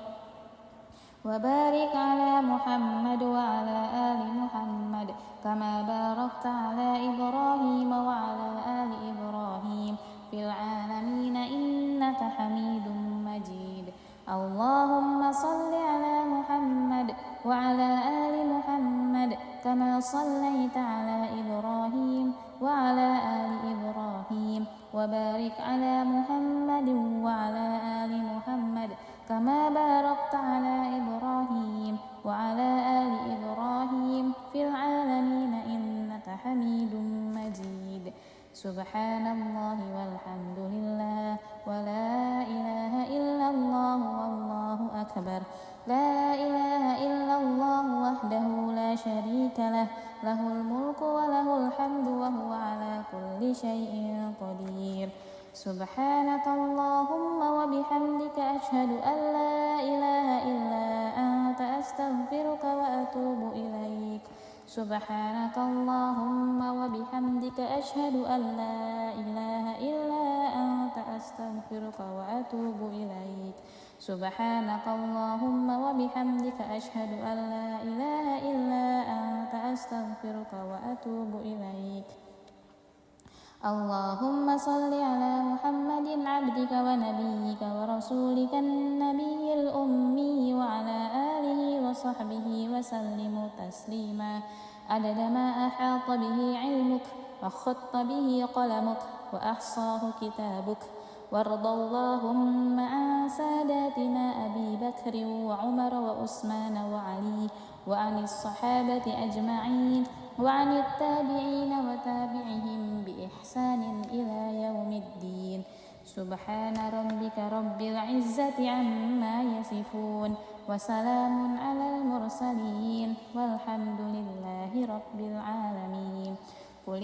وبارك على محمد وعلى آل محمد كما باركت على إبراهيم وعلى آل إبراهيم في العالمين إنك حميد مجيد اللهم صل على محمد وعلى آل محمد كما صليت على إبراهيم وعلى آل إبراهيم وبارك على محمد وعلى آل محمد كما باركت على إبراهيم وعلى آل إبراهيم في العالمين إنك حميد مجيد سبحان الله والحمد لله ولا إله إلا الله والله أكبر لا إله إلا الله وحده لا شريك له له الملك وله الحمد وهو على كل شيء قدير سبحانك اللهم وبحمدك أشهد أن لا إله إلا أنت أستغفرك وأتوب إليك سبحانك اللهم وبحمدك أشهد أن لا إله إلا أنت أستغفرك وأتوب إليك سبحانك اللهم وبحمدك أشهد أن لا إله إلا أنت أستغفرك وأتوب إليك اللهم صل على محمد عبدك ونبيك ورسولك النبي الأمي وعلى آله وصحبه وسلم تسليما عدد ما أحاط به علمك وخط به قلمك وأحصاه كتابك وارض اللهم عن ساداتنا أبي بكر وعمر وعثمان وعلي وعن الصحابة أجمعين وعن التابعين وتابعهم بإحسان إلى يوم الدين سبحان ربك رب العزة عما يصفون وسلام على المرسلين والحمد لله رب العالمين قل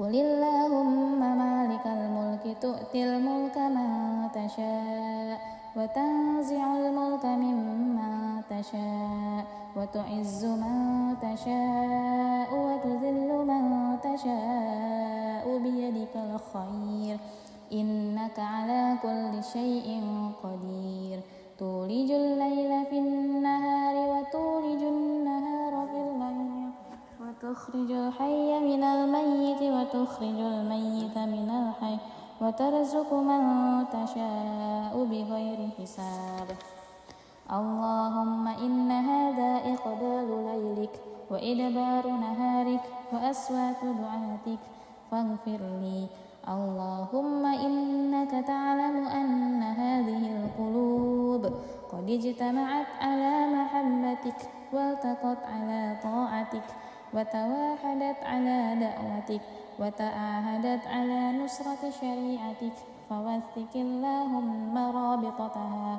قل اللهم مالك الملك تؤتي الملك من تشاء وتنزع الملك ممن تشاء وتعز من تشاء وتذل من تشاء بيدك الخير إنك على كل شيء قدير تولج الليل في النهار وتولج النهار في الليل وتخرج الحي من الميت وتخرج الميت من الحي وترزق من تشاء بغير حساب اللهم إن هذا إقبال ليلك وإدبار نهارك وأصوات دعاتك فاغفر لي اللهم إنك تعلم أن هذه القلوب قد اجتمعت على محبتك والتقت على طاعتك وتواحدت على دعوتك وتعاهدت على نصرة شريعتك فوثق اللهم رابطتها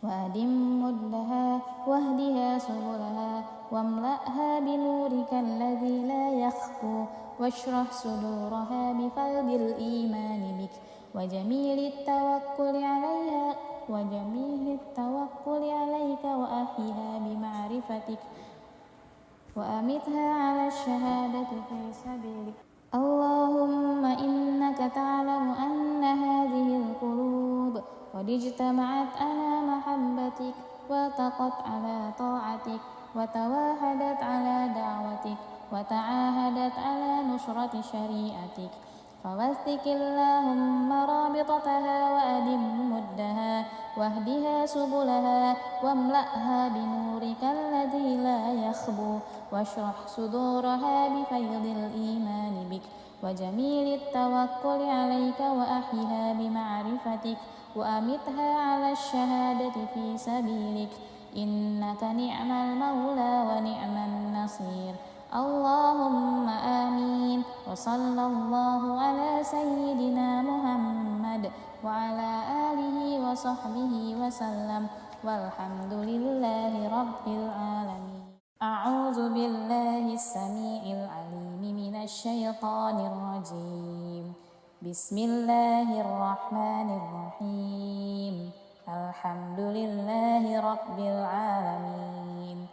وأدم مدها واهدها سبلها واملأها بنورك الذي لا يخفو واشرح صدورها بفيض الإيمان بك وجميل التوكل عليك وأحيها بمعرفتك وأمتها على الشهادة في سبيلك اللهم إنك تعلم أن هذه القلوب قد اجتمعت على محبتك والتقت على طاعتك وتواحدت على دعوتك وتعاهدت على نصرة شريعتك فوثق اللهم رابطتها وأدم مدها واهدها سبلها واملأها بنورك الذي لا يخبو واشرح صدورها بفيض الإيمان بك وجميل التوكل عليك وأحيها بمعرفتك وأمتها على الشهادة في سبيلك إنك نعم المولى ونعم النصير اللهم آمين وصلى الله على سيدنا محمد وعلى آله وصحبه وسلم والحمد لله رب العالمين أعوذ بالله السميع العليم من الشيطان الرجيم بسم الله الرحمن الرحيم الحمد لله رب العالمين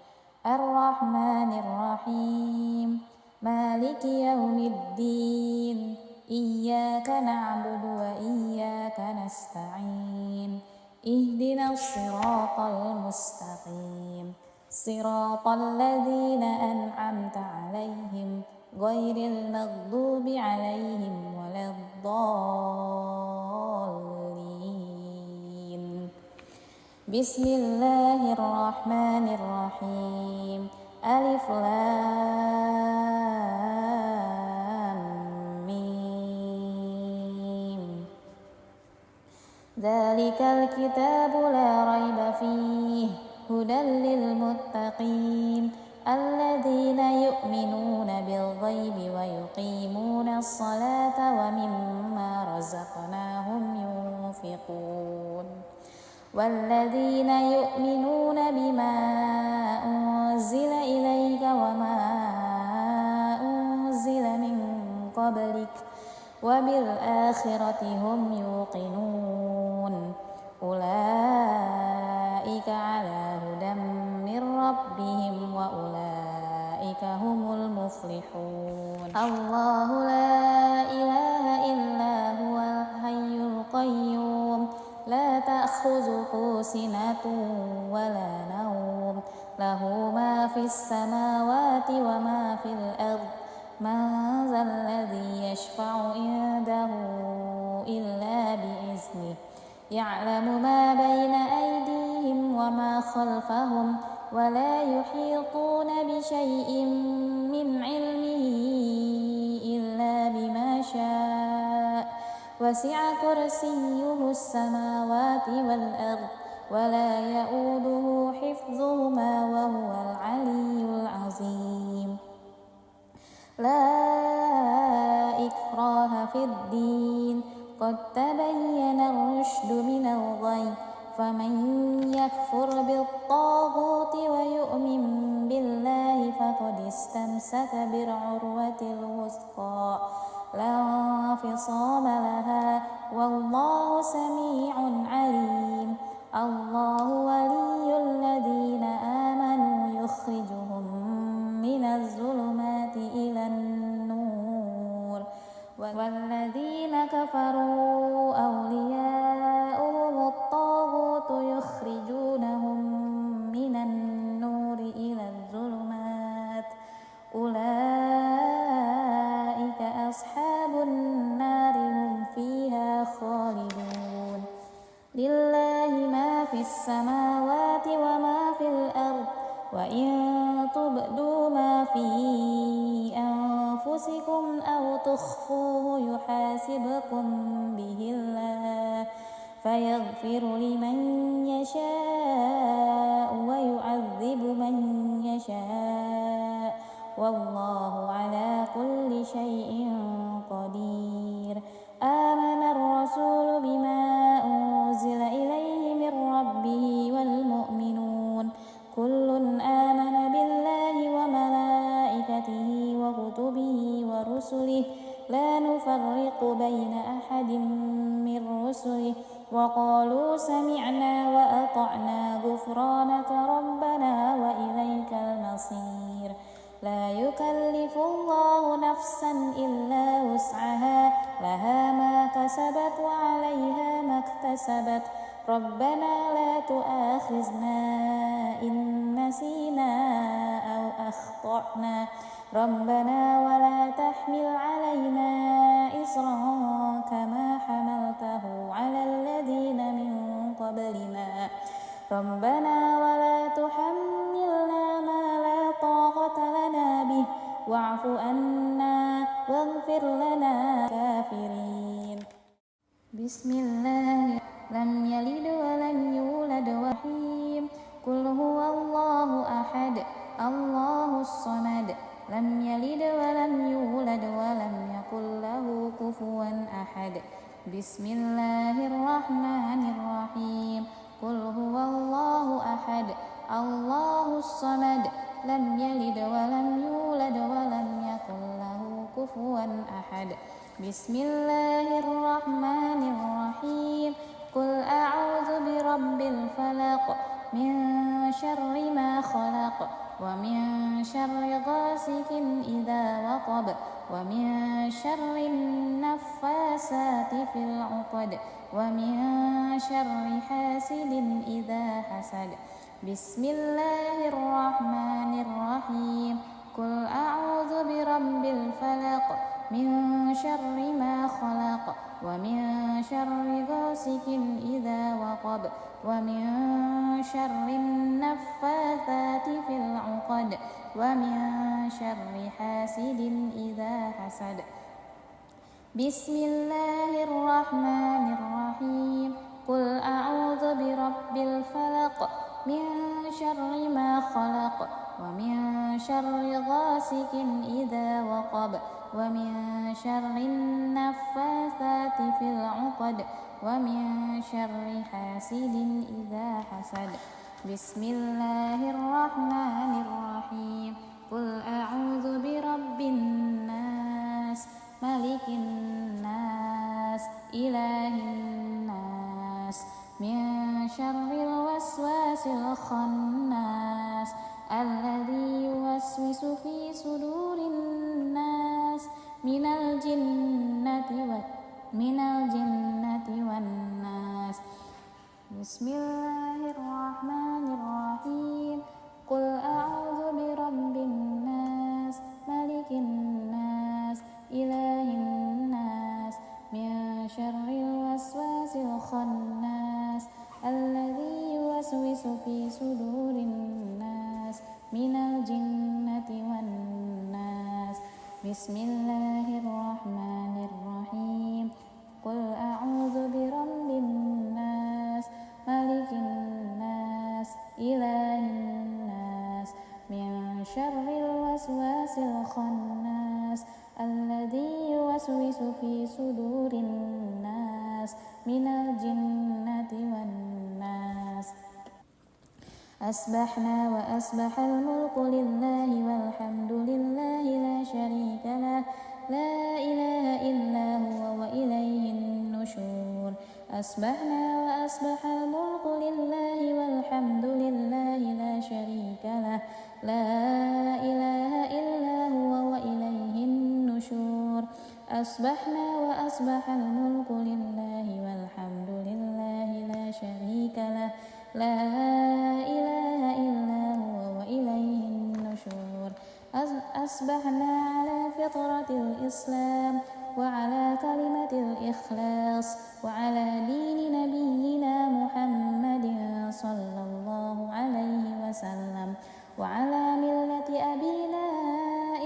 الرحمن الرحيم مالك يوم الدين إياك نعبد وإياك نستعين اهدنا الصراط المستقيم صراط الذين أنعمت عليهم غير المغضوب عليهم ولا الضالين بسم الله الرحمن الرحيم ألف لام ميم ذلك الكتاب لا ريب فيه هدى للمتقين الذين يؤمنون بالغيب ويقيمون الصلاة ومما رزقناهم ينفقون والذين يؤمنون بما أنزل إليك وما أنزل من قبلك وبالآخرة هم يوقنون أولئك على هدى من ربهم وأولئك هم المفلحون الله لا إله إلا هو الحي القيوم لا تأخذه سنة ولا نوم له ما في السماوات وما في الأرض من ذا الذي يشفع عنده إلا بإذنه يعلم ما بين أيديهم وما خلفهم ولا يحيطون بشيء من علمه إلا بما شاء وسع كرسيه السماوات والأرض ولا يؤوده حفظهما وهو العلي العظيم لا إكراه في الدين قد تبين الرشد من الغي فمن يكفر بالطاغوت ويؤمن بالله فقد استمسك بالعروة الوثقى لا انفصام لها والله سميع عليم الله ولي الذين آمنوا يخرجهم من الظلمات إلى النور والذين كفروا أولياؤهم الطاغوت يخرجونهم من النور إلى الظلمات أولئك أصحاب النار هم فيها خالدون لله ما في السماوات وما في الأرض وإن تبدوا ما في أنفسكم أو تخفوه يحاسبكم به الله فيغفر لمن يشاء ويعذب من يشاء والله على كل شيء قدير آمن الرسول بما أنزل إليه من ربه والمؤمنون كل آمن بالله وملائكته وكتبه ورسله لا نفرق بين أحد من رسله وقالوا سمعنا وأطعنا غفرانك ربنا وإليك المصير لا يكلف الله نفسا إلا وسعها لها ما كسبت وعليها ما اكتسبت ربنا لا تؤاخذنا إن نسينا أو أخطأنا ربنا ولا تحمل علينا إصرا كما حملته على الذين من قبلنا ربنا ولا تحملنا ما لا طاقة لنا به واعف عنا واغفر لنا كافرين بسم الله لم يلد ولم يولد وحيم قل هو الله أحد الله الصمد لم يلد ولم يولد ولم يكن له كفوا أحد بسم الله الرحمن الرحيم قل هو الله أحد الله الصمد لم يلد ولم يولد ولم يكن له كفوا أحد بسم الله الرحمن الرحيم قل أعوذ برب الفلق من شر ما خلق ومن شر غاسق إذا وقب ومن شر النفاسات في العقد ومن شر حاسد إذا حسد بسم الله الرحمن الرحيم قل أعوذ برب الفلق من شر ما خلق ومن شر غاسق إذا وقب ومن شر النفاثات في العقد ومن شر حاسد إذا حسد بسم الله الرحمن الرحيم قل أعوذ برب الفلق من شر ما خلق ومن شر غاسق إذا وقب ومن شر النفاثات في العقد ومن شر حاسد إذا حسد بسم الله الرحمن الرحيم قل أعوذ برب الناس ملك الناس إله الناس من شر الوسواس الخناس الذي يوسوس في صدور الناس من الجنة والناس بسم الله الرحمن الرحيم قل أعوذ برب الناس ملك الناس إله الناس من شر الوسواس الخناس الذي يوسوس في صدور الناس من الجنة والناس بسم الله الرحمن الرحيم قل أعوذ برب الناس ملك الناس إله الناس من شر الوسواس الخناس الذي يوسوس في صدور الناس من الجنة والناس أصبحنا وأصبح الملك لله والحمد لله لا شريك له لا إله إلا هو وإليه النشور أصبحنا وأصبح الملك لله والحمد لله لا شريك له لا إله إلا هو وإليه النشور أصبحنا وأصبح الملك لله والحمد لله لا شريك له لا إله إلا هو وإليه النشور أصبحنا على فطرة الإسلام وعلى كلمة الإخلاص وعلى دين نبينا محمد صلى الله عليه وسلم وعلى ملة أبينا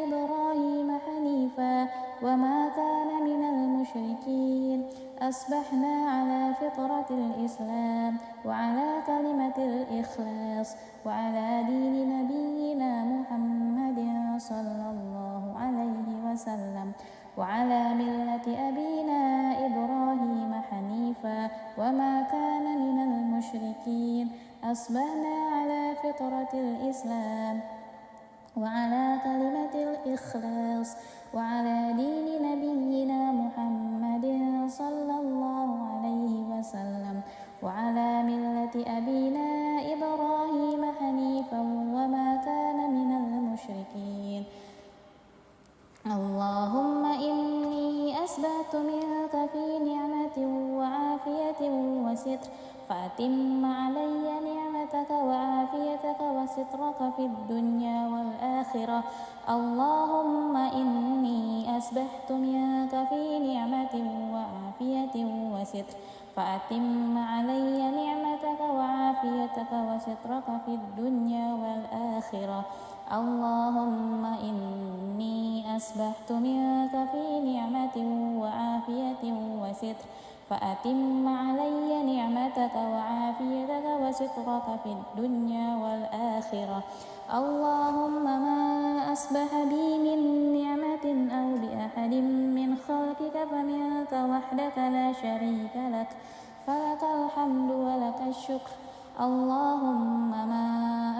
إبراهيم حنيفا وما كان من المشركين أصبحنا على فطرة الإسلام وعلى كلمة الإخلاص وعلى دين نبينا محمد صلى الله عليه وسلم وعلى ملة أبينا إبراهيم حنيفا وما كان من المشركين أصبحنا على فطرة الإسلام وعلى كلمة الإخلاص وعلى دين نبينا محمد صلى الله عليه وسلم وعلى ملة أبينا إبراهيم حنيفا وما كان من المشركين اللهم إني أسبحت منك في نعمة وعافية وستر فأتم علي نعمتك وعافيتك وسترك في الدنيا والآخرة اللهم إني أسبحت منك في نعمة وعافية وستر فأتم علي نعمتك وعافيتك وسترك في الدنيا والآخرة اللهم إني أسبحت منك في نعمة وعافية وستر فأتم علي نعمتك وعافيتك وسترك في الدنيا والآخرة اللهم ما أصبح بي من نعمة أو بأحد من خلقك فمنك وحدك لا شريك لك فلك الحمد ولك الشكر اللهم ما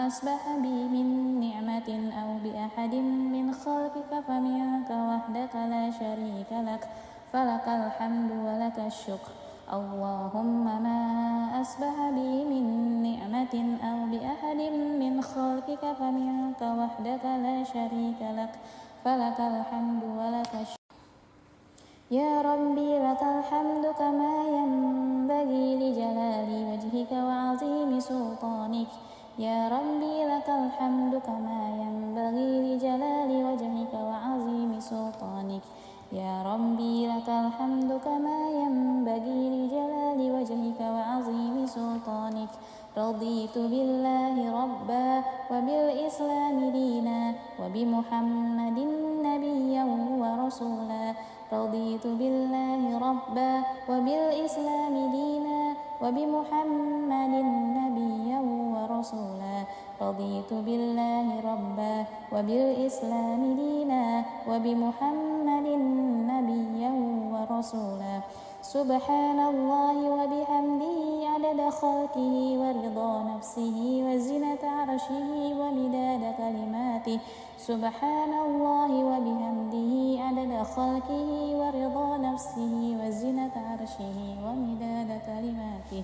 أصبح بي من نعمة أو بأحد من خلقك فمنك وحدك لا شريك لك فلك الحمد ولك الشكر اللهم ما أصبح بي من نعمة أو بأحد من خلقك فمنك وحدك لا شريك لك فلك الحمد ولك الشكر يا ربي لك الحمد كما ينبغي لجلال وجهك وعظيم سلطانك يا ربي لك الحمد كما ينبغي لجلال وجهك وعظيم سلطانك يا ربي لك الحمد كما ينبغي لجلال وجهك وعظيم سلطانك رضيت بالله ربا وبالإسلام دينا وبمحمد نبيا ورسولا رضيت بالله ربا وبالإسلام دينا وبمحمد نبيا ورسولا رضيت بالله ربا وبالإسلام دينا وبمحمد نبيا ورسولا سبحان الله وبحمده عدد خلقه ورضا نفسه وزنة عرشه ومداد كلماته سبحان الله وبحمده عدد خلقه ورضا نفسه وزنة عرشه ومداد كلماته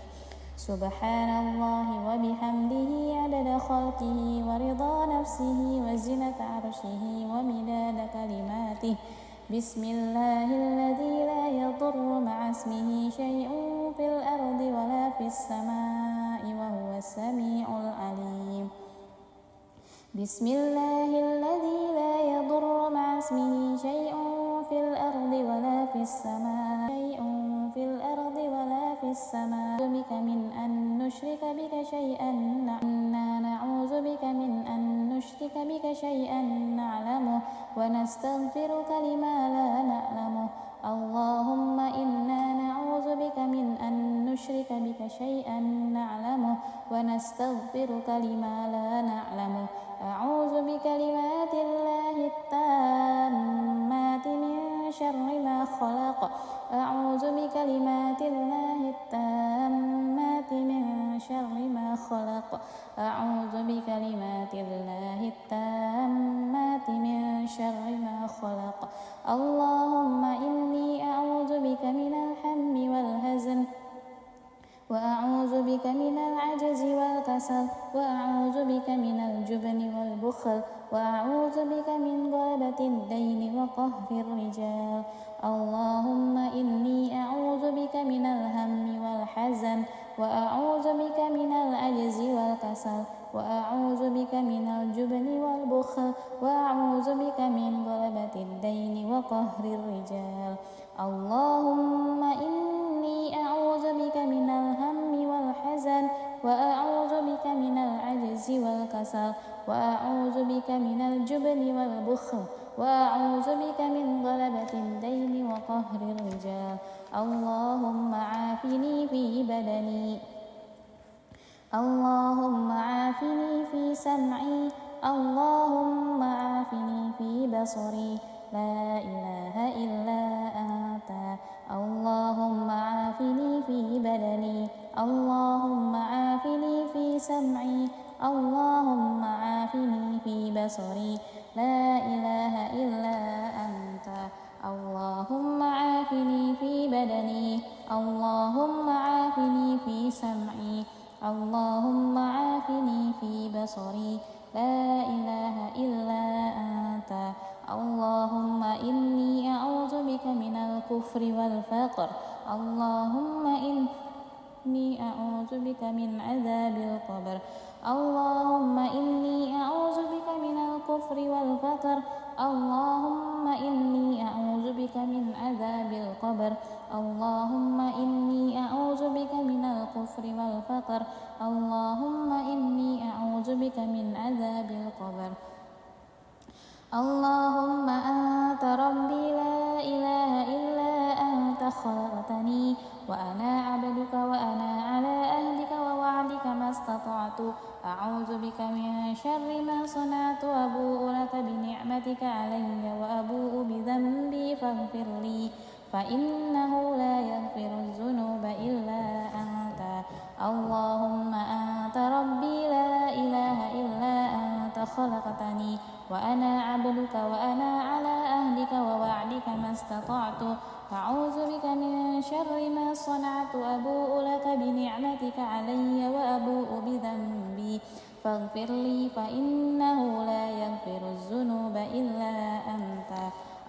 سبحان الله وبحمده عدد خلقه ورضا نفسه وزنة عرشه ومداد كلماته بسم الله الذي لا يضر مع اسمه شيء في الأرض ولا في السماء وهو السميع العليم بسم الله الذي لا يضر مع اسمه شيء في الأرض ولا في السماء شيء في الأرض ولا في السماء بك من أن نشرك بك شيئا إنا نعوذ بك من أن نشرك بك شيئا نعلمه ونستغفرك لما لا نعلمه اللهم إنا نعوذ بك من أن نشرك بك شيئا نعلمه ونستغفرك لما لا نعلمه أعوذ بكلمات الله التامات من شر ما خلق أعوذ بكلمات الله التامات من شر ما خلق أعوذ بكلمات الله التامات من شر ما خلق. اللهم إني أعوذ بك من الهم والحزن وأعوذ بك من العجز والكسل وأعوذ بك من الجبن والبخل وأعوذ بك من غلبة الدين وقهر الرجال. اللهم إني أعوذ بك من الهم والحزن وأعوذ بك من العجز والكسل وأعوذ بك من الجبن والبخل وأعوذ بك من غلبة الدين وقهر الرجال. اللهم إني أعوذ بك من الهم والحزن وأعوذ بك من العجز والكسل وأعوذ بك من الجبن والبخل وأعوذ بك من غلبة الدين وقهر الرجال. اللهم عافني في بدني اللهم عافني في سمعي اللهم عافني في بصري لا إله إلا أنت. اللهم عافني في بدني اللهم عافني في سمعي اللهم عافني في بصري لا إله إلا أنت. اللهم عافني في بدني اللهم عافني في سمعي اللهم عافني في بصري لا إله إلا أنت. اللهم إني أعوذ بك من الكفر والفقر. اللهم إني أعوذ بك من عذاب القبر. اللهم إني أعوذ بك من الكفر والفقر. اللهم إني أعوذ بك من عذاب القبر. اللهم إني أعوذ بك من الكفر والفقر. اللهم إني أعوذ بك من عذاب القبر. اللهم أنت ربي لا إله إلا أنت خلقتني وأنا عبدك وأنا على أهلك ووعدك ما استطعت. أعوذ بك من شر ما صنعت أبوء لك بنعمتك علي وأبوء بذنبي فاغفر لي فإنه لا يغفر الذنوب إلا أنت. اللهم أنت ربي لا إله إلا أنت خلقتني وأنا عبدك وأنا على أهلك ووعدك ما استطعت. أعوذ بك من شر ما صنعت أبوء لك بنعمتك علي وأبوء بذنبي فاغفر لي فإنه لا يغفر الذنوب إلا أنت.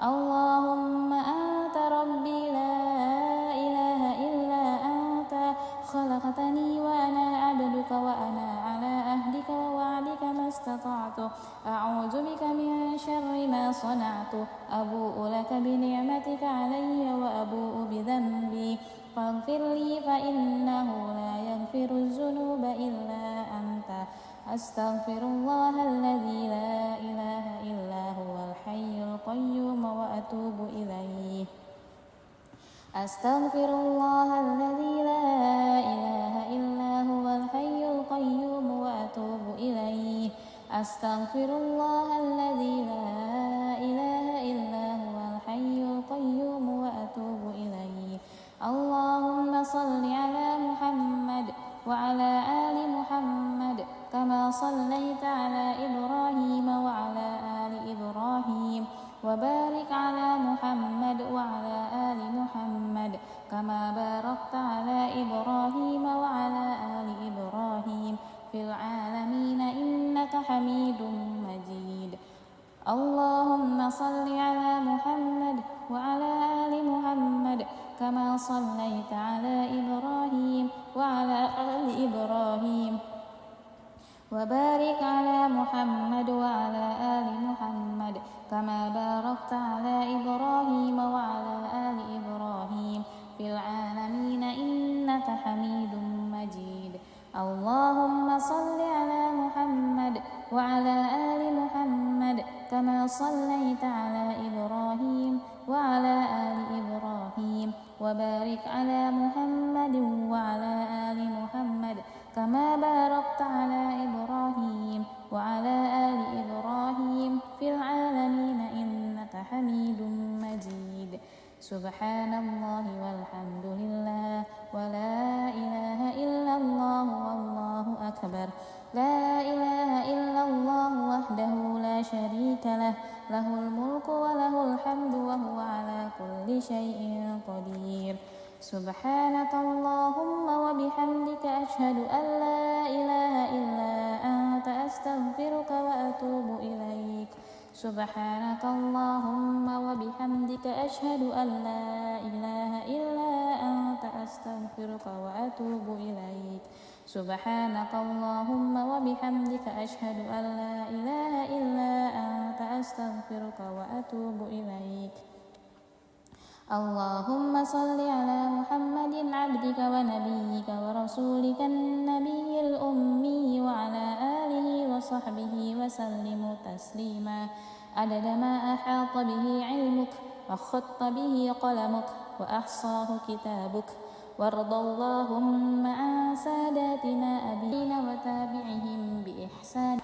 اللهم أنت ربي لا إله إلا أنت خلقتني وأنا عبدك وأنا على أهلك ووعدك ما استطعت. أعوذ بك من شر ما صنعت أبوء لك بنعمتك علي وأبوء بذنبي فاغفر لي فإنه لا يغفر الذنوب إلا أنت. أستغفر الله الذي لا إله إلا هو الحي القيوم وأتوب إليه. أستغفر الله الذي لا إله إلا هو الحي القيوم وأتوب إليه. أستغفر الله الذي لا إله إلا هو الحي القيوم وأتوب إليه. اللهم صل على محمد وعلى آل محمد كما صليت على إبراهيم وعلى آل إبراهيم وبارك على محمد وعلى آل محمد كما باركت على إبراهيم وعلى آل إبراهيم في العالمين إنك حميد مجيد. اللهم صل على محمد وعلى آل محمد كما صليت على إبراهيم وعلى آل إبراهيم وبارك على محمد وعلى آل محمد كما باركت على إبراهيم وعلى آل إبراهيم في العالمين إنك حميد مجيد. اللهم صل على محمد وعلى آل محمد كما صليت على إبراهيم وعلى آل إبراهيم وبارك على محمد وعلى آل محمد كما باركت على إبراهيم وعلى آل إبراهيم في العالمين إنك حميد مجيد. سبحان الله والحمد لله ولا إله إلا الله والله أكبر. لا إله إلا الله وحده لا شريك له له الملك وله الحمد وهو على كل شيء قدير سبحانك اللهم وبحمدك أشهد أن لا إله إلا أنت أستغفرك وأتوب إليك سبحانك اللهم وبحمدك أشهد أن لا إله إلا أنت أستغفرك وأتوب إليك سبحانك اللهم وبحمدك أشهد أن لا إله إلا أنت أستغفرك وأتوب إليك اللهم صل على محمد عبدك ونبيك ورسولك النبي الأمي وعلى آله وصحبه وسلم تسليما عدد ما أحاط به علمك وخط به قلمك وأحصاه كتابك وارض اللهم عن ساداتنا أبينا وتابعهم بإحسان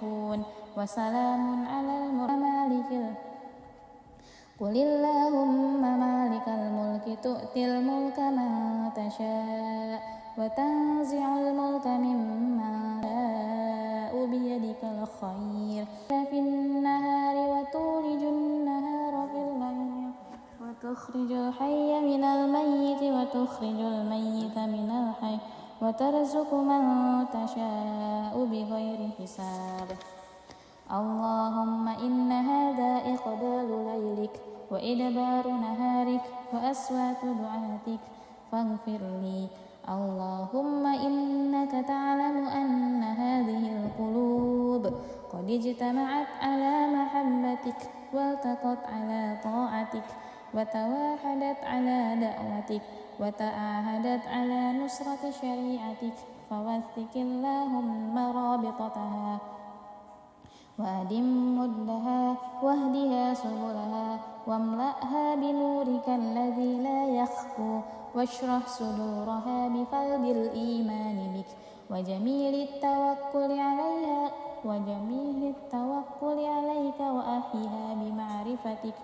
وسلام على المرسلين قل اللهم مالك الملك تؤتي الملك من تشاء وتنزع الملك ممن تشاء بيدك الخير في النهار وتولج النهار في الليل وتخرج الحي من الميت وتخرج الميت من الحي وترزق من تشاء بغير حساب اللهم إن هذا إقبال ليلك وإدبار نهارك وأصوات دعاتك فاغفر لي اللهم إنك تعلم أن هذه القلوب قد اجتمعت على محبتك والتقت على طاعتك وتواحدت على دعوتك وتعاهدت على نصرة شريعتك فوثق اللهم رابطتها وأدم مدها واهدها سبلها واملأها بنورك الذي لا يخفو واشرح صدورها بفيض الإيمان بك وجميل التوكل عليك وأحيها بمعرفتك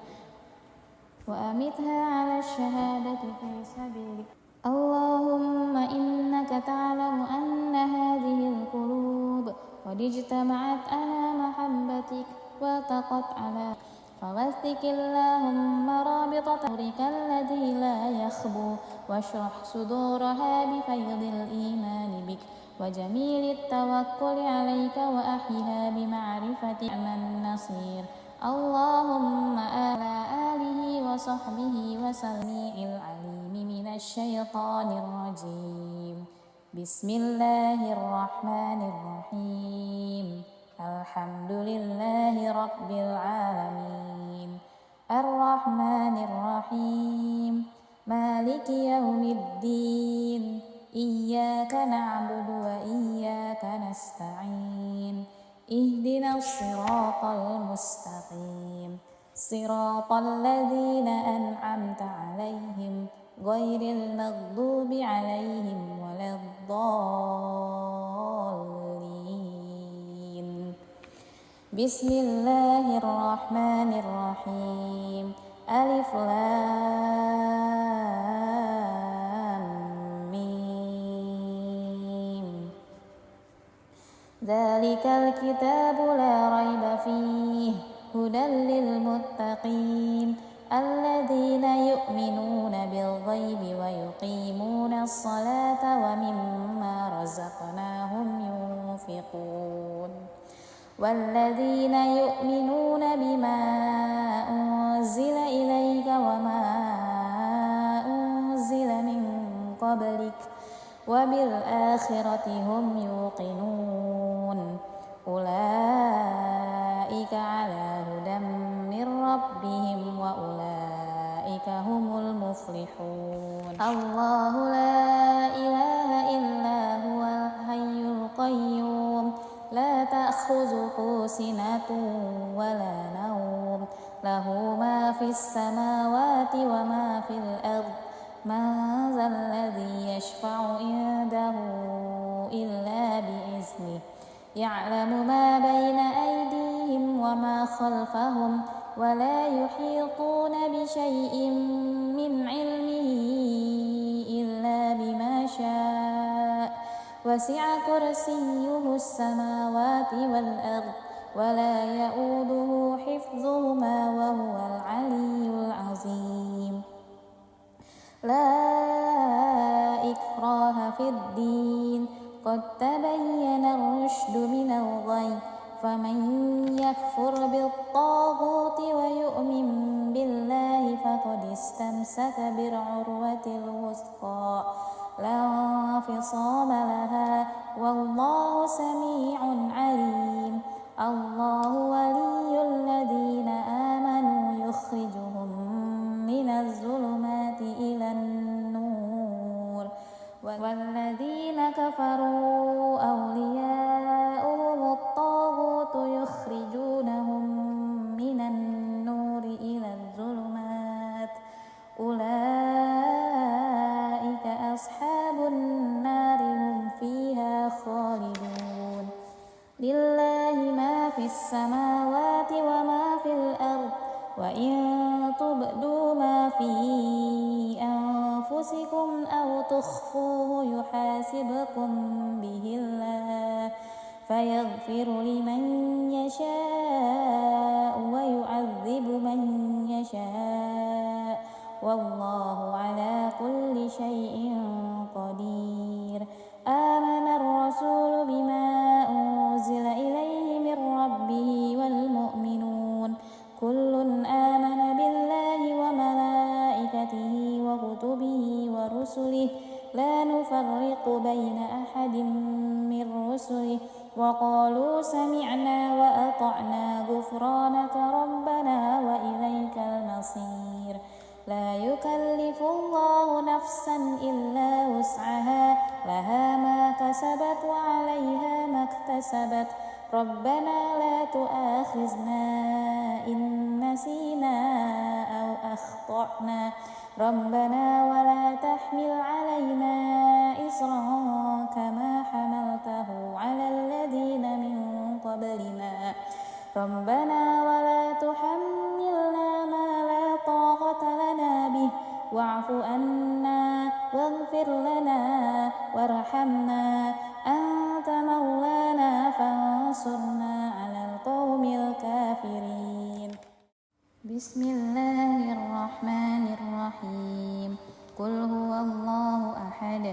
وأمتها على الشهادة في سبيلك اللهم إنك تعلم أن هذه القلوب قد اجتمعت على محبتك والتقت على فوثق اللهم رابطة نورك الذي لا يخبو واشرح صدورها بفيض الإيمان بك وجميل التوكل عليك وأحيها بمعرفتك من النصير اللهم على آله وصحبه وسلم العليم من الشيطان الرجيم بسم الله الرحمن الرحيم الحمد لله رب العالمين الرحمن الرحيم مالك يوم الدين إياك نعبد وإياك نستعين اهدنا الصراط المستقيم صراط الذين أنعمت عليهم غير المغضوب عليهم ولا الضالين بسم الله الرحمن الرحيم ألف لام ميم ذلك الكتاب لا ريب فيه هدى للمتقين الذين يؤمنون بالغيب ويقيمون الصلاة ومما رزقناهم ينفقون والذين يؤمنون بما أنزل إليك وما أنزل من قبلك وبالآخرة هم يوقنون أولئك على هدى من ربهم وأولئك هم المفلحون الله لا إله إلا هو الحي القيوم لا تأخذه سنة ولا نوم له ما في السماوات وما في الأرض من ذا الذي يشفع عنده إلا بإذنه يعلم ما بين أيديهم وما خلفهم ولا يحيطون بشيء من علمه إلا بما شاء وسع كرسيه السماوات والأرض ولا يؤوده حفظهما وهو العلي العظيم. لا إكراه في الدين قد تبين الرشد من الغي فمن يكفر بالطاغوت ويؤمن بالله فقد استمسك بالعروة الوثقى لا انفصام لها والله سميع عليم. الله ولي الذين آمنوا يخرجهم من الظلمات إلى النور والذين كفروا أولياؤهم الطاغوت يخرجونهم من النور إلى الظلمات أولئك أصحاب النار هم فيها خالدون. لله ما في السماوات وما في الأرض وإن تبدوا ما في أنفسكم أو تخفوه يحاسبكم به الله فيغفر لمن يشاء ويعذب من يشاء والله على كل شيء قدير. آمن الرسول بما أنزل إليه من ربه والمؤمنون كل آمن بالله وملائكته وكتبه ورسله لا نفرق بين أحد من رسله وقالوا سمعنا وأطعنا غفرانك ربنا وإليك المصير. لا يكلف الله نفسا إلا وسعها لها ما كسبت وعليها ما اكتسبت ربنا لا تؤاخذنا إن نسينا أو أخطأنا ربنا ولا تحمل علينا إصرا كما حملته على الذين من قبلنا ربنا ولا تحملنا ما لا طاقة لنا به واعف عنا واغفر لنا وارحمنا أنت مولانا فانصرنا على القوم الكافرين. بسم الله الرحمن الرحيم. قل هو الله أحد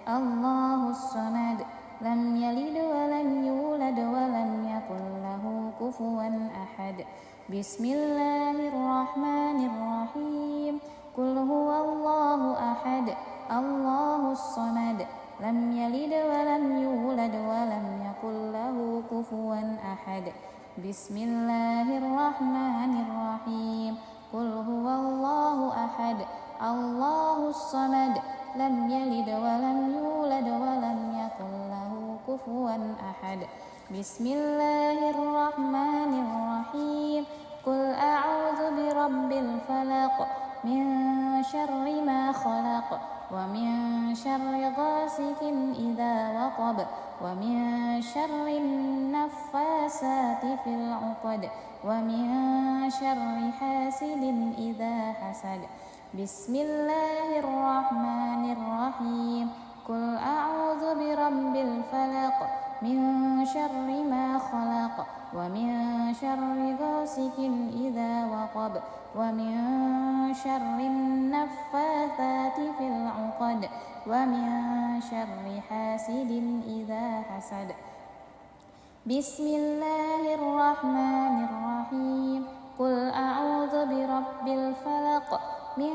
الله الصمد لم يلد ولم يولد ولم يكن له كفوا أحد. بسم الله الرحمن الرحيم. قل هو الله أحد الله الصمد لم يلد ولم يولد ولم يكن له كفوا أحد. بسم الله الرحمن الرحيم. قل هو الله أحد الله الصمد لم يلد ولم يولد ولم يكن له كفوا أحد. بسم الله الرحمن الرحيم. قل أعوذ برب الفلق من شر ما خلق ومن شر غاسق إذا وقب ومن شر النفاسات في العقد ومن شر حاسد إذا حسد. بسم الله الرحمن الرحيم. قل أعوذ برب الفلق من شر ما خلق ومن شر غاسق إذا وقب ومن شر النفاثات في العقد ومن شر حاسد إذا حسد. بسم الله الرحمن الرحيم. قل أعوذ برب الفلق من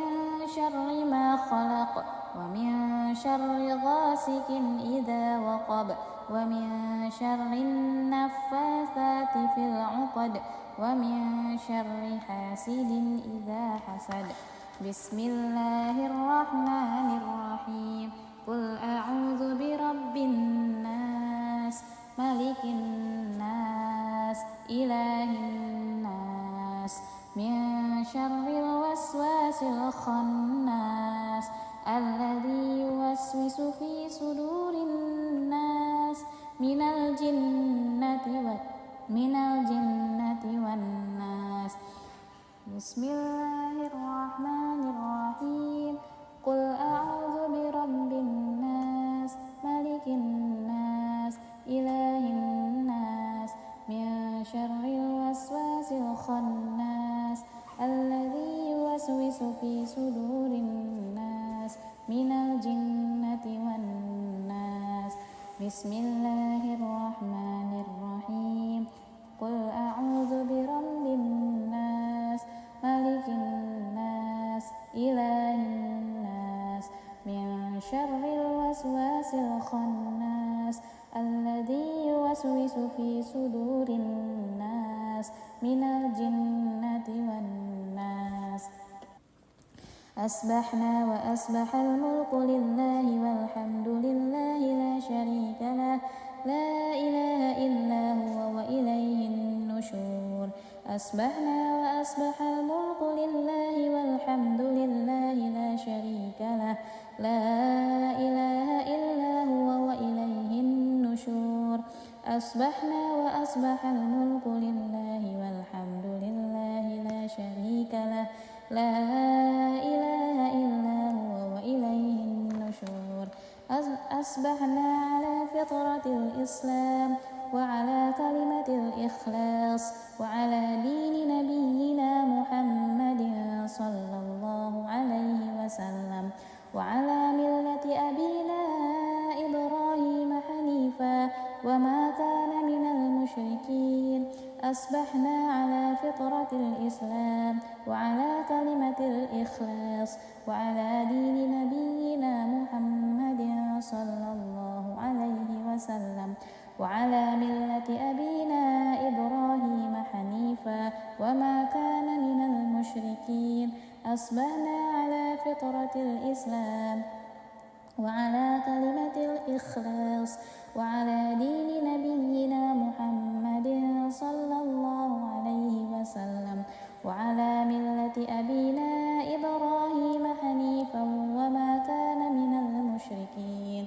شر ما خلق ومن شر غاسق إذا وقب ومن شر النفاثات في العقد ومن شر حاسد إذا حسد. بسم الله الرحمن الرحيم. قل أعوذ برب الناس ملك الناس إله الناس من شر الوسواس الخناس الذي يوسوس في صدور الناس من الجنة والناس. بسم الله الرحمن الرحيم. قل أعوذ برب الناس ملك الناس شر الوسواس الخناس الذي يوسوس في صدور الناس من الجنة والناس. بسم الله الرحمن الرحيم. قل أعوذ برب الناس ملك الناس إله الناس من شر الوسواس الخناس الذي يوسوس في صدور الناس من الجنة والناس. أصبحنا وأصبح الملك لله والحمد لله لا شريك له لا إله إلا هو وإليه النشور. أصبحنا وأصبح الملك لله والحمد لله لا شريك له لا إله إلا هو وإليه النشور. أصبحنا وأصبح الملك لله والحمد لله لا شريك له لا إله إلا هو وإليه النشور. أصبحنا على فطرة الإسلام وعلى كلمة الإخلاص وعلى دين نبينا محمد صلى الله عليه وسلم وعلى ملة أبينا إبراهيم حنيفا وما كان من المشركين. أصبحنا على فطرة الإسلام وعلى كلمة الإخلاص وعلى دين نبينا محمد صلى الله عليه وسلم وعلى ملة أبينا إبراهيم حنيفا وما كان من المشركين. أصبحنا على فطرة الإسلام وعلى كلمة الإخلاص وعلى دين نبينا محمد صلى الله عليه وسلم وعلى ملة أبينا إبراهيم حنيفا وما كان من المشركين.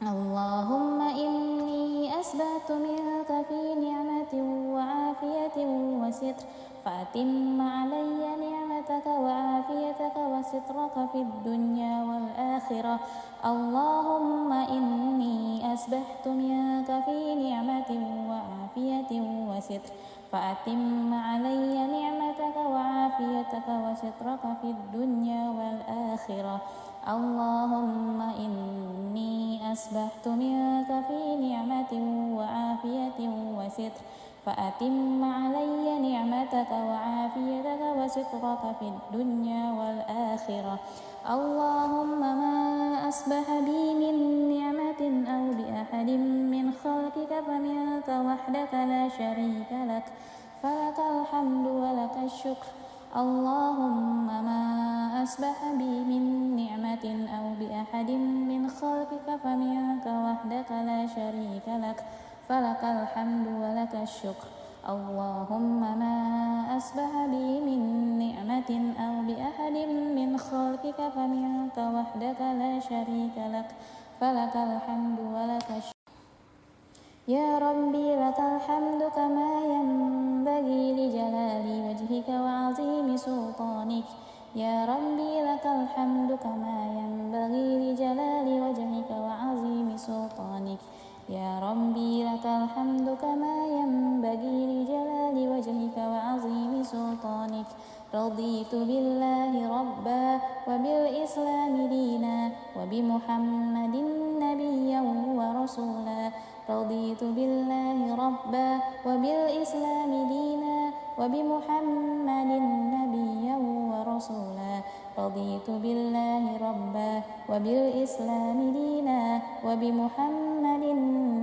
اللهم إني أسبحت منك في نعمة وعافية وستر فأتم علي نعمتك وعافيتك وسترك في الدنيا والآخرة. اللهم إني أسبحت منك في نعمة وعافية وستر فأتم علي نعمتك وعافيتك وسترك في الدنيا والآخرة. اللهم إني أسبحت منك في نعمة وعافية وستر فأتم علي نعمتك وعافيتك وسترك في الدنيا والآخرة. اللهم ما أصبح بي من نعمة أو بأحد من خلقك فمنك وحدك لا شريك لك فلك الحمد ولك الشكر. اللهم ما أصبح بي من نعمة أو بأحد من خلقك فمنك وحدك لا شريك لك فلك الحمد ولك الشكر. اللهم ما أصبح بي من نعمة أو بأحد من خلقك فمنك وحدك لا شريك لك فلك الحمد ولك الشكر. يا ربي لك الحمد كما ينبغي لجلال وجهك وعظيم سلطانك. يا ربي لك الحمد كما ينبغي لجلال وجهك وعظيم سلطانك. يا ربي لك الحمد كما ينبغي لجلال وجهك وعظيم سلطانك. رضيت بالله ربا وبالإسلام دينا وبمحمد نبيا ورسولا. رضيت بالله ربا وبالإسلام دينا وبمحمد نبيا ورسولا. رضيت بالله ربا وبالإسلام دينا وبمحمد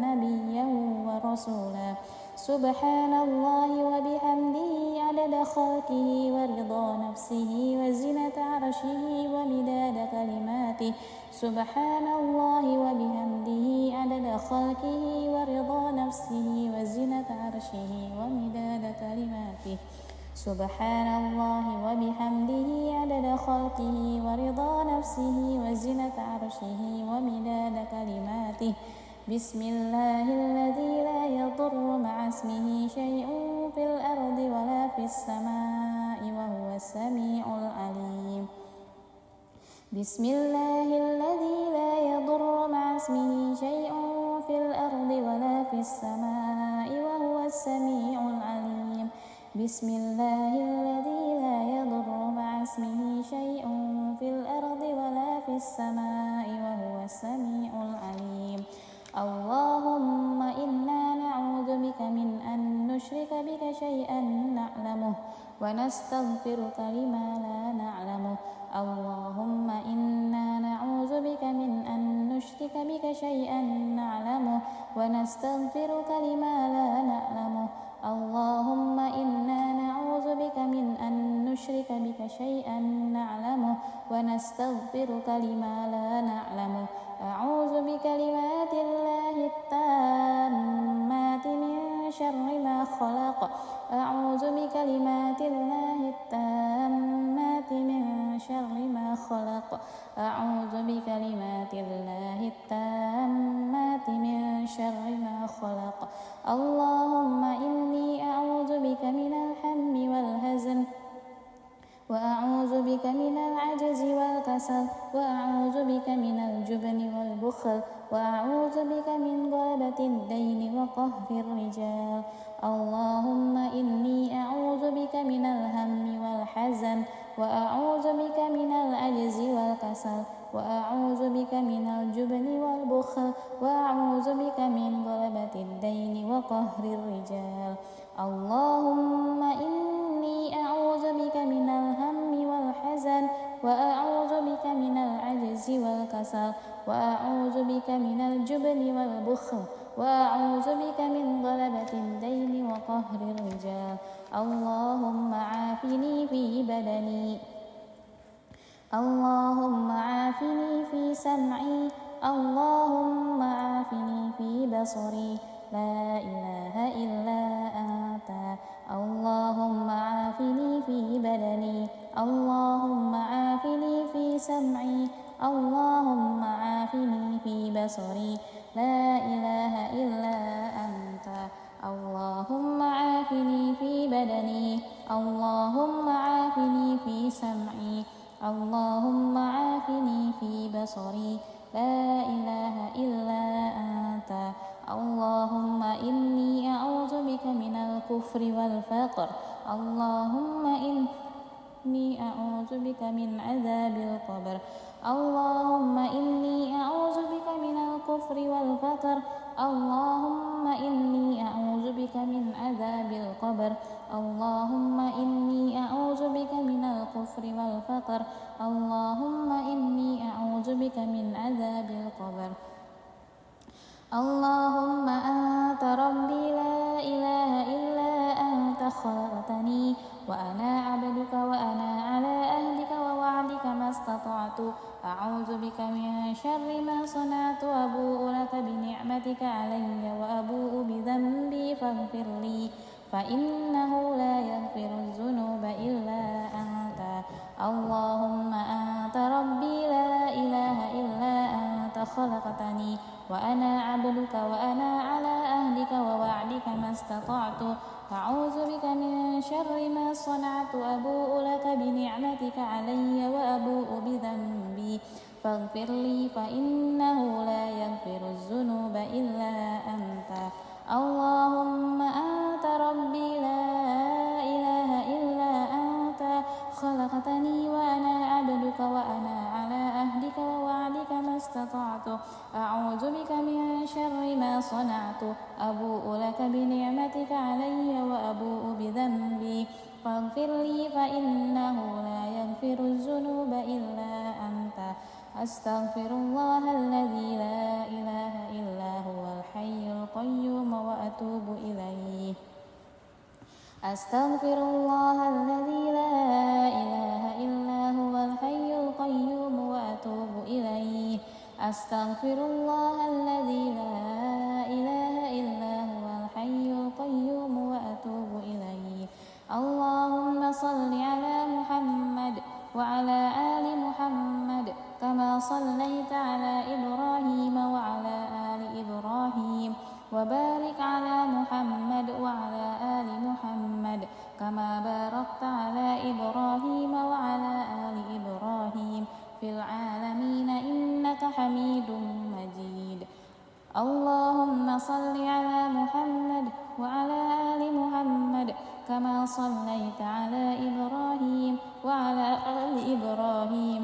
نبيا ورسولا. سبحان الله وبحمده عدد خلقه ورضا نفسه وزنة عرشه ومداد كلماته. سبحان الله وبحمده عدد خلقه ورضا نفسه وزنة عرشه ومداد كلماته. سبحان الله وبحمده عدد خلقه ورضا نفسه وزنة عرشه ومداد كلماته. بسم الله الذي لا يضر مع اسمه شيء في الأرض ولا في السماء وهو السميع العليم. بسم الله الذي لا يضر مع اسمه شيء في الأرض ولا في السماء وهو بسم الله الذي لا يضر مع اسمه شيء في الأرض ولا في السماء وهو السميع العليم اللهم إنا نعوذ بك من أن نشرك بك شيئا نعلمه ونستغفرك لما لا نعلمه اللهم إنا نعوذ بك من أن نشرك بك شيئا نعلمه ونستغفرك لما لا نعلمه اللهم إنا نعوذ بك من أن نشرك بك شيئا نعلمه ونستغفرك لما لا نعلمه أعوذ بكلمات الله التامات من شر ما خلق أعوذ بكلمات الله التامات من شر ما خلق أعوذ بكلمات الله التامات من شر ما خلق اللهم إني أعوذ بك من الهم والحزن وأعوذ بك من العجز والكسل وأعوذ بك من الجبن والبخل وأعوذ بك من غلبة الدين وقهر الرجال اللهم إني أعوذ بك من الهم والحزن وأعوذ بك من العجز والكسل وأعوذ بك من الجبن والبخل وأعوذ بك من غلبة الدين وقهر الرجال اللهم إني أعوذ بك من الهم والحزن وأعوذ بك من العجز والكسل وأعوذ بك من الجبن والبخل وأعوذ بك من غلبة الدين وقهر الرجال اللهم عافني في بدني اللهم عافني في سمعي اللهم عافني في بصري لا إله إلا أنت اللهم عافني في بدني اللهم عافني في سمعي اللهم عافني في بصري لا إله إلا أنت اللهم عافني في بدني اللهم عافني في سمعي اللهم عافني في بصري لا إله إلا أنت اللهم إني أعوذ بك من الكفر والفقر اللهم إني أعوذ بك من عذاب القبر اللهم إني أعوذ بك من الكفر والفقر اللهم إني أعوذ بك من عذاب القبر اللهم إني أعوذ بك من الكفر والفقر اللهم إني أعوذ بك من عذاب القبر اللهم أنت ربي لا إله إلا أنت خلقتني وأنا عبدك وأنا على أهلك ووعدك ما استطعت أعوذ بك من شر ما صنعت أبوء لك بنعمتك علي وأبوء بذنبي فاغفر لي فإنه لا يغفر الذنوب إلا أنت اللهم أنت ربي لا إله إلا أنت خلقتني وأنا عبدك وأنا على أهلك ووعدك ما استطعت أعوذ بك من شر ما صنعت أبوء لك بنعمتك علي وأبوء بذنبي فاغفر لي فإنه لا يغفر الذنوب إلا أنت اللهم أنت ربي لا إله إلا أنت خلقتني وأنا عبدك وأنا على أهلك ووعدك ما استطعت أعوذ بك من شر ما صنعت أبوء لك بنعمتك علي وأبوء بذنبي فاغفر لي فإنه لا يغفر الذنوب إلا أنت أستغفر الله الذي لا إله إلا هو الحي القيوم وأتوب إليه أستغفر الله الذي لا إله إلا هو الحي القيوم وأتوب إليه أستغفر الله الذي لا إله إلا هو الحي القيوم وأتوب إليه اللهم صل على محمد وعلى آل محمد كما صليت على إبراهيم وعلى آل إبراهيم وبارك على محمد وعلى آل محمد كما باركت على إبراهيم وعلى آل إبراهيم في العالمين إنك حميد مجيد اللهم صل على محمد وعلى آل محمد كما صليت على إبراهيم وعلى آل إبراهيم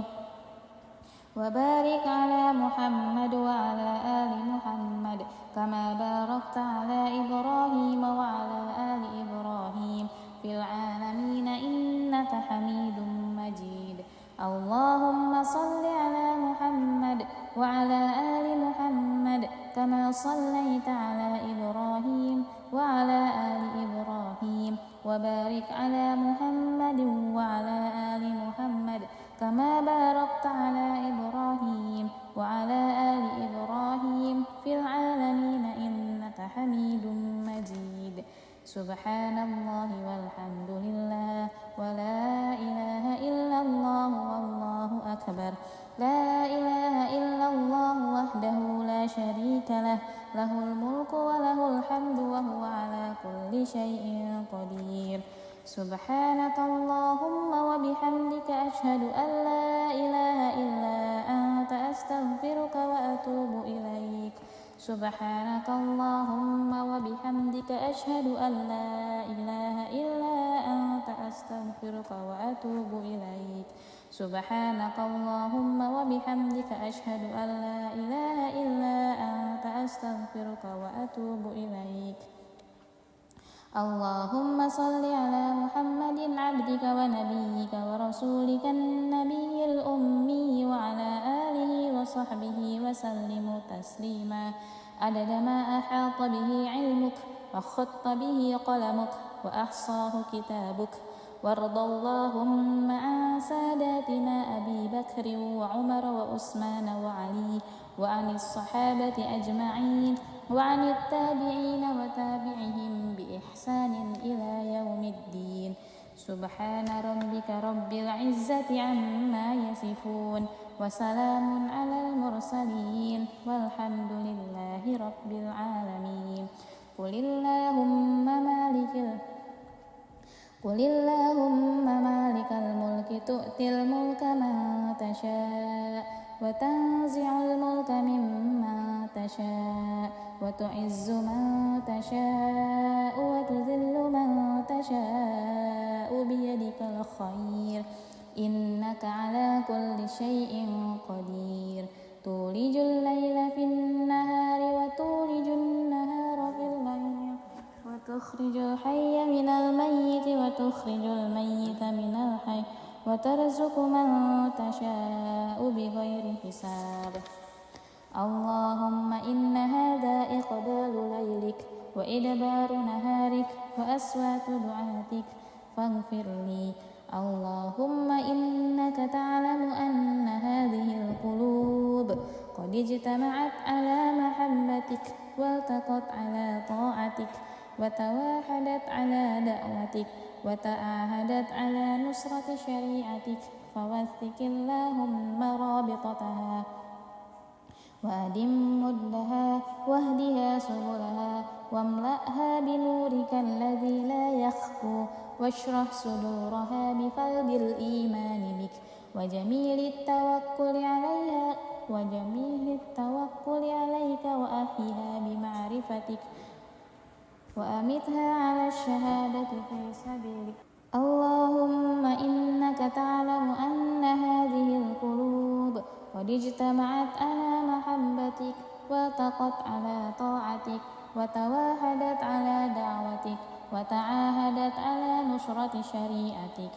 وبارك على محمد وعلى آل محمد كما باركت على إبراهيم وعلى آل إبراهيم في العالمين إنك حميد مجيد. اللهم صل على محمد وعلى آل محمد كما صليت على إبراهيم وعلى آل إبراهيم وبارك على محمد وعلى آل محمد كما باركت على إبراهيم وعلى آل إبراهيم في العالمين إنك حميد مجيد. سبحان الله والحمد لله ولا إله إلا الله والله أكبر. لا إله إلا الله وحده لا شريك له، له الملك وله الحمد وهو على كل شيء قدير. سبحانك اللهم وبحمدك أشهد أن لا إله إلا أنت أستغفرك وأتوب إليك. سبحانك اللهم وبحمدك أشهد أن لا إله إلا أنت أستغفرك وأتوب إليك. سبحانك اللهم وبحمدك أشهد أن لا إله إلا أنت أستغفرك وأتوب إليك. اللهم صل على محمد عبدك ونبيك ورسولك النبي الأمي وعلى آله وصحبه وسلم تسليما عدد ما أحاط به علمك وخط به قلمك وأحصاه كتابك. وارض اللهم عن ساداتنا أبي بكر وعمر وعثمان وعلي وعن الصحابة أجمعين وعن التابعين وتابعهم بإحسان إلى يوم الدين. سبحان ربك رب العزة عما يصفون وسلام على المرسلين والحمد لله رب العالمين. قل اللهم مالك الملك تؤتي الملك من تشاء وتنزع الملك ممن تشاء وتعز من تشاء وتذل من تشاء بيدك الخير إنك على كل شيء قدير. تولج الليل في النهار وتولج النهار في الليل وتخرج الحي من الميت وتخرج الميت من الحي وترزق من تشاء بغير حساب. اللهم إن هذا إقبال ليلك وإدبار نهارك وأصوات دعاتك فاغفر لي. اللهم إنك تعلم أن هذه القلوب قد اجتمعت على محبتك والتقت على طاعتك وتواحدت على دعوتك وتعاهدت على نصرة شريعتك فوثق اللهم رابطتها وأدم مدها واهدها سبلها واملأها بنورك الذي لا يخفو واشرح صدورها بفيض الإيمان بك وجميل التوكل عليك وأحيها بمعرفتك وأمتها على الشهادة في سبيلك. اللهم إنك تعلم أن هذه القلوب قد اجتمعت على محبتك والتقت على طاعتك وتواحدت على دعوتك وتعاهدت على نصرة شريعتك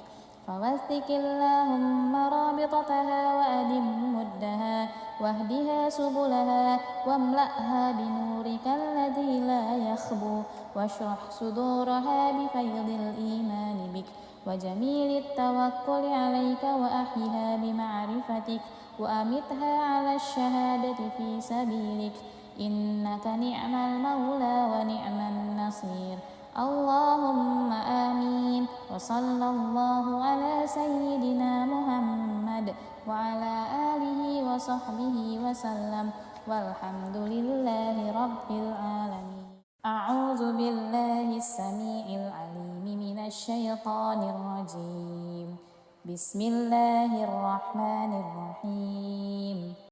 فوثق اللهم رابطتها وأدم مدها واهدها سبلها واملأها بنورك الذي لا يخبو واشرح صدورها بفيض الإيمان بك وجميل التوكل عليك وأحيها بمعرفتك وأمتها على الشهادة في سبيلك إنك نعم المولى ونعم النصير. اللهم آمين. وصلى الله على سيدنا محمد وعلى آله وصحبه وسلم والحمد لله رب العالمين. أعوذ بالله السميع العليم من الشيطان الرجيم. بسم الله الرحمن الرحيم.